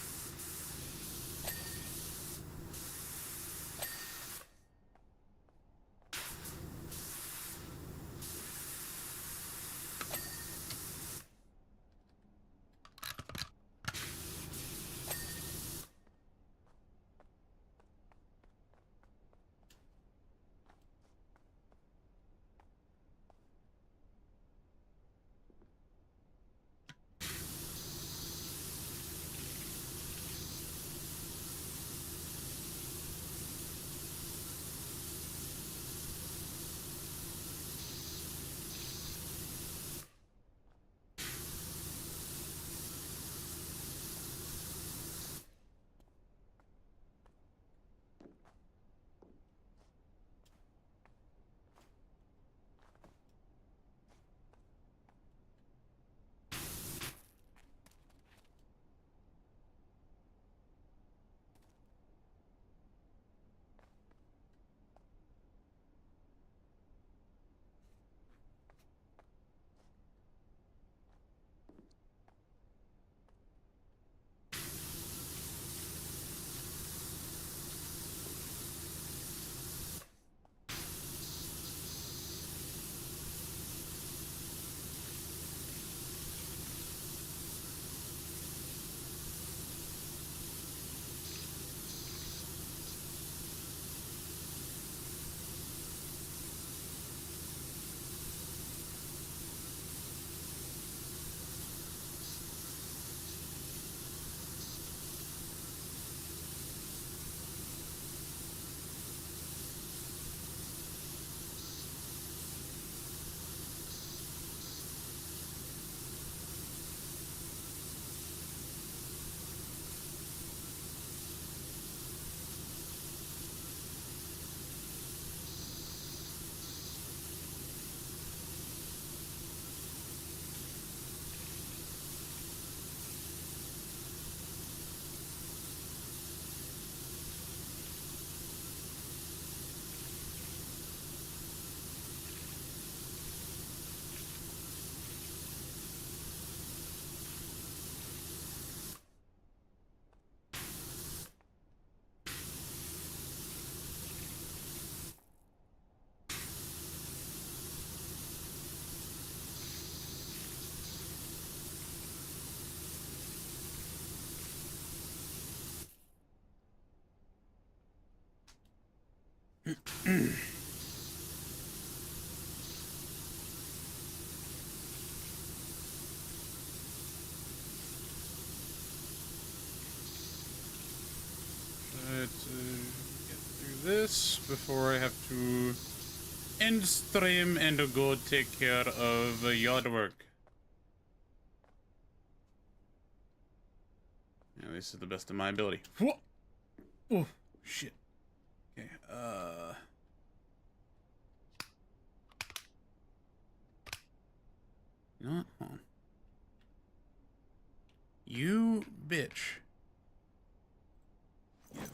Let's get through this before I have to end stream and go take care of yard work. At least to the best of my ability. Whoa! Oh, shit. Okay, You know what? Hold on. You bitch. Give.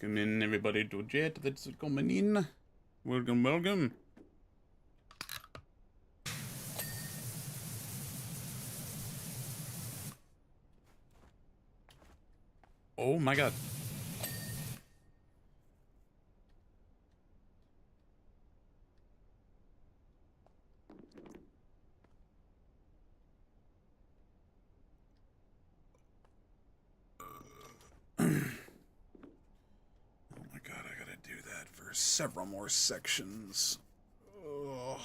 Welcome in, everybody, to Jet that's coming in. Welcome, welcome. Oh my god. Oh my god, I gotta do that for several more sections. Ugh.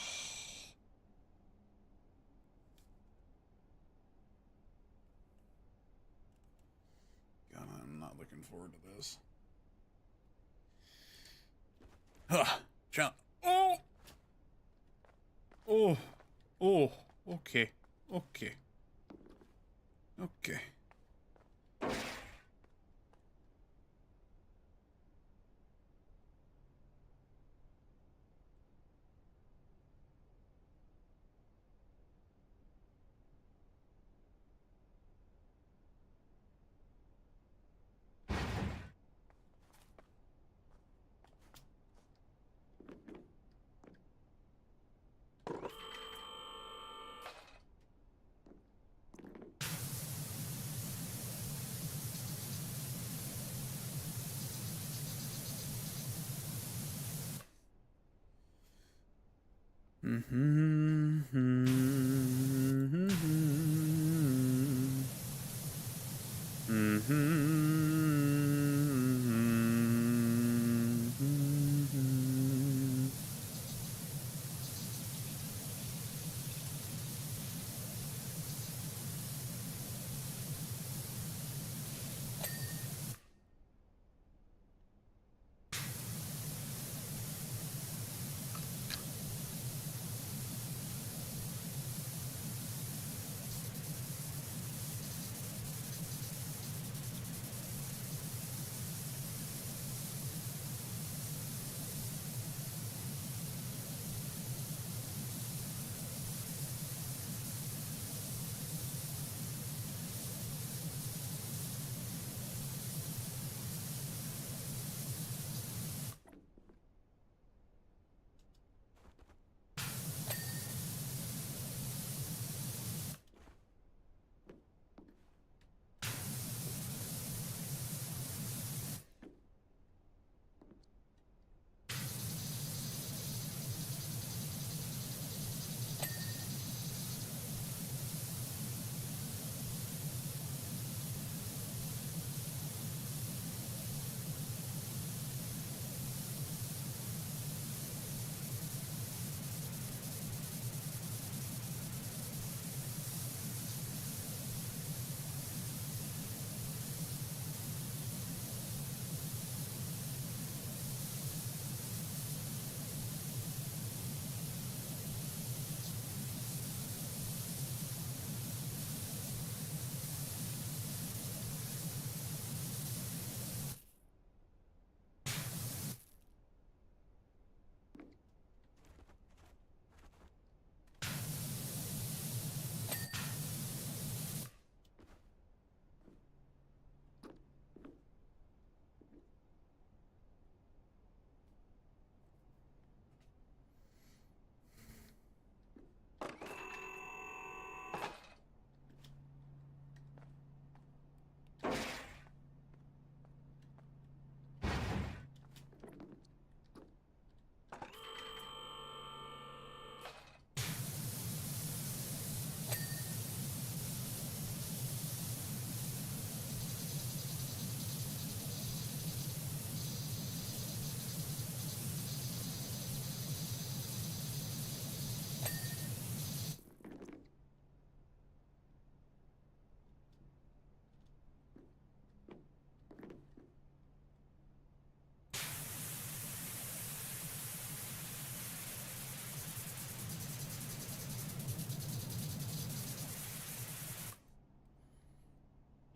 God, I'm not looking forward to this. Oh! Oh! Oh! Okay. Okay. Okay.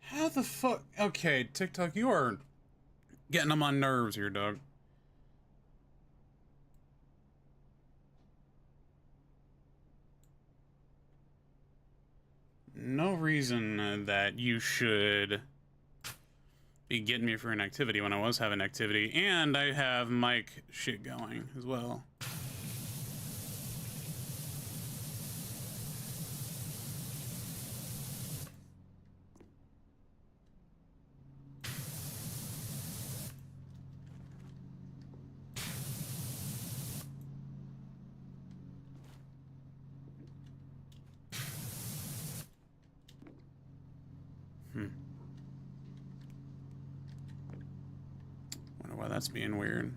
How the fuck? Okay, TikTok, you are getting on my nerves here, dog. No reason that you should be getting me for an activity when I was having activity, and I have mic shit going as well. Wonder why that's being weird.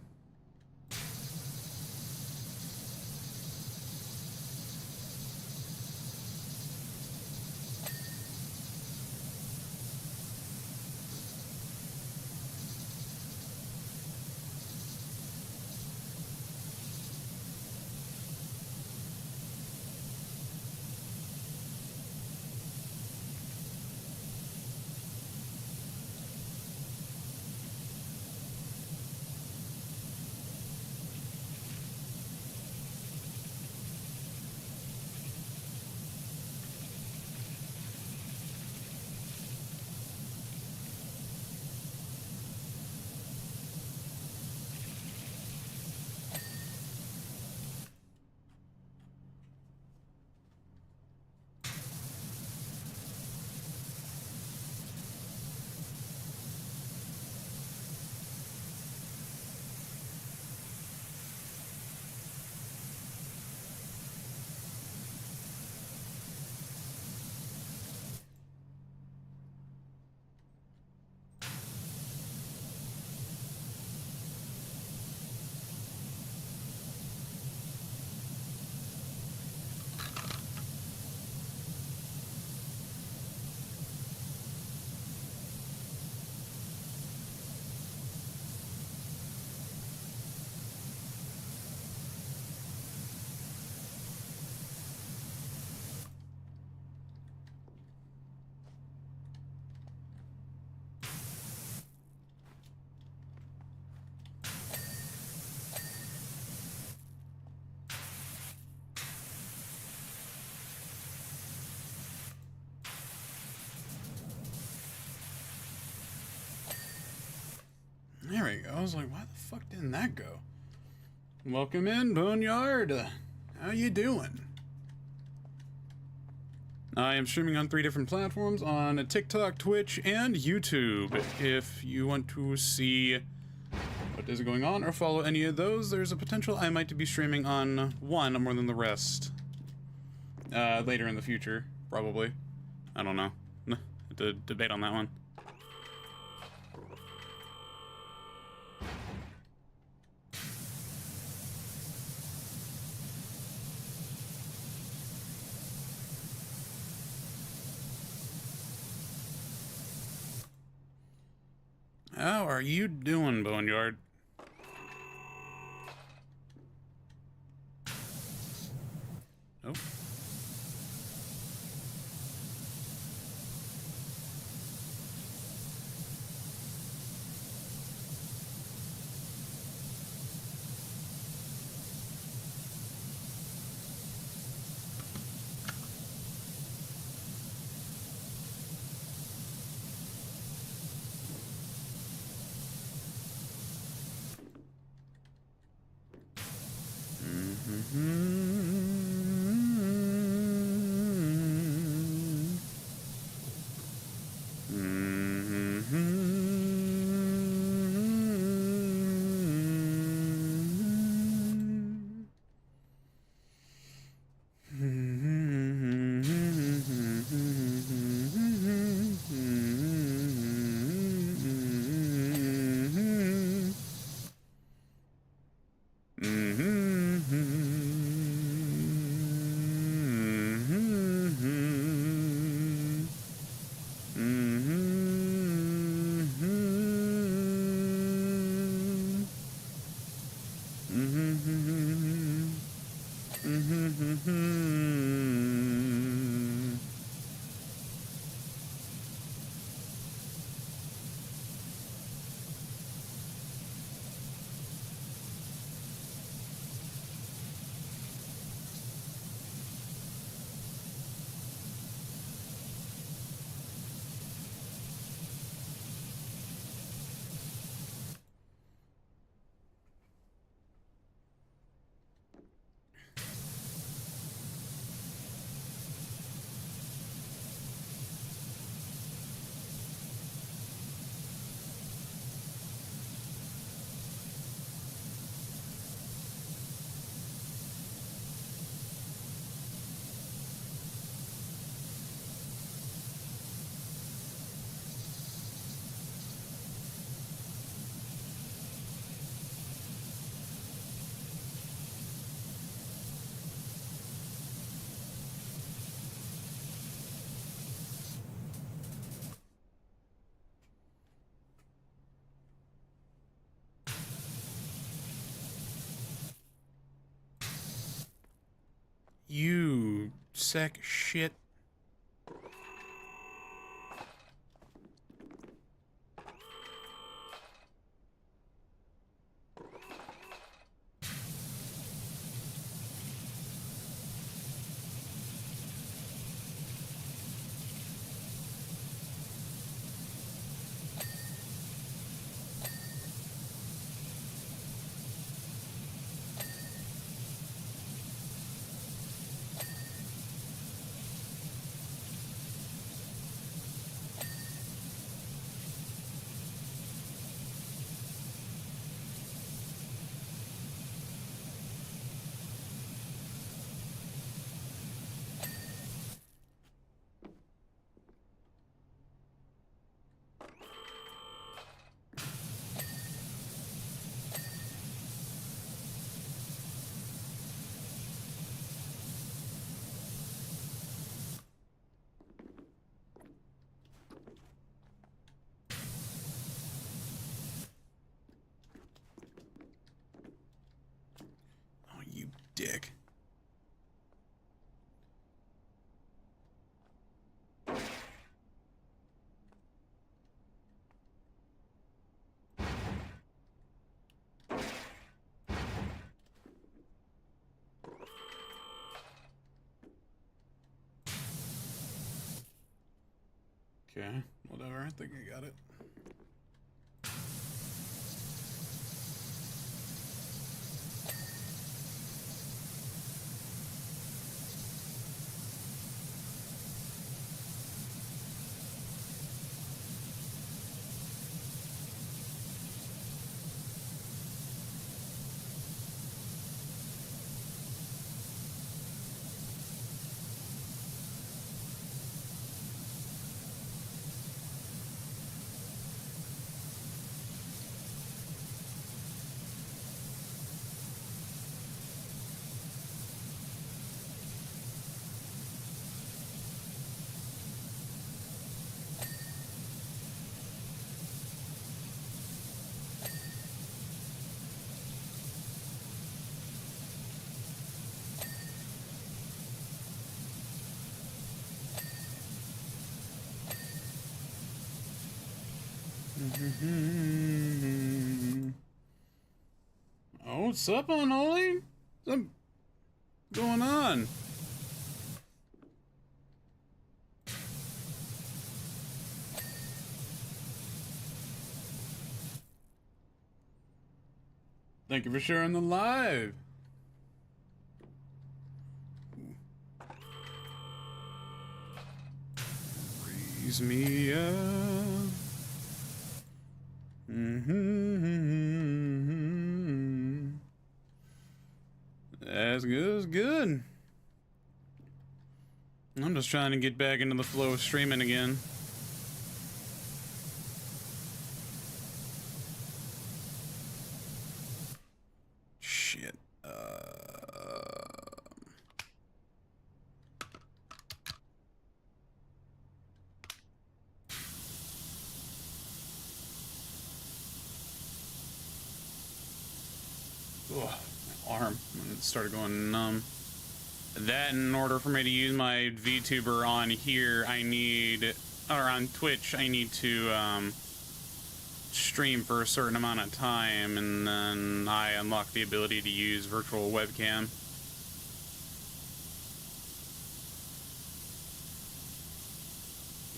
There we go. I was like, why the fuck didn't that go? Welcome in, Boneyard. How you doing? I am streaming on 3 different platforms, on TikTok, Twitch, and YouTube. If you want to see what is going on or follow any of those, there's a potential I might be streaming on one more than the rest. Later in the future, probably. I don't know. The debate on that one. How are you doing, Boneyard? Oh. You sack shit. Oh, you dick. Okay, whatever. I think I got it. Oh, what's up, Unholy? What's going on? Thank you for sharing the live. Raise me up. That's good. That's good. I'm just trying to get back into the flow of streaming again. Shit. Ugh, my arm started going numb. That, in order for me to use my VTuber on here, I need, or on Twitch, I need to stream for a certain amount of time, and then I unlock the ability to use virtual webcam.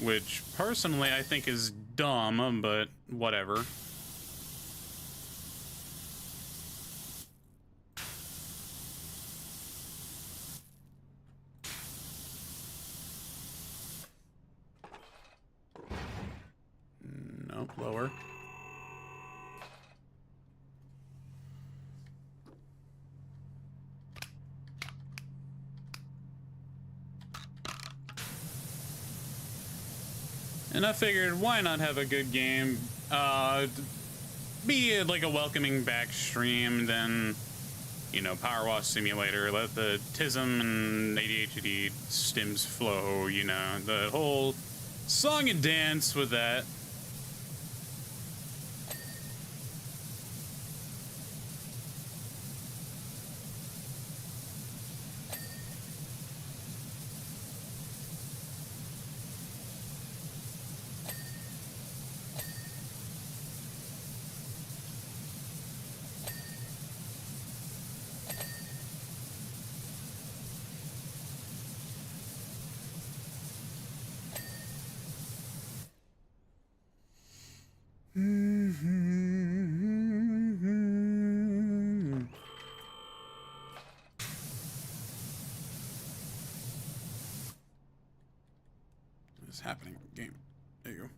Which, personally, I think is dumb, but whatever. Nope, lower. And I figured, why not have a good game? Be like a welcoming back stream, then, you know, Power Wash Simulator, let the TISM and ADHD stims flow, you know, the whole song and dance with that. happening? Game. There you go.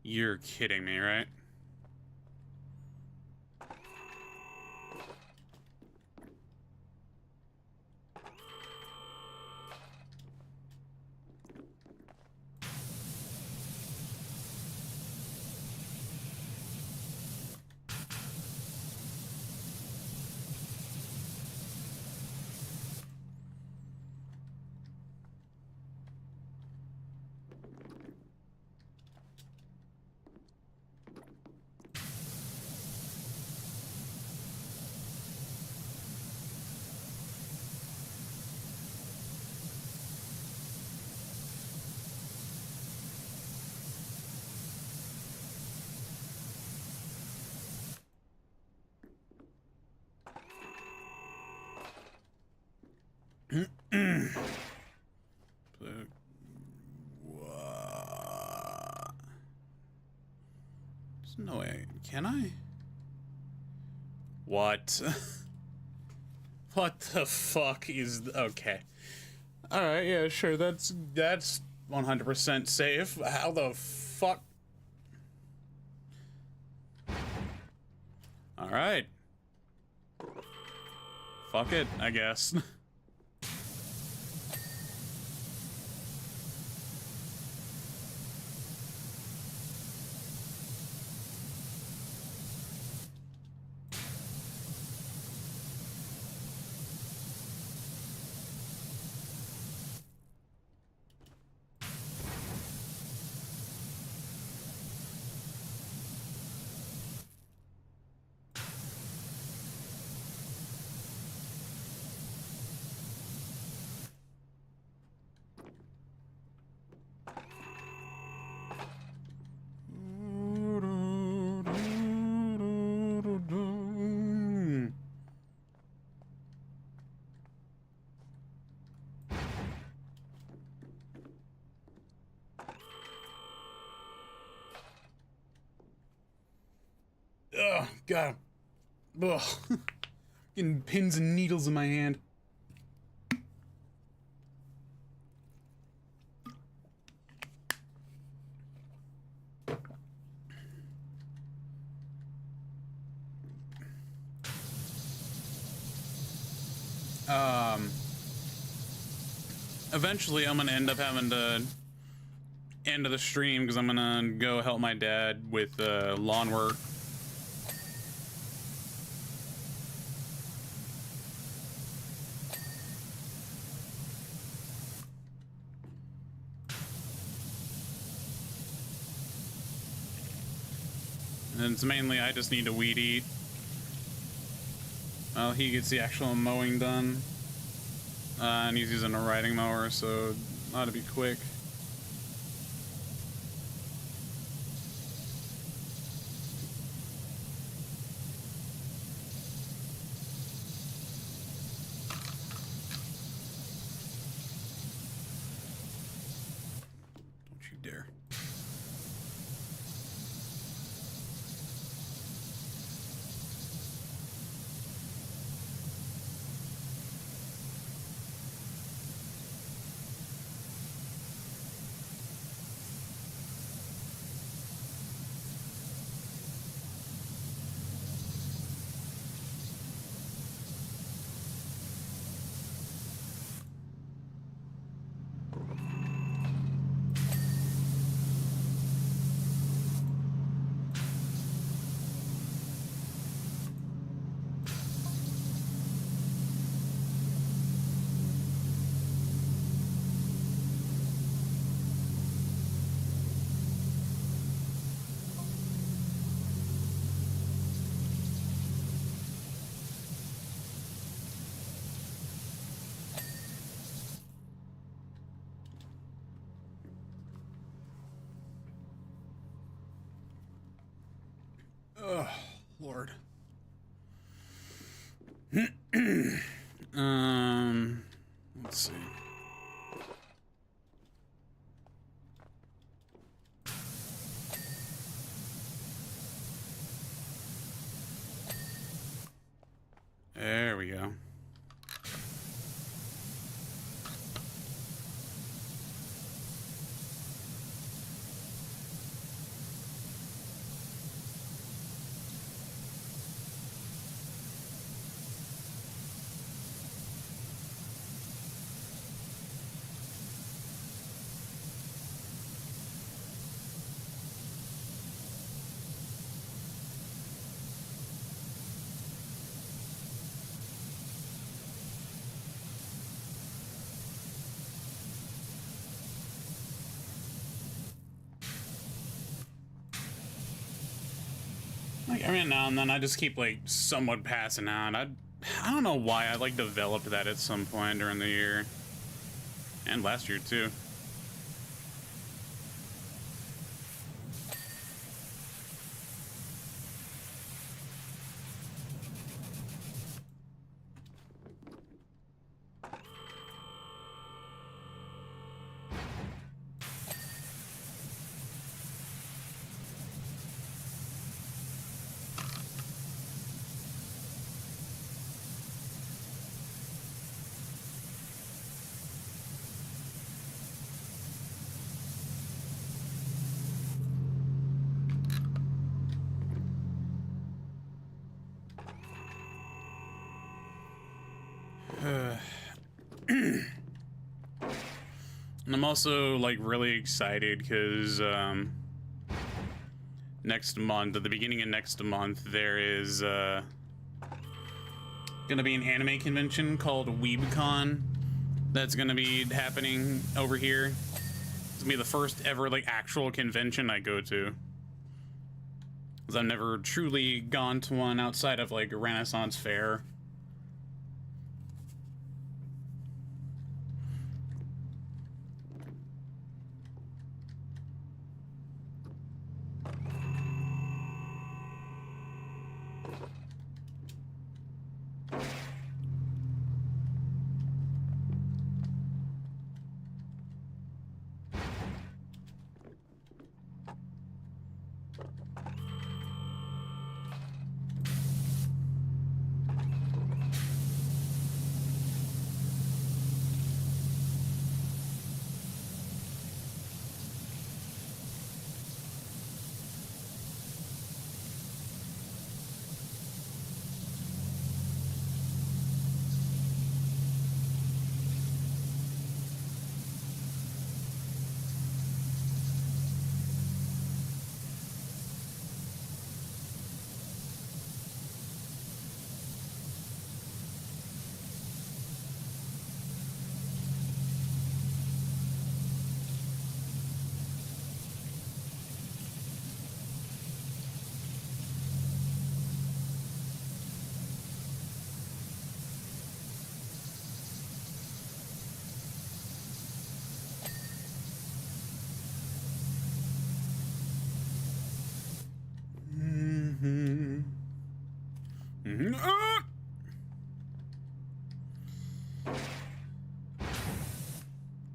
You're kidding me, right? What? There's no way. Can I? What? What the fuck is... Okay. Alright, yeah, sure. That's 100% safe. How the fuck... Alright. Fuck it, I guess. Ugh, God. Ugh. Getting pins and needles in my hand. Eventually I'm gonna end up having to end of the stream because I'm gonna go help my dad with lawn work. And it's mainly I just need to weed eat. Well, he gets the actual mowing done. And he's using a riding mower, so it ought to be quick. Don't you dare. Oh, Lord. Let's see. There we go. Like every now and then, I just keep like somewhat passing out. I don't know why I like developed that at some point during the year, and last year too. And I'm also like really excited because next month, at the beginning of next month, there is gonna be an anime convention called WeebCon that's gonna be happening over here. It's gonna be the first ever like actual convention I go to, because I've never truly gone to one outside of like a Renaissance Fair.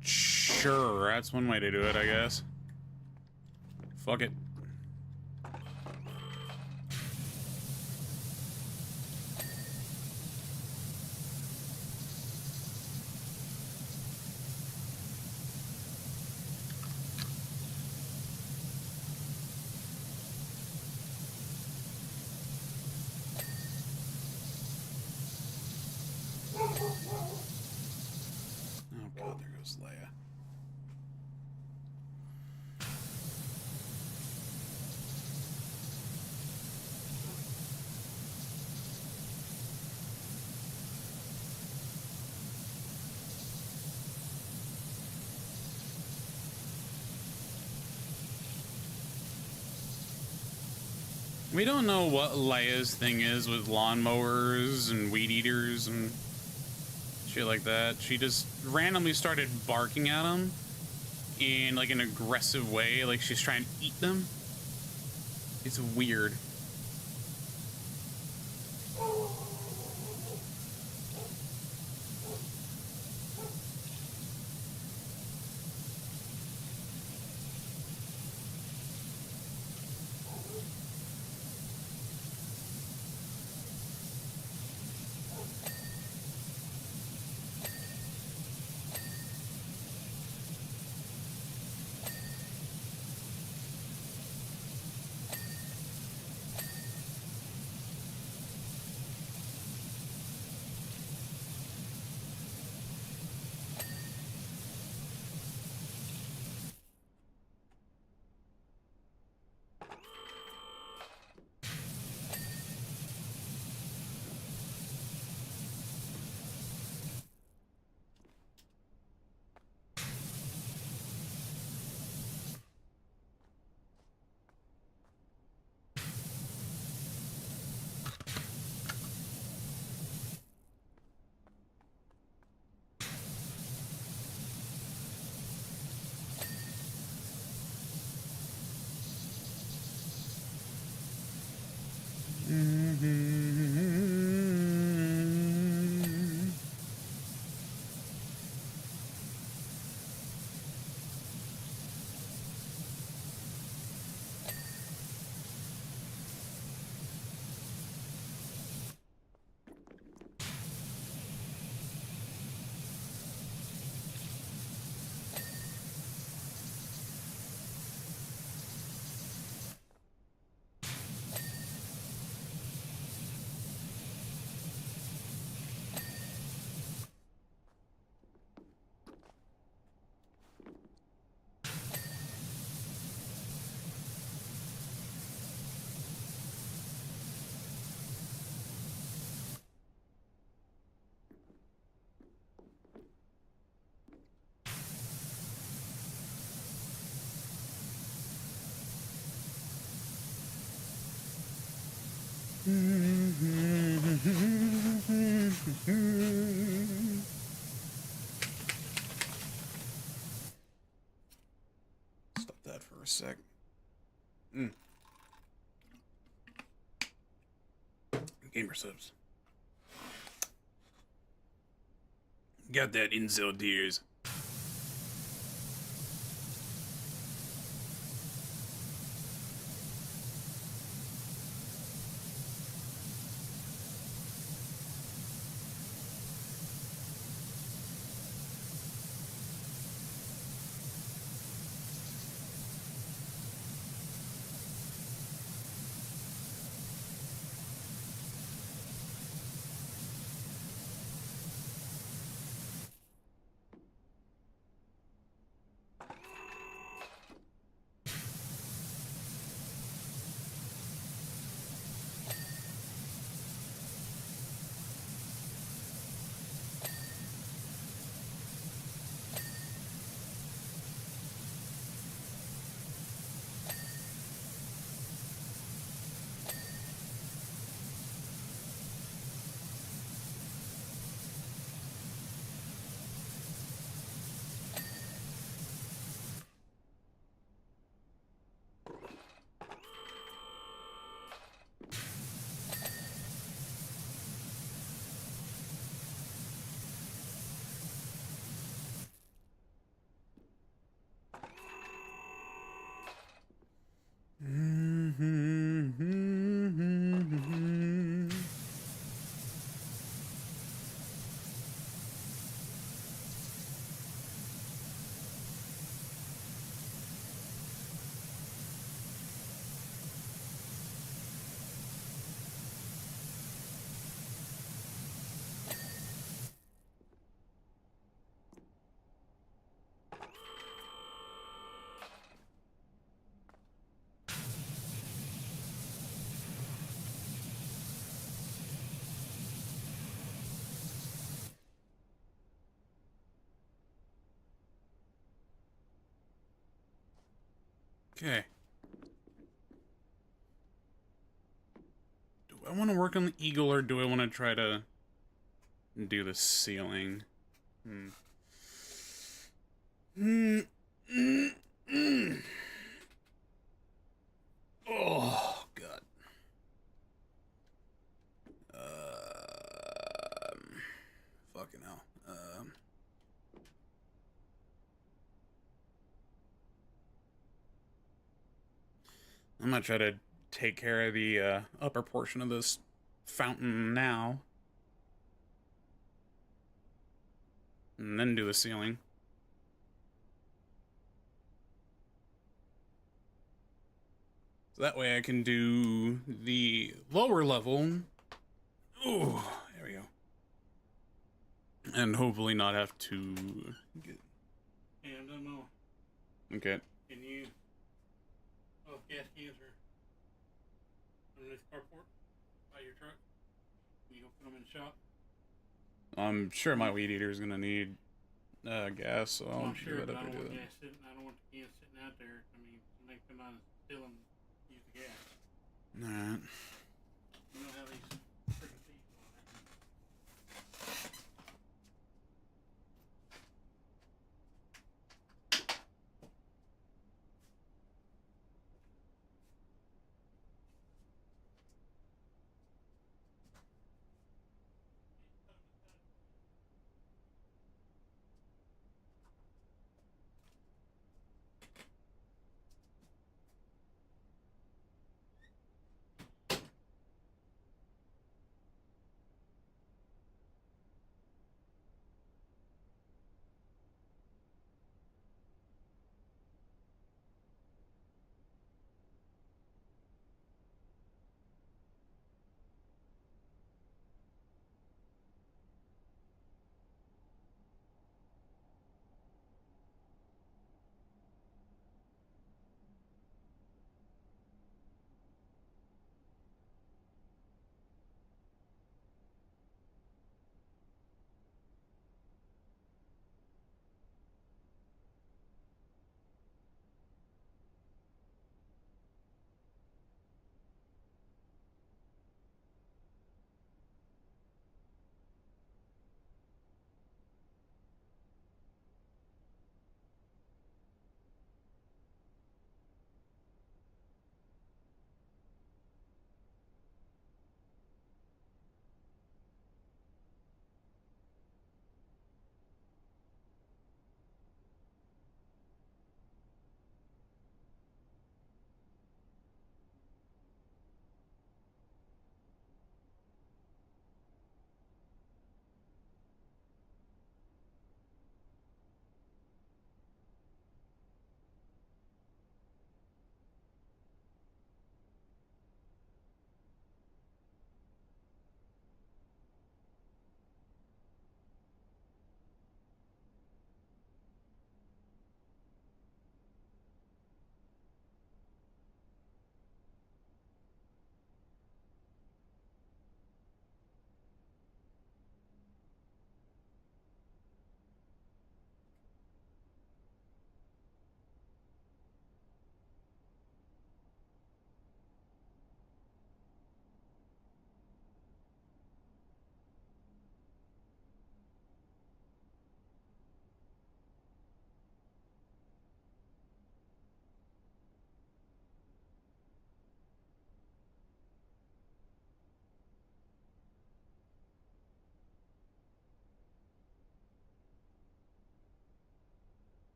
Sure, that's one way to do it, I guess. Fuck it. Oh god, there goes Leia. We don't know what Leia's thing is with lawnmowers and weed eaters and shit like that. She just randomly started barking at them in like an aggressive way, like she's trying to eat them. It's weird. Stop that for a sec. Gamer subs. Got that incel tears. Okay. Do I want to work on the eagle or do I want to try to do the ceiling? Oh, God. Fucking hell. I'm gonna try to take care of the upper portion of this fountain now. And then do the ceiling. So that way I can do the lower level. Ooh, there we go. And hopefully not have to get... Yeah, I don't know. Okay. Can you... Oh, gas cans are underneath the carport by your truck. Can you go put them in the shop? I'm sure my weed eater is gonna need gas, so I'll I'm sure, do but it I up don't to want do gas sitting. I don't want the cans sitting out there. I mean, somebody come out and steal them, use the gas. that. Alright. You know how these freaking people are.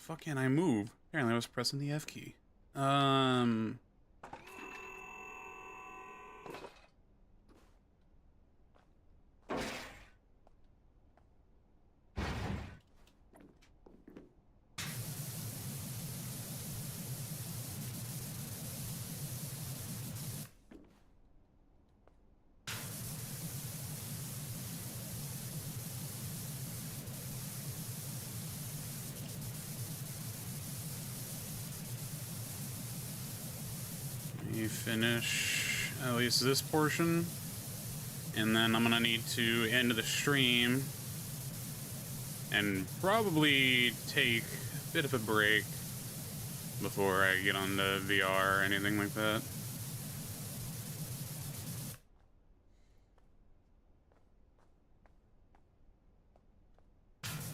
fuck can I move? Apparently I was pressing the F key. You finish at least this portion, and then I'm gonna need to end the stream and probably take a bit of a break before I get on the VR or anything like that.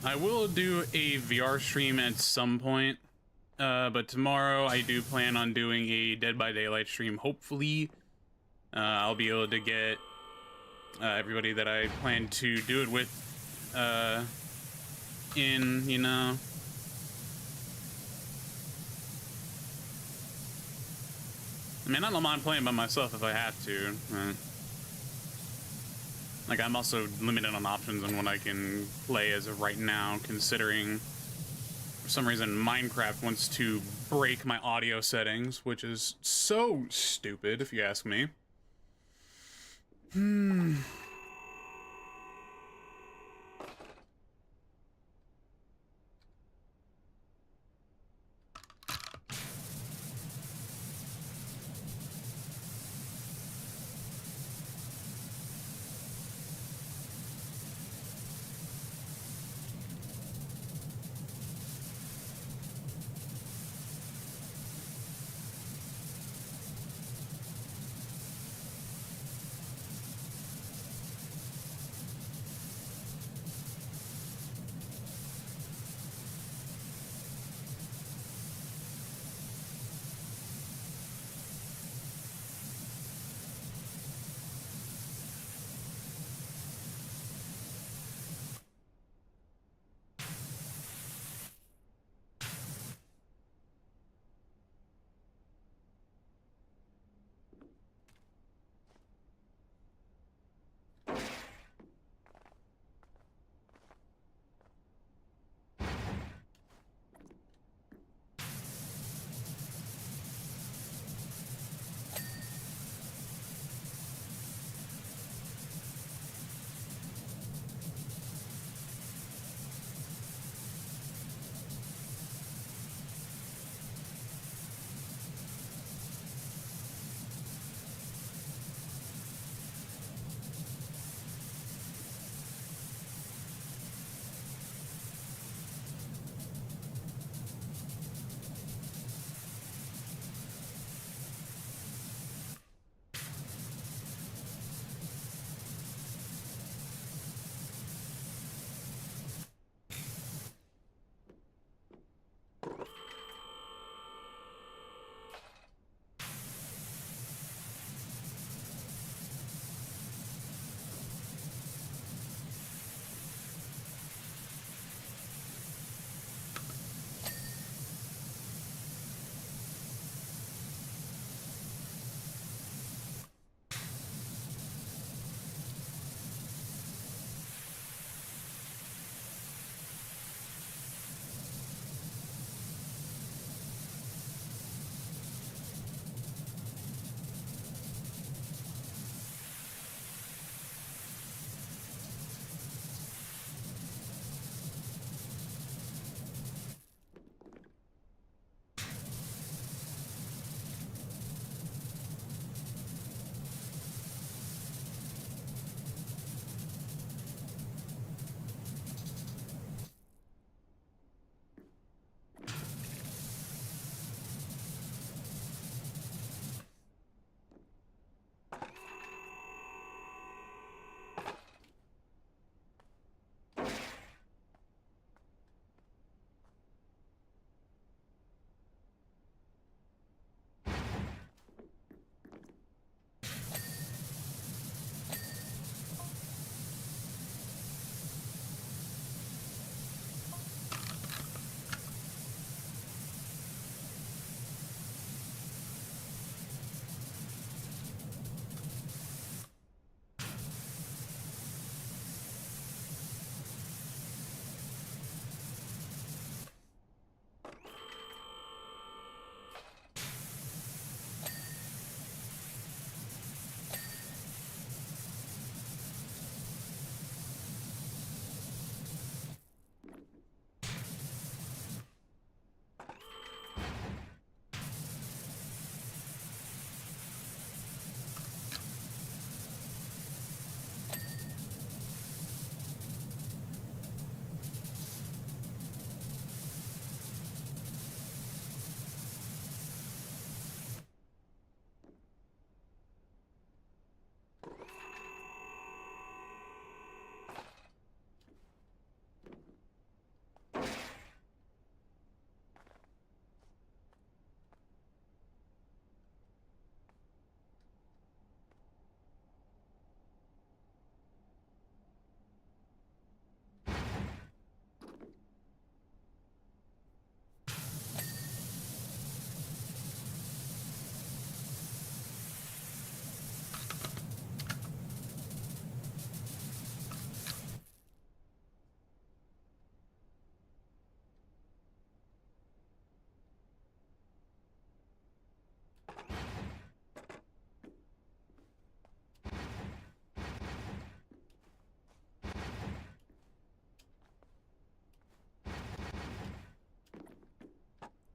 I will do a VR stream at some point. But tomorrow I do plan on doing a Dead by Daylight stream. Hopefully, I'll be able to get everybody that I plan to do it with in, you know. I mean, I don't mind playing by myself if I have to. Like, I'm also limited on options on what I can play as of right now, considering for some reason Minecraft wants to break my audio settings, which is so stupid if you ask me.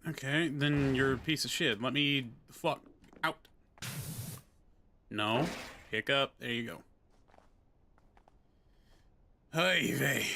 Okay, then you're a piece of shit. Let me fuck out. No. Pick up. There you go. Hey, vey.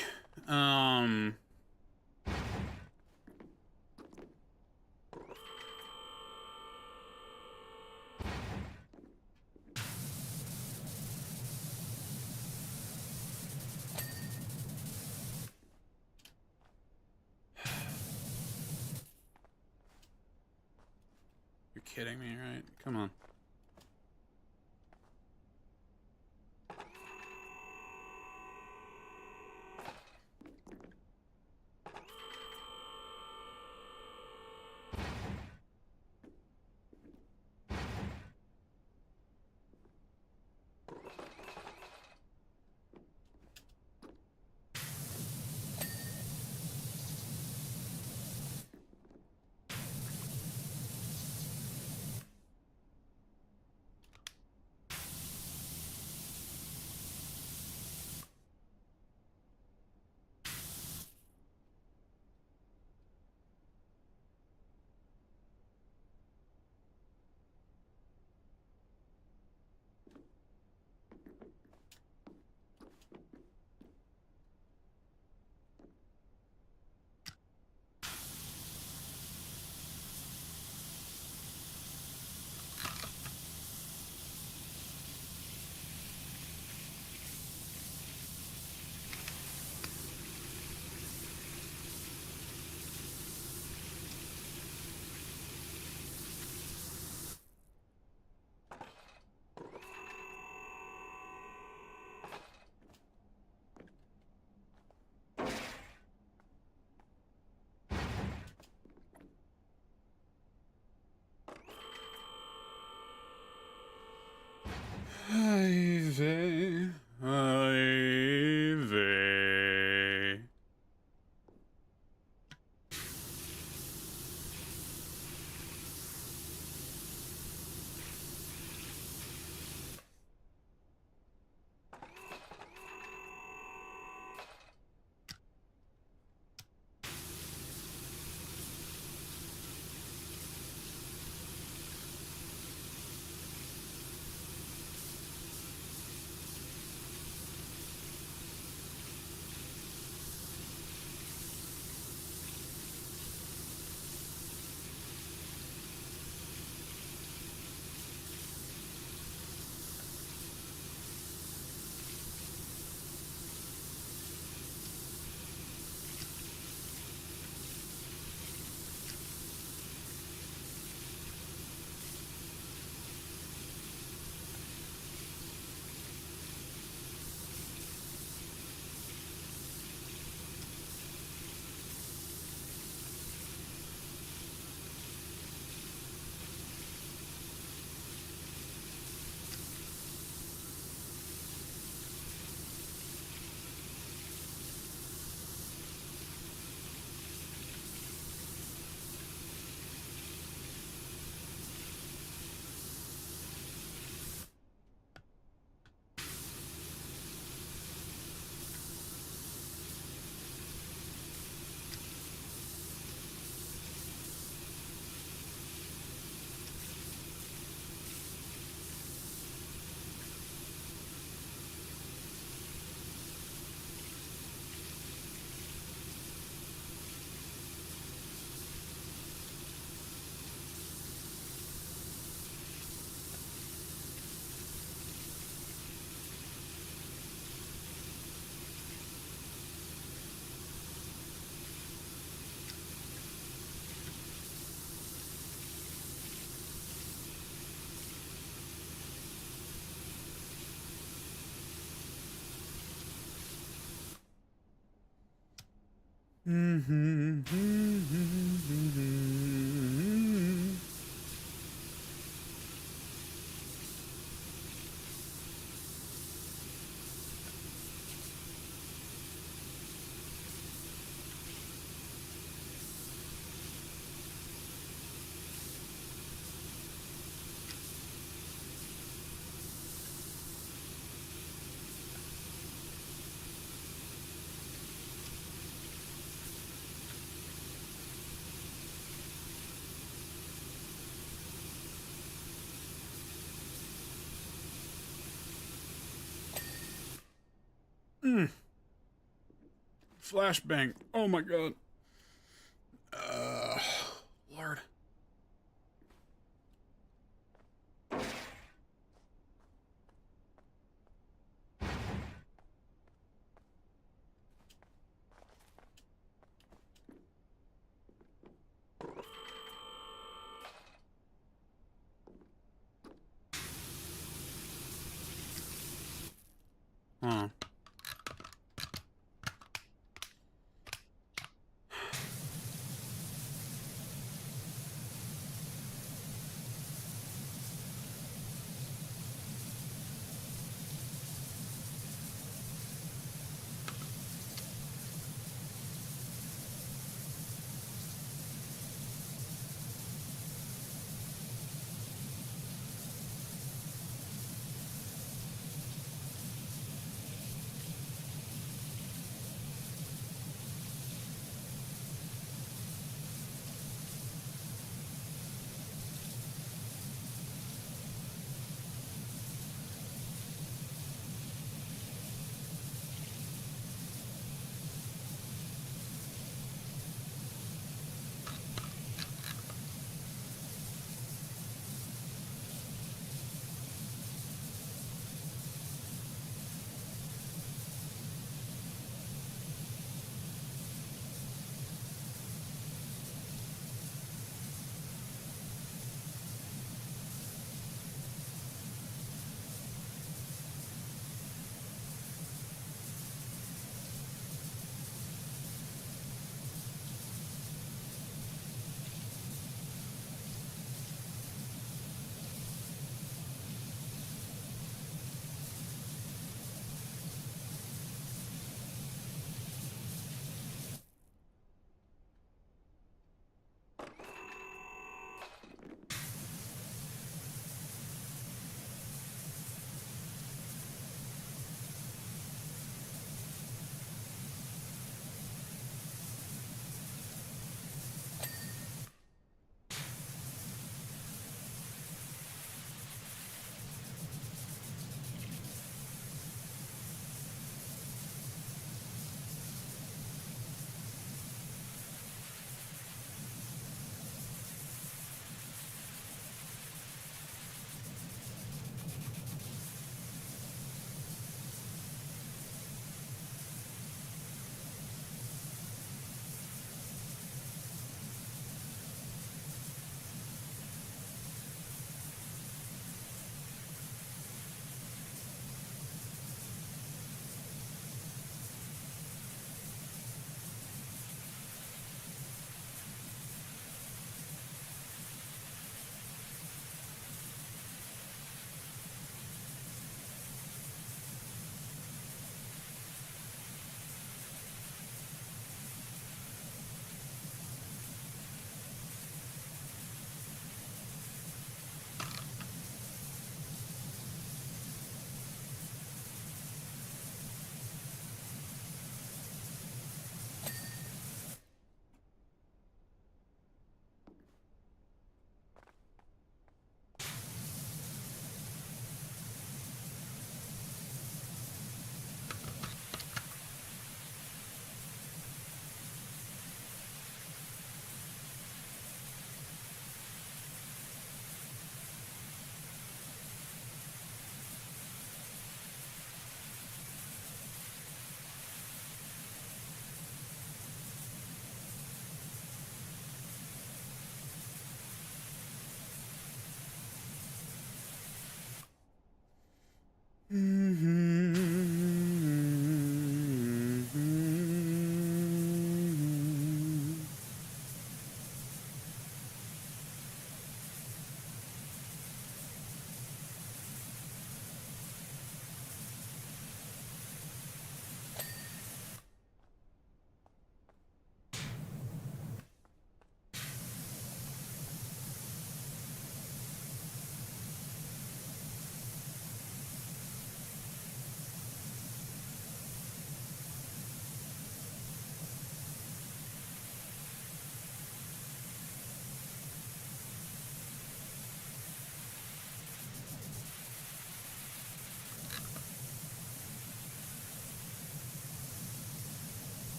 You're kidding me, right? Come on. Ivy, Ivy. Flashbang. Oh my god. Lord. Huh.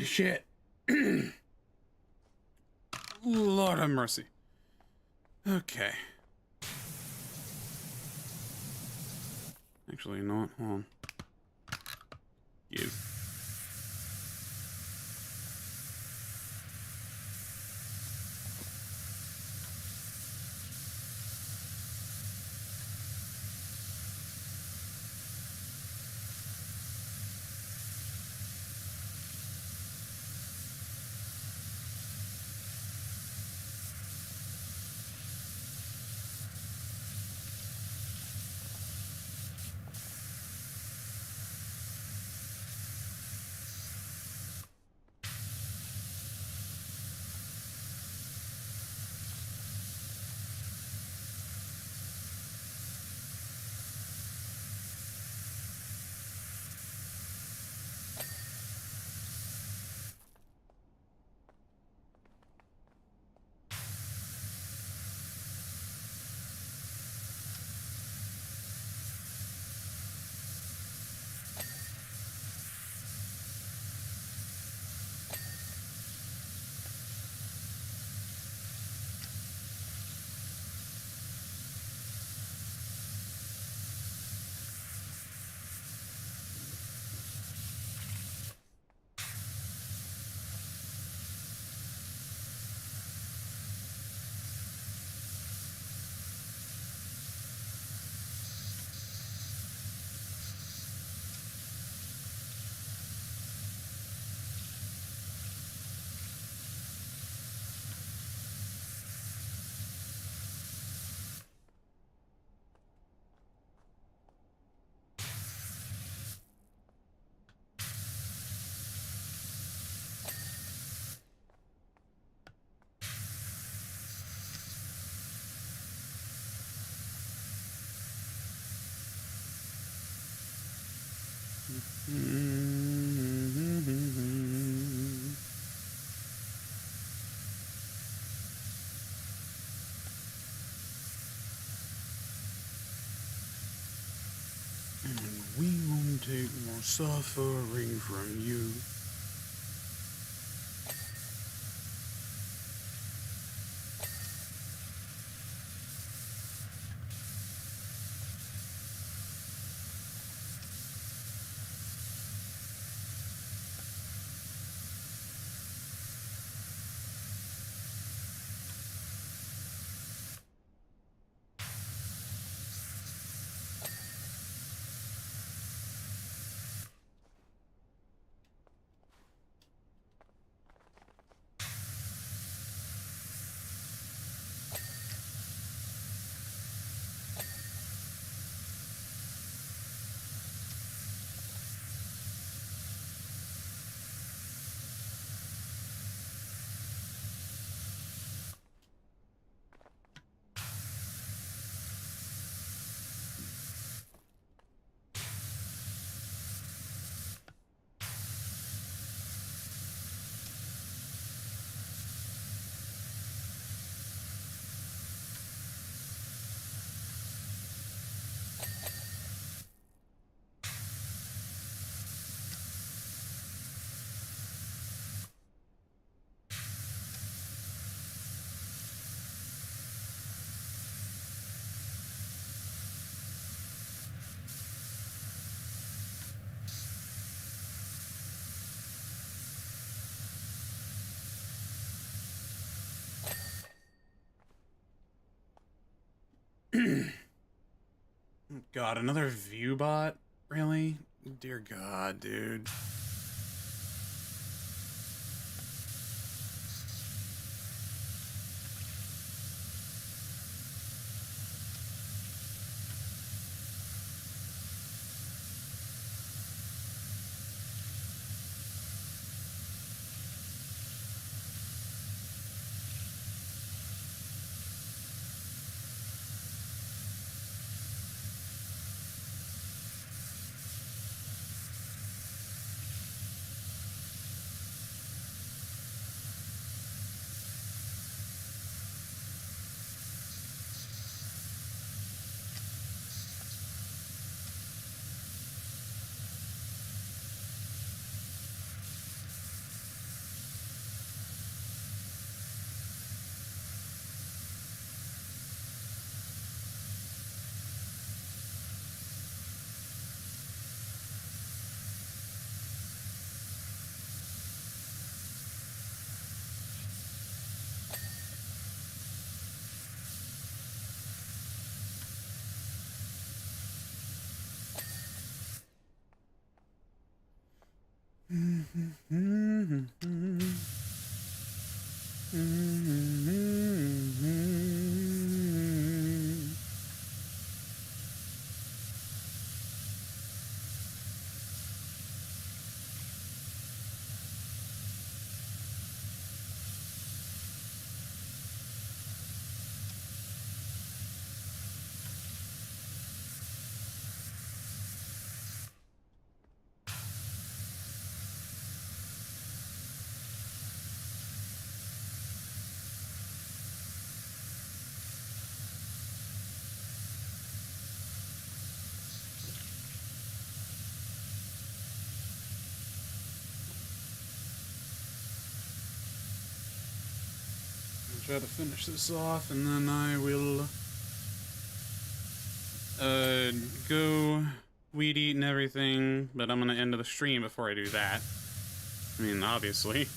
shit. Lord have mercy. Okay. Actually, you know what? Hold on. Give. And we won't take more suffering from you. God, another view bot? Really? Dear God, dude. try to finish this off, and then I will go weed eat and everything, but I'm gonna end the stream before I do that. I mean, obviously.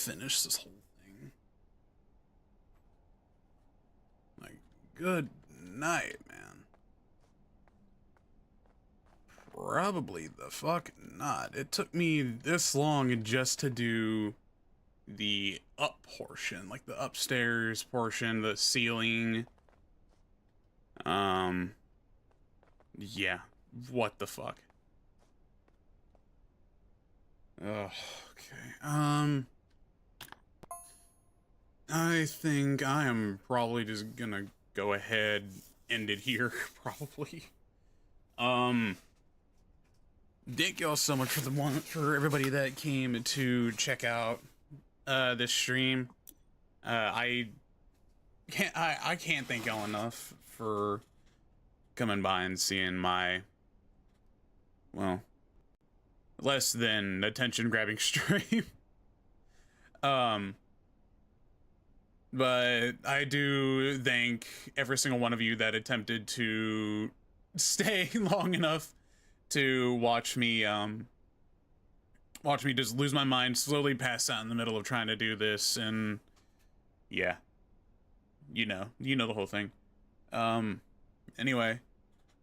finish this whole thing. Like, good night, man. Probably the fuck not. It took me this long just to do the up portion, like the upstairs portion, the ceiling. Yeah, what the fuck? Oh, okay. I think I am probably just gonna go ahead, end it here, probably. Thank y'all so much for everybody that came to check out this stream. I can't thank y'all enough for coming by and seeing my, well, less than attention grabbing stream. But I do thank every single one of you that attempted to stay long enough to watch me just lose my mind, slowly pass out in the middle of trying to do this, and yeah, you know the whole thing. Anyway,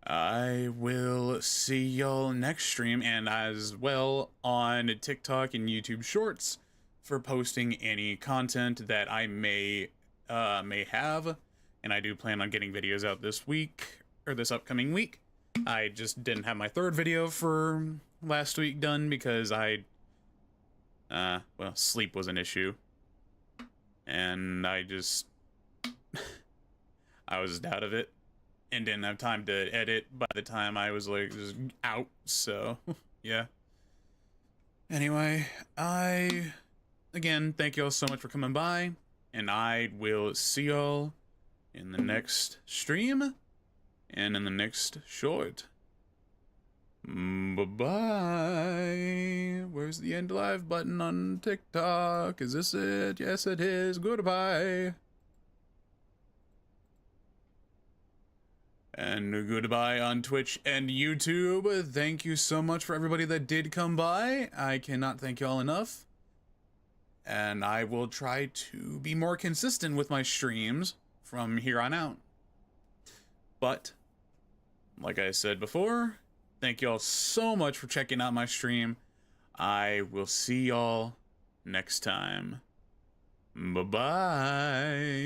I will see y'all next stream, and as well on TikTok and YouTube Shorts for posting any content that I may have, and I do plan on getting videos out this week, or this upcoming week. I just didn't have my third video for last week done because well, sleep was an issue. And I was just out of it and didn't have time to edit by the time I was like just out, so yeah. Anyway, again, thank y'all so much for coming by, and I will see y'all in the next stream and in the next short. Bye-bye. Where's the end live button on TikTok? Is this it? Yes, it is. Goodbye. And goodbye on Twitch and YouTube. Thank you so much for everybody that did come by. I cannot thank y'all enough. And I will try to be more consistent with my streams from here on out. But, like I said before, thank y'all so much for checking out my stream. I will see y'all next time. Bye-bye.